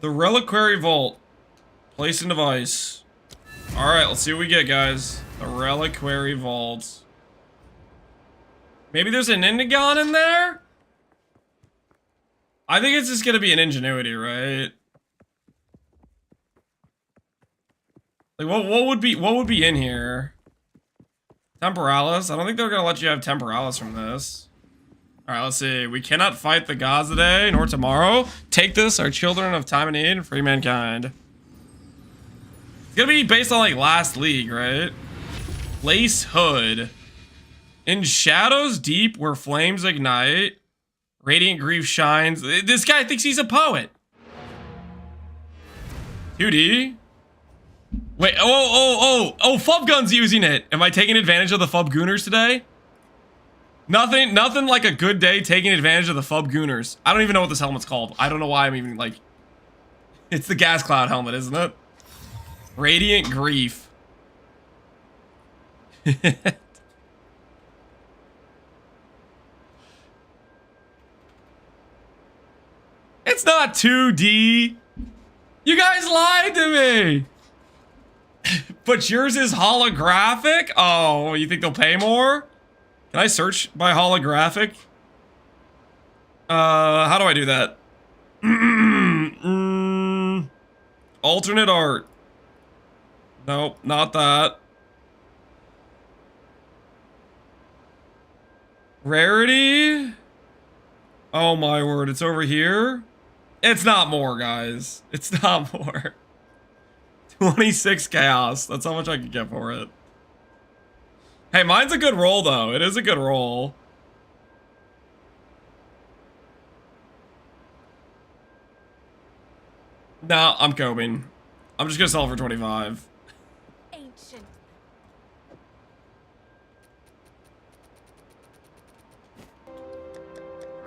The Reliquary Vault. Place and device. Alright, let's see what we get, guys. The Reliquary Vault. Maybe there's an Indigon in there? I think it's just gonna be an Ingenuity, right? Like, what would be in here? Temporalis? I don't think they're gonna let you have Temporalis from this. Alright, let's see. We cannot fight the gods today, nor tomorrow. Take this, our children of time and need, and free mankind. It's gonna be based on, like, last league, right? Lace Hood. In shadows deep where flames ignite, radiant grief shines. This guy thinks he's a poet. 2D. Wait, oh, Fub Gun's using it. Am I taking advantage of the Fub Gooners today? Nothing like a good day taking advantage of the Fub Gooners. I don't even know what this helmet's called. I don't know why I'm even like... It's the Gas Cloud helmet, isn't it? Radiant Grief. It's not 2D. You guys lied to me. But yours is holographic? Oh, you think they'll pay more? Can I search by holographic? How do I do that? Alternate art. Nope, not that. Rarity? Oh my word, it's over here? It's not more, guys. It's not more. 26 chaos. That's how much I could get for it. Hey, mine's a good roll, though. It is a good roll. No, I'm coping. I'm just gonna sell it for 25. Ancient.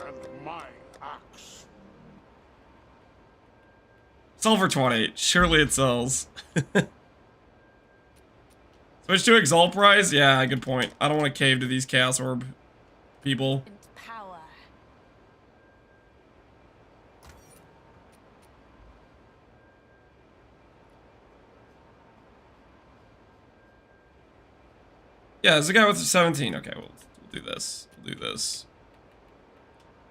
And my axe. Sell for 20. Surely it sells. Switch to Exalt price? Yeah, good point. I don't want to cave to these Chaos Orb people. And power. Yeah, there's a guy with 17. Okay, we'll do this. We'll do this.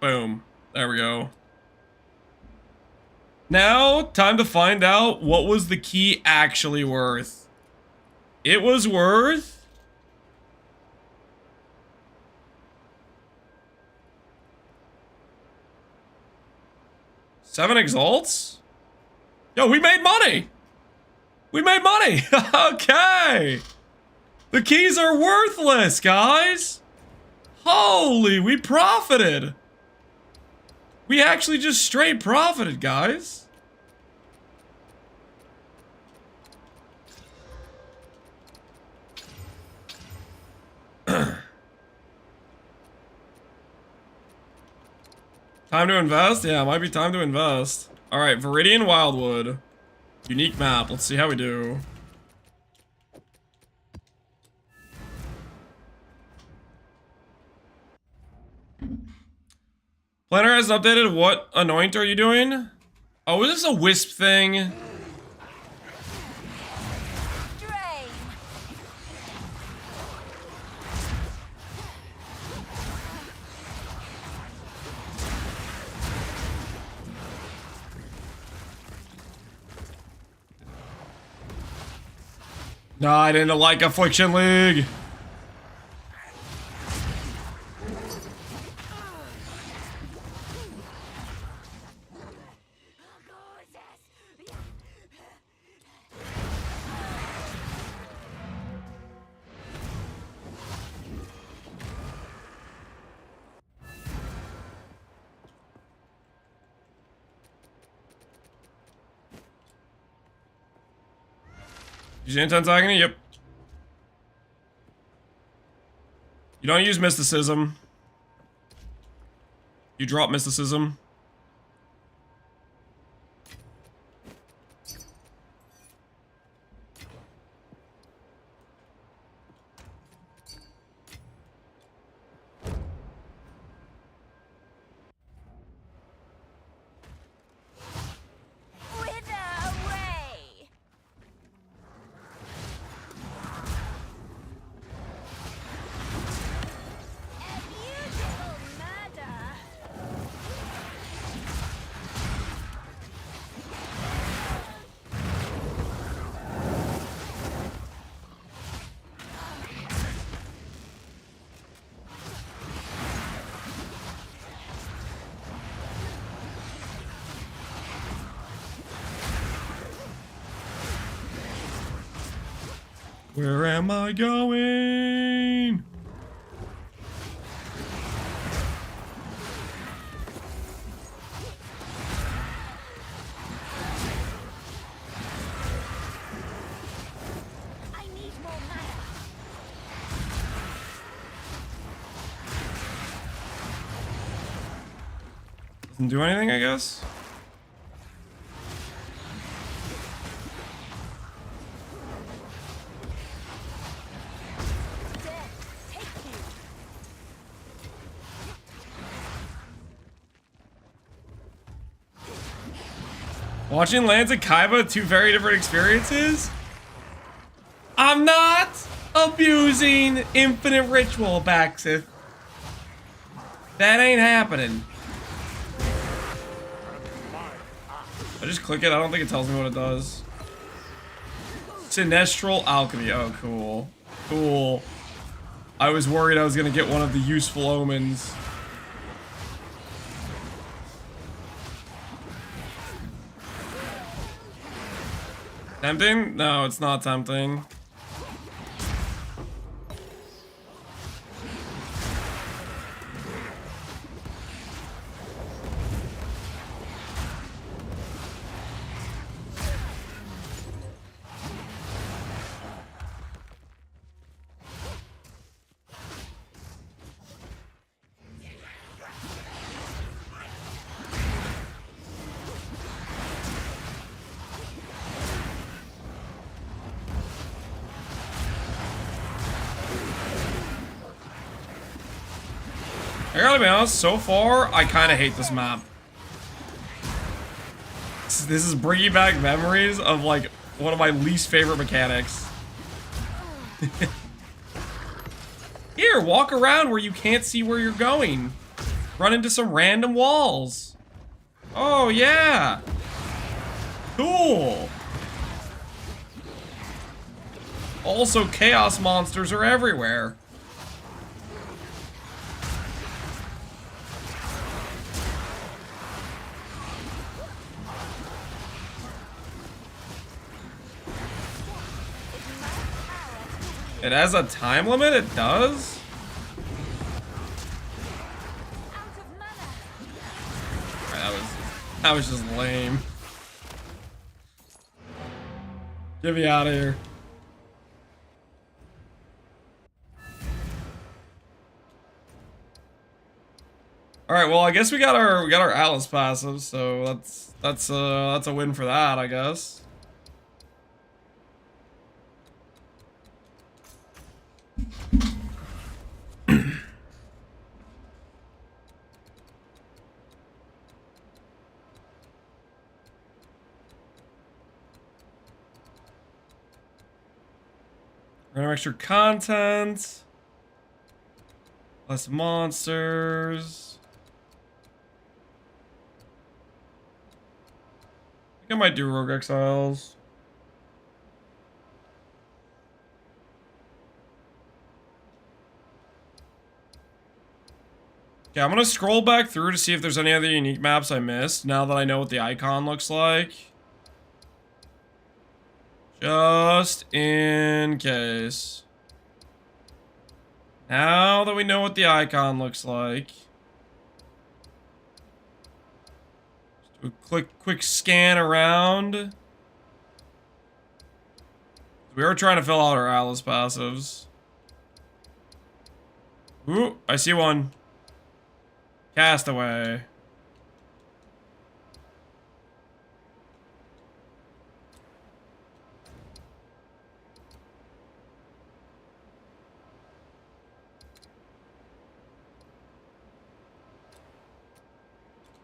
Boom. There we go. Now, time to find out what was the key actually worth. It was worth... Seven Exalts? Yo, we made money! We made money! Okay! The keys are worthless, guys! Holy, we profited! We actually just straight profited, guys. Time to invest? Yeah, it might be time to invest. Alright, Viridian Wildwood. Unique map. Let's see how we do. Planner hasn't updated. What anoint are you doing? Oh, is this a wisp thing? Drain. No, I didn't like Affliction League. Use Intense Agony? Yep. You don't use Mysticism. You drop Mysticism. Wither away. A beautiful murder. Where am I going? I need more mana. Doesn't do anything, I guess. Death, take you. Watching Lance and Kaiba, two very different experiences. I'm not abusing Infinite Ritual, Baxith. That ain't happening. I just click it. I don't think it tells me what it does. Sinestral Alchemy. Oh, cool. Cool. I was worried I was going to get one of the useful omens. Tempting? No, it's not tempting. I gotta be honest, so far, I kind of hate this map. This is bringing back memories of, like, one of my least favorite mechanics. Here, walk around where you can't see where you're going. Run into some random walls. Oh, yeah. Cool. Also, chaos monsters are everywhere. It has a time limit? It does? Out of mana. Alright, that was just lame. Get me out of here. Alright, well I guess we got our Atlas passive, so that's a win for that, I guess. Random extra content. Less monsters. I think I might do Rogue Exiles. Okay, I'm gonna scroll back through to see if there's any other unique maps I missed now that I know what the icon looks like. Just in case. Now that we know what the icon looks like. Just do a quick scan around. We are trying to fill out our Atlas passives. Ooh, I see one. Castaway.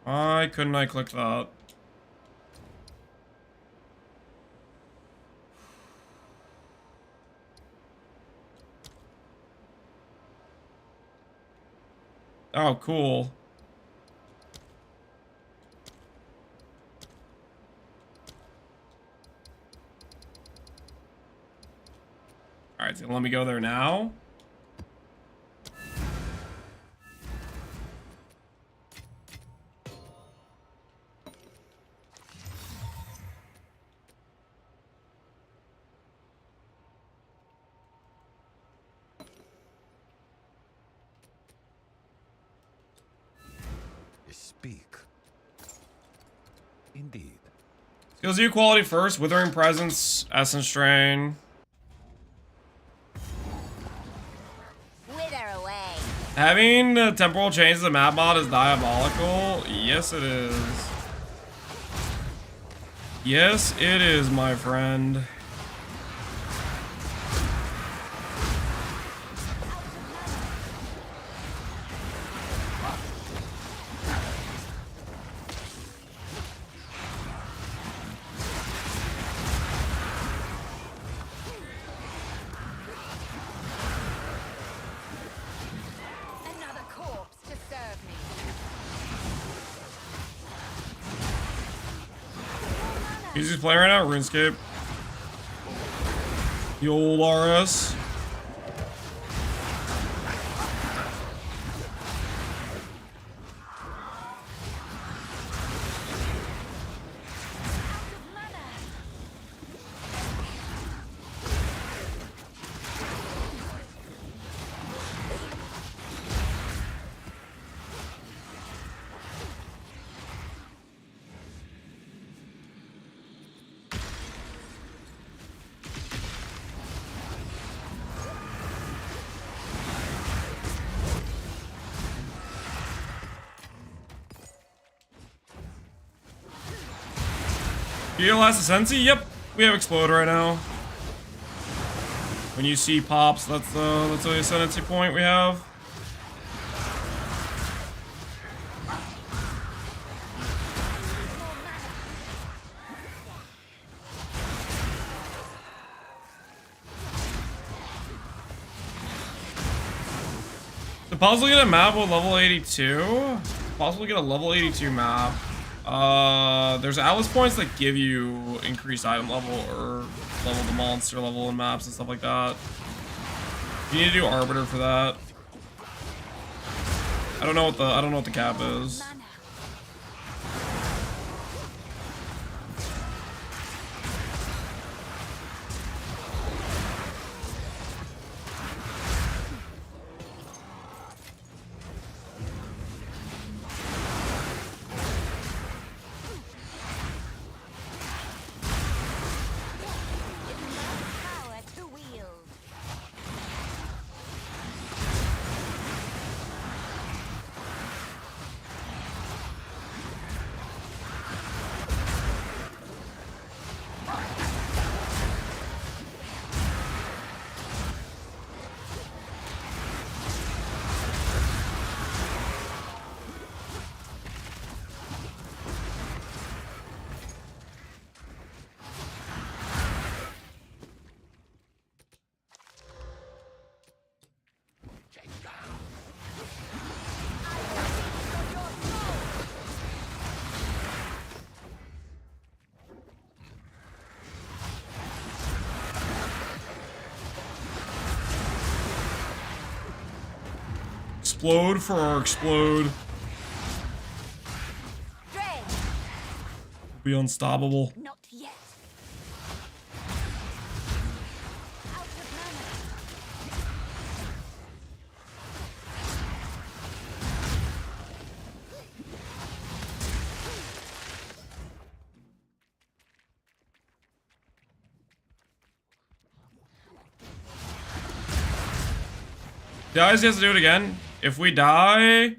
Why couldn't I click that? Oh, cool. Alright, so let me go there now. speak. Indeed. Skills U quality first. Withering Presence, Essence Strain. Wither away. Having the temporal change as a map mod is diabolical. Yes, it is. Yes, it is, my friend. Another corpse to serve me. Easiest play right now, RuneScape. The old RS. Your last Ascendancy? Yep, we have Explode right now. When you see pops, that's the Ascendancy point we have. So possibly get a map with level 82. Possibly get a level 82 map. There's Atlas points that give you increased item level or level the monster level in maps and stuff like that. You need to do Arbiter for that. I don't know what the cap is. Power to wield. Explode for our explode. Drain. Be unstoppable. Not yet. Out of mana. Guys, he has to do it again. If we die,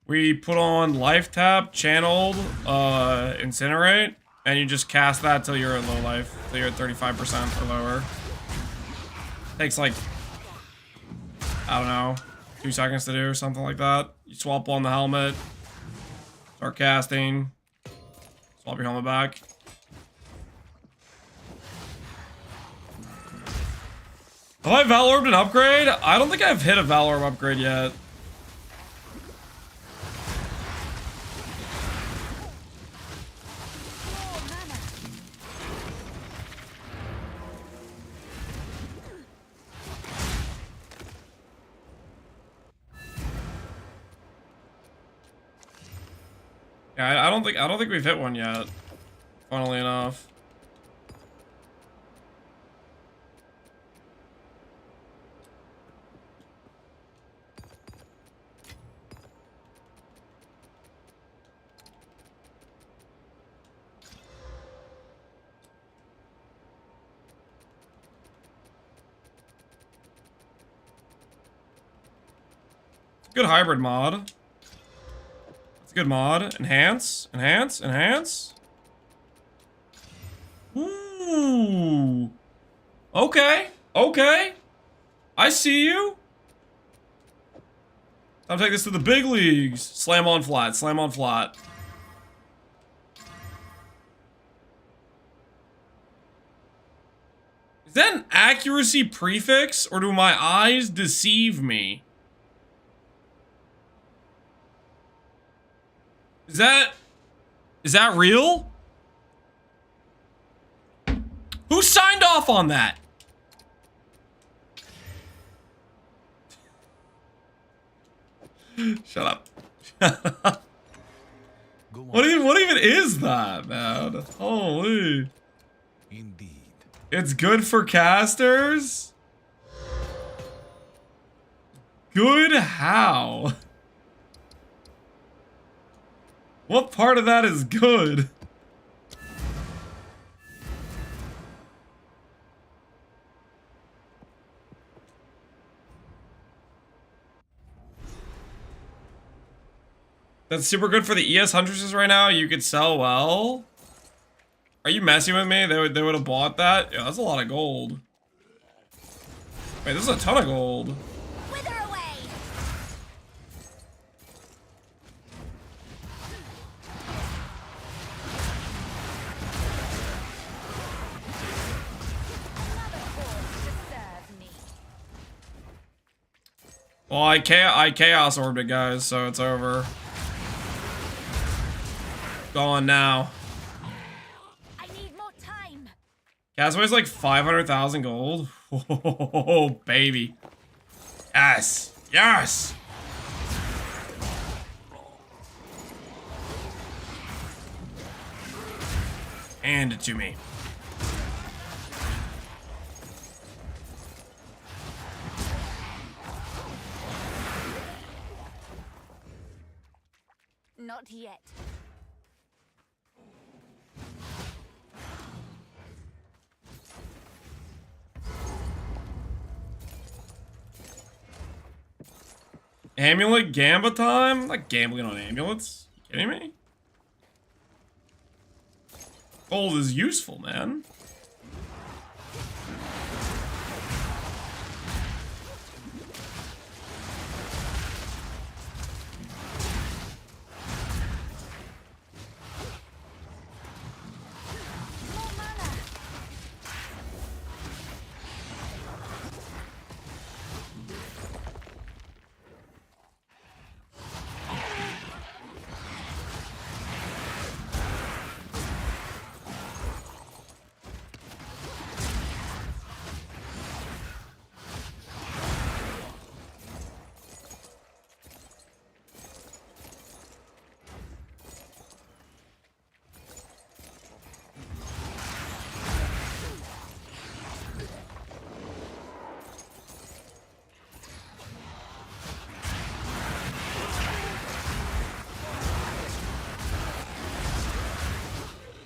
we put on life tap, channeled, incinerate, and you just cast that till you're at low life, till you're at 35% or lower. Takes like, I don't know, 2 seconds to do or something like that. You swap on the helmet, start casting, swap your helmet back. Have I Valorbed an upgrade? I don't think I've hit a Valorb upgrade yet. Yeah, I don't think we've hit one yet. Funnily enough. Good hybrid mod. That's a good mod. Enhance, enhance, enhance. Ooh. Okay, okay. I see you. Time to take this to the big leagues. Slam on flat, slam on flat. Is that an accuracy prefix, or do my eyes deceive me? Is that real? Who signed off on that? Shut up. What even is that, man? Holy. Indeed. It's good for casters? Good how? What part of that is good? That's super good for the ES Huntresses right now. You could sell well. Are you messing with me? They would have bought that? Yeah, that's a lot of gold. Wait, this is a ton of gold. Wither away. Another horse to serve me. Well, I chaos orbed it, guys, so it's over. Gone now. I need more time. Castaway's like 500,000 gold. Oh, baby. Yes. Yes. Hand it to me. Not yet. Amulet Gamba time? I'm not gambling on amulets. You kidding me? Gold is useful, man. More mana.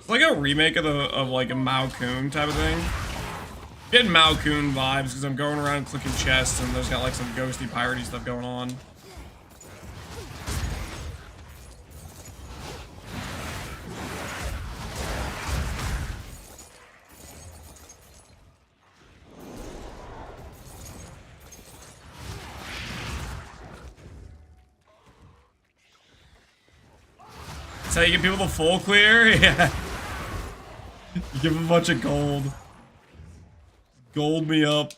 It's like a remake of like a Mao Kun type of thing. Getting Mao Kun vibes because I'm going around clicking chests and there's got like some ghosty piratey stuff going on. That's how you get people to full clear? Yeah. You give them a bunch of gold. Gold me up.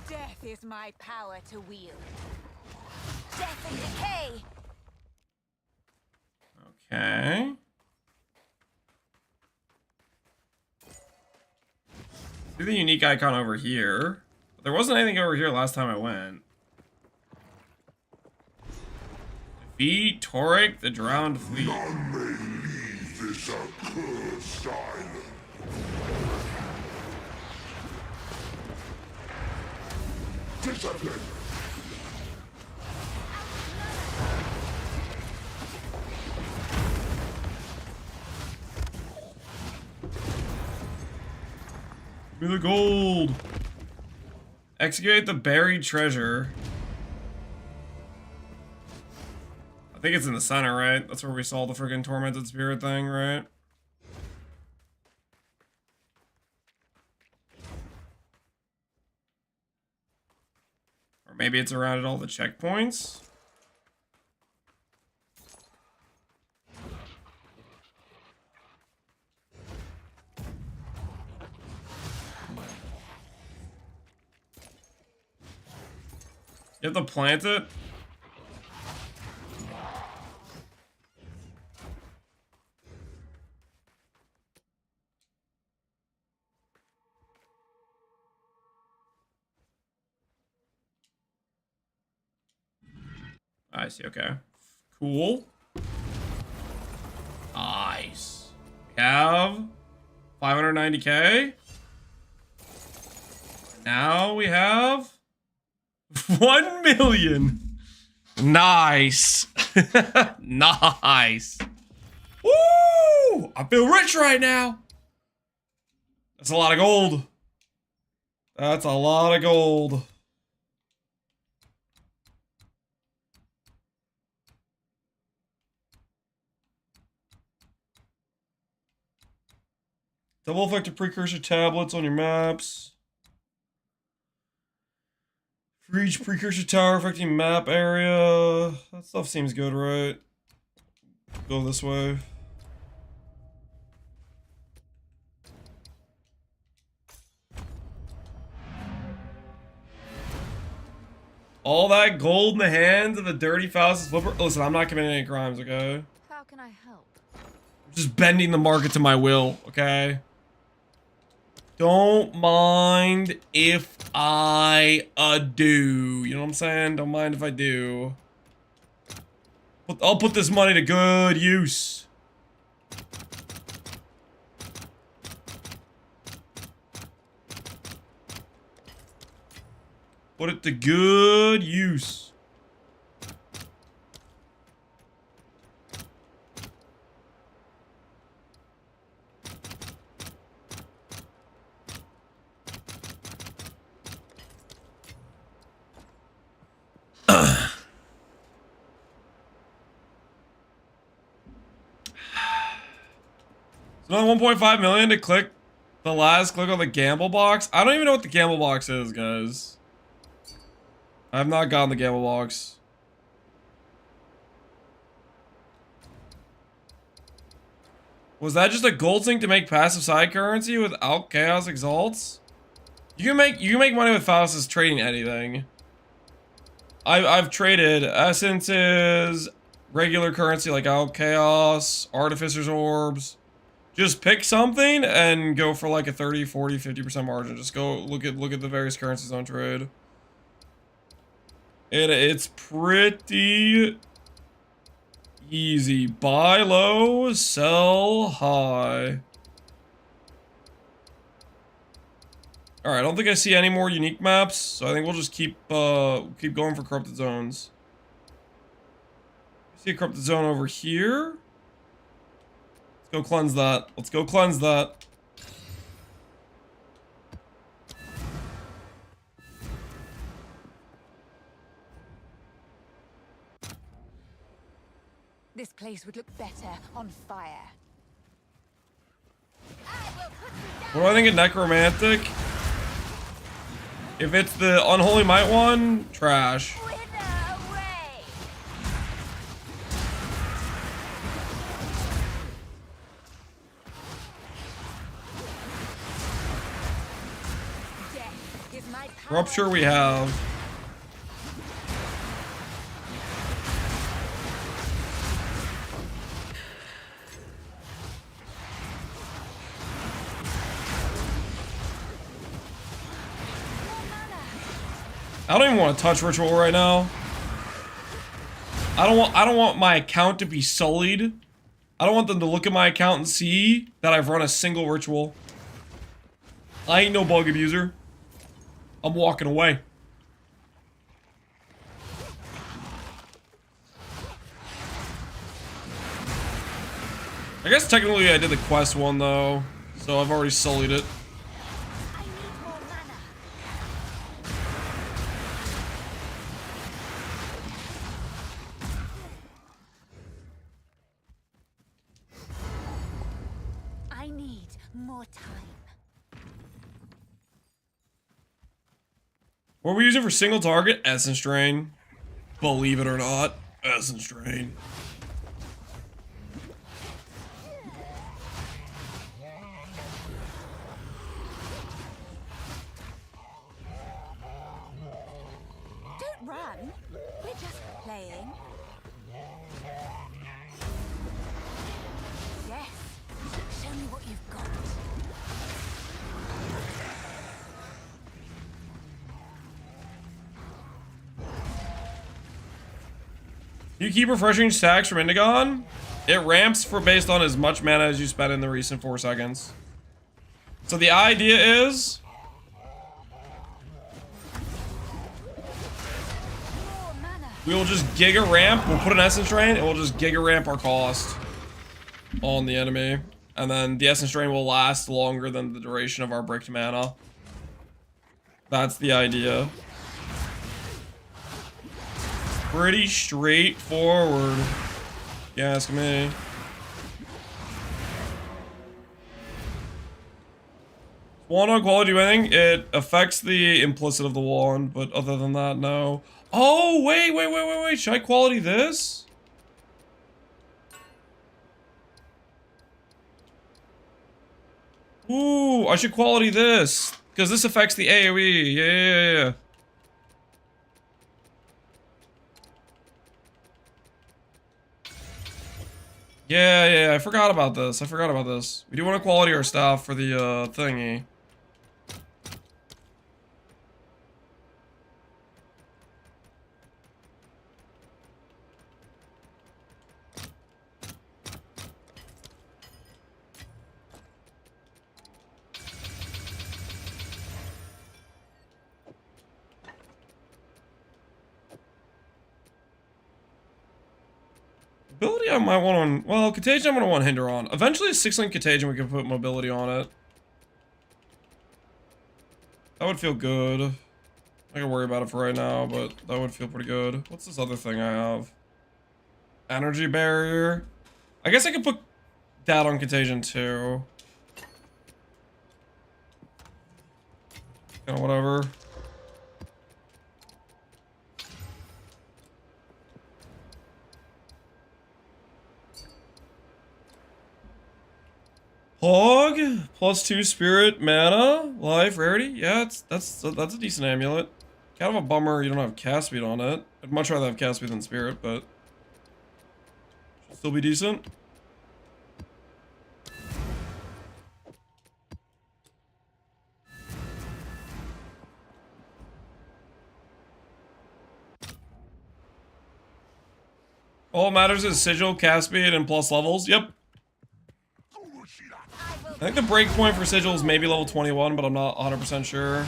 Death is my power to wield. Death and decay. Okay. See the unique icon over here. There wasn't anything over here last time I went. Defeat Torek, the drowned fleet. None may leave this accursed island. Give me the gold. Excavate the buried treasure. I think it's in the center, right? That's where we saw the friggin' tormented spirit thing, right? Or maybe it's around at all the checkpoints. You have to plant it? I see, okay. Cool. Nice. We have 590k. Now we have 1 million. Nice. Nice. Woo! I feel rich right now. That's a lot of gold. That's a lot of gold. Double effective precursor tablets on your maps. For each precursor tower affecting map area. That stuff seems good, right? Go this way. All that gold in the hands of a dirty Faustus flipper. Listen, I'm not committing any crimes, okay? How can I help? I'm just bending the market to my will, okay? Don't mind if I do. You know what I'm saying? Don't mind if I do. I'll put this money to good use. Put it to good use. Another 1.5 million to click the last click on the gamble box. I don't even know what the gamble box is, guys. I have not gotten the gamble box. Was that just a gold sink to make passive side currency without chaos exalts? You can make money with Faustus trading anything. I've traded essences, regular currency like Out Chaos, Artificer's Orbs. Just pick something and go for like a 30, 40, 50% margin. Just go look at the various currencies on trade. It's pretty easy. Buy low, sell high. All right, I don't think I see any more unique maps, so I think we'll just keep going for corrupted zones. I see a corrupted zone over here. Let's go cleanse that. Let's go cleanse that. This place would look better on fire. What do I think of necromantic? If it's the unholy might one, trash. Rupture we have. I don't even want to touch ritual right now. I don't want my account to be sullied. I don't want them to look at my account and see that I've run a single ritual. I ain't no bug abuser. I'm walking away. I guess technically I did the quest one though, so I've already sullied it. I need more mana. I need more time. What are we using for single target? Essence Drain. Believe it or not, Essence Drain. Don't run. We're just playing. Yes. Show me what you've got. You keep refreshing stacks from Indigon? It ramps for based on as much mana as you spend in the recent 4 seconds. So the idea is More mana. we will just Giga Ramp, we'll put an Essence Drain, and we'll just Giga Ramp our cost on the enemy. And then the Essence Drain will last longer than the duration of our bricked mana. That's the idea. Pretty straightforward. You ask me. Wand on quality do anything? It affects the implicit of the wand, but other than that, no. Oh, wait. Should I quality this? Ooh, I should quality this. Because this affects the AoE. Yeah. Yeah, I forgot about this. We do want to quality our stuff for the, thingy. Ability I might want on... Well, Contagion I'm going to want Hinder on. Eventually, a 6-link Contagion, we can put Mobility on it. That would feel good. I can worry about it for right now, but that would feel pretty good. What's this other thing I have? Energy Barrier. I guess I could put that on Contagion too. Kinda whatever. Hog, +2 spirit, mana, life, rarity. Yeah, that's a decent amulet. Kind of a bummer you don't have cast speed on it. I'd much rather have cast speed than spirit, but should still be decent. All that matters is sigil, cast speed, and plus levels. Yep. I think the breakpoint for sigil is maybe level 21, but I'm not 100% sure.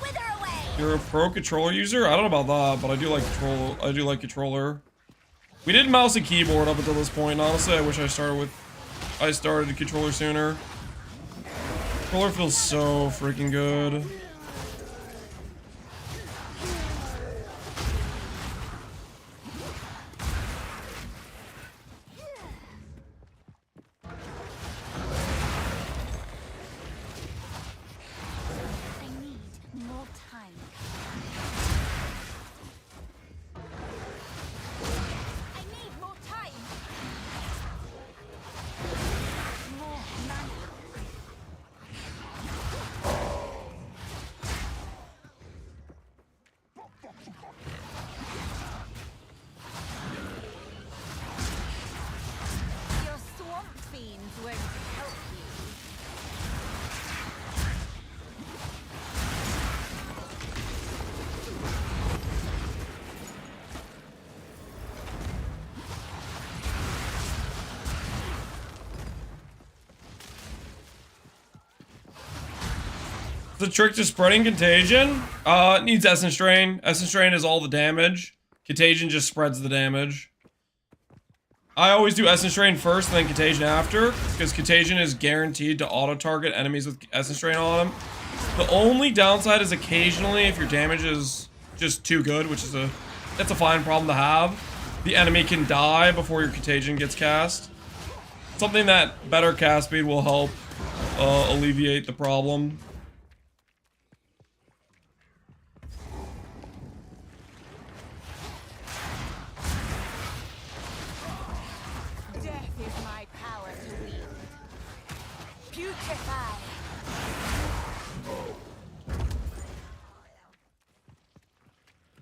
Wither away. You're a pro controller user? I don't know about that, but I do like controller. We did mouse and keyboard up until this point. Honestly, I wish I started controller sooner. Controller feels so freaking good. I need more time. I need more time. More mana. Your swamp fiends won't help you. The trick to spreading contagion? It needs Essence Drain. Essence Drain is all the damage. Contagion just spreads the damage. I always do Essence Drain first and then Contagion after, because Contagion is guaranteed to auto-target enemies with Essence Drain on them. The only downside is occasionally, if your damage is just too good, which is that's a fine problem to have, the enemy can die before your Contagion gets cast. Something that better cast speed will help alleviate the problem. Death is my power to wield. Putrefy.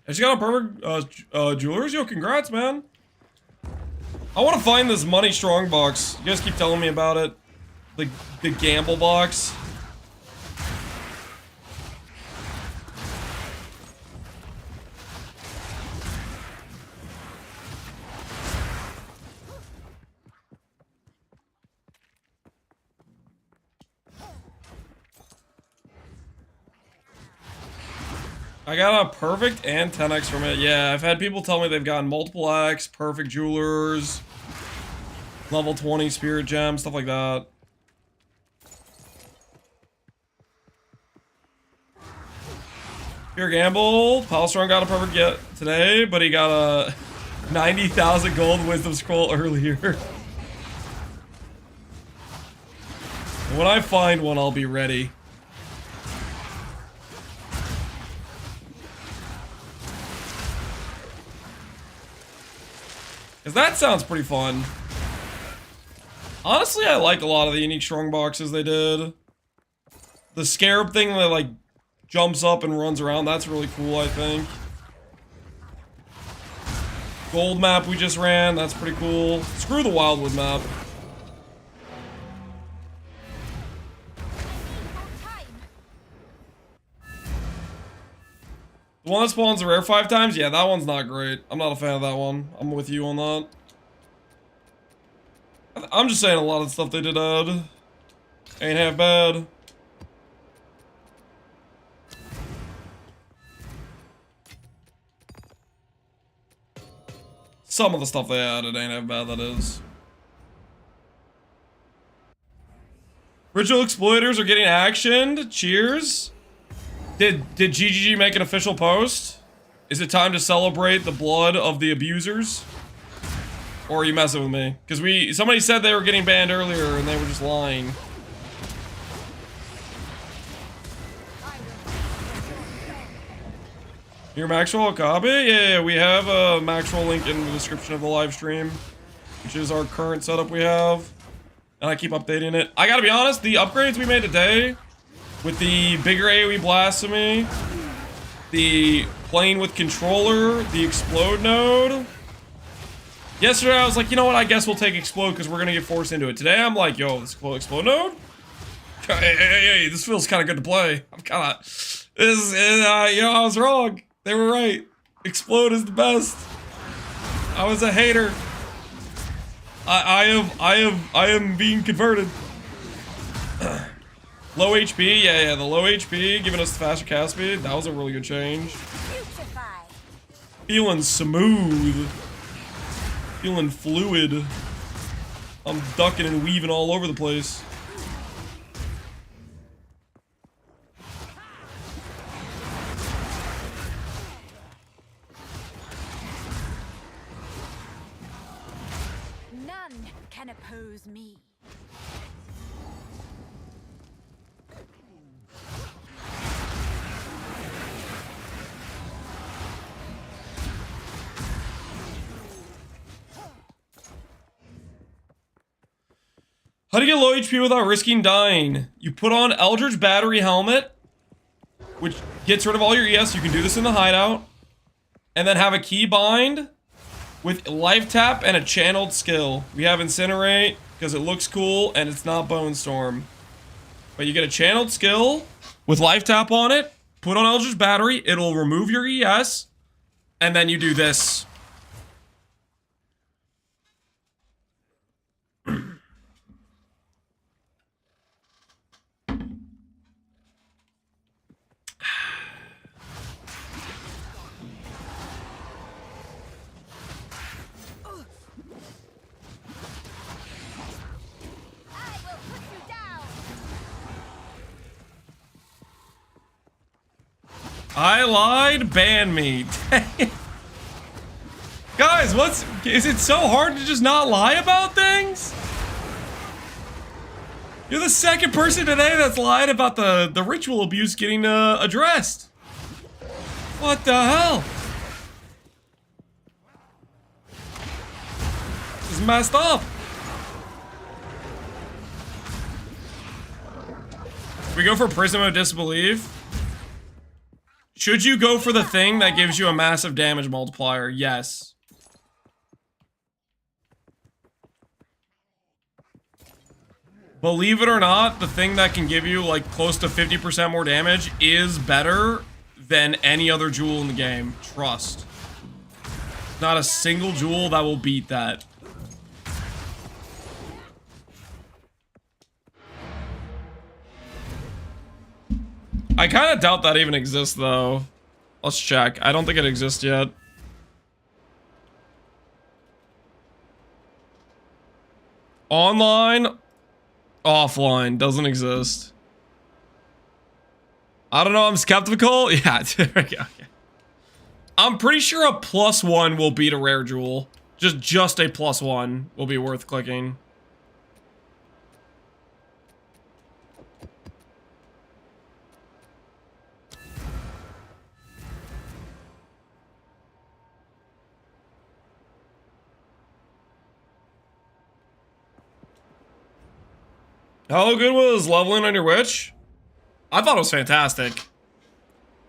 I just got a perfect jewelers. Yo, congrats, man. I want to find this money strong box. You guys keep telling me about it. The gamble box. I got a perfect and 10x from it. Yeah, I've had people tell me they've gotten multiple X, perfect jewelers, level 20 spirit gems, stuff like that. Pure gamble. Palstrong got a perfect get today, but he got a 90,000 gold wisdom scroll earlier. When I find one, I'll be ready. Because that sounds pretty fun. Honestly, I like a lot of the unique strong boxes they did. The scarab thing that like jumps up and runs around, that's really cool, I think. Gold map we just ran, that's pretty cool. Screw the Wildwood map. The one that spawns a rare 5 times? Yeah, that one's not great. I'm not a fan of that one. I'm with you on that. I'm just saying a lot of the stuff they did ain't half bad. Some of the stuff they added ain't half bad, that is. Ritual exploiters are getting actioned. Cheers. Did GGG make an official post? Is it time to celebrate the blood of the abusers? Or are you messing with me? Because somebody said they were getting banned earlier and they were just lying. Your Maxwell Akabe? Yeah, we have a Maxwell link in the description of the live stream, which is our current setup we have. And I keep updating it. I gotta be honest, the upgrades we made today, with the bigger AoE Blasphemy, the playing with controller, the explode node. Yesterday I was like, you know what, I guess we'll take explode because we're gonna get forced into it. Today I'm like, yo, this explode node? Hey, this feels kind of good to play. I'm kind of, you know, I was wrong. They were right. Explode is the best. I was a hater. I am being converted. Low HP, yeah, the low HP, giving us the faster cast speed. That was a really good change. Feeling smooth. Feeling fluid. I'm ducking and weaving all over the place. None can oppose me. How to get low HP without risking dying? You put on Eldritch Battery Helmet, which gets rid of all your ES. You can do this in the hideout. And then have a key bind with life tap and a channeled skill. We have Incinerate because it looks cool and it's not Bone Storm. But you get a channeled skill with life tap on it, put on Eldritch Battery, it'll remove your ES, and then you do this. I lied, ban me. Guys, is it so hard to just not lie about things? You're the second person today that's lied about the ritual abuse getting addressed. What the hell? This is messed up. We go for Prism of Disbelief. Should you go for the thing that gives you a massive damage multiplier? Yes. Believe it or not, the thing that can give you like close to 50% more damage is better than any other jewel in the game. Trust. Not a single jewel that will beat that. I kind of doubt that even exists, though. Let's check. I don't think it exists yet. Online, offline, doesn't exist. I don't know, I'm skeptical. Yeah, there we go. I'm pretty sure a +1 will beat a rare jewel. Just a +1 will be worth clicking. How good was leveling on your witch? I thought it was fantastic.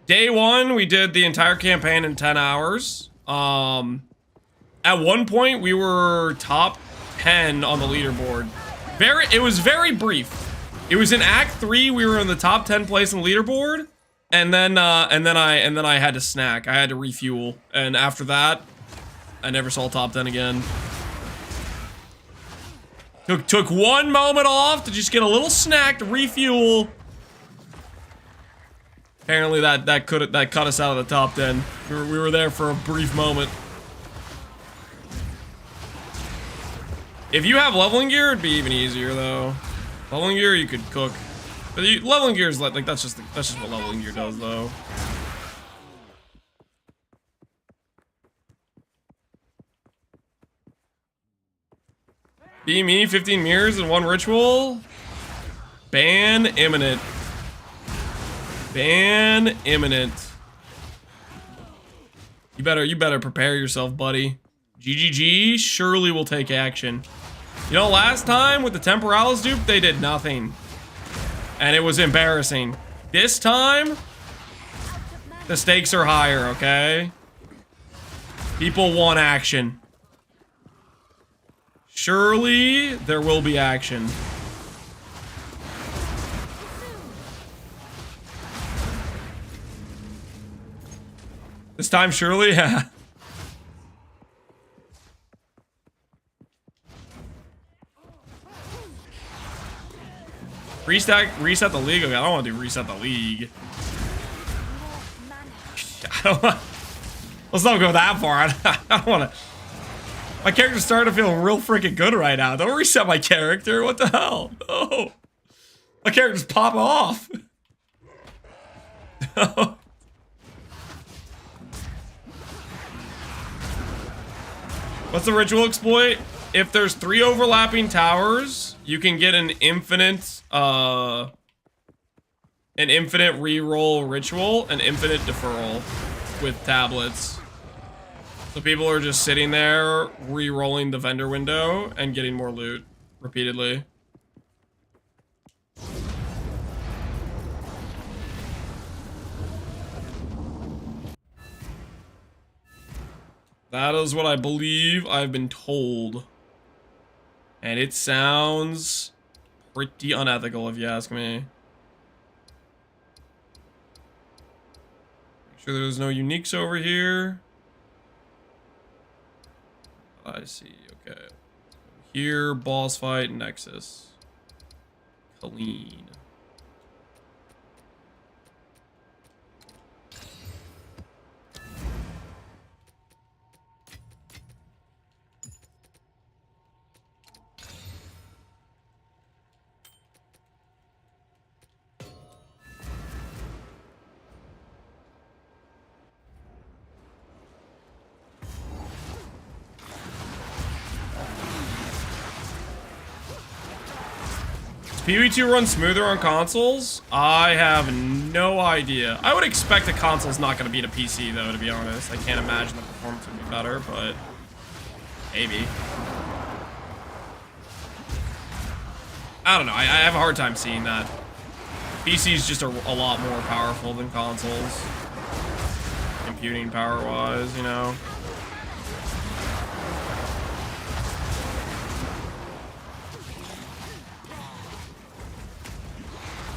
Day 1, we did the entire campaign in 10 hours. At one point, we were top 10 on the leaderboard. It was very brief. It was in Act 3, we were in the top 10 place on the leaderboard, and then I had to snack. I had to refuel, and after that, I never saw top 10 again. Took one moment off to just get a little snack to refuel. Apparently that cut us out of the top 10. We were there for a brief moment. If you have leveling gear, it'd be even easier though. Leveling gear, you could cook. But leveling gear is like that's just what leveling gear does though. Be me, 15 mirrors and 1 ritual. Ban imminent. Ban imminent. You better prepare yourself, buddy. GGG surely will take action. You know, last time with the Temporalis dupe, they did nothing. And it was embarrassing. This time, the stakes are higher, okay? People want action. Surely, there will be action. This time, surely? Yeah. Reset the league? Okay, I don't want to do reset the league. Let's not go that far. I don't want to... My character's starting to feel real freaking good right now. Don't reset my character. What the hell? No. My character's pop off. No. What's the ritual exploit? If there's 3 overlapping towers, you can get an infinite reroll ritual, an infinite deferral with tablets. So people are just sitting there, re-rolling the vendor window and getting more loot repeatedly. That is what I believe I've been told. And it sounds pretty unethical if you ask me. Make sure there's no uniques over here. I see, okay. Here, boss fight, Nexus. Clean. PvE2 run smoother on consoles? I have no idea. I would expect a console's not going to beat a PC, though, to be honest. I can't imagine the performance would be better, but maybe. I don't know. I have a hard time seeing that. PC's just a lot more powerful than consoles. Computing power-wise, you know.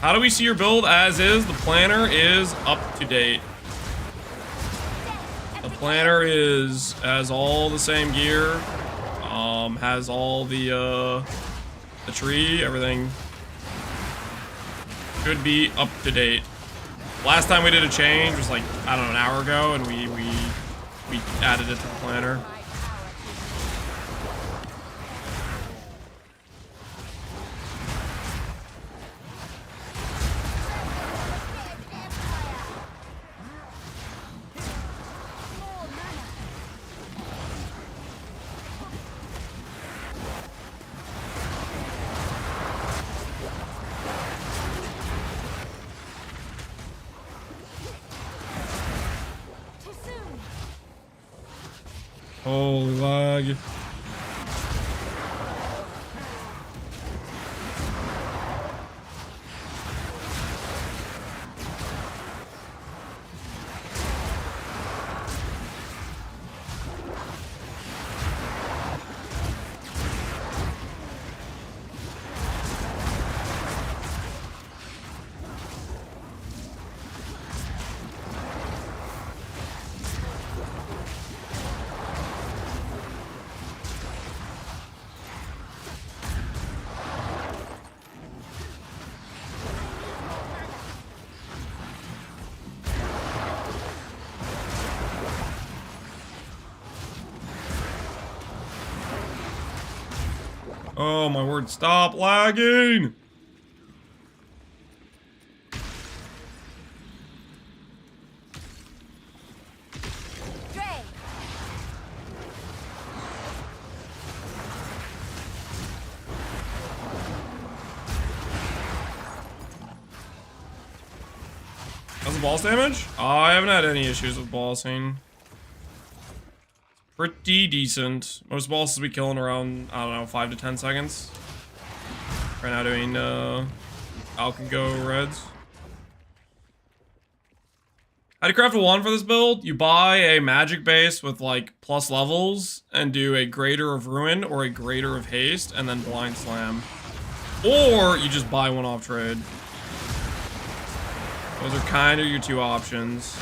How do we see your build as is? The planner is up to date. The planner has all the same gear. Has all the tree, everything should be up to date. Last time we did a change was like, I don't know, an hour ago, and we added it to the planner. Holy lag. Oh my word, stop lagging! How's the boss damage? I haven't had any issues with bossing. Pretty decent. Most bosses we kill in around, I don't know, 5 to 10 seconds. Right now doing Alkengo reds. How to craft a wand for this build? You buy a magic base with like plus levels and do a greater of ruin or a greater of haste and then blind slam. Or you just buy one off trade. Those are kind of your two options.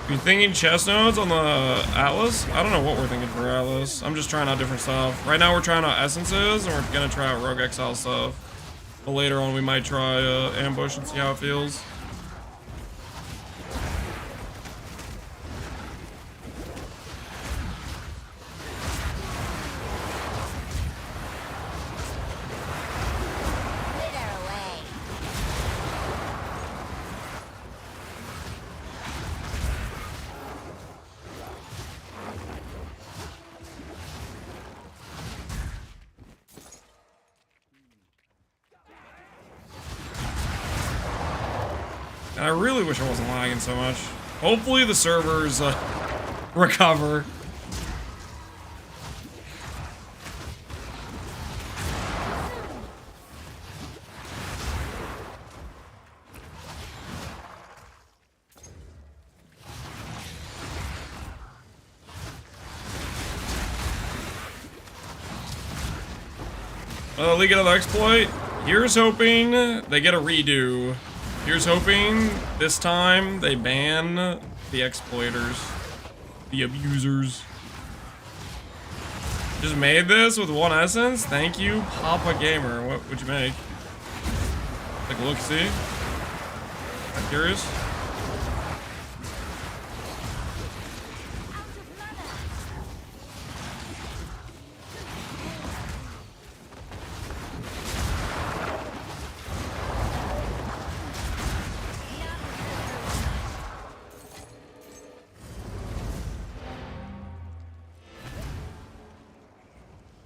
You thinking chest nodes on the Atlas? I don't know what we're thinking for Atlas. I'm just trying out different stuff. Right now we're trying out essences and we're gonna try out Rogue Exile stuff. But later on we might try ambush and see how it feels. And I really wish I wasn't lagging so much. Hopefully the servers recover. They get another exploit. Here's hoping they get a redo. Here's hoping this time they ban the exploiters, the abusers. Just made this with 1 essence? Thank you, Papa Gamer. What would you make? Take a look, see? I'm curious.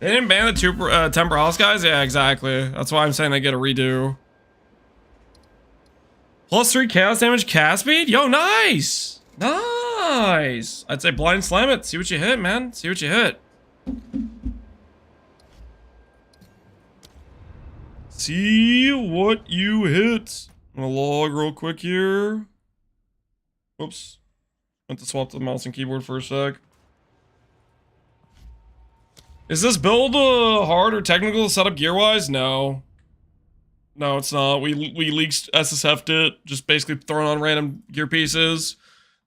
They didn't ban the 2 Temporalis guys? Yeah, exactly. That's why I'm saying they get a redo. +3 chaos damage cast speed? Yo, nice! Nice! I'd say blind slam it. See what you hit, man. See what you hit. See what you hit. I'm gonna log real quick here. Whoops. Went to swap the mouse and keyboard for a sec. Is this build hard or technical to set up gear-wise? No. No, it's not. We leaked SSF'd it, just basically throwing on random gear pieces.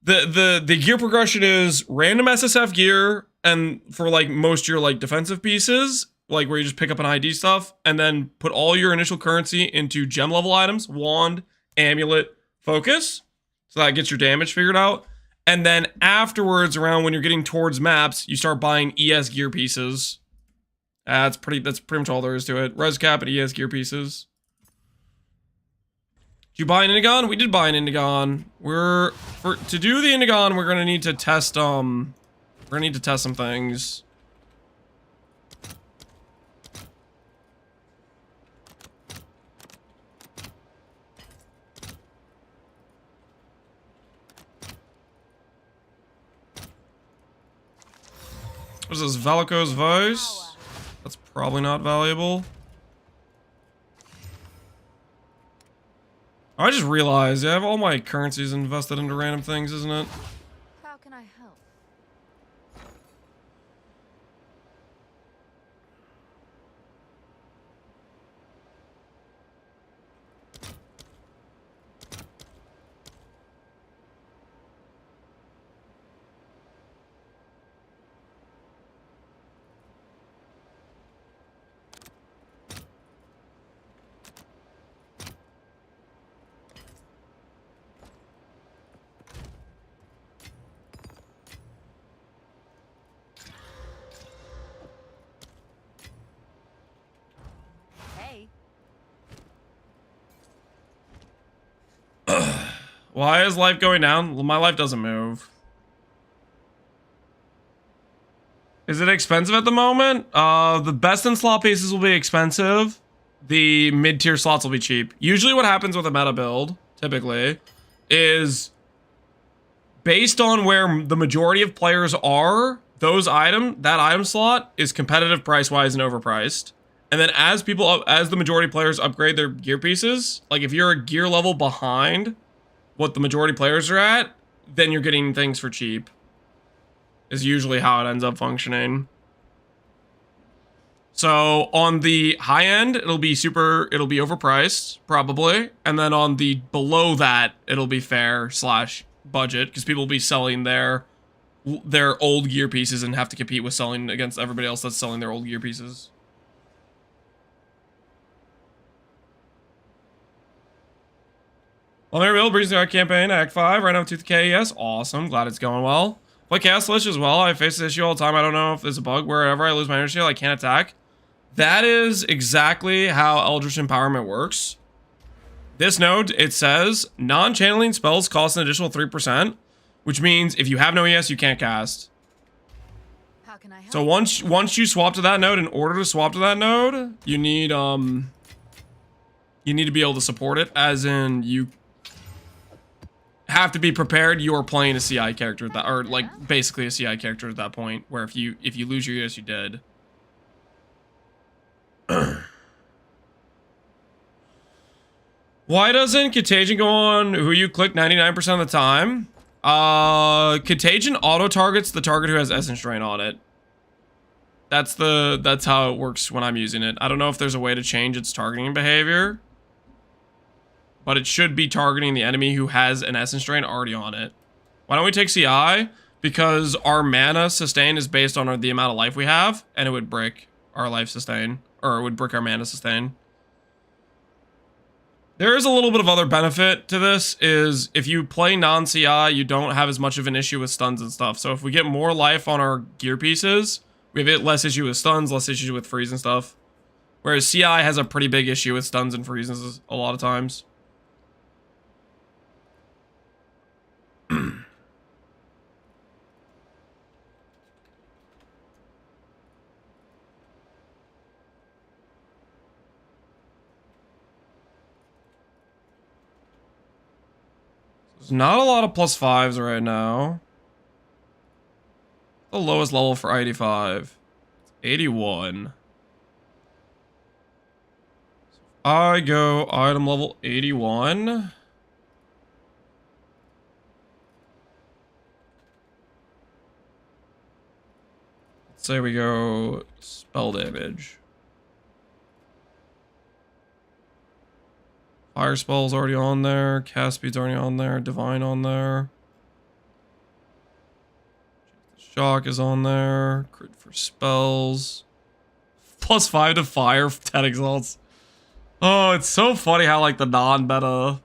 The gear progression is random SSF gear, and for like most your like defensive pieces, like where you just pick up an ID stuff, and then put all your initial currency into gem level items, wand, amulet, focus. So that gets your damage figured out. And then afterwards, around when you're getting towards maps, you start buying ES gear pieces. That's pretty much all there is to it. Res cap and ES gear pieces. Did you buy an Indigon? We did buy an Indigon. To do the Indigon, we're gonna need to test some things. What is this? Valico's Vice? That's probably not valuable. I just realized I have all my currencies invested into random things, isn't it? How can I help? Why is life going down? Well, my life doesn't move. Is it expensive at the moment? The best in slot pieces will be expensive. The mid-tier slots will be cheap. Usually what happens with a meta build, typically, is based on where the majority of players are, that item slot is competitive price-wise and overpriced. And then as the majority of players upgrade their gear pieces, like if you're a gear level behind what the majority of players are at, then you're getting things for cheap. Is usually how it ends up functioning. So on the high end, it'll be overpriced, probably. And then on the below that, it'll be fair / budget, because people will be selling their old gear pieces and have to compete with selling against everybody else that's selling their old gear pieces. Well, Build brings the Art campaign, Act 5, right now with 2K, yes, awesome, glad it's going well. Play Chaos Lich as well, I face this issue all the time, I don't know if there's a bug, wherever I lose my energy, I can't attack. That is exactly how Eldritch Empowerment works. This node, it says, non-channeling spells cost an additional 3%, which means if you have no ES, you can't cast. How can I help? So once you swap to that node, in order to swap to that node, you need to be able to support it, as in you have to be prepared you are playing a CI character at that, or like basically a CI character at that point, where if you lose your ES, you dead. Why doesn't Contagion go on who you click 99% of the time? Contagion auto targets the target who has Essence Drain on it. That's how it works when I'm using it. I don't know if there's a way to change its targeting behavior, but it should be targeting the enemy who has an Essence Drain already on it. Why don't we take CI? because our mana sustain is based on the amount of life we have, and it would brick our life sustain, or it would brick our mana sustain. There is a little bit of other benefit to this, is if you play non-CI, you don't have as much of an issue with stuns and stuff. So if we get more life on our gear pieces, we have less issue with stuns, less issue with freeze and stuff. Whereas CI has a pretty big issue with stuns and freezes a lot of times. There's not a lot of +5s right now. The lowest level for 85. 81. I go item level 81. Let's say we go spell damage. Fire spell's already on there. Cast speed's already on there. Divine on there. Shock is on there. Crit for spells. +5 to fire, 10 exalts. Oh, it's so funny how like the non-meta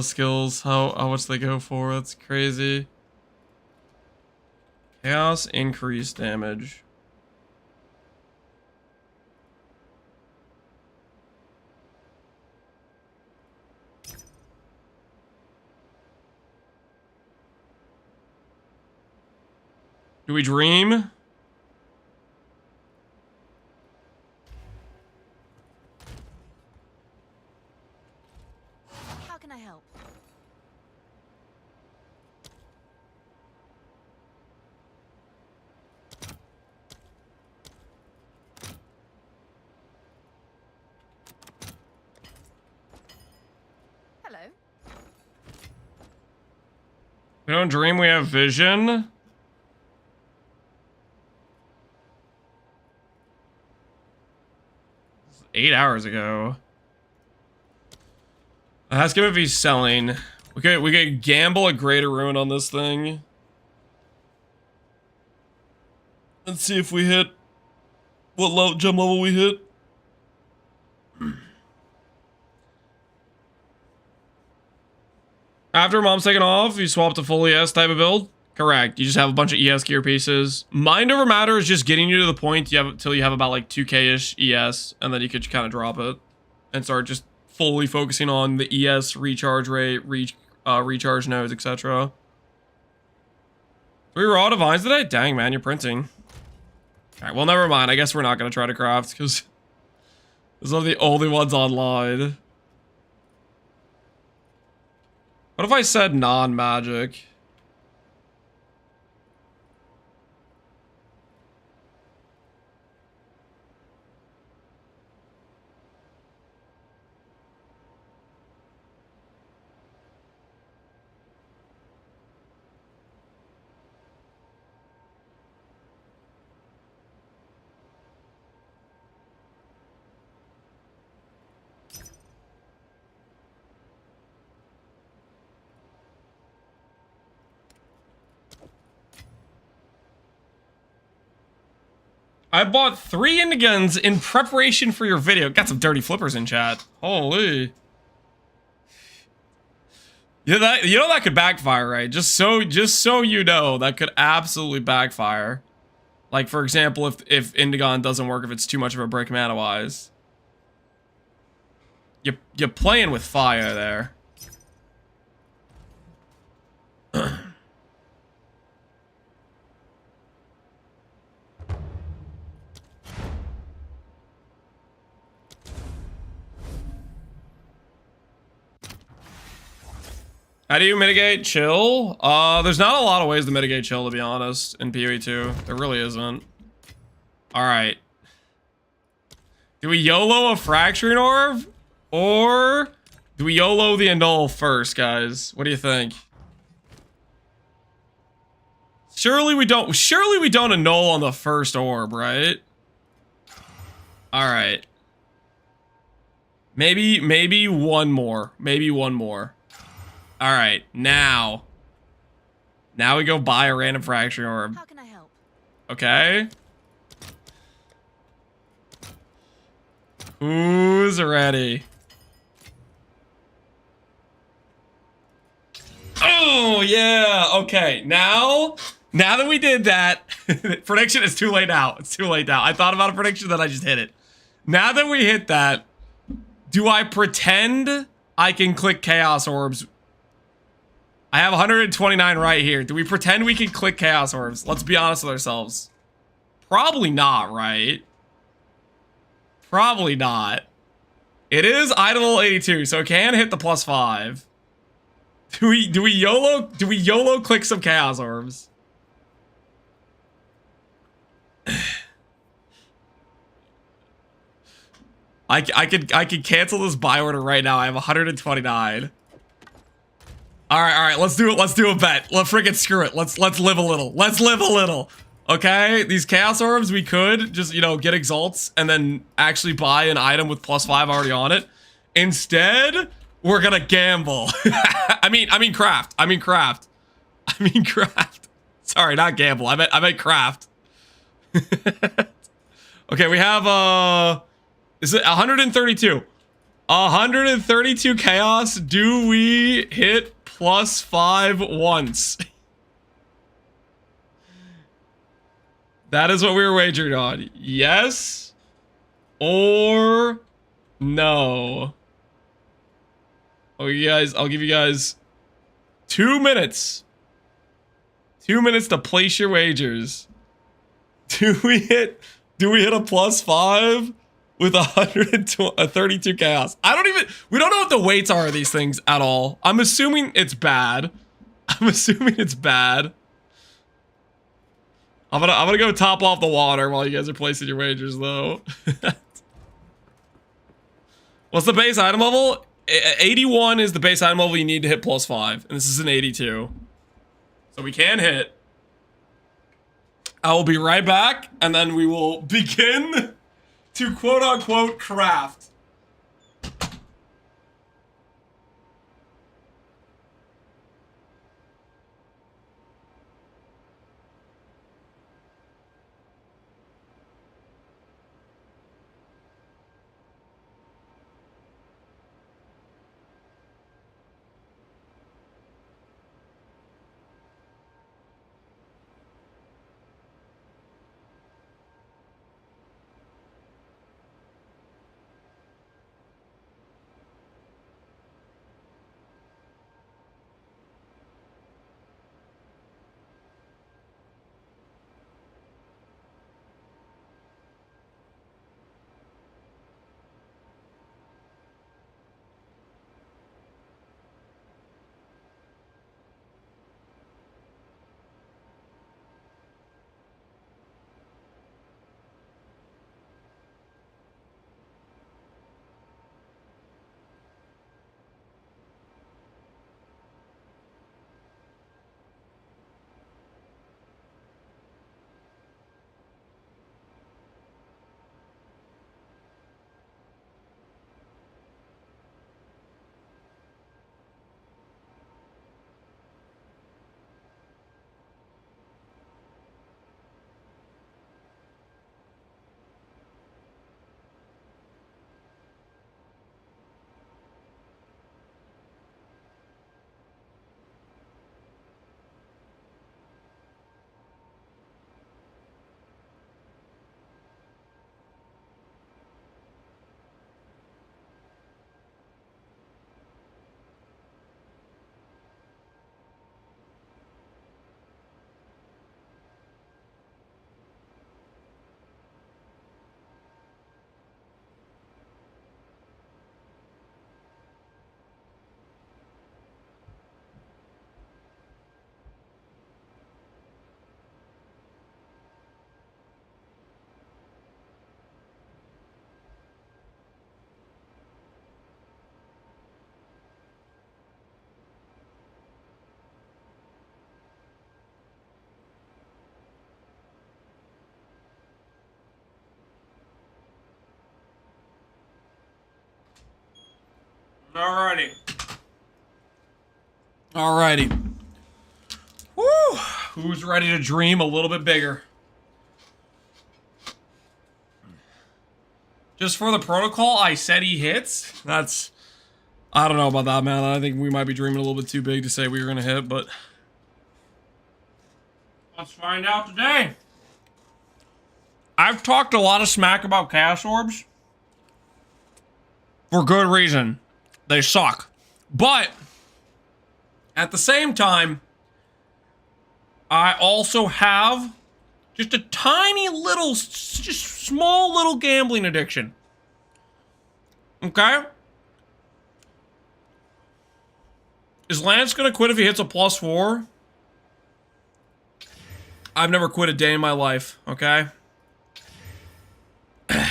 skills, how much they go for. That's crazy. Chaos increased damage. Do we dream? How can I help? Hello. We don't dream, we have vision. 8 hours ago. Ask him if he's selling. We could gamble a greater ruin on this thing. Let's see if we hit what gem level we hit. After mom's taken off, you swap to full ES type of build. Correct. You just have a bunch of ES gear pieces. Mind over matter is just getting you to the point you have till you have about like 2k-ish ES, and then you could kind of drop it and start just fully focusing on the ES recharge rate, recharge nodes, etc. 3 raw divines today? Dang, man, you're printing. All right, well, never mind. I guess we're not gonna try to craft because those are the only ones online. What if I said non-magic? I bought 3 Indigons in preparation for your video. Got some dirty flippers in chat. Holy. Yeah, that could backfire, right? Just so you know, that could absolutely backfire. Like, for example, if Indigon doesn't work, if it's too much of a break mana-wise. You're playing with fire there. How do you mitigate chill? There's not a lot of ways to mitigate chill, to be honest, in PoE 2. There really isn't. Alright. Do we YOLO a Fracturing Orb? Or do we YOLO the Annul first, guys? What do you think? Surely we don't Annul on the first orb, right? Alright. Maybe one more. Maybe one more. Alright, now. Now we go buy a random fracturing orb. How can I help? Okay. Who's ready? Oh, yeah. Okay. Now that we did that, prediction is too late now. It's too late now. I thought about a prediction, then I just hit it. Now that we hit that, do I pretend I can click Chaos Orbs? I have 129 right here. Do we pretend we can click Chaos Orbs? Let's be honest with ourselves. Probably not, right? Probably not. It is item level 82, so it can hit the +5. Do we YOLO click some Chaos Orbs? I could cancel this buy order right now. I have 129. All right, let's do it. Let's do a bet. Let's freaking screw it. Let's live a little. Let's live a little. Okay, these Chaos Orbs, we could just, you know, get exalts and then actually buy an item with +5 already on it. Instead, we're gonna gamble. I mean craft. Sorry, not gamble. I meant craft. Okay, we have is it 132? 132 chaos. Do we hit +5 once? That is what we were wagering on. Yes or no? Oh, you guys, I'll give you guys 2 minutes. 2 minutes to place your wagers. Do we hit a +5 with 132 chaos? We don't know what the weights are of these things at all. I'm assuming it's bad. I'm gonna go top off the water while you guys are placing your wagers though. What's the base item level? 81 is the base item level you need to hit +5, and this is an 82. So we can hit. I will be right back, and then we will begin to quote-unquote craft. Alrighty. Woo! Who's ready to dream a little bit bigger? Just for the protocol, I said he hits. That's... I don't know about that, man. I think we might be dreaming a little bit too big to say we were going to hit, but... let's find out today. I've talked a lot of smack about Chaos Orbs. For good reason. They suck. But... at the same time... I also have... just a tiny little... just small little gambling addiction. Okay? Is Lance gonna quit if he hits a +4? I've never quit a day in my life, okay? How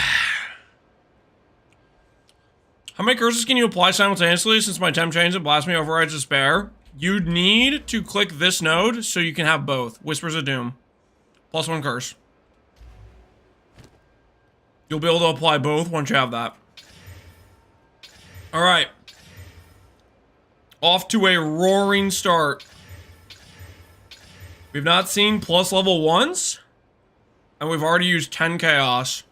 many curses can you apply simultaneously since my temp change and blasphemy overrides despair? You need to click this node so you can have both. Whispers of Doom. +1 curse. You'll be able to apply both once you have that. Alright. Off to a roaring start. We've not seen plus level 1s. And we've already used 10 chaos.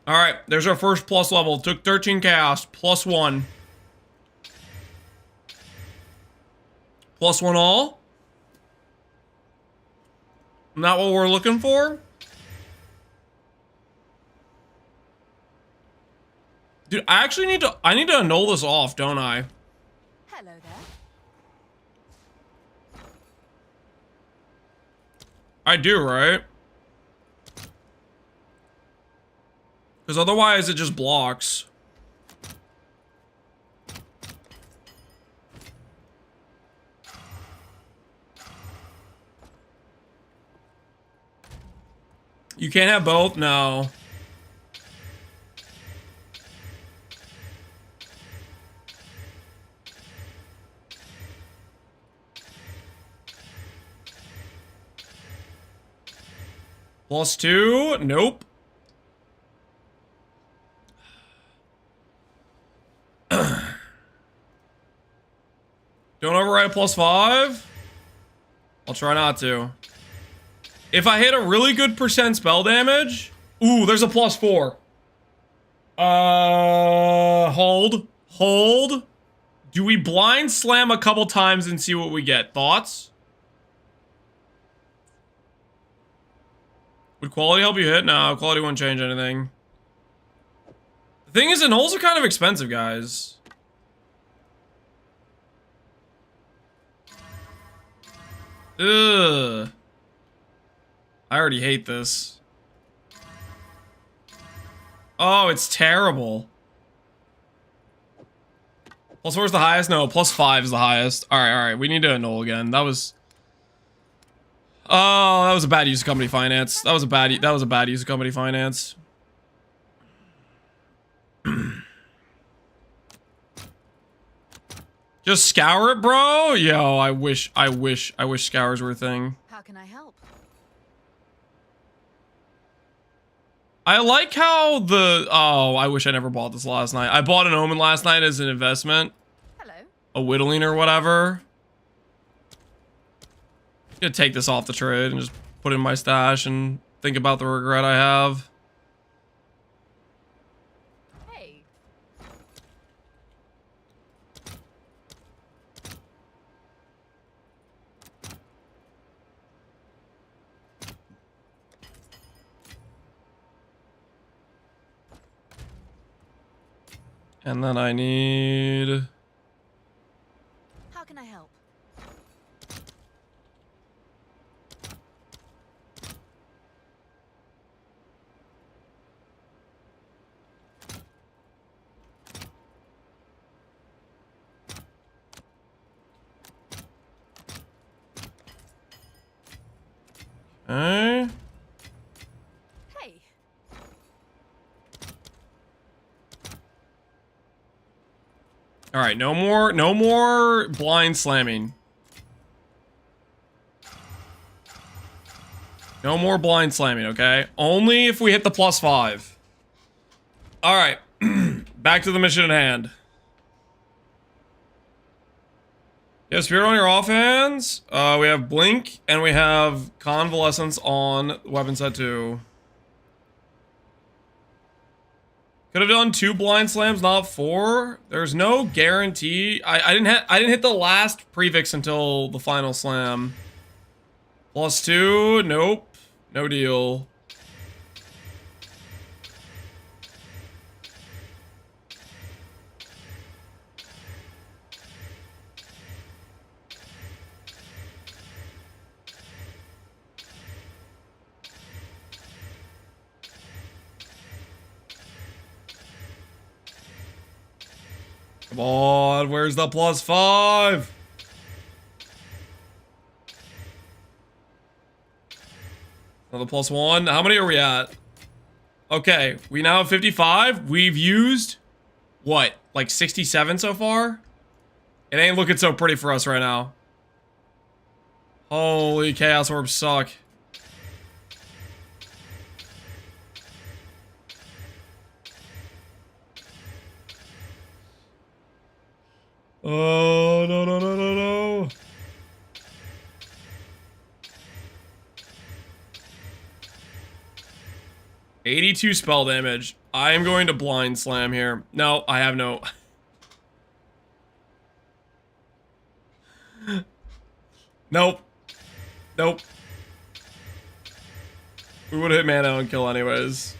Alright, there's our first plus level. Took 13 chaos. +1. +1 all. Not what we're looking for? Dude, I actually need to annul this off, don't I? Hello there. I do, right? Because otherwise it just blocks. You can't have both? No. +2? Nope. Don't override +5? I'll try not to. If I hit a really good percent spell damage... Ooh, there's a +4. Hold. Hold. Do we blind slam a couple times and see what we get? Thoughts? Would quality help you hit? No, quality won't change anything. The thing is, annuls are kind of expensive, guys. Ugh. I already hate this. Oh, it's terrible. +4 is the highest? No, +5 is the highest. Alright, we need to annul again. That was... oh, that was a bad use of company finance. That was a bad use of company finance. Just scour it, bro? Yo, I wish scours were a thing. How can I help? I like how the... oh, I wish I never bought this last night. I bought an Omen last night as an investment. Hello. A whittling or whatever. I'm gonna take this off the trade and just put it in my stash and think about the regret I have. Hey. And then I need... How can I help? Okay. Hey. All right, no more blind slamming. No more blind slamming, okay? Only if we hit the +5. All right, back to the mission at hand. Yeah, Spirit on your offhands. We have Blink, and we have Convalescence on weapon set 2. Could have done 2 blind slams, not 4. There's no guarantee. I didn't hit the last prefix until the final slam. +2, nope, no deal. Come on, where's the +5? Another +1. How many are we at? Okay, we now have 55. We've used, what, like 67 so far? It ain't looking so pretty for us right now. Holy Chaos Orbs suck. Oh, no, no, no, no, no. $82 spell damage. I am going to blind slam here. No, I have no... Nope. Nope. We would have hit mana and kill anyways.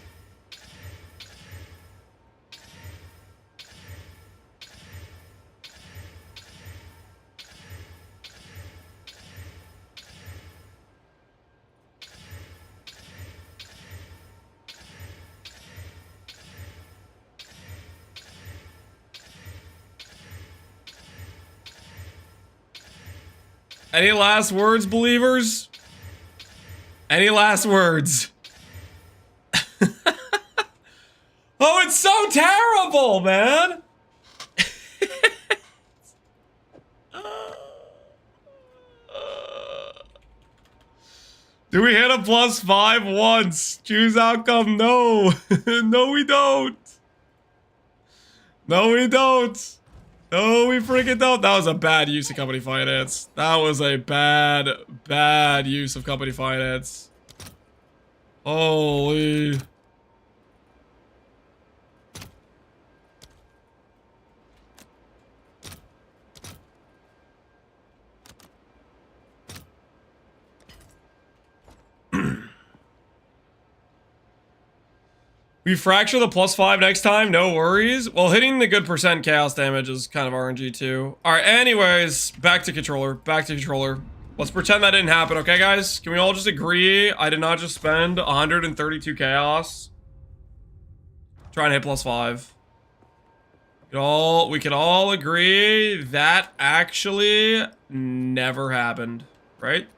Any last words, believers? Any last words? Oh, it's so terrible, man! Do we hit a +5 once? Choose outcome, no. No, we don't. No, we don't. No, we freaking don't. That was a bad use of company finance. That was a bad, bad use of company finance. Holy. We fracture the +5 next time, no worries. Well, hitting the good percent chaos damage is kind of RNG too. Alright, anyways, back to controller. Back to controller. Let's pretend that didn't happen, okay guys? Can we all just agree I did not just spend 132 chaos trying to hit +5? We could all agree that actually never happened, right?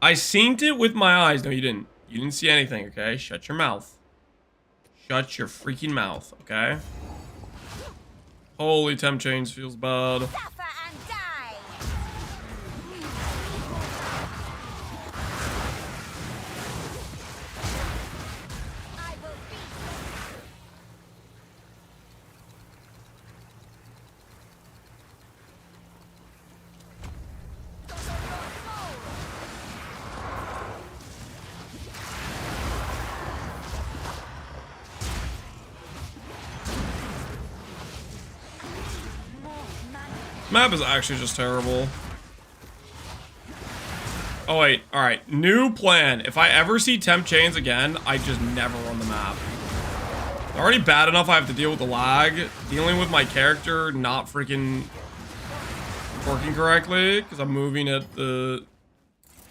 I synced it with my eyes. No, you didn't. You didn't see anything, okay? Shut your mouth. Shut your freaking mouth, okay? Holy temp change feels bad. Suffer and die. I will beat Map is actually just terrible. Oh wait, alright. New plan. If I ever see temp chains again, I just never run the map. It's already bad enough I have to deal with the lag. Dealing with my character not freaking working correctly because I'm moving at the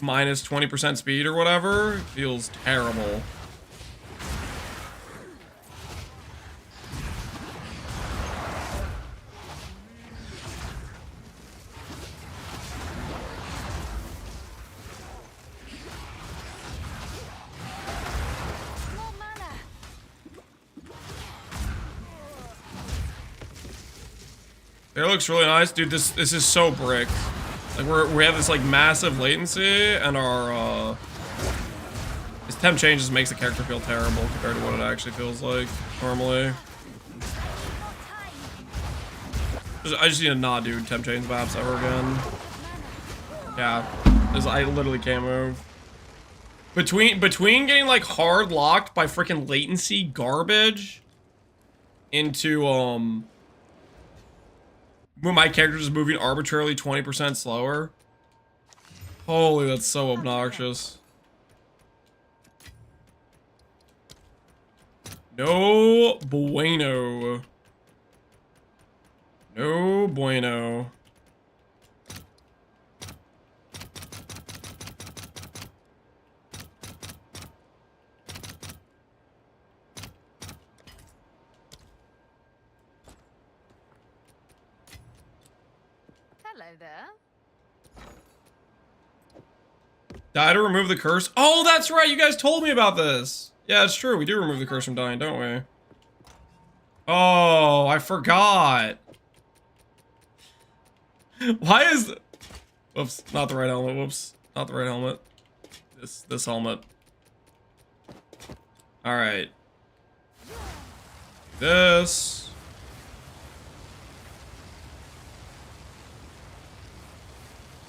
minus 20% speed or whatever feels terrible. It looks really nice, dude. This is so brick. Like we have this like massive latency, and our this temp change just makes the character feel terrible compared to what it actually feels like normally. I just need to not do temp change maps ever again. Yeah, I literally can't move. Between getting like hard locked by freaking latency garbage into when my character is moving arbitrarily 20% slower. Holy, that's so obnoxious. No bueno. No bueno. Hello there. Die to remove the curse. Oh, that's right. You guys told me about this. Yeah, it's true. We do remove the curse from dying, don't we? Oh, I forgot. Why is... Whoops, not the right helmet. Whoops, not the right helmet. This helmet. All right. This.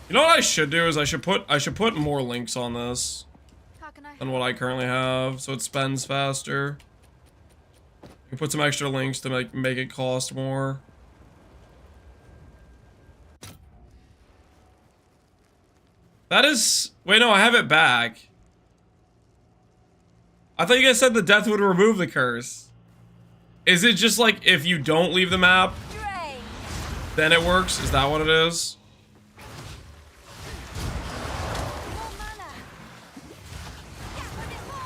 You know what I should do is I should put more links on this How can I than what I currently have, so it spends faster. You put some extra links to make it cost more. That is... Wait, no, I have it back. I thought you guys said the death would remove the curse. Is it just like if you don't leave the map, Drain. then it works? Is that what it is? More mana. Get a bit more.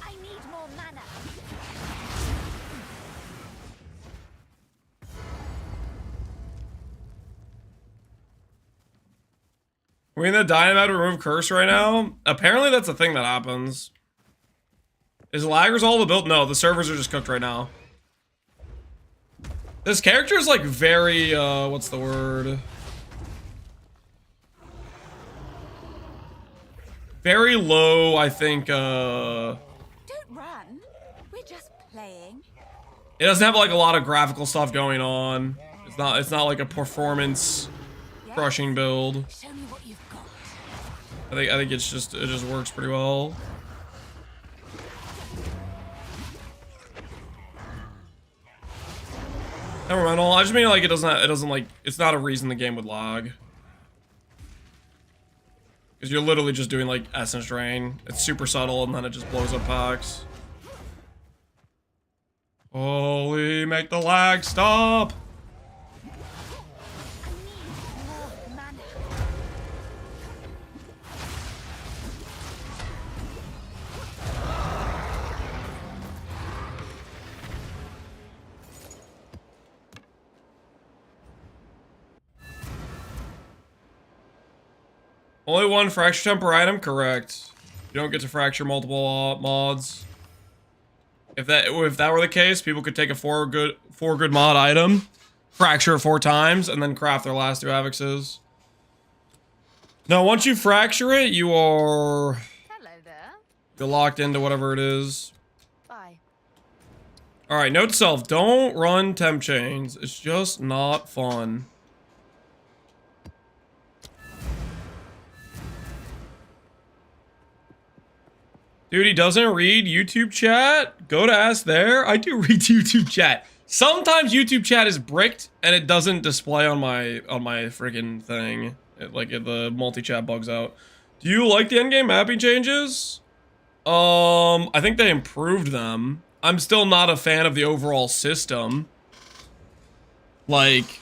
I need more mana. Are we in the dynamite to remove curse right now? Apparently that's a thing that happens. Is laggers all the build? No, the servers are just cooked right now. This character is like very, what's the word? Very low, I think, Don't run. We're just playing. it doesn't have like a lot of graphical stuff going on. It's not like a performance crushing build. Show me what you've got. I think it just works pretty well. Never mind. I just mean like it doesn't like it's not a reason the game would lag. Because you're literally just doing like essence drain. It's super subtle and then it just blows up packs. Holy, make the lag stop! I need more mana. Only one fracture temper item? Correct. You don't get to fracture multiple mods. If that were the case, people could take a four good mod item, fracture it 4 times, and then craft their last 2 Avexes. No, once you fracture it, you're Hello there. locked into whatever it is. Bye. Alright, note to self, don't run temp chains. It's just not fun. Dude, he doesn't read YouTube chat? Go to ask there. I do read YouTube chat. Sometimes YouTube chat is bricked and it doesn't display on my freaking thing. The multi-chat bugs out. Do you like the endgame mapping changes? I think they improved them. I'm still not a fan of the overall system. Like,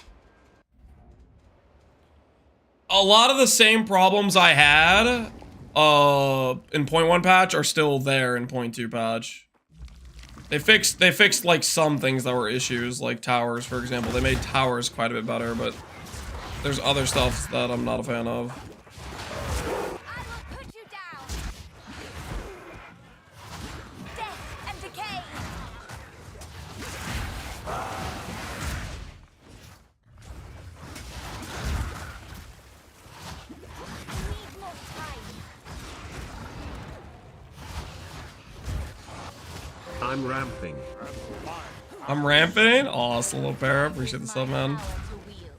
a lot of the same problems I had in 0.1 patch are still there in 0.2 patch. They fixed like some things that were issues, like towers, for example. They made towers quite a bit better, but there's other stuff that I'm not a fan of. I will put you down. Death and decay. Need more time. I'm ramping. I'm ramping? Aw, solo pair. Appreciate the sub, man. Power to wield.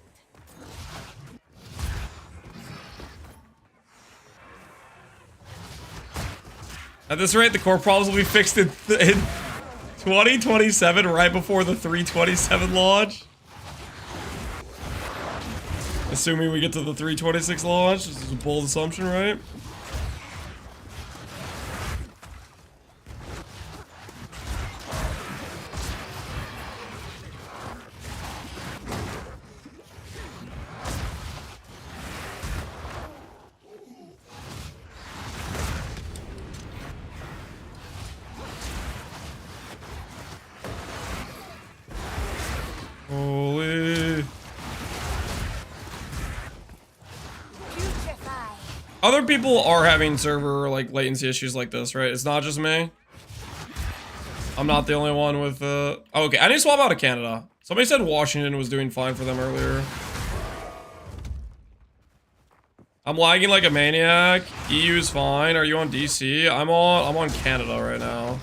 At this rate, the core problems will be fixed in 2027, right before the 327 launch. Assuming we get to the 326 launch. This is a bold assumption, right? Holy. Putrefy. Other people are having server like latency issues like this, right? It's not just me. I'm not the only one with oh, okay, I need to swap out of Canada. Somebody said Washington was doing fine for them earlier. I'm lagging like a maniac. EU's fine. Are you on DC? I'm on Canada right now.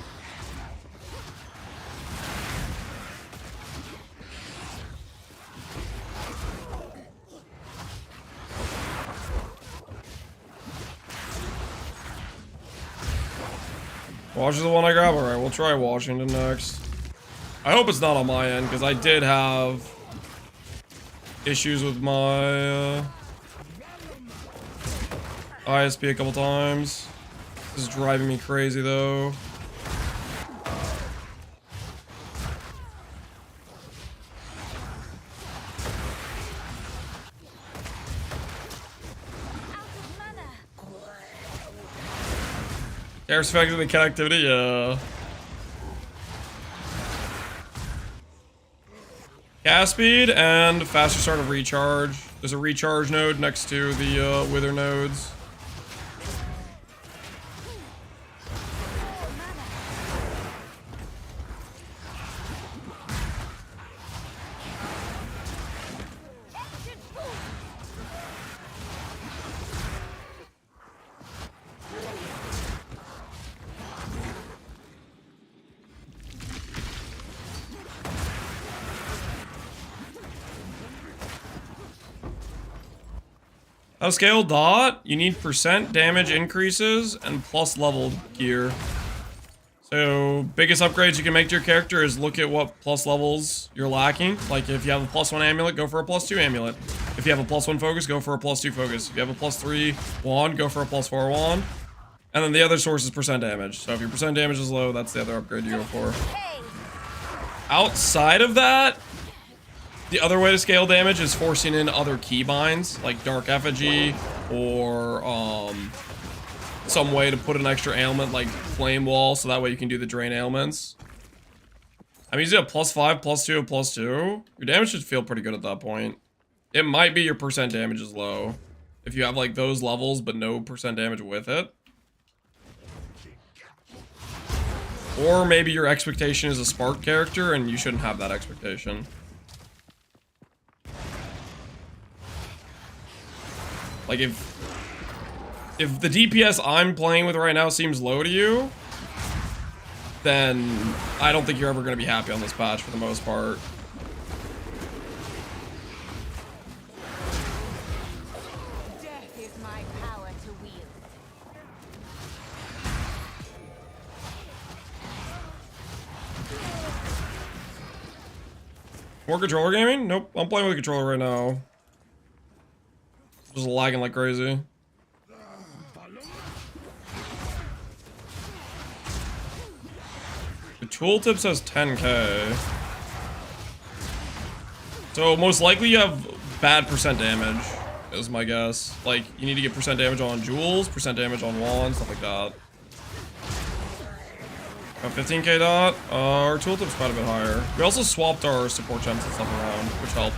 Washington's the one I grab. Alright, we'll try Washington next. I hope it's not on my end, because I did have issues with my ISP a couple times. This is driving me crazy, though. Air's affecting the connectivity, yeah. Gas speed and faster start of recharge. There's a recharge node next to the wither nodes. How to scale dot? You need percent damage increases and plus leveled gear. So biggest upgrades you can make to your character is look at what plus levels you're lacking. Like if you have a +1 amulet, go for a +2 amulet. If you have a +1 focus, go for a +2 focus. If you have a +3 wand, go for a +4 wand. And then the other source is percent damage. So if your percent damage is low, that's the other upgrade you go for. Outside of that, the other way to scale damage is forcing in other keybinds, like Dark Effigy, or some way to put an extra ailment like Flame Wall, so that way you can do the drain ailments. I'm using a +5, +2, and +2. Your damage should feel pretty good at that point. It might be your percent damage is low. If you have like those levels, but no percent damage with it. Or maybe your expectation is a Spark character, and you shouldn't have that expectation. Like if the DPS I'm playing with right now seems low to you, then I don't think you're ever going to be happy on this patch for the most part. Death is my power to wield. More controller gaming? Nope, I'm playing with a controller right now. Just lagging like crazy. The tooltip says 10k. So most likely you have bad percent damage, is my guess. Like, you need to get percent damage on jewels, percent damage on wands, stuff like that. Got 15k dot. Our tooltip's quite a bit higher. We also swapped our support gems and stuff around, which helped.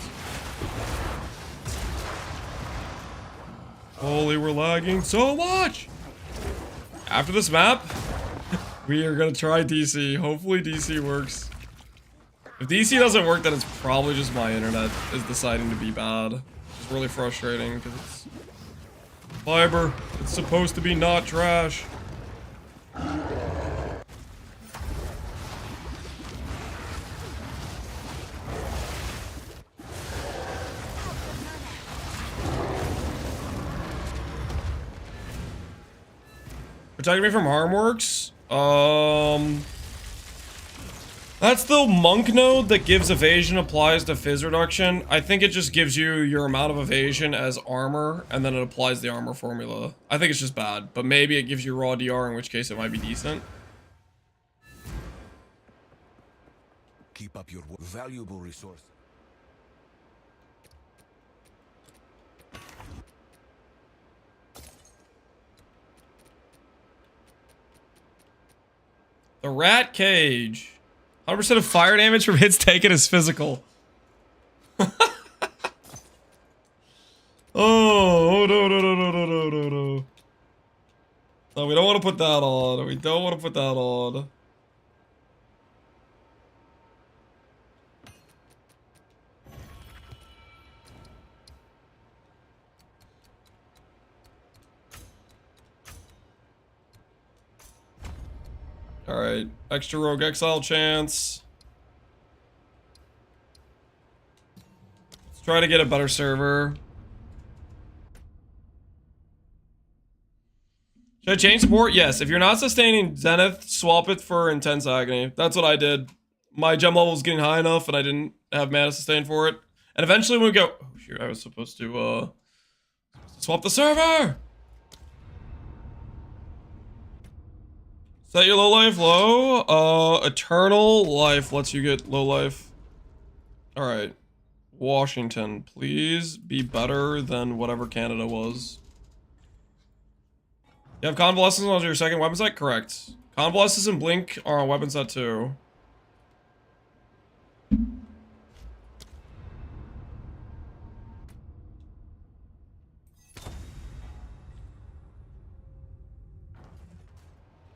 Holy, we're lagging so much! After this map, we are gonna try DC. Hopefully DC works. If DC doesn't work, then it's probably just my internet is deciding to be bad. It's really frustrating because it's fiber. It's supposed to be not trash. Protect me from Harmworks. That's the monk node that gives evasion applies to fizz reduction. I think it just gives you your amount of evasion as armor, and then it applies the armor formula. I think it's just bad, but maybe it gives you raw DR, in which case it might be decent. Keep up your valuable resource. The rat cage. 100% of fire damage from hits taken is physical. Oh, no, no, no, no, no, no, no, no. No, we don't want to put that on. We don't want to put that on. Alright, extra rogue exile chance. Let's try to get a better server. Should I change support? Yes. If you're not sustaining Zenith, swap it for Intense Agony. That's what I did. My gem level was getting high enough and I didn't have mana sustain for it. And eventually when we go... Oh, shoot, I was supposed to swap the server! Set your low life low. Eternal life lets you get low life. Alright. Washington, please be better than whatever Canada was. You have Convalescence on your second weapon set? Correct. Convalescence and Blink are on weapon set too.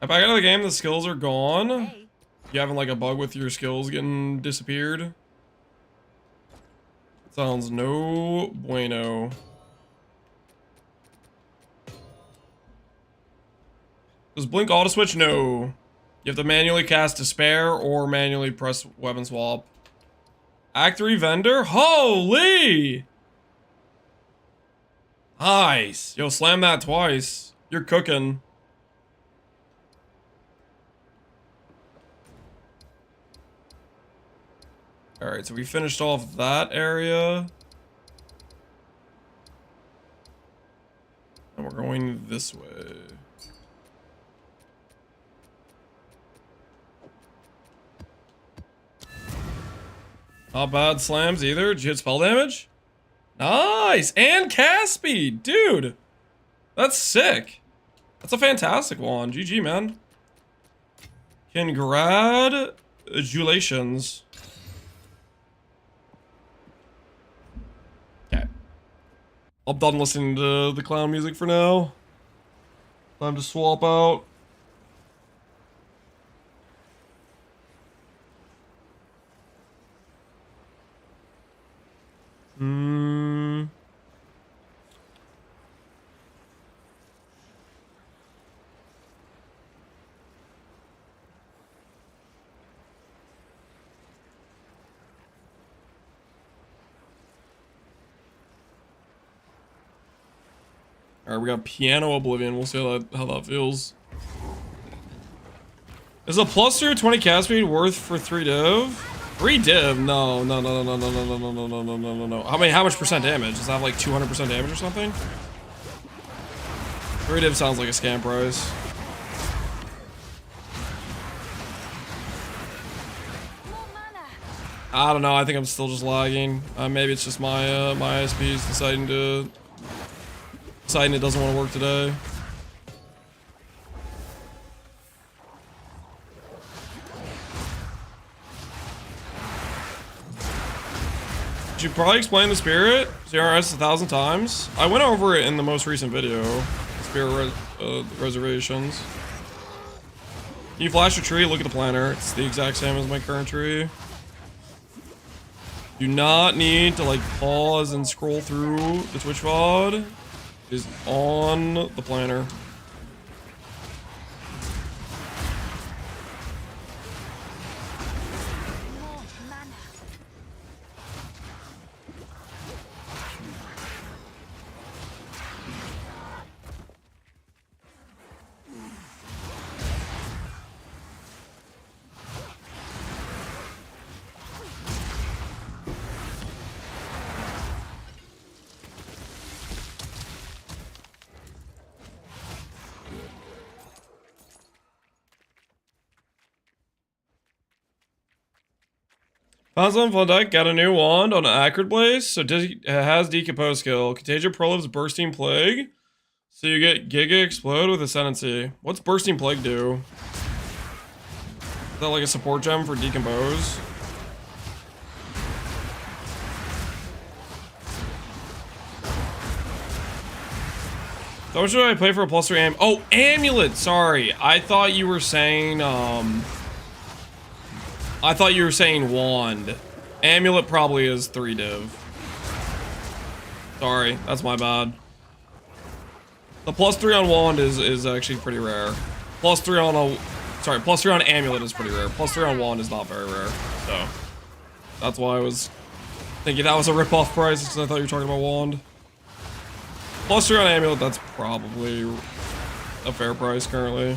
If I get out of the game, the skills are gone. Hey. You having like a bug with your skills getting disappeared? Sounds no bueno. Does Blink auto switch? No. You have to manually cast Despair or manually press weapon swap. Act 3 vendor? Holy! Nice. Yo, slam that twice. You're cooking. Alright, so we finished off that area. And we're going this way. Not bad slams either. Did you hit spell damage? Nice! And cast speed! Dude! That's sick. That's a fantastic one. GG, man. Congratulations. Okay. I'm done listening to the clown music for now. Time to swap out. Alright, we got Piano Oblivion. We'll see how that feels. Is a plus 2 20 cast speed worth for 3 div? 3 div? No. How much percent damage? Does that have like 200% damage or something? 3 div sounds like a scam price. I don't know. I think I'm still just lagging. Maybe it's just my my ISP's deciding it doesn't want to work today. Should probably explain the spirit CRS 1,000 times. I went over it in the most recent video. Spirit reservations. You flash a tree, look at the planner. It's the exact same as my current tree. Do not need to like pause and scroll through the Twitch VOD. It is on the planner. More mana. Found some fun deck, got a new wand on Acrid Blaze, so it has Decompose skill. Contagion Proliv's Bursting Plague, so you get Giga Explode with Ascendancy. What's Bursting Plague do? Is that like a support gem for Decompose? So what should I play for a +3 am? Oh, Amulet! Sorry, I thought you were saying, wand. Amulet probably is 3 div. Sorry, that's my bad. The +3 on wand is actually pretty rare. +3 on amulet is pretty rare. +3 on wand is not very rare. So that's why I was thinking that was a rip-off price because I thought you were talking about wand. +3 on amulet, that's probably a fair price currently.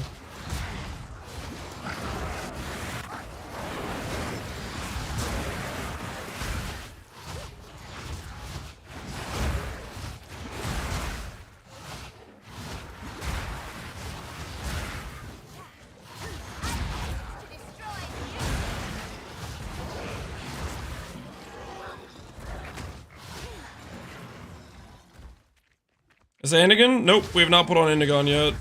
Is it Indigon? Nope, we have not put on Indigon yet.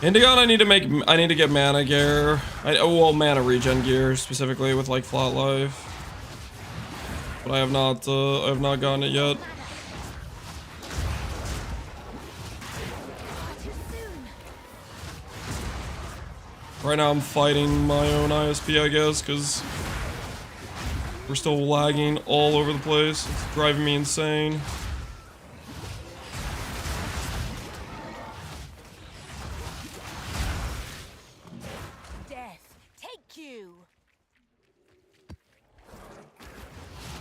Indigon, I need to get mana gear. Mana regen gear specifically with like flat life. But I have not gotten it yet. Right now I'm fighting my own ISP, I guess, because we're still lagging all over the place. It's driving me insane.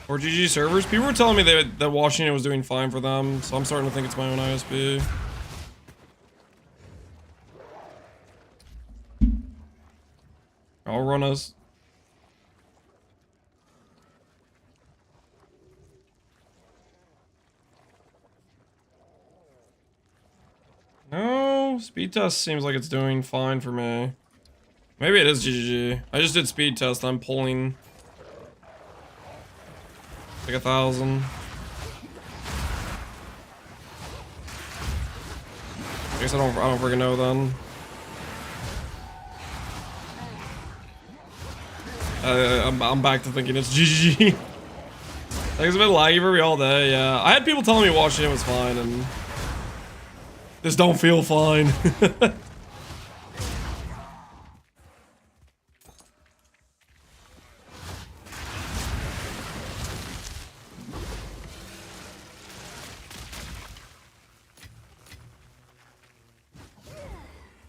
Or GG servers. People were telling me that Washington was doing fine for them, so I'm starting to think it's my own ISP. I'll run us. No, speed test seems like it's doing fine for me. Maybe it is GGG. I just did speed test. I'm pulling like 1,000. I guess I don't freaking know then. I'm back to thinking it's GG. Like it's been laggy for me all day. Yeah, I had people telling me Washington was fine, and just don't feel fine.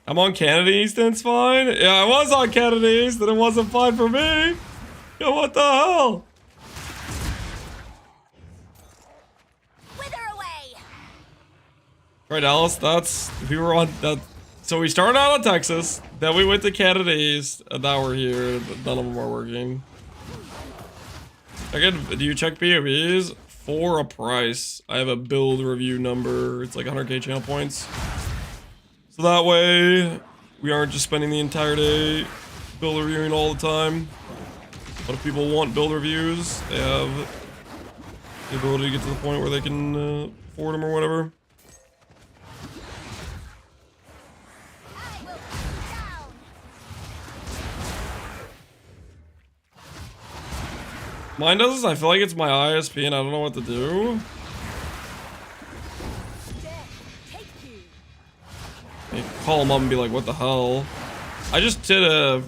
I'm on Canada East and it's fine? Yeah, I was on Canada East and it wasn't fine for me. Yo, what the hell? Wither away. Right, Alice, we were on that. So we started out on Texas, then we went to Canada East, and now we're here. None of them are working. Again, do you check POVs? For a price. I have a build review number. It's like 100k channel points. So that way, we aren't just spending the entire day build reviewing all the time. But if people want build reviews, they have the ability to get to the point where they can afford them or whatever. Mine does. I feel like it's my ISP and I don't know what to do. I call him up and be like, what the hell? I just did a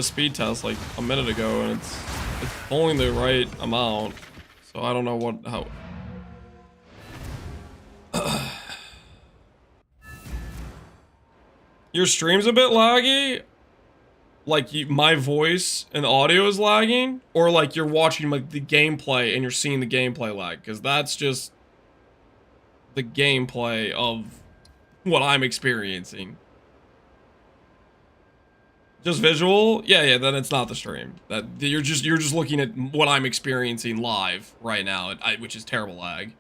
speed test like a minute ago and it's pulling the right amount. So I don't know how. Your stream's a bit laggy? Like my voice and audio is lagging? Or like you're watching like the gameplay and you're seeing the gameplay lag? Because that's just the gameplay of what I'm experiencing. Just visual? Yeah, then it's not the stream. That you're just looking at what I'm experiencing live right now, which is terrible lag.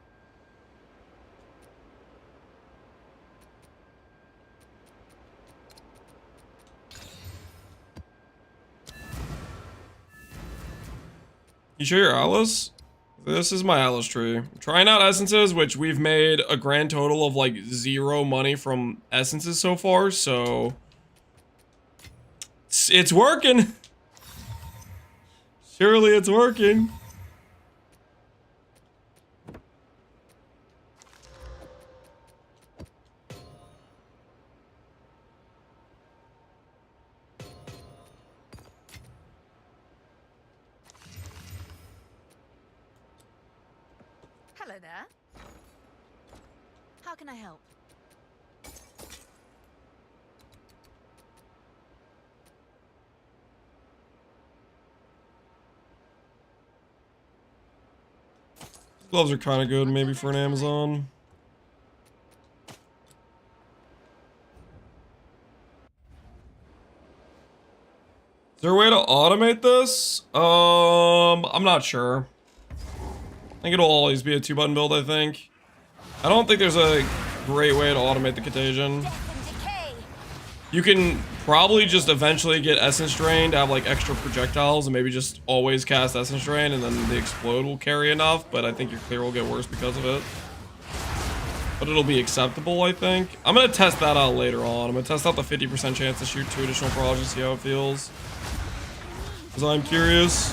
You sure your Alice? This is my Alice tree. I'm trying out essences, which we've made a grand total of like 0 money from essences so far, so it's working. Surely it's working. Hello there. How can I help? Gloves are kind of good, maybe for an Amazon. Is there a way to automate this? I'm not sure. I think it'll always be a 2-button build, I think. I don't think there's a great way to automate the contagion. You can probably just eventually get essence drain to have like extra projectiles and maybe just always cast essence drain and then the explode will carry enough, but I think your clear will get worse because of it. But it'll be acceptable, I think. I'm gonna test that out later on. I'm gonna test out the 50% chance to shoot 2 additional projects, see how it feels. Because I'm curious.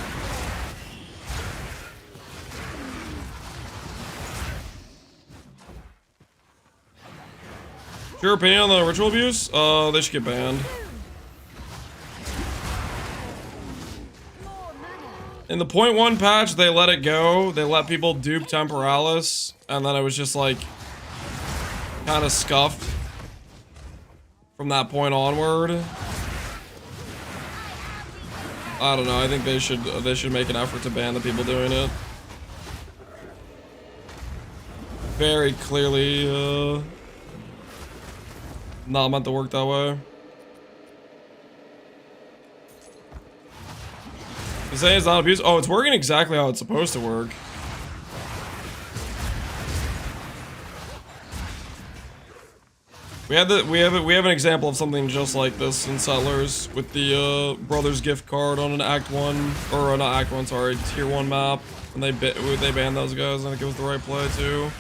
Your opinion on the ritual abuse? They should get banned. In the 0.1 patch, they let it go. They let people dupe Temporalis, and then it was just like kind of scuffed from that point onward. I don't know. I think they should make an effort to ban the people doing it. Very clearly, not meant to work that way. You say it's not abuse? Oh, it's working exactly how it's supposed to work. We have an example of something just like this in Settlers with the Brothers gift card on an Act 1 or not Act 1, sorry, Tier 1 map, and they banned those guys. I think it was the right play too.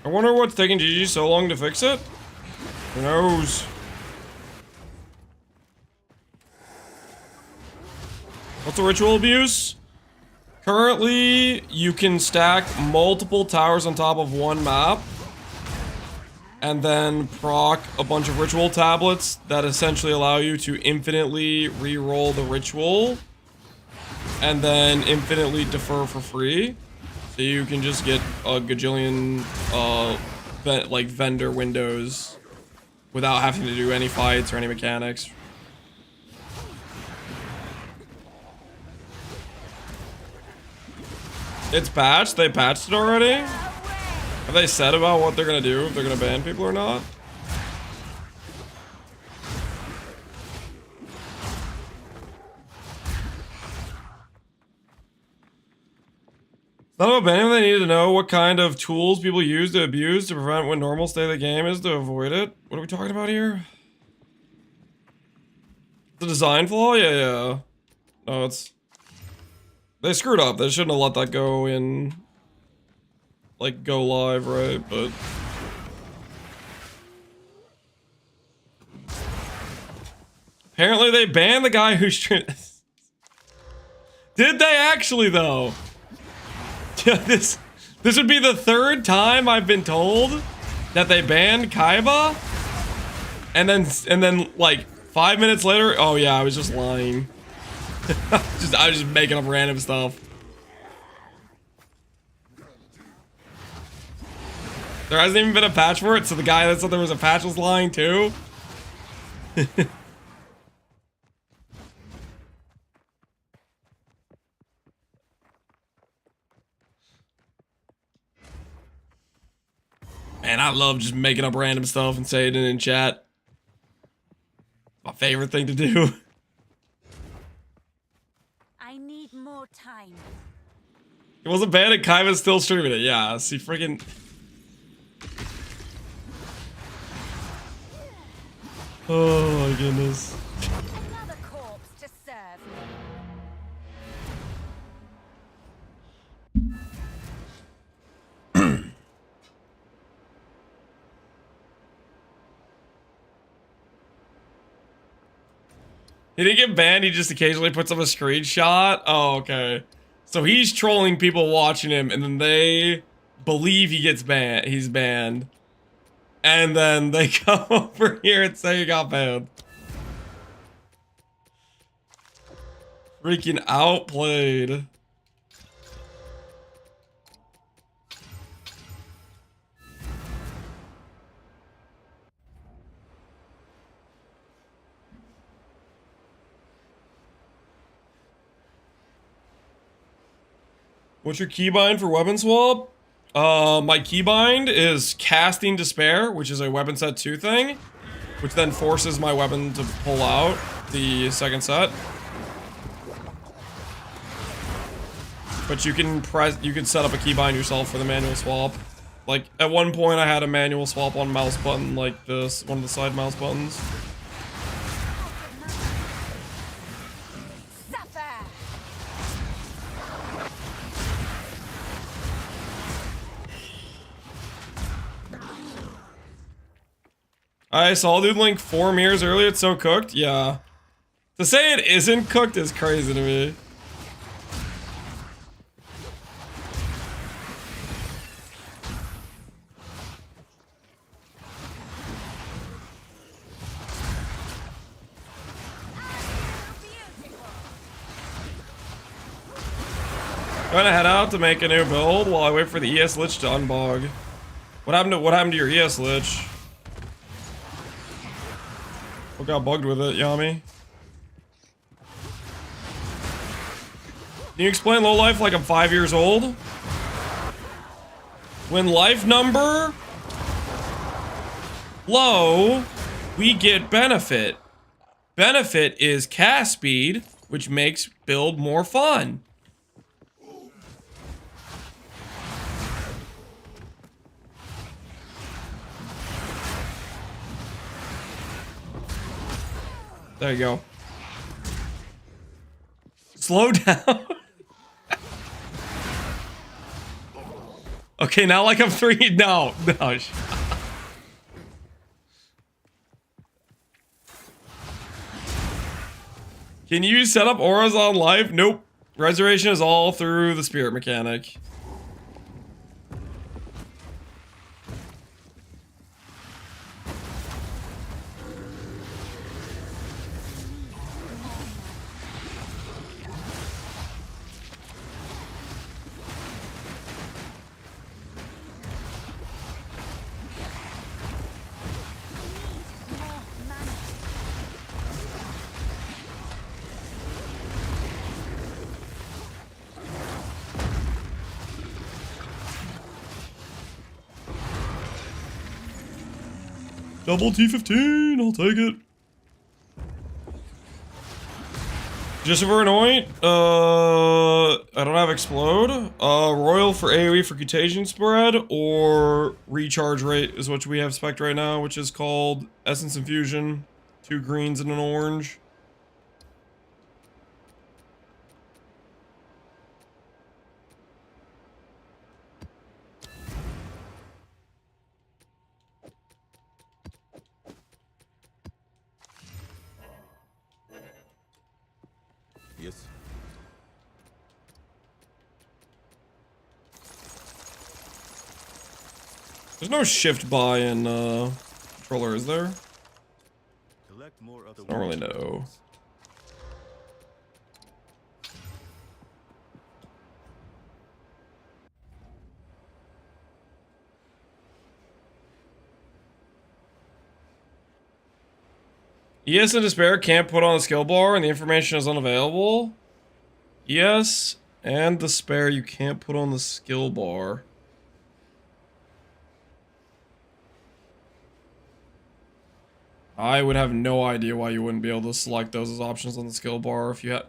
I wonder what's taking GG so long to fix it. Who knows? What's the ritual abuse? Currently, you can stack multiple towers on top of one map and then proc a bunch of ritual tablets that essentially allow you to infinitely re-roll the ritual and then infinitely defer for free. So you can just get a gajillion like vendor windows without having to do any fights or any mechanics. It's patched? They patched it already? Have they said about what they're gonna do, if they're gonna ban people or not? Not about banning, they need to know what kind of tools people use to abuse to prevent when normal state of the game is to avoid it. What are we talking about here? The design flaw? Yeah. No, it's... They screwed up. They shouldn't have let that go in... Like, go live, right? But... Apparently they banned the guy who's... Did they actually, though? Yeah, this would be the third time I've been told that they banned Kaiba, and then like 5 minutes later, oh yeah, I was just lying. I was just making up random stuff. There hasn't even been a patch for it, so the guy that said there was a patch was lying too. Man, I love just making up random stuff and saying it in chat. My favorite thing to do. I need more time. It wasn't bad and Kaiba's still streaming it. Yeah, see freaking... Oh my goodness. Another corpse to serve me. He didn't get banned, he just occasionally puts up a screenshot? Oh, okay. So he's trolling people watching him, and then they believe he gets banned. He's banned. And then they come over here and say he got banned. Freaking outplayed. What's your keybind for weapon swap? My keybind is Casting Despair, which is a weapon set 2 thing, which then forces my weapon to pull out the second set. But you can set up a keybind yourself for the manual swap. Like, at one point I had a manual swap on mouse button like this, one of the side mouse buttons. I saw dude link 4 mirrors earlier, it's so cooked? Yeah. To say it isn't cooked is crazy to me. Gonna head out to make a new build while I wait for the ES Lich to unbog. What happened to your ES Lich? What got bugged with it, Yami? Can you explain low life like I'm 5 years old? When life number low, we get benefit. Benefit is cast speed, which makes build more fun. There you go. Slow down. Okay, now like I'm 3. No. Can you set up auras on life? Nope. Resurrection is all through the spirit mechanic. Double T15, I'll take it. Just for anoint, I don't have explode. Royal for AoE for contagion spread, or recharge rate is what we have spec right now, which is called Essence Infusion. 2 greens and an orange. Yes. There's no shift buy in controller, is there? Collect more other I don't really know. ES and Despair can't put on the skill bar and the information is unavailable. ES and Despair you can't put on the skill bar. I would have no idea why you wouldn't be able to select those as options on the skill bar if you had.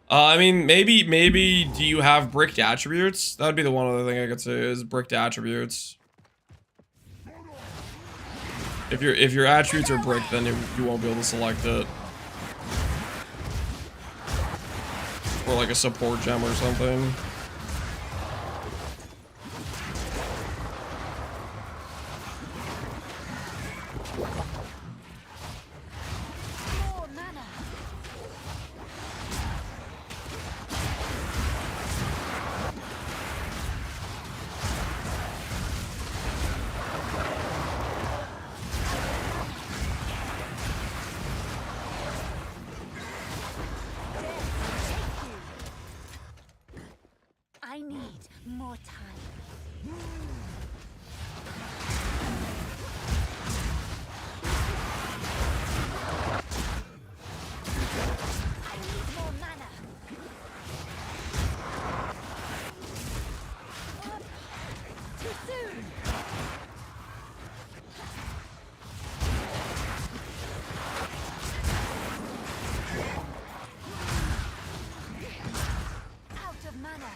I mean, maybe do you have bricked attributes? That'd be the one other thing I could say is bricked attributes. If your attributes are bricked, then you won't be able to select it. Or like a support gem or something. More mana. I need more time. I need more mana. Too soon. Out of mana.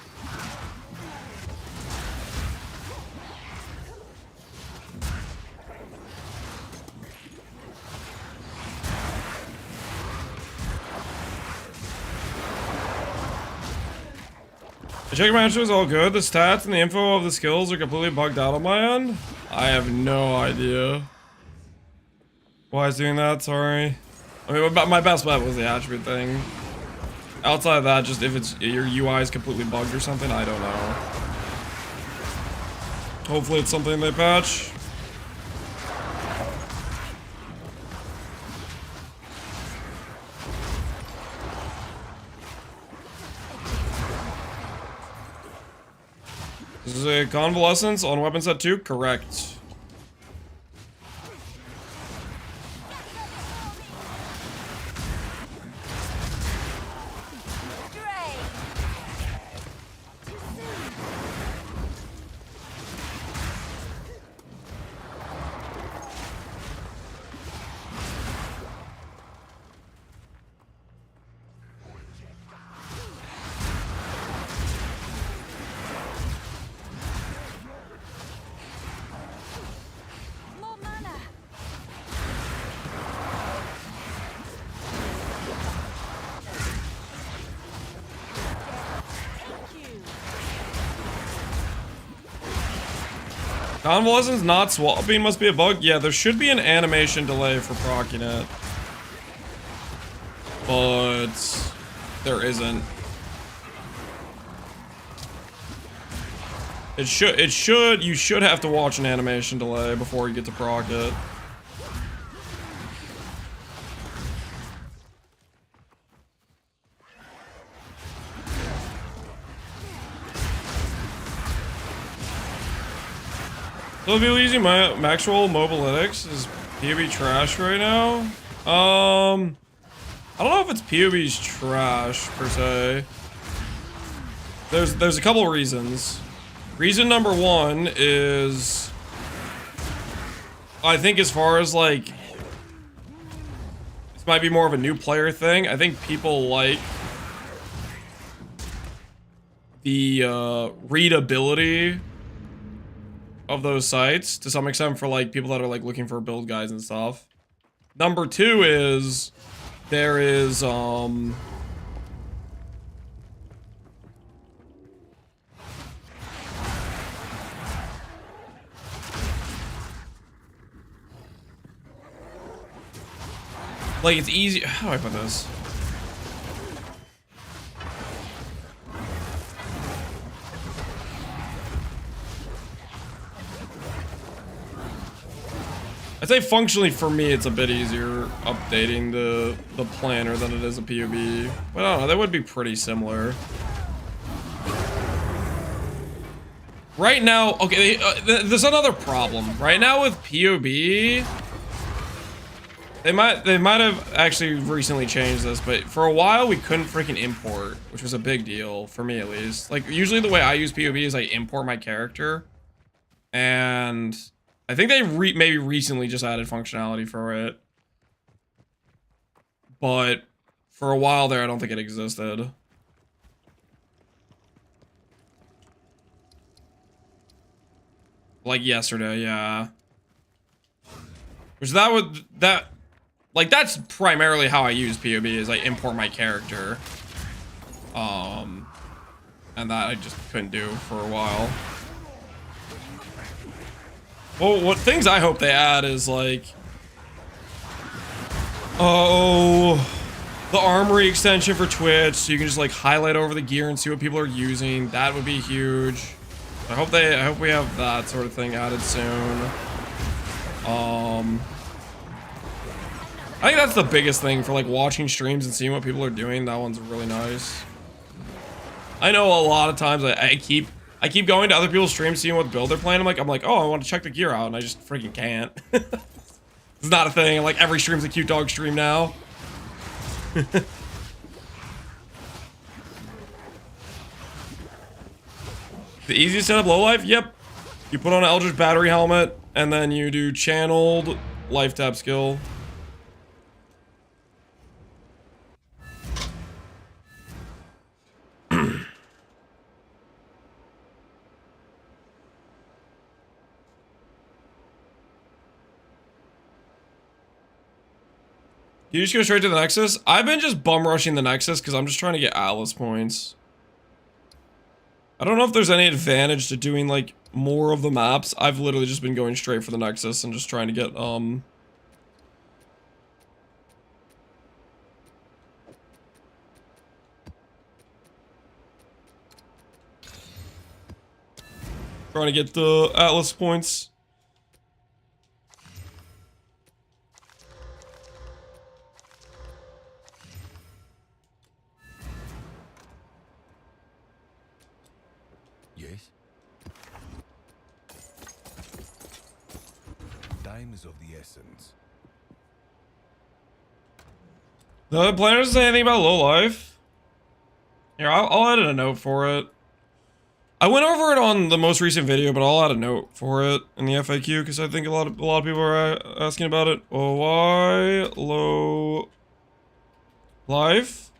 The check match is all good. The stats and the info of the skills are completely bugged out on my end. I have no idea why it's doing that. Sorry. I mean, my best bet was the attribute thing. Outside of that, just if it's your UI is completely bugged or something, I don't know. Hopefully it's something they patch. This is a convalescence on weapon set 2? Correct. Drain. Too soon. More mana. Thank you. Convalescence not swapping must be a bug. Yeah, there should be an animation delay for proccing it. But there isn't. You should have to watch an animation delay before you get to proc it. So if you're using my Maxwell Mobilytics is PoB trash right now. I don't know if it's PoB's trash per se. There's a couple of reasons. Reason number one is, I think as far as like, this might be more of a new player thing. I think people like the readability of those sites to some extent for like people that are like looking for build guides and stuff. Number two is there is like it's easy. How do I put this? I'd say functionally for me, it's a bit easier updating the planner than it is a POB. But I don't know, that would be pretty similar. Right now, okay, there's another problem. Right now with POB, they might have actually recently changed this, but for a while we couldn't freaking import, which was a big deal for me at least. Like usually the way I use POB is I import my character, and I think they maybe recently just added functionality for it, but for a while there I don't think it existed. Like yesterday, yeah. Which like that's primarily how I use POB is I import my character. And that I just couldn't do for a while. Well, what things I hope they add is like, the armory extension for Twitch, so you can just like highlight over the gear and see what people are using. That would be huge. I hope we have that sort of thing added soon. I think that's the biggest thing for like watching streams and seeing what people are doing. That one's really nice. I know a lot of times I keep going to other people's streams, seeing what build they're playing. I'm like, oh, I want to check the gear out, and I just freaking can't. It's not a thing. Like every stream's a cute dog stream now. The easiest setup low life? Yep. You put on an Eldritch battery helmet, and then you do channeled life tap skill. You just go straight to the Nexus? I've been just bum rushing the Nexus because I'm just trying to get Atlas points. I don't know if there's any advantage to doing like more of the maps. I've literally just been going straight for the Nexus and just trying to get trying to get the Atlas points. Yes? Time is of the essence. The planner doesn't say anything about low life. Here, I'll edit a note for it. I went over it on the most recent video, but I'll add a note for it in the FAQ because I think a lot of people are asking about it. Oh, why low life?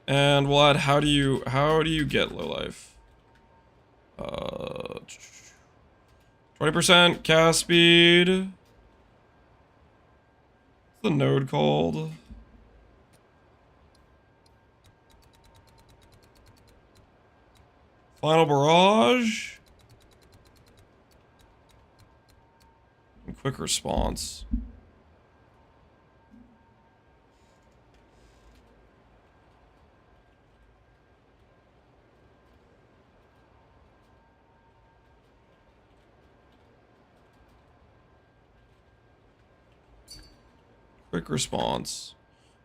And we'll add how do you get low life? 20% cast speed. What's the node called? Final barrage. And quick response. Quick response.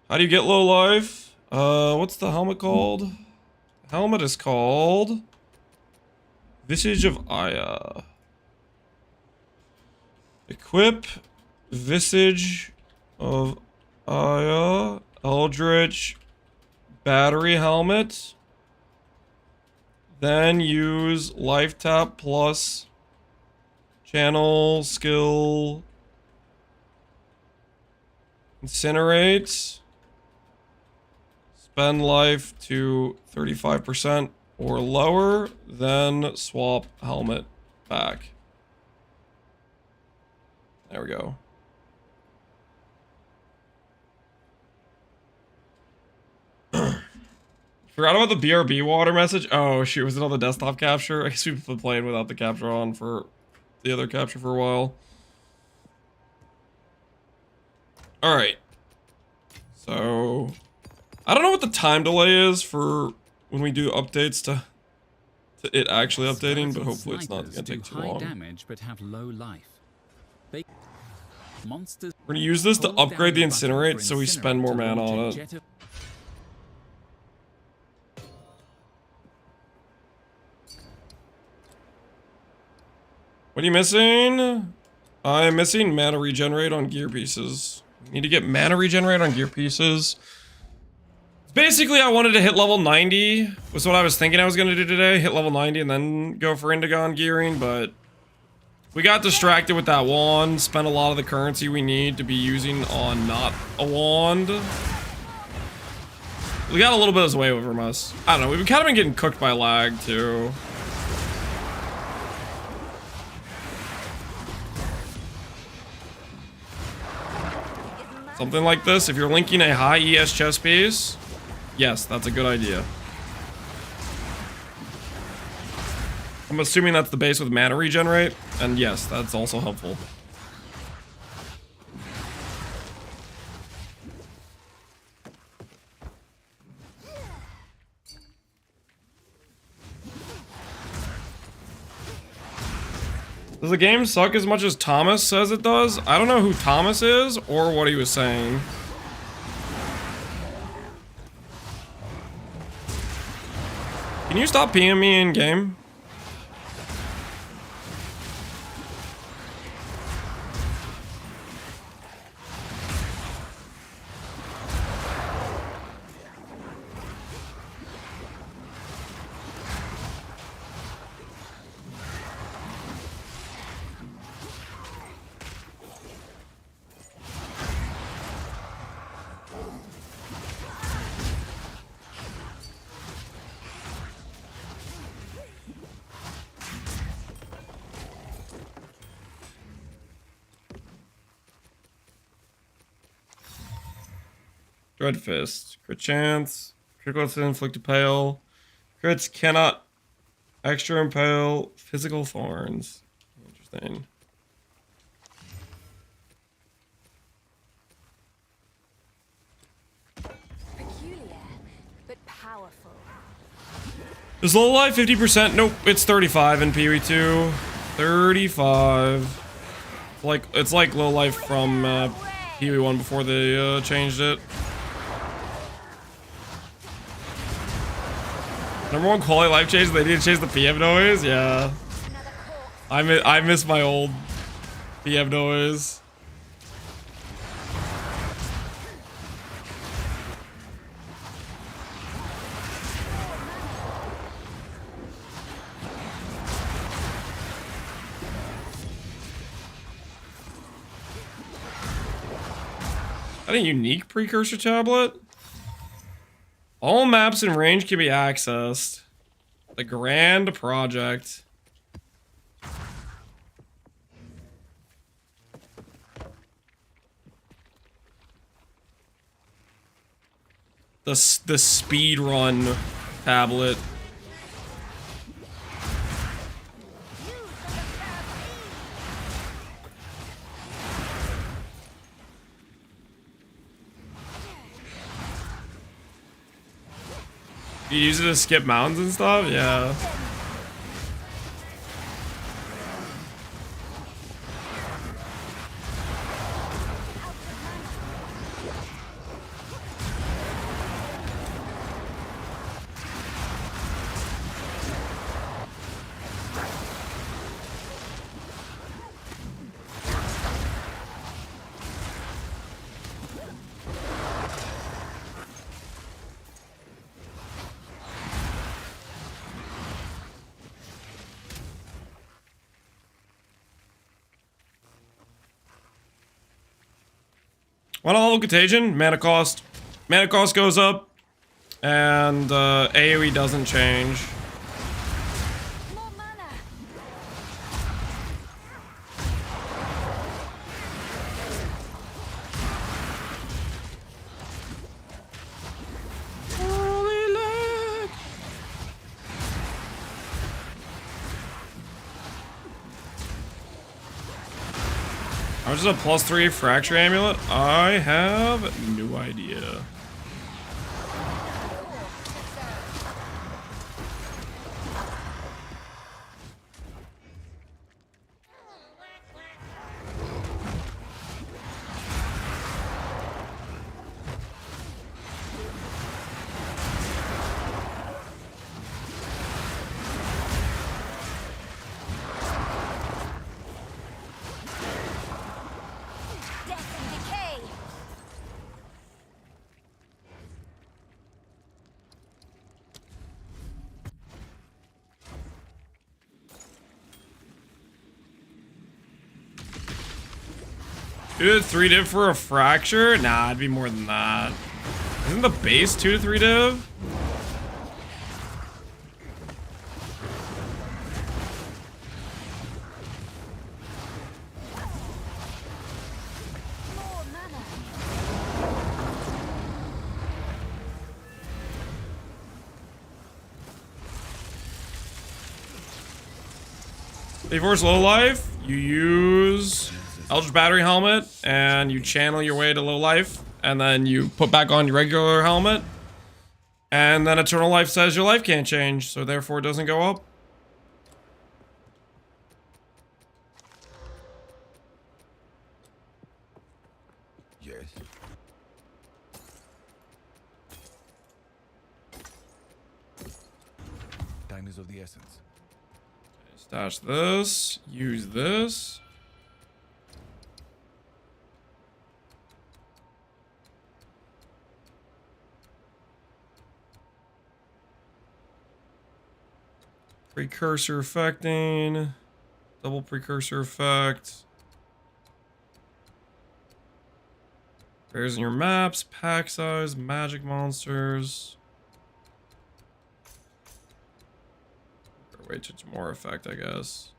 How do you get low life? What's the helmet called? Helmet is called Visage of Aya. Equip Visage of Aya, Eldritch battery helmet. Then use life tap plus channel skill. Incinerate. spend life to 35% or lower, then swap helmet back. There we go. Forgot about the BRB water message. Oh shoot, was it on the desktop capture? I guess we've been playing without the capture on for the other capture for a while. Alright. So I don't know what the time delay is for when we do updates to it actually updating, but hopefully it's not gonna take too long. Damage, but have low life. Monsters We're gonna use this to upgrade the incinerate so we spend more mana on it. What are you missing? I'm missing mana regenerate on gear pieces. Need to get mana regenerate on gear pieces. Basically, I wanted to hit level 90. Was what I was thinking I was going to do today. Hit level 90 and then go for Indigon gearing, but we got distracted with that wand. Spent a lot of the currency we need to be using on not a wand. We got a little bit of way over from us. I don't know. We've kind of been getting cooked by lag, too. Something like this, if you're linking a high ES chess piece, yes, that's a good idea. I'm assuming that's the base with mana regenerate, and yes, that's also helpful. Does the game suck as much as Thomas says it does? I don't know who Thomas is or what he was saying. Can you stop PMing me in game? Dread Fist. Crit chance. Critical to inflict impale. Crits cannot extra impale physical thorns. Interesting. Peculiar, but powerful. Is low life 50%? Nope, it's 35 in PoE2. 35. It's like low life from PoE1 before they changed it. Number one quality life change, they need to change the PM noise? Yeah. I miss my old PM noise. Is that a unique precursor tablet? All maps in range can be accessed. The Grand Project. The speed run tablet. You use it to skip mountains and stuff? Yeah. Want a level contagion? Mana cost. Mana cost goes up. And AoE doesn't change. More mana. How much is a +3 fracture amulet? I have no idea. Death and decay. Two to 3 div for a fracture? Nah, it'd be more than that. Isn't the base 2 to 3 div? More mana. Before it's low life, you use Eldritch Battery Helmet and you channel your way to low life, and then you put back on your regular helmet, and then Eternal Life says your life can't change, so therefore it doesn't go up. Yes. Time is of the essence. Stash this, use this. Precursor affecting, double precursor effect. Pairs in your maps, pack size, magic monsters. Or wait, it's more effect, I guess.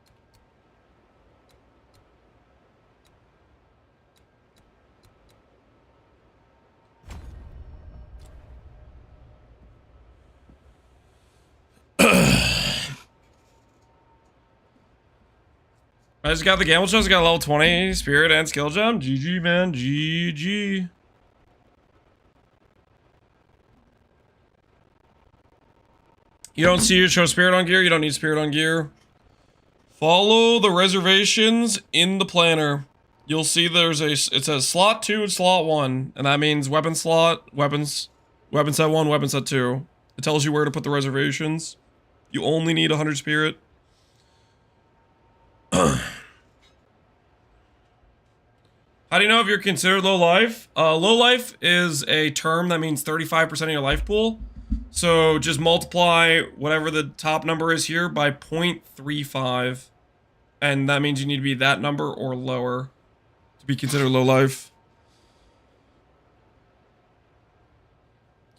I just got the gamble chest, got level 20 spirit and skill gem. GG, man, GG. You don't see your show spirit on gear, you don't need spirit on gear. Follow the reservations in the planner. You'll see there's it says slot 2 and slot 1, and that means weapon slot, weapon set 1, weapon set 2. It tells you where to put the reservations. You only need 100 spirit. How do you know if you're considered low life? Low life is a term that means 35% of your life pool. So just multiply whatever the top number is here by 0.35. And that means you need to be that number or lower to be considered low life.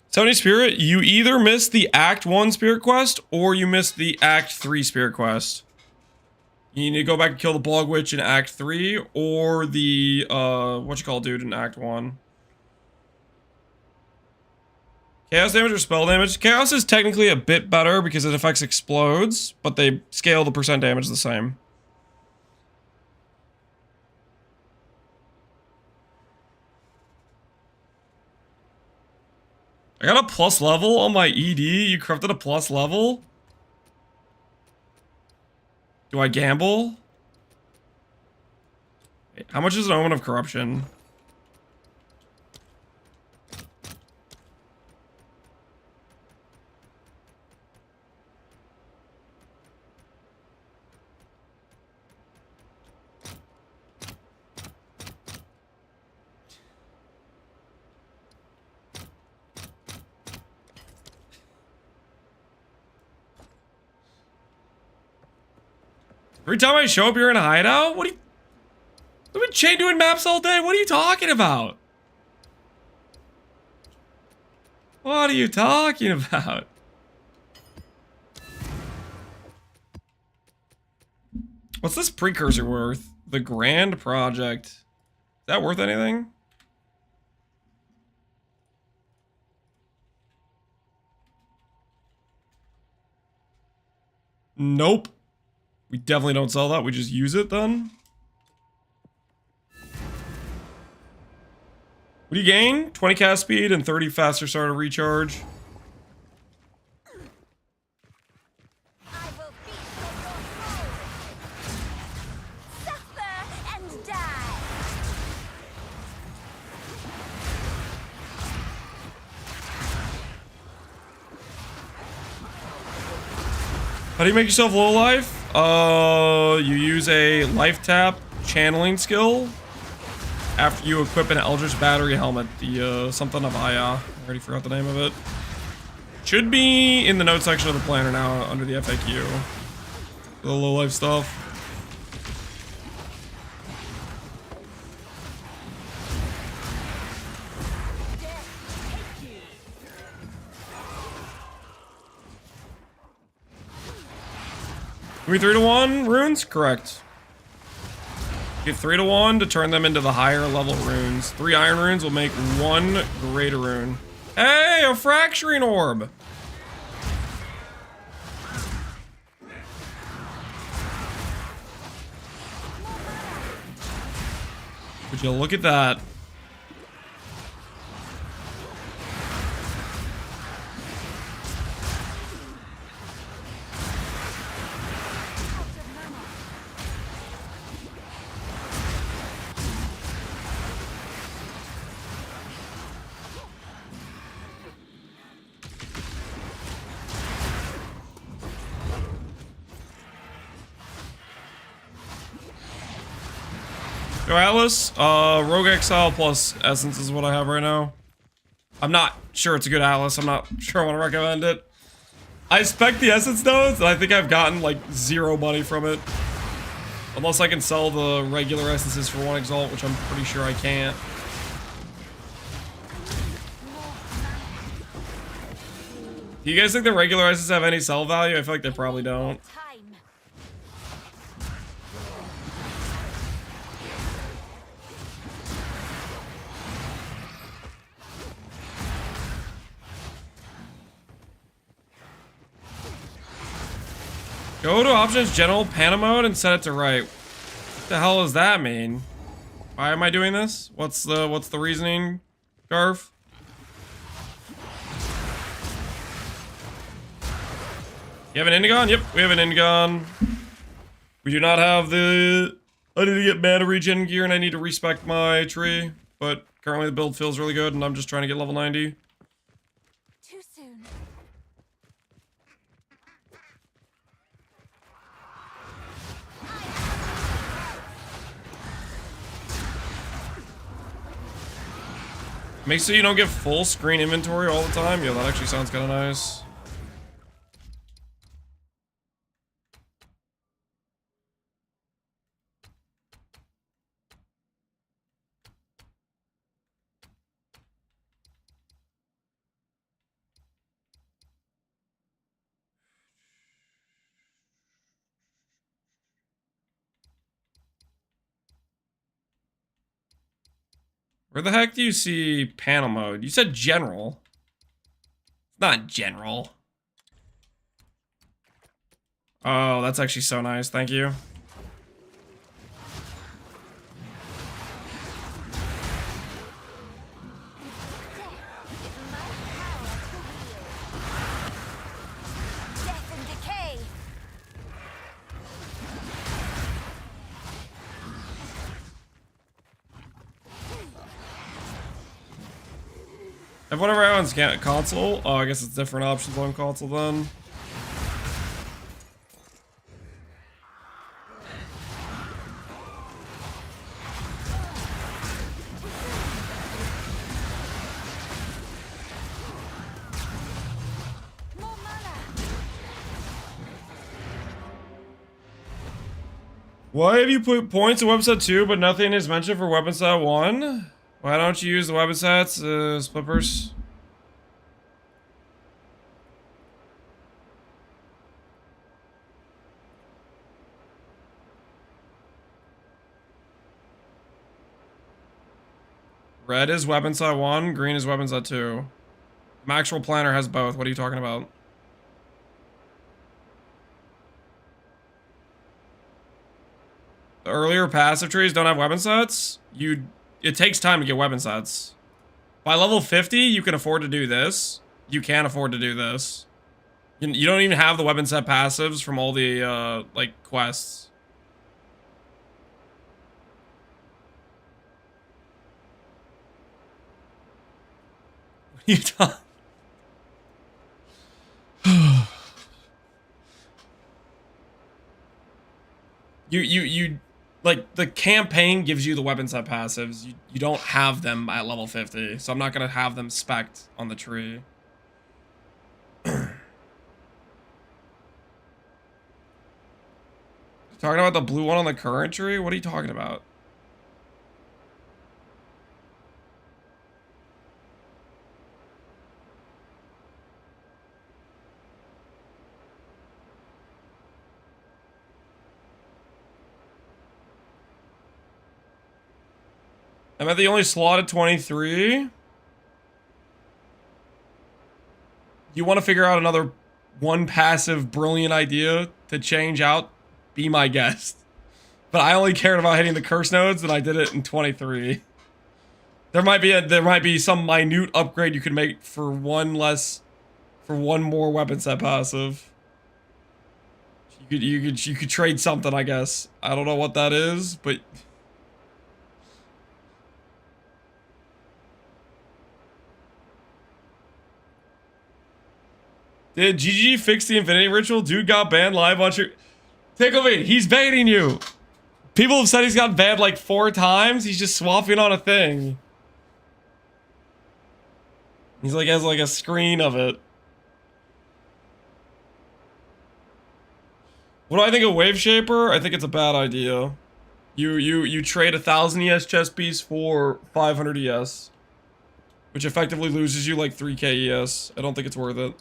70 spirit, you either missed the Act 1 spirit quest or you missed the Act 3 spirit quest. You need to go back and kill the Bog Witch in Act 3 or the, dude in Act 1. Chaos damage or spell damage? Chaos is technically a bit better because it affects explodes, but they scale the percent damage the same. I got a plus level on my ED. You crafted a plus level? Do I gamble? Wait, how much is an Omen of Corruption? Every time I show up, you're in a hideout? What are you... We've been chain doing maps all day. What are you talking about? What are you talking about? What's this precursor worth? The Grand Project. Is that worth anything? Nope. We definitely don't sell that. We just use it then. What do you gain? 20 cast speed and 30 faster start of recharge. I will feast on your soul. Suffer and die. How do you make yourself low life? You use a life tap channeling skill after you equip an Eldritch Battery helmet. The something of Aya. I already forgot the name of it. Should be in the notes section of the planner now under the FAQ. The low life stuff. Give me 3 to 1 runes? Correct. Get 3 to 1 to turn them into the higher level runes. 3 iron runes will make 1 greater rune. Hey, a fracturing orb! Would you look at that? Go Atlas, Rogue Exile plus Essence is what I have right now. I'm not sure it's a good Atlas. I'm not sure I want to recommend it. I spec the Essence nodes, and I think I've gotten like 0 money from it. Unless I can sell the regular Essences for 1 Exalt, which I'm pretty sure I can't. Do you guys think the regular Essences have any sell value? I feel like they probably don't. Time. Go to options, general, Pana mode, and set it to right. What the hell does that mean? Why am I doing this? What's the reasoning, Garf? You have an Indigon? Yep, we have an Indigon. We do not have the... I need to get mana regen gear and I need to respec my tree. But currently the build feels really good and I'm just trying to get level 90. Too soon. Make sure you don't get full screen inventory all the time. Yeah, that actually sounds kind of nice. Where the heck do you see panel mode? You said general. It's not general. Oh, that's actually so nice. Thank you. Death and decay. If whatever I on console, oh, I guess it's different options on console then. More mana. Why have you put points in weapon set 2, but nothing is mentioned for weapon set 1? Why don't you use the weapon sets, splippers? Red is weapon set 1, green is weapon set 2. Maxwell Planner has both. What are you talking about? The earlier passive trees don't have weapon sets. It takes time to get weapon sets. By level 50, you can afford to do this. You can afford to do this. You don't even have the weapon set passives from all the, like, quests. What are you talking? You like, the campaign gives you the weapon set passives. You don't have them at level 50, so I'm not gonna have them spec'd on the tree. Talking about the blue one on the current tree? What are you talking about? Am I the only slot at 23? You want to figure out another one passive brilliant idea to change out? Be my guest. But I only cared about hitting the curse nodes, and I did it in 23. There might be some minute upgrade you could make for one more weapon set passive. You could trade something, I guess. I don't know what that is, but did GG fix the Infinity Ritual? Dude got banned live on your... Tickle me, he's baiting you! People have said he's gotten banned like 4 times. He's just swapping on a thing. He's like, has like a screen of it. What do I think of Wave Shaper? I think it's a bad idea. You trade 1,000 ES chess piece for 500 ES. Which effectively loses you like 3k ES. I don't think it's worth it.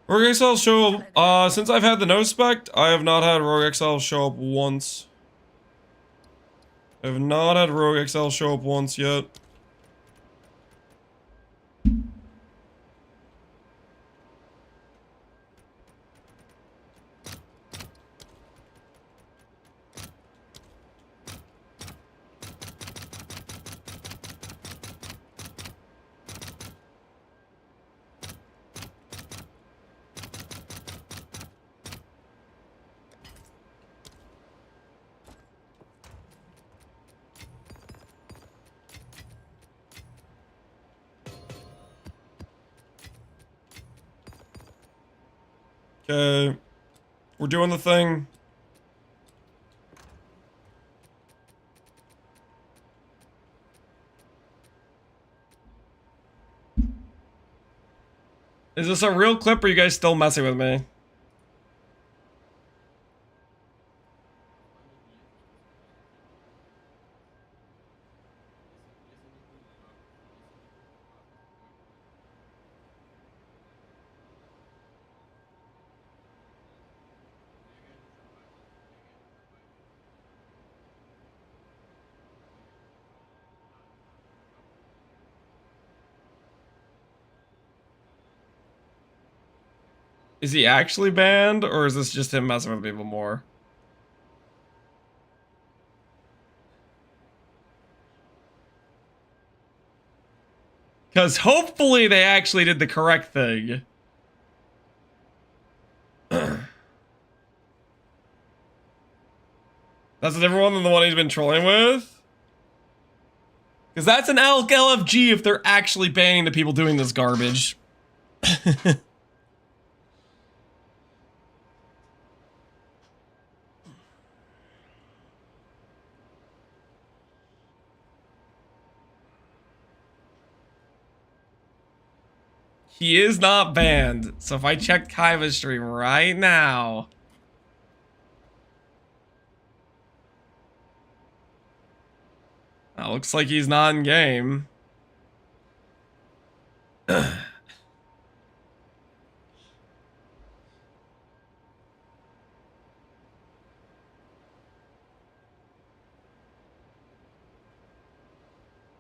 Rogue Exile show up, since I've had the no spec, I have not had Rogue Exile show up once. I have not had Rogue Exile show up once yet. Okay, we're doing the thing. Is this a real clip or are you guys still messing with me? Is he actually banned, or is this just him messing with people more? Because hopefully they actually did the correct thing. That's a different one than the one he's been trolling with? Because that's an LFG if they're actually banning the people doing this garbage. He is not banned. So if I check Kaiva's stream right now. Looks like he's not in game.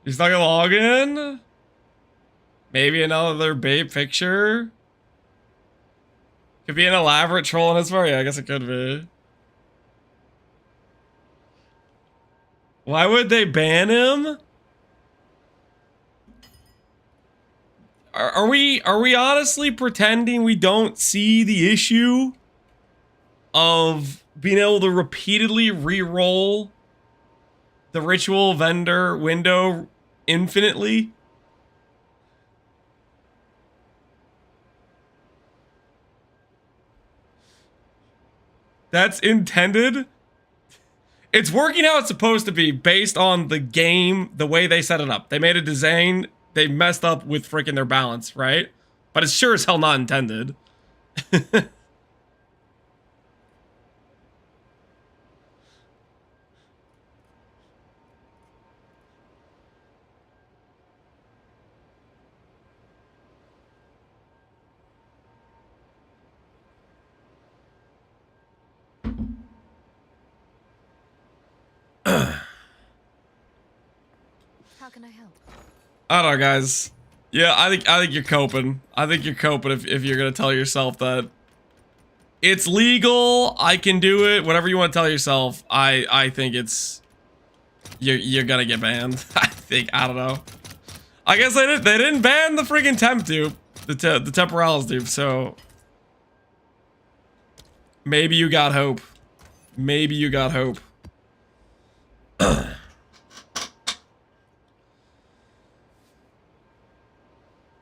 He's not gonna log in? Maybe another bait picture? Could be an elaborate troll in his part. Yeah, I guess it could be. Why would they ban him? Are we honestly pretending we don't see the issue of being able to repeatedly re-roll the ritual vendor window infinitely? That's intended. It's working how it's supposed to be based on the game, the way they set it up. They made a design, they messed up with freaking their balance, right? But it's sure as hell not intended. How can I help? I don't know, guys. Yeah, I think you're coping. I think you're coping if you're gonna tell yourself that it's legal, I can do it, whatever you want to tell yourself. I think it's you're gonna get banned. I don't know. I guess they didn't ban the freaking temp dupe, the temporalis dupe, so maybe you got hope. Maybe you got hope.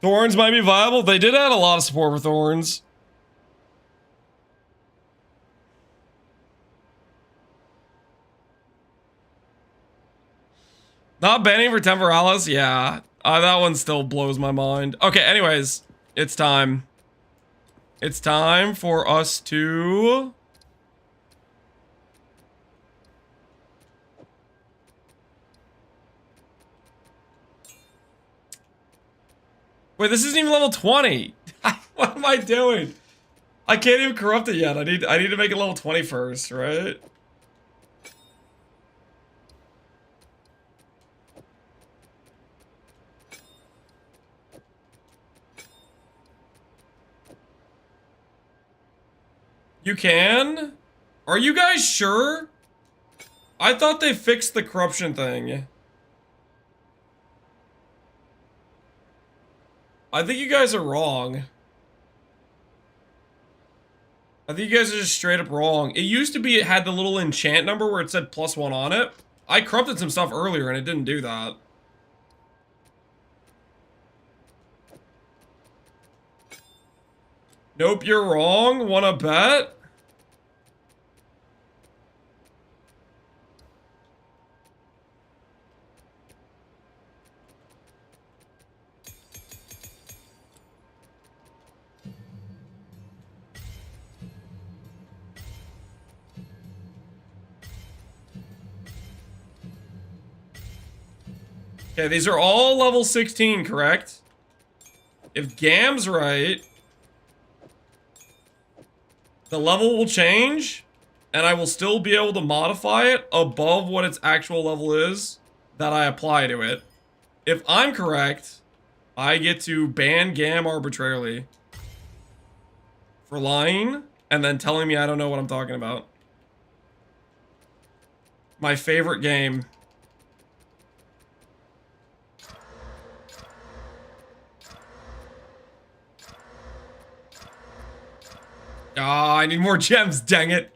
Thorns might be viable. They did add a lot of support for Thorns. Not banning for temporalis? Yeah. That one still blows my mind. Okay, anyways. It's time. It's time for us to... Wait, this isn't even level 20. What am I doing? I can't even corrupt it yet. I need to make it level 20 first, right? You can? Are you guys sure? I thought they fixed the corruption thing. I think you guys are wrong. I think you guys are just straight up wrong. It used to be it had the little enchant number where it said +1 on it. I corrupted some stuff earlier and it didn't do that. Nope, you're wrong. Wanna bet? Okay, these are all level 16, correct? If Gam's right, the level will change, and I will still be able to modify it above what its actual level is that I apply to it. If I'm correct, I get to ban Gam arbitrarily for lying and then telling me I don't know what I'm talking about. My favorite game. Ah, I need more gems, dang it.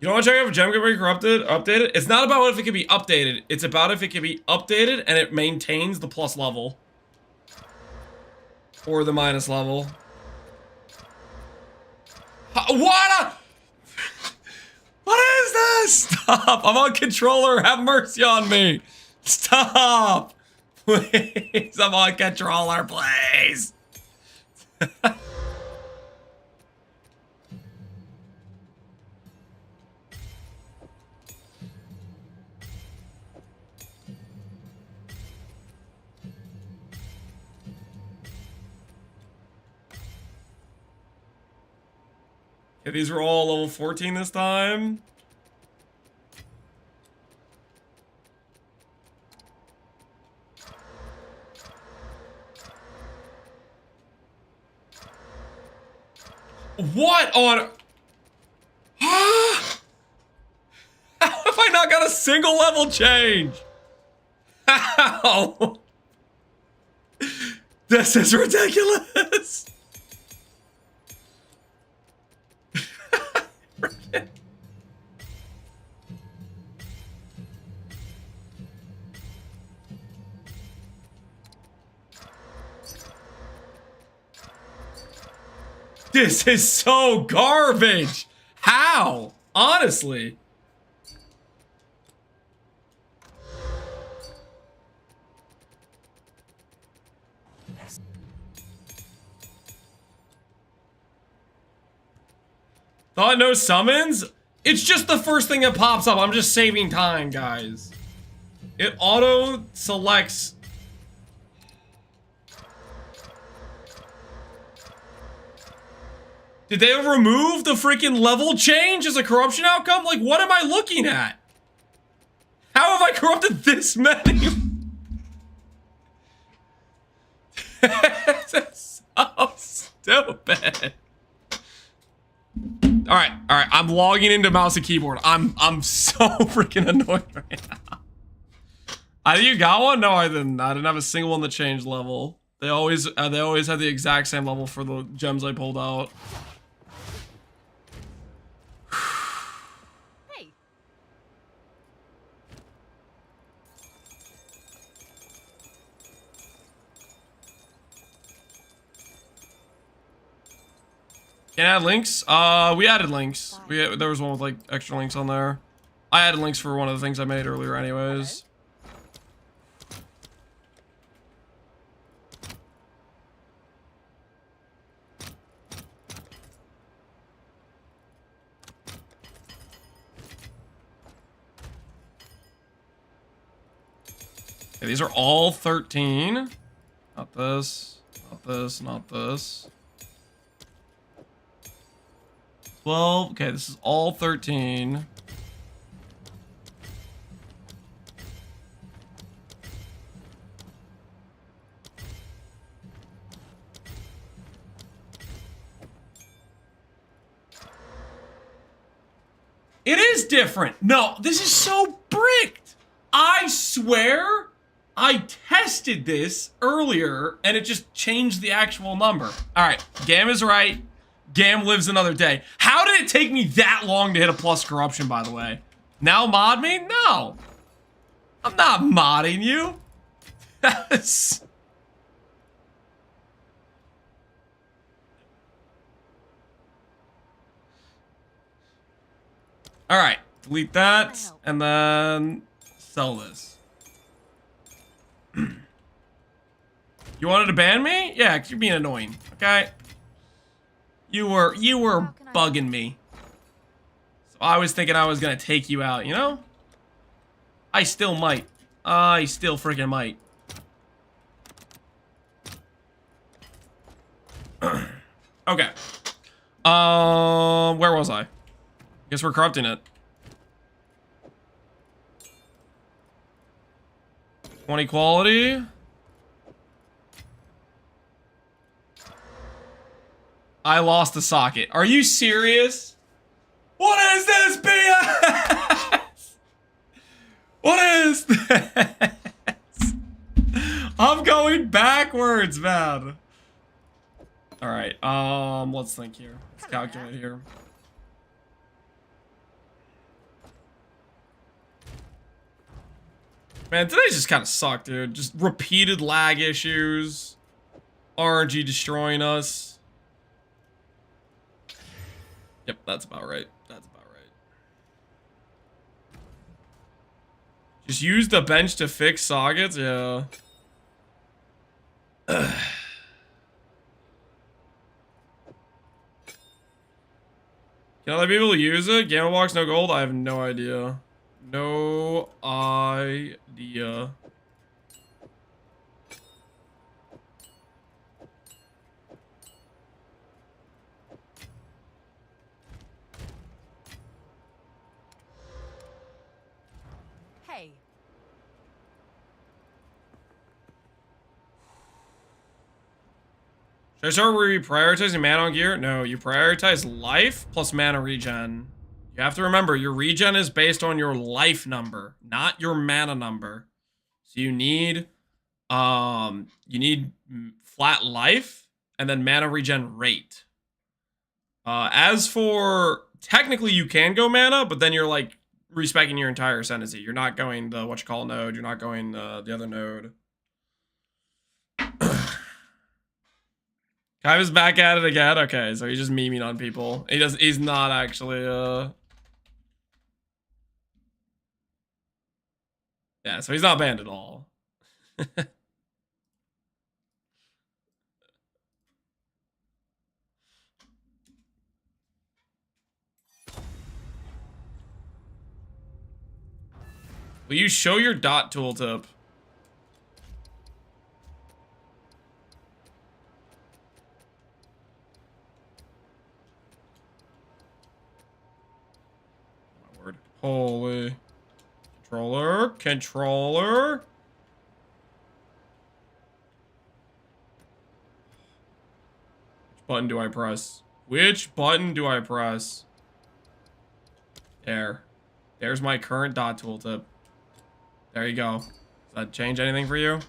You don't want to check out if gem can be corrupted or updated? It's not about if it can be updated. It's about if it can be updated and it maintains the plus level. Or the minus level. What? What is this? Stop. I'm on controller. Have mercy on me. Stop. Please. I'm on controller, please. Okay, these were all level 14 this time. What on... How have I not got a single level change? How? This is ridiculous. This is so garbage. How? Honestly. Thought no summons? It's just the first thing that pops up. I'm just saving time, guys. It auto selects. Did they remove the freaking level change as a corruption outcome? Like, what am I looking at? How have I corrupted this many? This is so stupid. All right. I'm logging into mouse and keyboard. I'm so freaking annoyed right now. You got one? No, I didn't. I didn't have a single one that changed level. They always had the exact same level for the gems I pulled out. Hey. Can I add links? We added links. There was one with like extra links on there. I added links for one of the things I made earlier anyways. Okay, these are all 13. Not this, not this, not this. 12. Okay, this is all 13. It is different. No, this is so bricked. I swear I tested this earlier and it just changed the actual number. All right, Gam is right. Gam lives another day. How did it take me that long to hit a plus corruption, by the way? Now mod me? No. I'm not modding you. That's... All right, delete that and then sell this. You wanted to ban me? Yeah, 'cause you're being annoying, okay? You were bugging me. So I was thinking I was gonna take you out, you know? I still might. I still freaking might. Okay. Where was I? Guess we're corrupting it. 20 quality. I lost the socket. Are you serious? What is this BS? What is this? I'm going backwards, man. All right. Let's think here. Let's calculate here. Man, today just kind of sucked, dude. Just repeated lag issues. RNG destroying us. Yep, that's about right. That's about right. Just use the bench to fix sockets? Yeah. Can other people use it? Gamma box, no gold? I have no idea. No idea. Hey, Should I start reprioritizing mana on gear? No, you prioritize life plus mana regen. You have to remember, your regen is based on your life number, not your mana number. So you need flat life and then mana regen rate. As for technically you can go mana, but then you're like respecting your entire ascendancy. You're not going the node, you're not going the other node. Kaiba's back at it again. Okay, so he's just memeing on people. He's not actually yeah, so he's not banned at all. Will you show your dot tooltip? My word. Holy. Controller. Which button do I press? Which button do I press? There. There's my current dot tooltip. There you go. Does that change anything for you?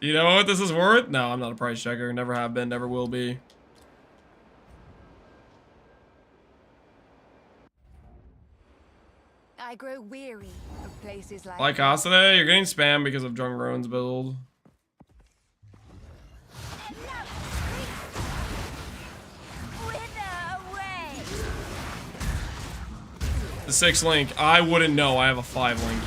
Do you know what this is worth? No, I'm not a price checker. Never have been, never will be. I grow weary of places like Like us today, you're getting spammed because of Drunk Roan's build. Wither away. The 6 link, I wouldn't know. I have a 5 link.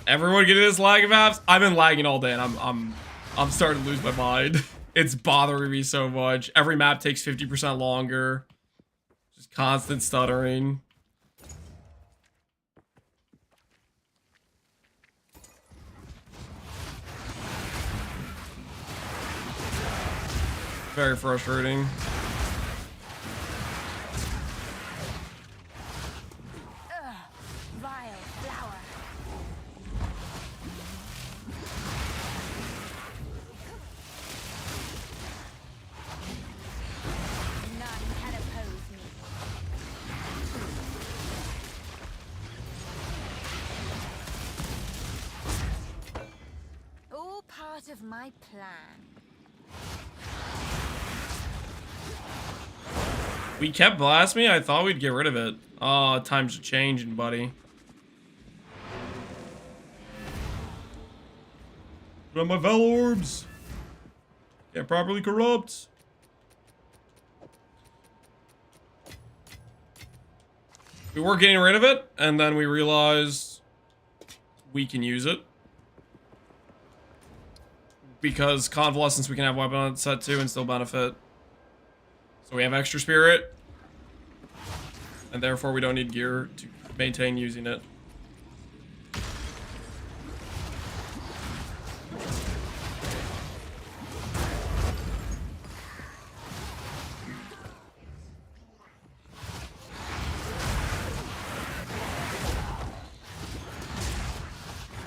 Everyone getting this lag of apps? I've been lagging all day and I'm starting to lose my mind. It's bothering me so much. Every map takes 50% longer. Just constant stuttering. Very frustrating. Vile flower. None can oppose me. All part of my plan. We kept blast me? I thought we'd get rid of it. Oh, times are changing, buddy. What about my Vel orbs? Can't properly corrupt. We were getting rid of it, and then we realized we can use it. Because Convalescence, we can have weapon on set too and still benefit. So we have extra spirit. And therefore we don't need gear to maintain using it.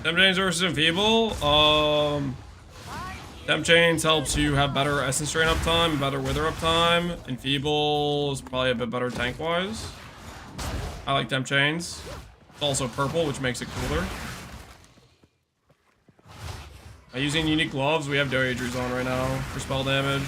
Temptations versus Enfeeble? Temp Chains helps you have better Essence Drain uptime, better Wither uptime. Enfeeble is probably a bit better tank-wise. I like Temp Chains. It's also purple, which makes it cooler. By using unique gloves, we have Doyadru's on right now for spell damage.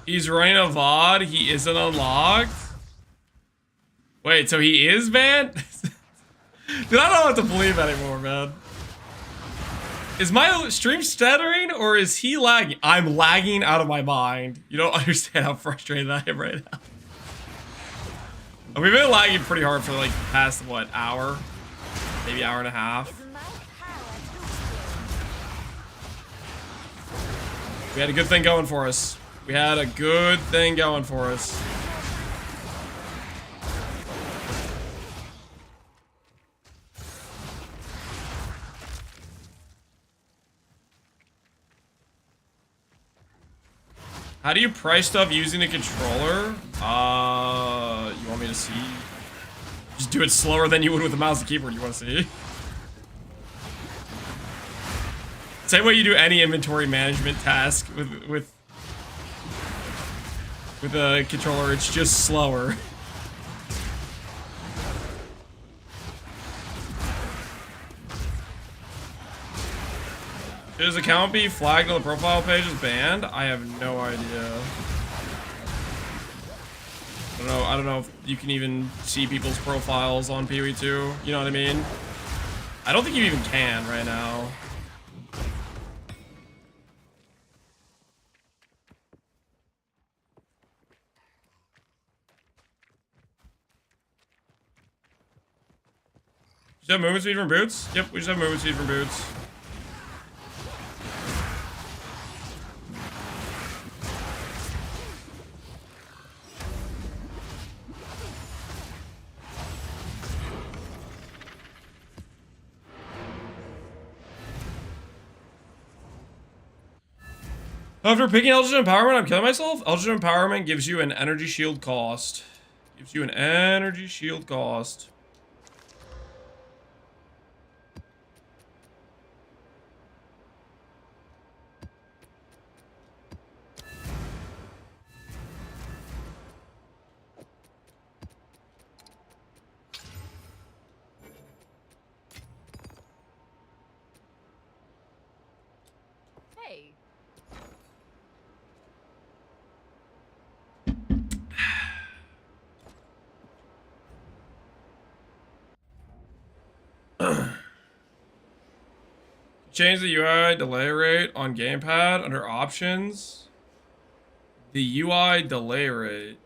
He's running a VOD. He isn't unlocked. Wait, so he is banned? Dude, I don't know what to believe anymore, man. Is my stream stuttering or is he lagging? I'm lagging out of my mind. You don't understand how frustrated I am right now. And we've been lagging pretty hard for like the past, what, hour? Maybe hour and a half. We had a good thing going for us. We had a good thing going for us. How do you price stuff using a controller? You want me to see? Just do it slower than you would with a mouse and keyboard. You want to see? Same way you do any inventory management task with a controller, it's just slower. Should his account be flagged on the profile page as banned? I have no idea. I don't know if you can even see people's profiles on PoE2. You know what I mean? I don't think you even can right now. We just have movement speed from boots? Yep, we just have movement speed from boots. After picking Eldritch Empowerment, I'm killing myself? Eldritch Empowerment gives you an energy shield cost. Gives you an energy shield cost. Hey. Change the UI delay rate on gamepad under options. The UI delay rate.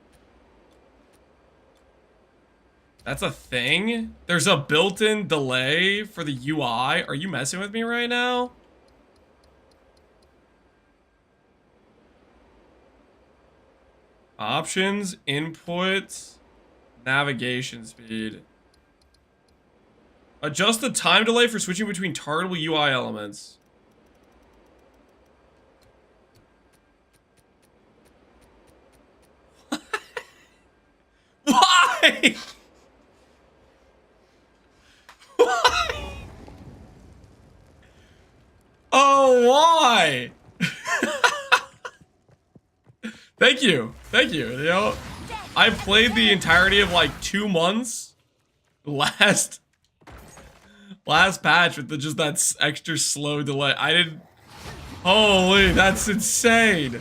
That's a thing? There's a built-in delay for the UI? Are you messing with me right now? Options, input, navigation speed. Adjust the time delay for switching between targetable UI elements. Why? Why? Oh, why? Thank you. Thank you. You know, I played the entirety of like 2 months last patch with just that extra slow delay. I didn't. Holy, that's insane.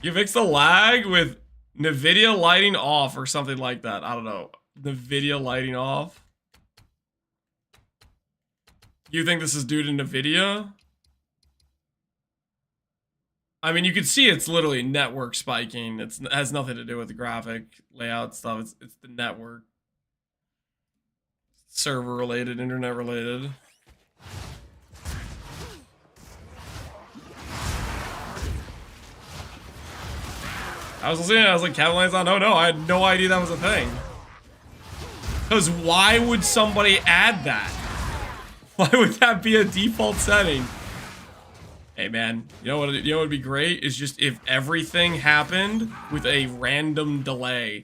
You fix the lag with NVIDIA lighting off or something like that. I don't know. NVIDIA lighting off. You think this is due to NVIDIA? I mean, you can see it's literally network spiking. It has nothing to do with the graphic layout stuff. It's the network. Server related, internet related. I was listening, I was like, Catalan's on. No, I had no idea that was a thing. Because why would somebody add that? Why would that be a default setting? Hey man, you know what would be great is just if everything happened with a random delay.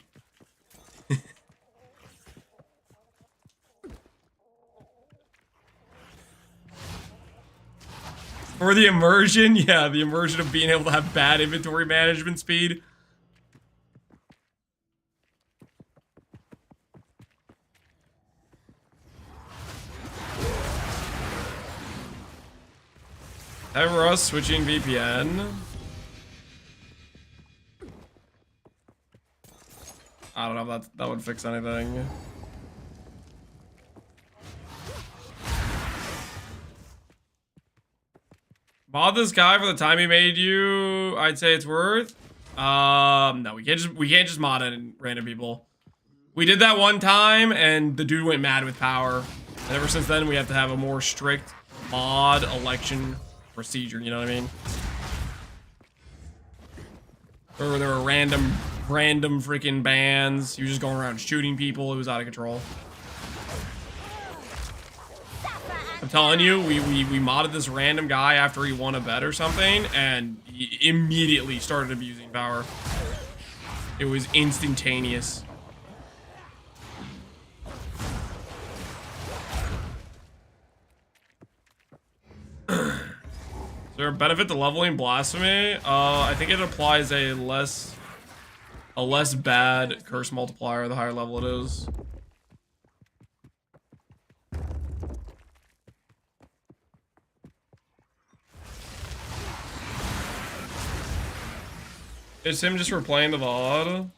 For the immersion, yeah, the immersion of being able to have bad inventory management speed. Ever us switching VPN? I don't know if that would fix anything. Mod this guy for the time he made you. I'd say it's worth. No, we can't just mod it and random people. We did that one time and the dude went mad with power. And ever since then we have to have a more strict mod election procedure, you know what I mean? Or there were random freaking bans. He was just going around shooting people. It was out of control. I'm telling you, we modded this random guy after he won a bet or something, and he immediately started abusing power. It was instantaneous. Is there a benefit to leveling blasphemy? I think it applies a less bad curse multiplier the higher level it is. Is him just replaying the VOD?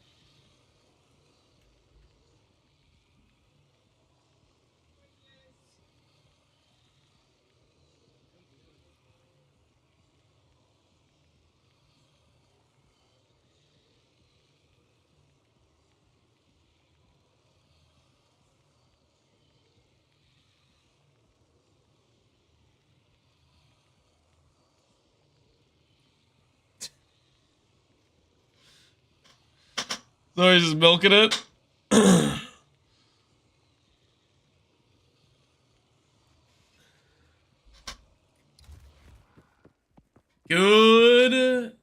So he's just milking it. Good.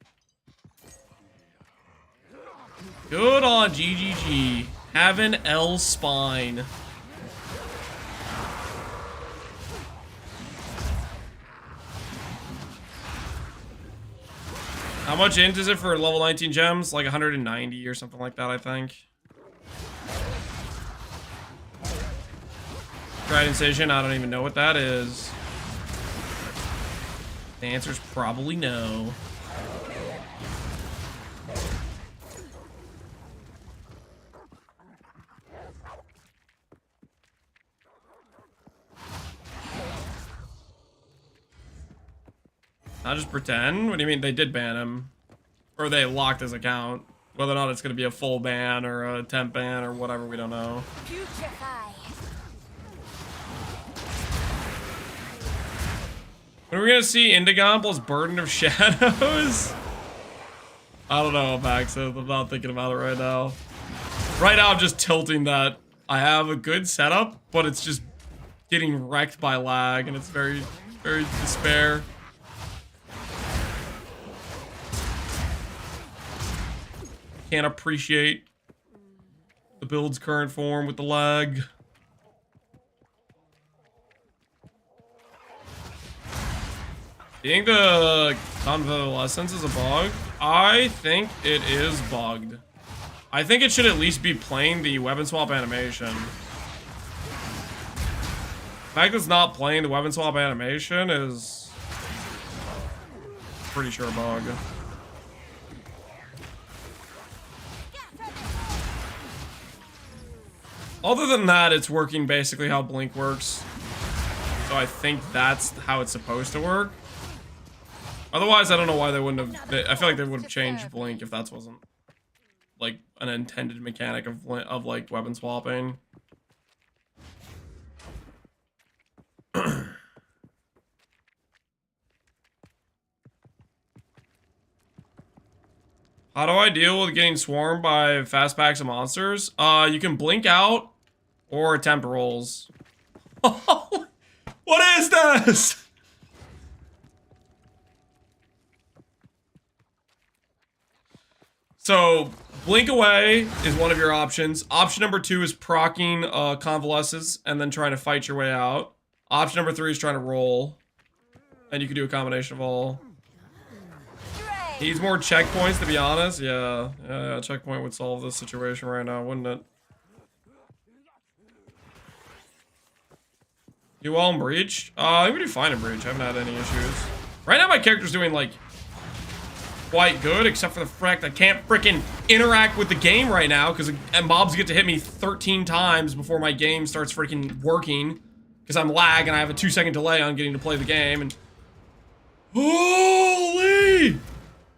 Good on GGG. Have an L spine. How much int is it for level 19 gems? Like 190 or something like that, I think. Tried incision, I don't even know what that is. The answer's probably no. I'll just pretend? What do you mean? They did ban him. Or they locked his account. Whether or not it's going to be a full ban or a temp ban or whatever, we don't know. When are we going to see Indigon plus Burden of Shadows? I don't know, Max. I'm not thinking about it right now. Right now, I'm just tilting that I have a good setup, but it's just getting wrecked by lag, and it's very, very despair. Can't appreciate the build's current form with the lag. Do you think the convalescence is a bug? I think it is bugged. I think it should at least be playing the weapon swap animation. The fact that it's not playing the weapon swap animation is pretty sure a bug. Other than that, it's working basically how Blink works. So I think that's how it's supposed to work. Otherwise, I don't know why they wouldn't have... I feel like they would have changed Blink if that wasn't, like, an intended mechanic of like, weapon swapping. How do I deal with getting swarmed by fast packs of monsters? You can blink out or attempt rolls. What is this? So, blink away is one of your options. Option number 2 is proccing convalescence and then trying to fight your way out. Option number 3 is trying to roll. And you can do a combination of all. Needs more checkpoints, to be honest. Yeah, checkpoint would solve this situation right now, wouldn't it? Do well in Breach? I think we do fine in Breach. I haven't had any issues. Right now, my character's doing, like, quite good, except for the fact I can't freaking interact with the game right now, because mobs get to hit me 13 times before my game starts freaking working, because I'm lag and I have a 2-second delay on getting to play the game, and... Holy!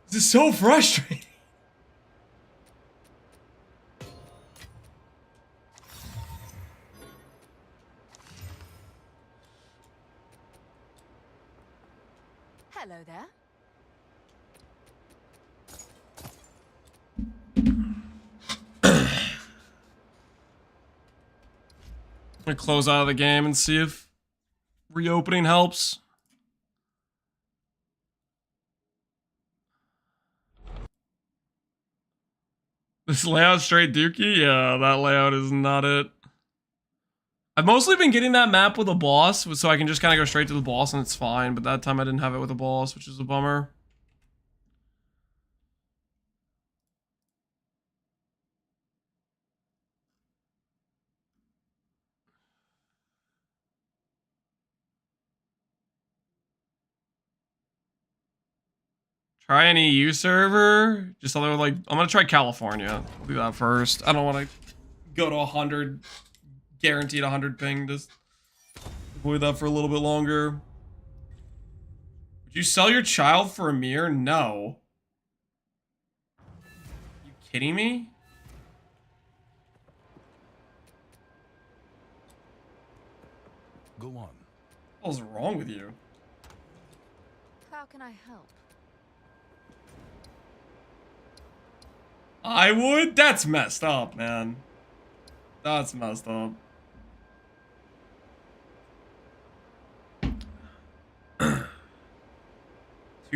This is so frustrating. Hello there. I'm gonna close out of the game and see if reopening helps. This layout straight dookie? Yeah, that layout is not it. I've mostly been getting that map with a boss, so I can just kind of go straight to the boss and it's fine, but that time I didn't have it with a boss, which is a bummer. Try an EU server? Just something with like, I'm gonna try California. I'll do that first. I don't want to go to 100, guaranteed 100 ping, just avoid that for a little bit longer. Would you sell your child for a mirror? No. You kidding me? Go on. What was wrong with you? How can I help? I would? That's messed up, man. That's messed up. Two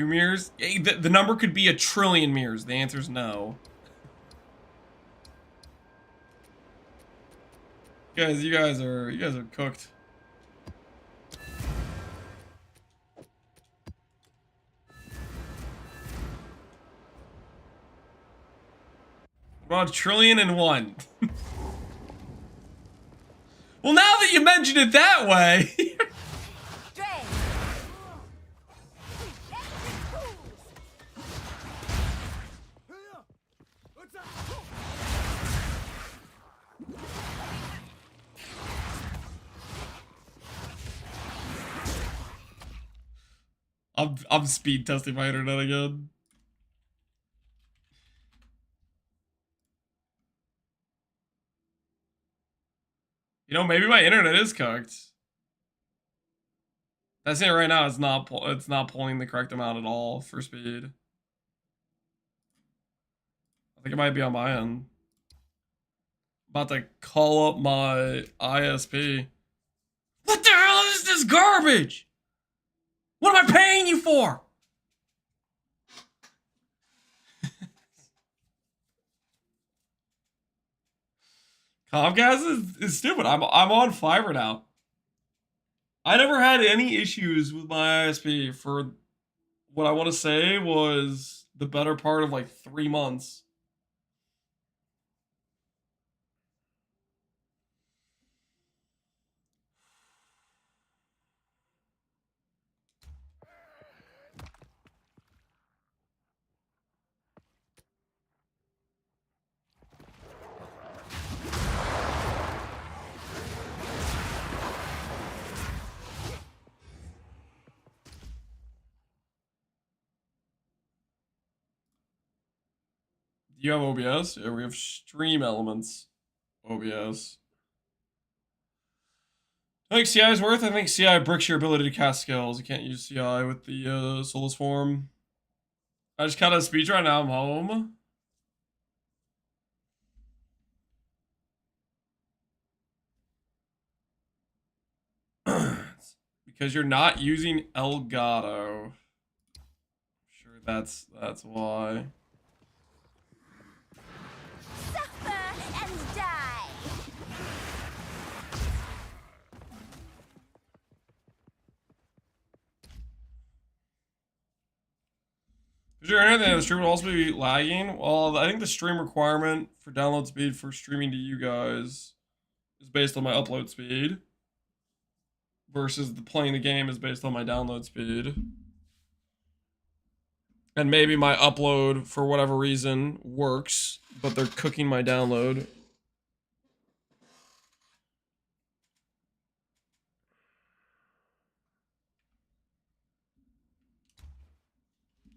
mirrors? The number could be 1 trillion mirrors. The answer is no. You guys are cooked. About 1,000,000,001. Well, now that you mention it that way. I'm speed testing my internet again. You know, maybe my internet is cooked. That's it right now. It's not pulling the correct amount at all for speed. I think it might be on my end. About to call up my ISP. What the hell is this garbage? What am I paying you for? Comcast is stupid. I'm on fiber now. I never had any issues with my ISP for what I want to say was the better part of like 3 months. Do you have OBS? Yeah, we have Stream Elements OBS. I think CI is worth. I think CI bricks your ability to cast skills. You can't use CI with the Soulless form. I just cut a speech right now. I'm home. Because you're not using Elgato. Sure, that's why. Suffer and die. Is there anything the stream would also be lagging? Well, I think the stream requirement for download speed for streaming to you guys is based on my upload speed versus the playing the game is based on my download speed. And maybe my upload, for whatever reason, works, but they're cooking my download.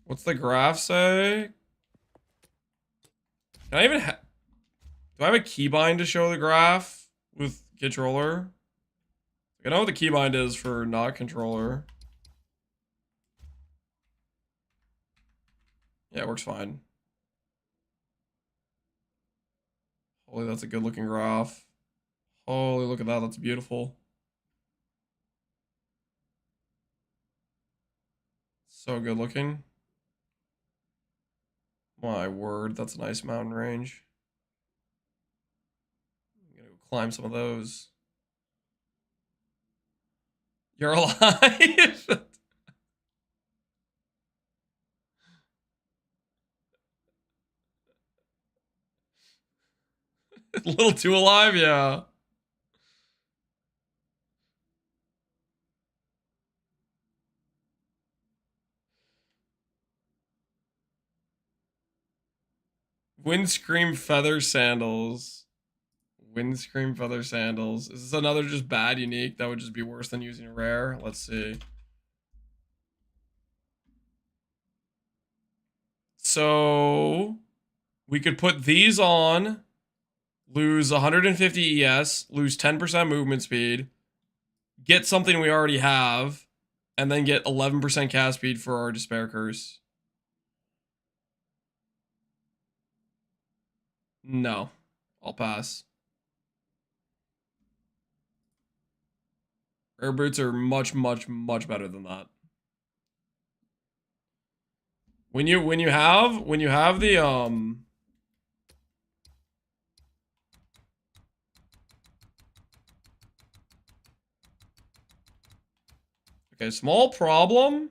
What's the graph say? Can I even do I have a keybind to show the graph with controller? I know what the keybind is for not controller. Yeah, it works fine. Holy, that's a good looking graph. Holy, look at that. That's beautiful. So good looking. My word, that's a nice mountain range. I'm gonna go climb some of those. You're alive? A little too alive, yeah. Windscreen feather sandals. Windscreen feather sandals. Is this another just bad unique that would just be worse than using a rare? Let's see. So we could put these on, lose 150 ES, lose 10% movement speed, get something we already have, and then get 11% cast speed for our Despair Curse. No, I'll pass. Rare boots are much, much, much better than that. When you have the okay, small problem.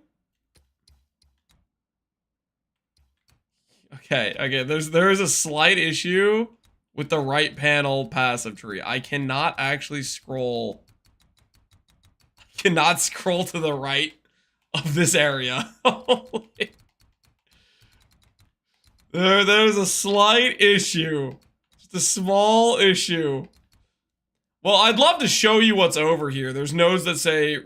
Okay, there is a slight issue with the right panel passive tree. I cannot actually scroll. I cannot scroll to the right of this area. There's a slight issue. Just a small issue. Well, I'd love to show you what's over here. There's nodes that say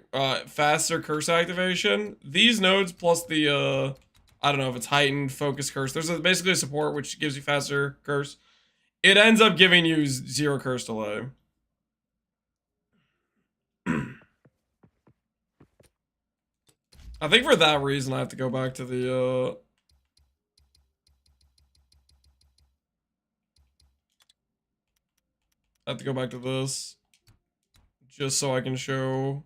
faster curse activation. These nodes plus the I don't know if it's heightened focus curse. There's basically a support which gives you faster curse. It ends up giving you 0 curse delay. I think for that reason I have to go back to the I have to go back to this just so I can show.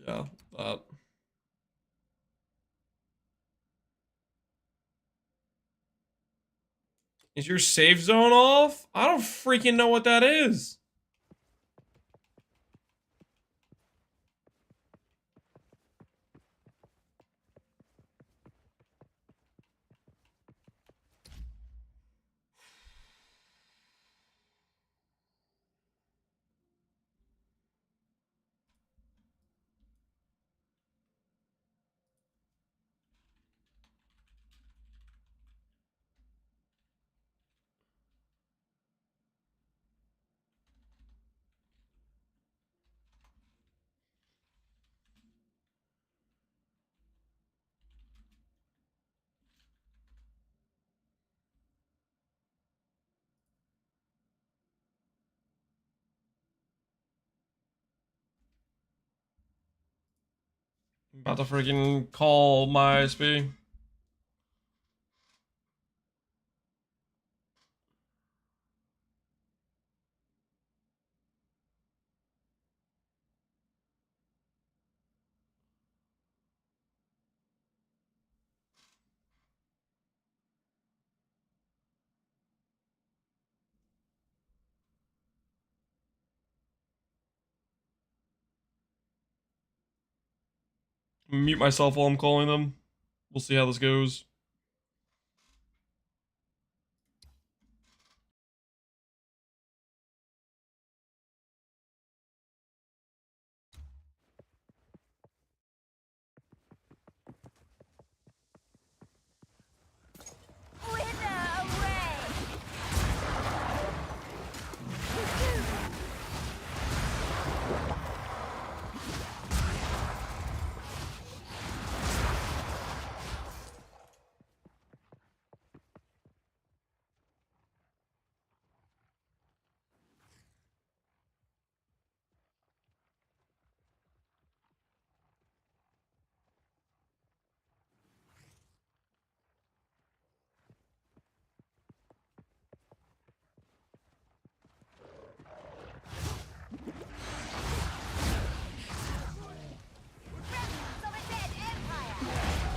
Yeah, that. Is your safe zone off? I don't freaking know what that is. I'm about to freaking call my ISP. Mute myself while I'm calling them. We'll see how this goes. Wither away! Remnants of a dead empire!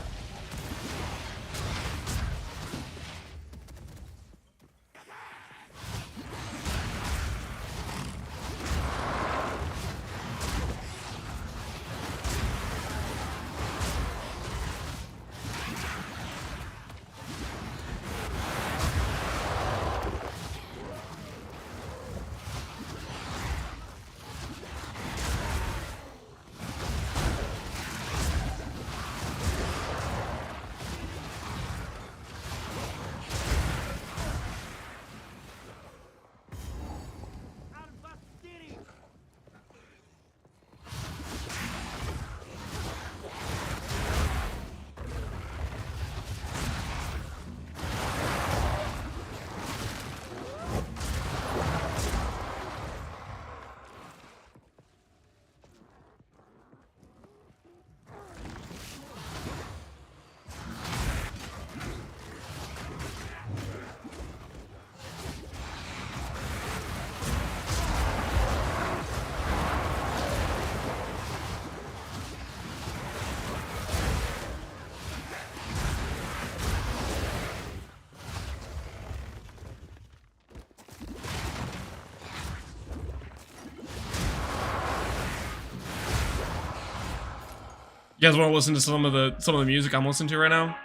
You guys want to listen to some of the music I'm listening to right now?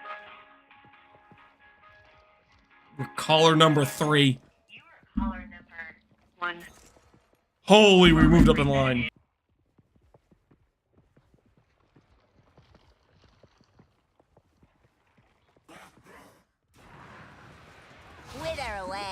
We're caller number 3. You are caller number 1. Holy, we moved up in line. Wither away!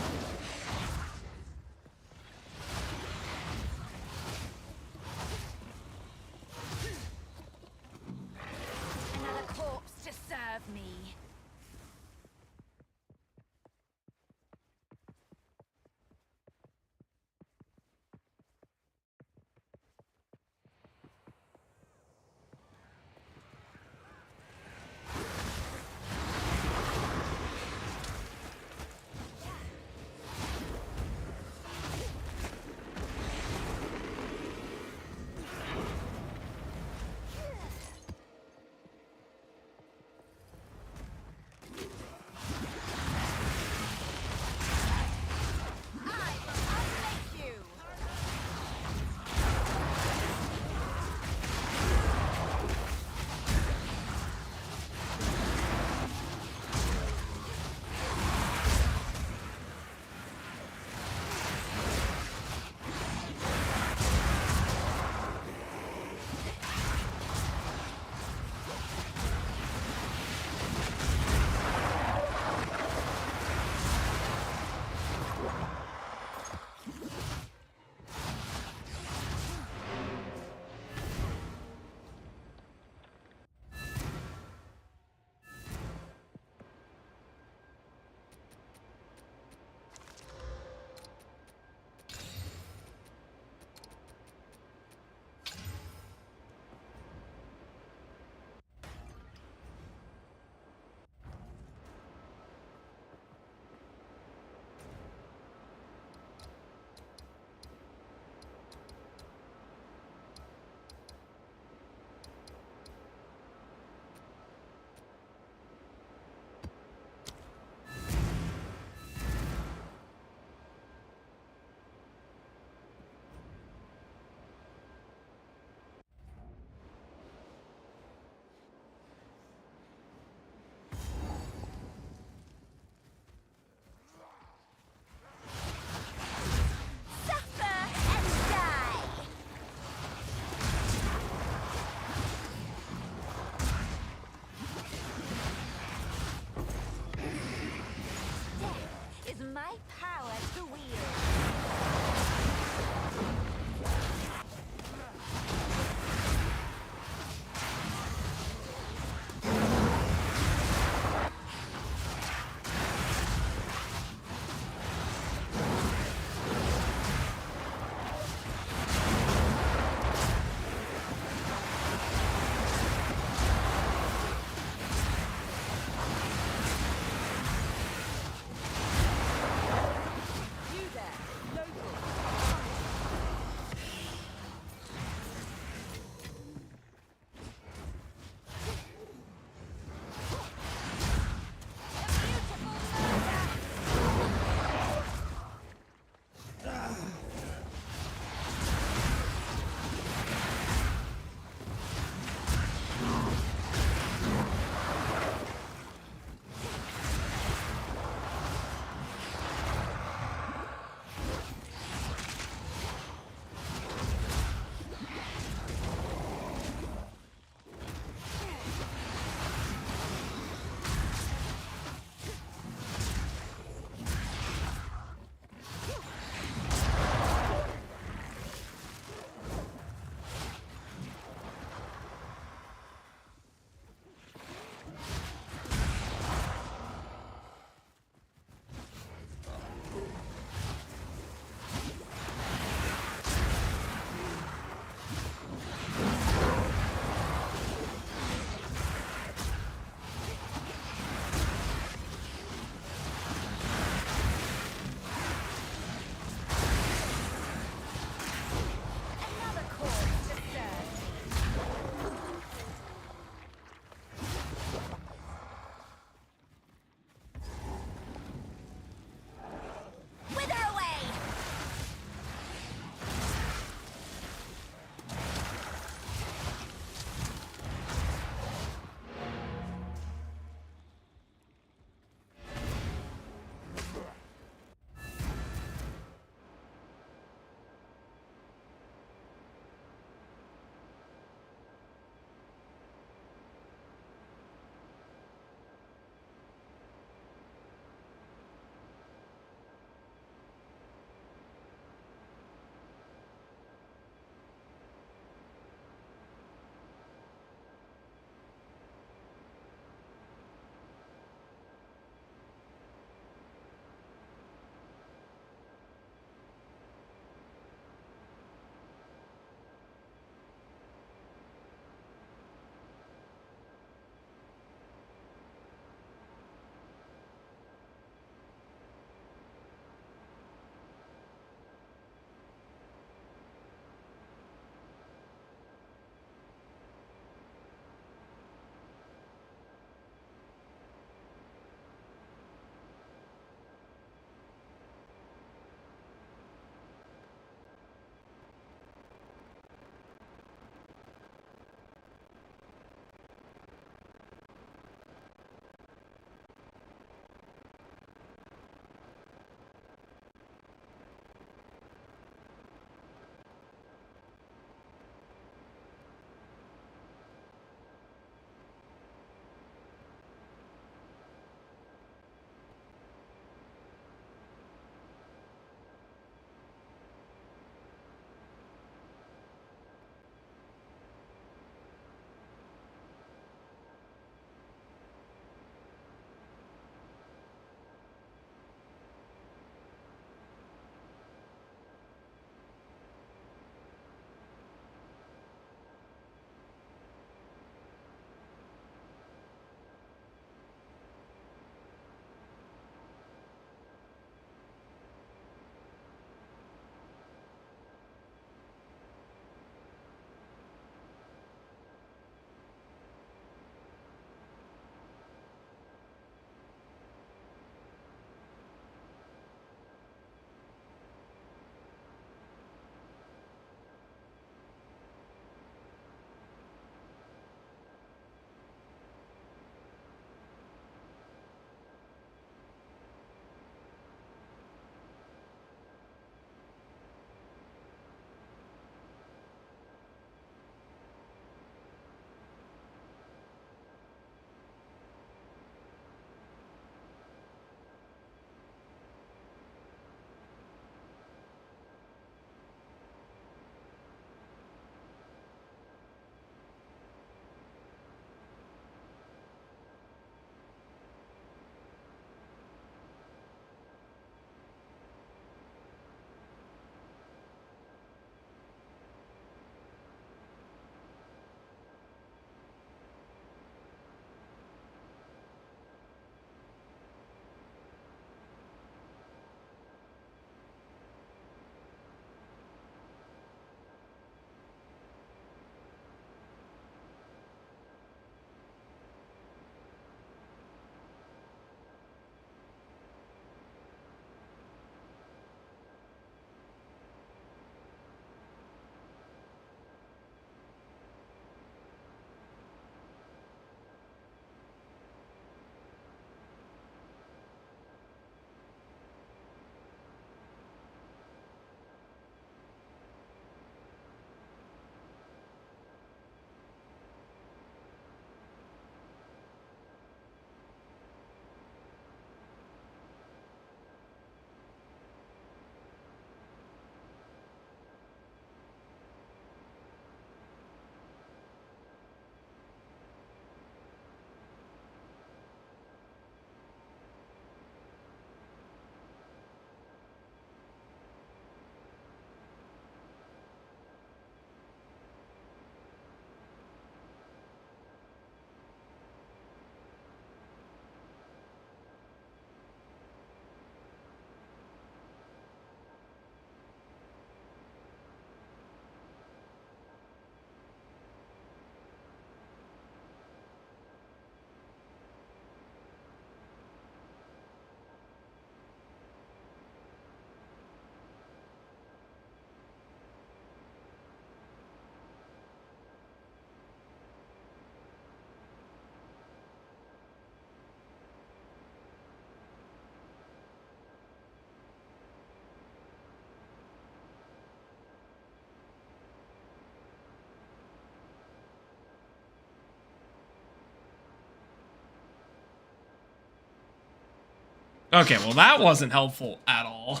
Okay, well that wasn't helpful at all.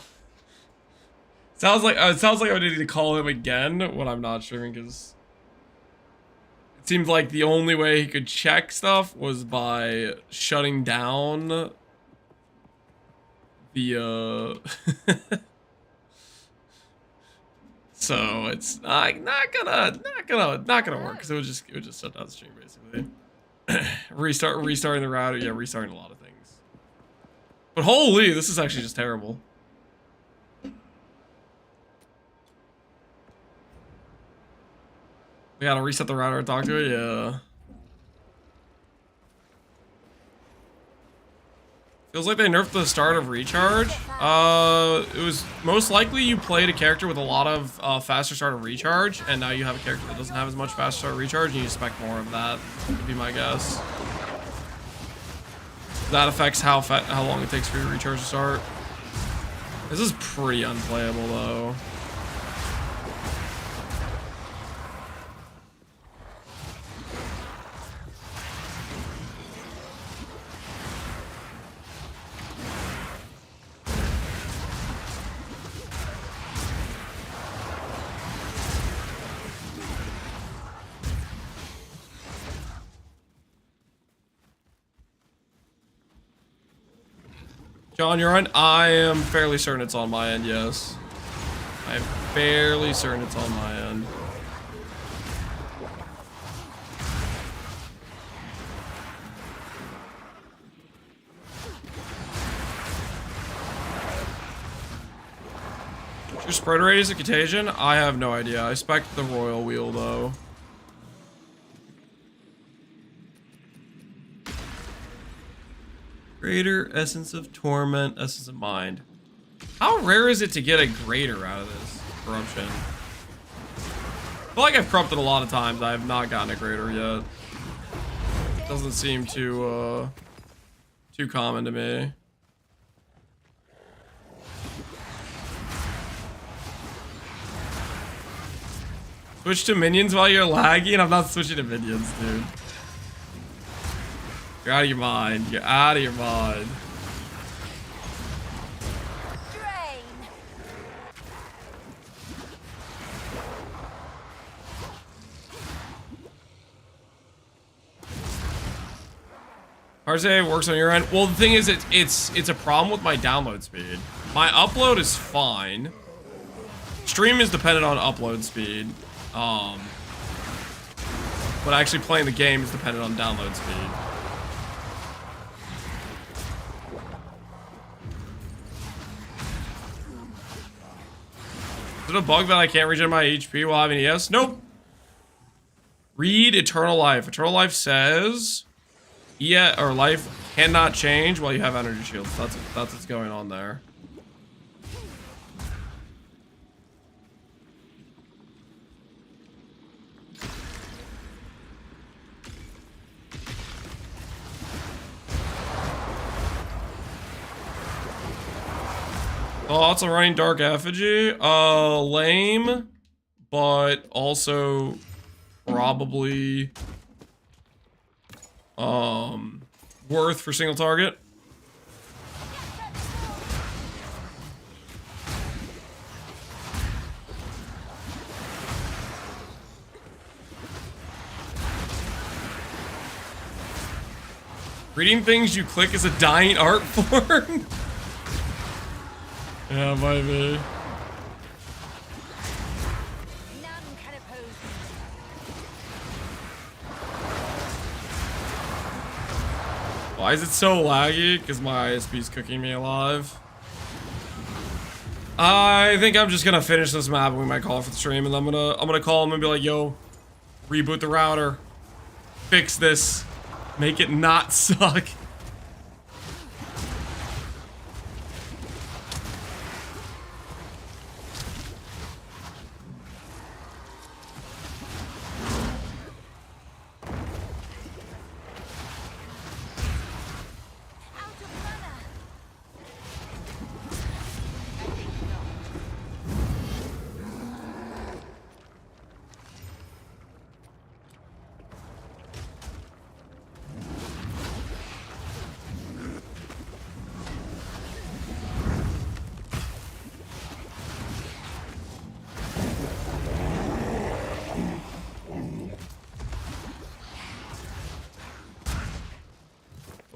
Sounds like I would need to call him again when I'm not streaming, because it seemed like the only way he could check stuff was by shutting down the so it's not gonna work, because it would just shut down the stream basically. restarting the router, yeah, restarting a lot of things. But holy, this is actually just terrible. We gotta reset the router and talk to it, yeah. Feels like they nerfed the start of recharge. It was most likely you played a character with a lot of faster start of recharge, and now you have a character that doesn't have as much faster start of recharge, and you expect more of that, would be my guess. That affects how long it takes for your recharge to start. This is pretty unplayable though. John, you're on? I am fairly certain it's on my end, yes. I am fairly certain it's on my end. Your spread rate is a contagion? I have no idea. I expect the royal wheel though. Greater, Essence of Torment, Essence of Mind. How rare is it to get a greater out of this corruption? I feel like I've corrupted a lot of times. I have not gotten a greater yet. Doesn't seem too common to me. Switch to minions while you're lagging? I'm not switching to minions, dude. You're out of your mind. You're out of your mind. Drain. RZA works on your end. Well, the thing is, it's a problem with my download speed. My upload is fine. Stream is dependent on upload speed. But actually playing the game is dependent on download speed. Is it a bug that I can't regen my HP while having ES? Nope. Read Eternal Life. Eternal Life says life cannot change while you have energy shields. That's what's going on there. Thoughts on running Dark Effigy? Lame, but also probably worth for single target. Reading things you click is a dying art form. Yeah, might be. None can oppose me. Why is it so laggy? Because my ISP is cooking me alive. I think I'm just gonna finish this map and we might call it for the stream, and I'm gonna call him and be like, yo, reboot the router. Fix this. Make it not suck.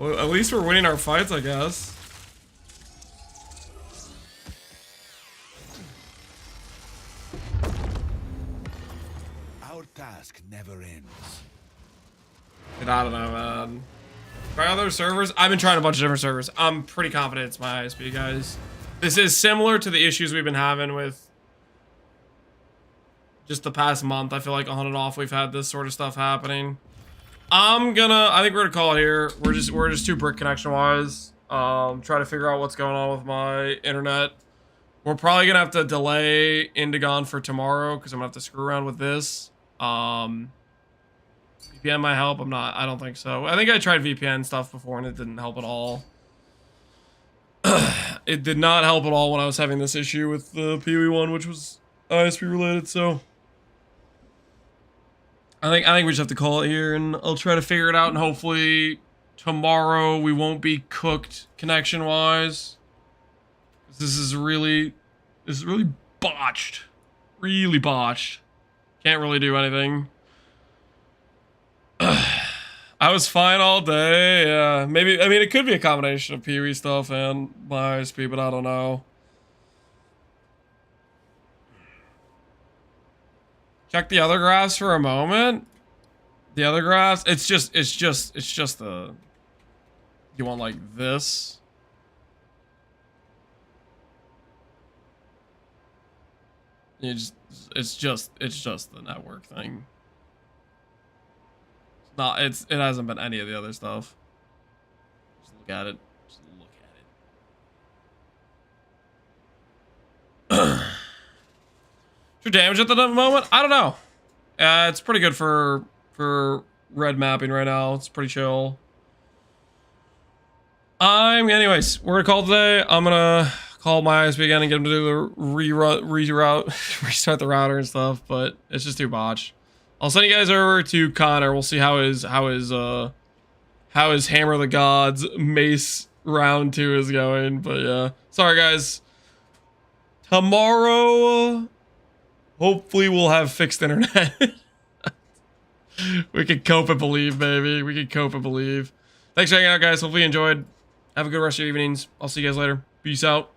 Well, at least we're winning our fights, I guess. Our task never ends. And I don't know, man. Try other servers? I've been trying a bunch of different servers. I'm pretty confident it's my ISP, guys. This is similar to the issues we've been having with just the past month. I feel like on and off we've had this sort of stuff happening. I think we're gonna call it here. We're just too brick connection wise. Try to figure out what's going on with my internet. We're probably gonna have to delay Indigon for tomorrow because I'm gonna have to screw around with this. VPN might help. I don't think so. I think I tried VPN stuff before and it didn't help at all. It did not help at all when I was having this issue with the PoE one, which was ISP related, so I think we just have to call it here, and I'll try to figure it out, and hopefully tomorrow we won't be cooked connection-wise. This is really botched. Really botched. Can't really do anything. I was fine all day. Yeah, maybe. I mean, it could be a combination of PoE stuff and my ISP, but I don't know. Check the other graphs for a moment. The other graphs, it's just the. You want like this? It's just the network thing. It hasn't been any of the other stuff. Just look at it. Just look at it. Your damage at the moment? I don't know. It's pretty good for red mapping right now. It's pretty chill. Anyways, we're gonna call today. I'm gonna call my ISP again and get him to do the restart the router and stuff, but it's just too botched. I'll send you guys over to Connor. We'll see how his Hammer of the Gods Mace round 2 is going. But yeah, sorry guys. Tomorrow, hopefully we'll have fixed internet. We can cope and believe, baby. We can cope and believe. Thanks for hanging out, guys. Hopefully you enjoyed. Have a good rest of your evenings. I'll see you guys later. Peace out.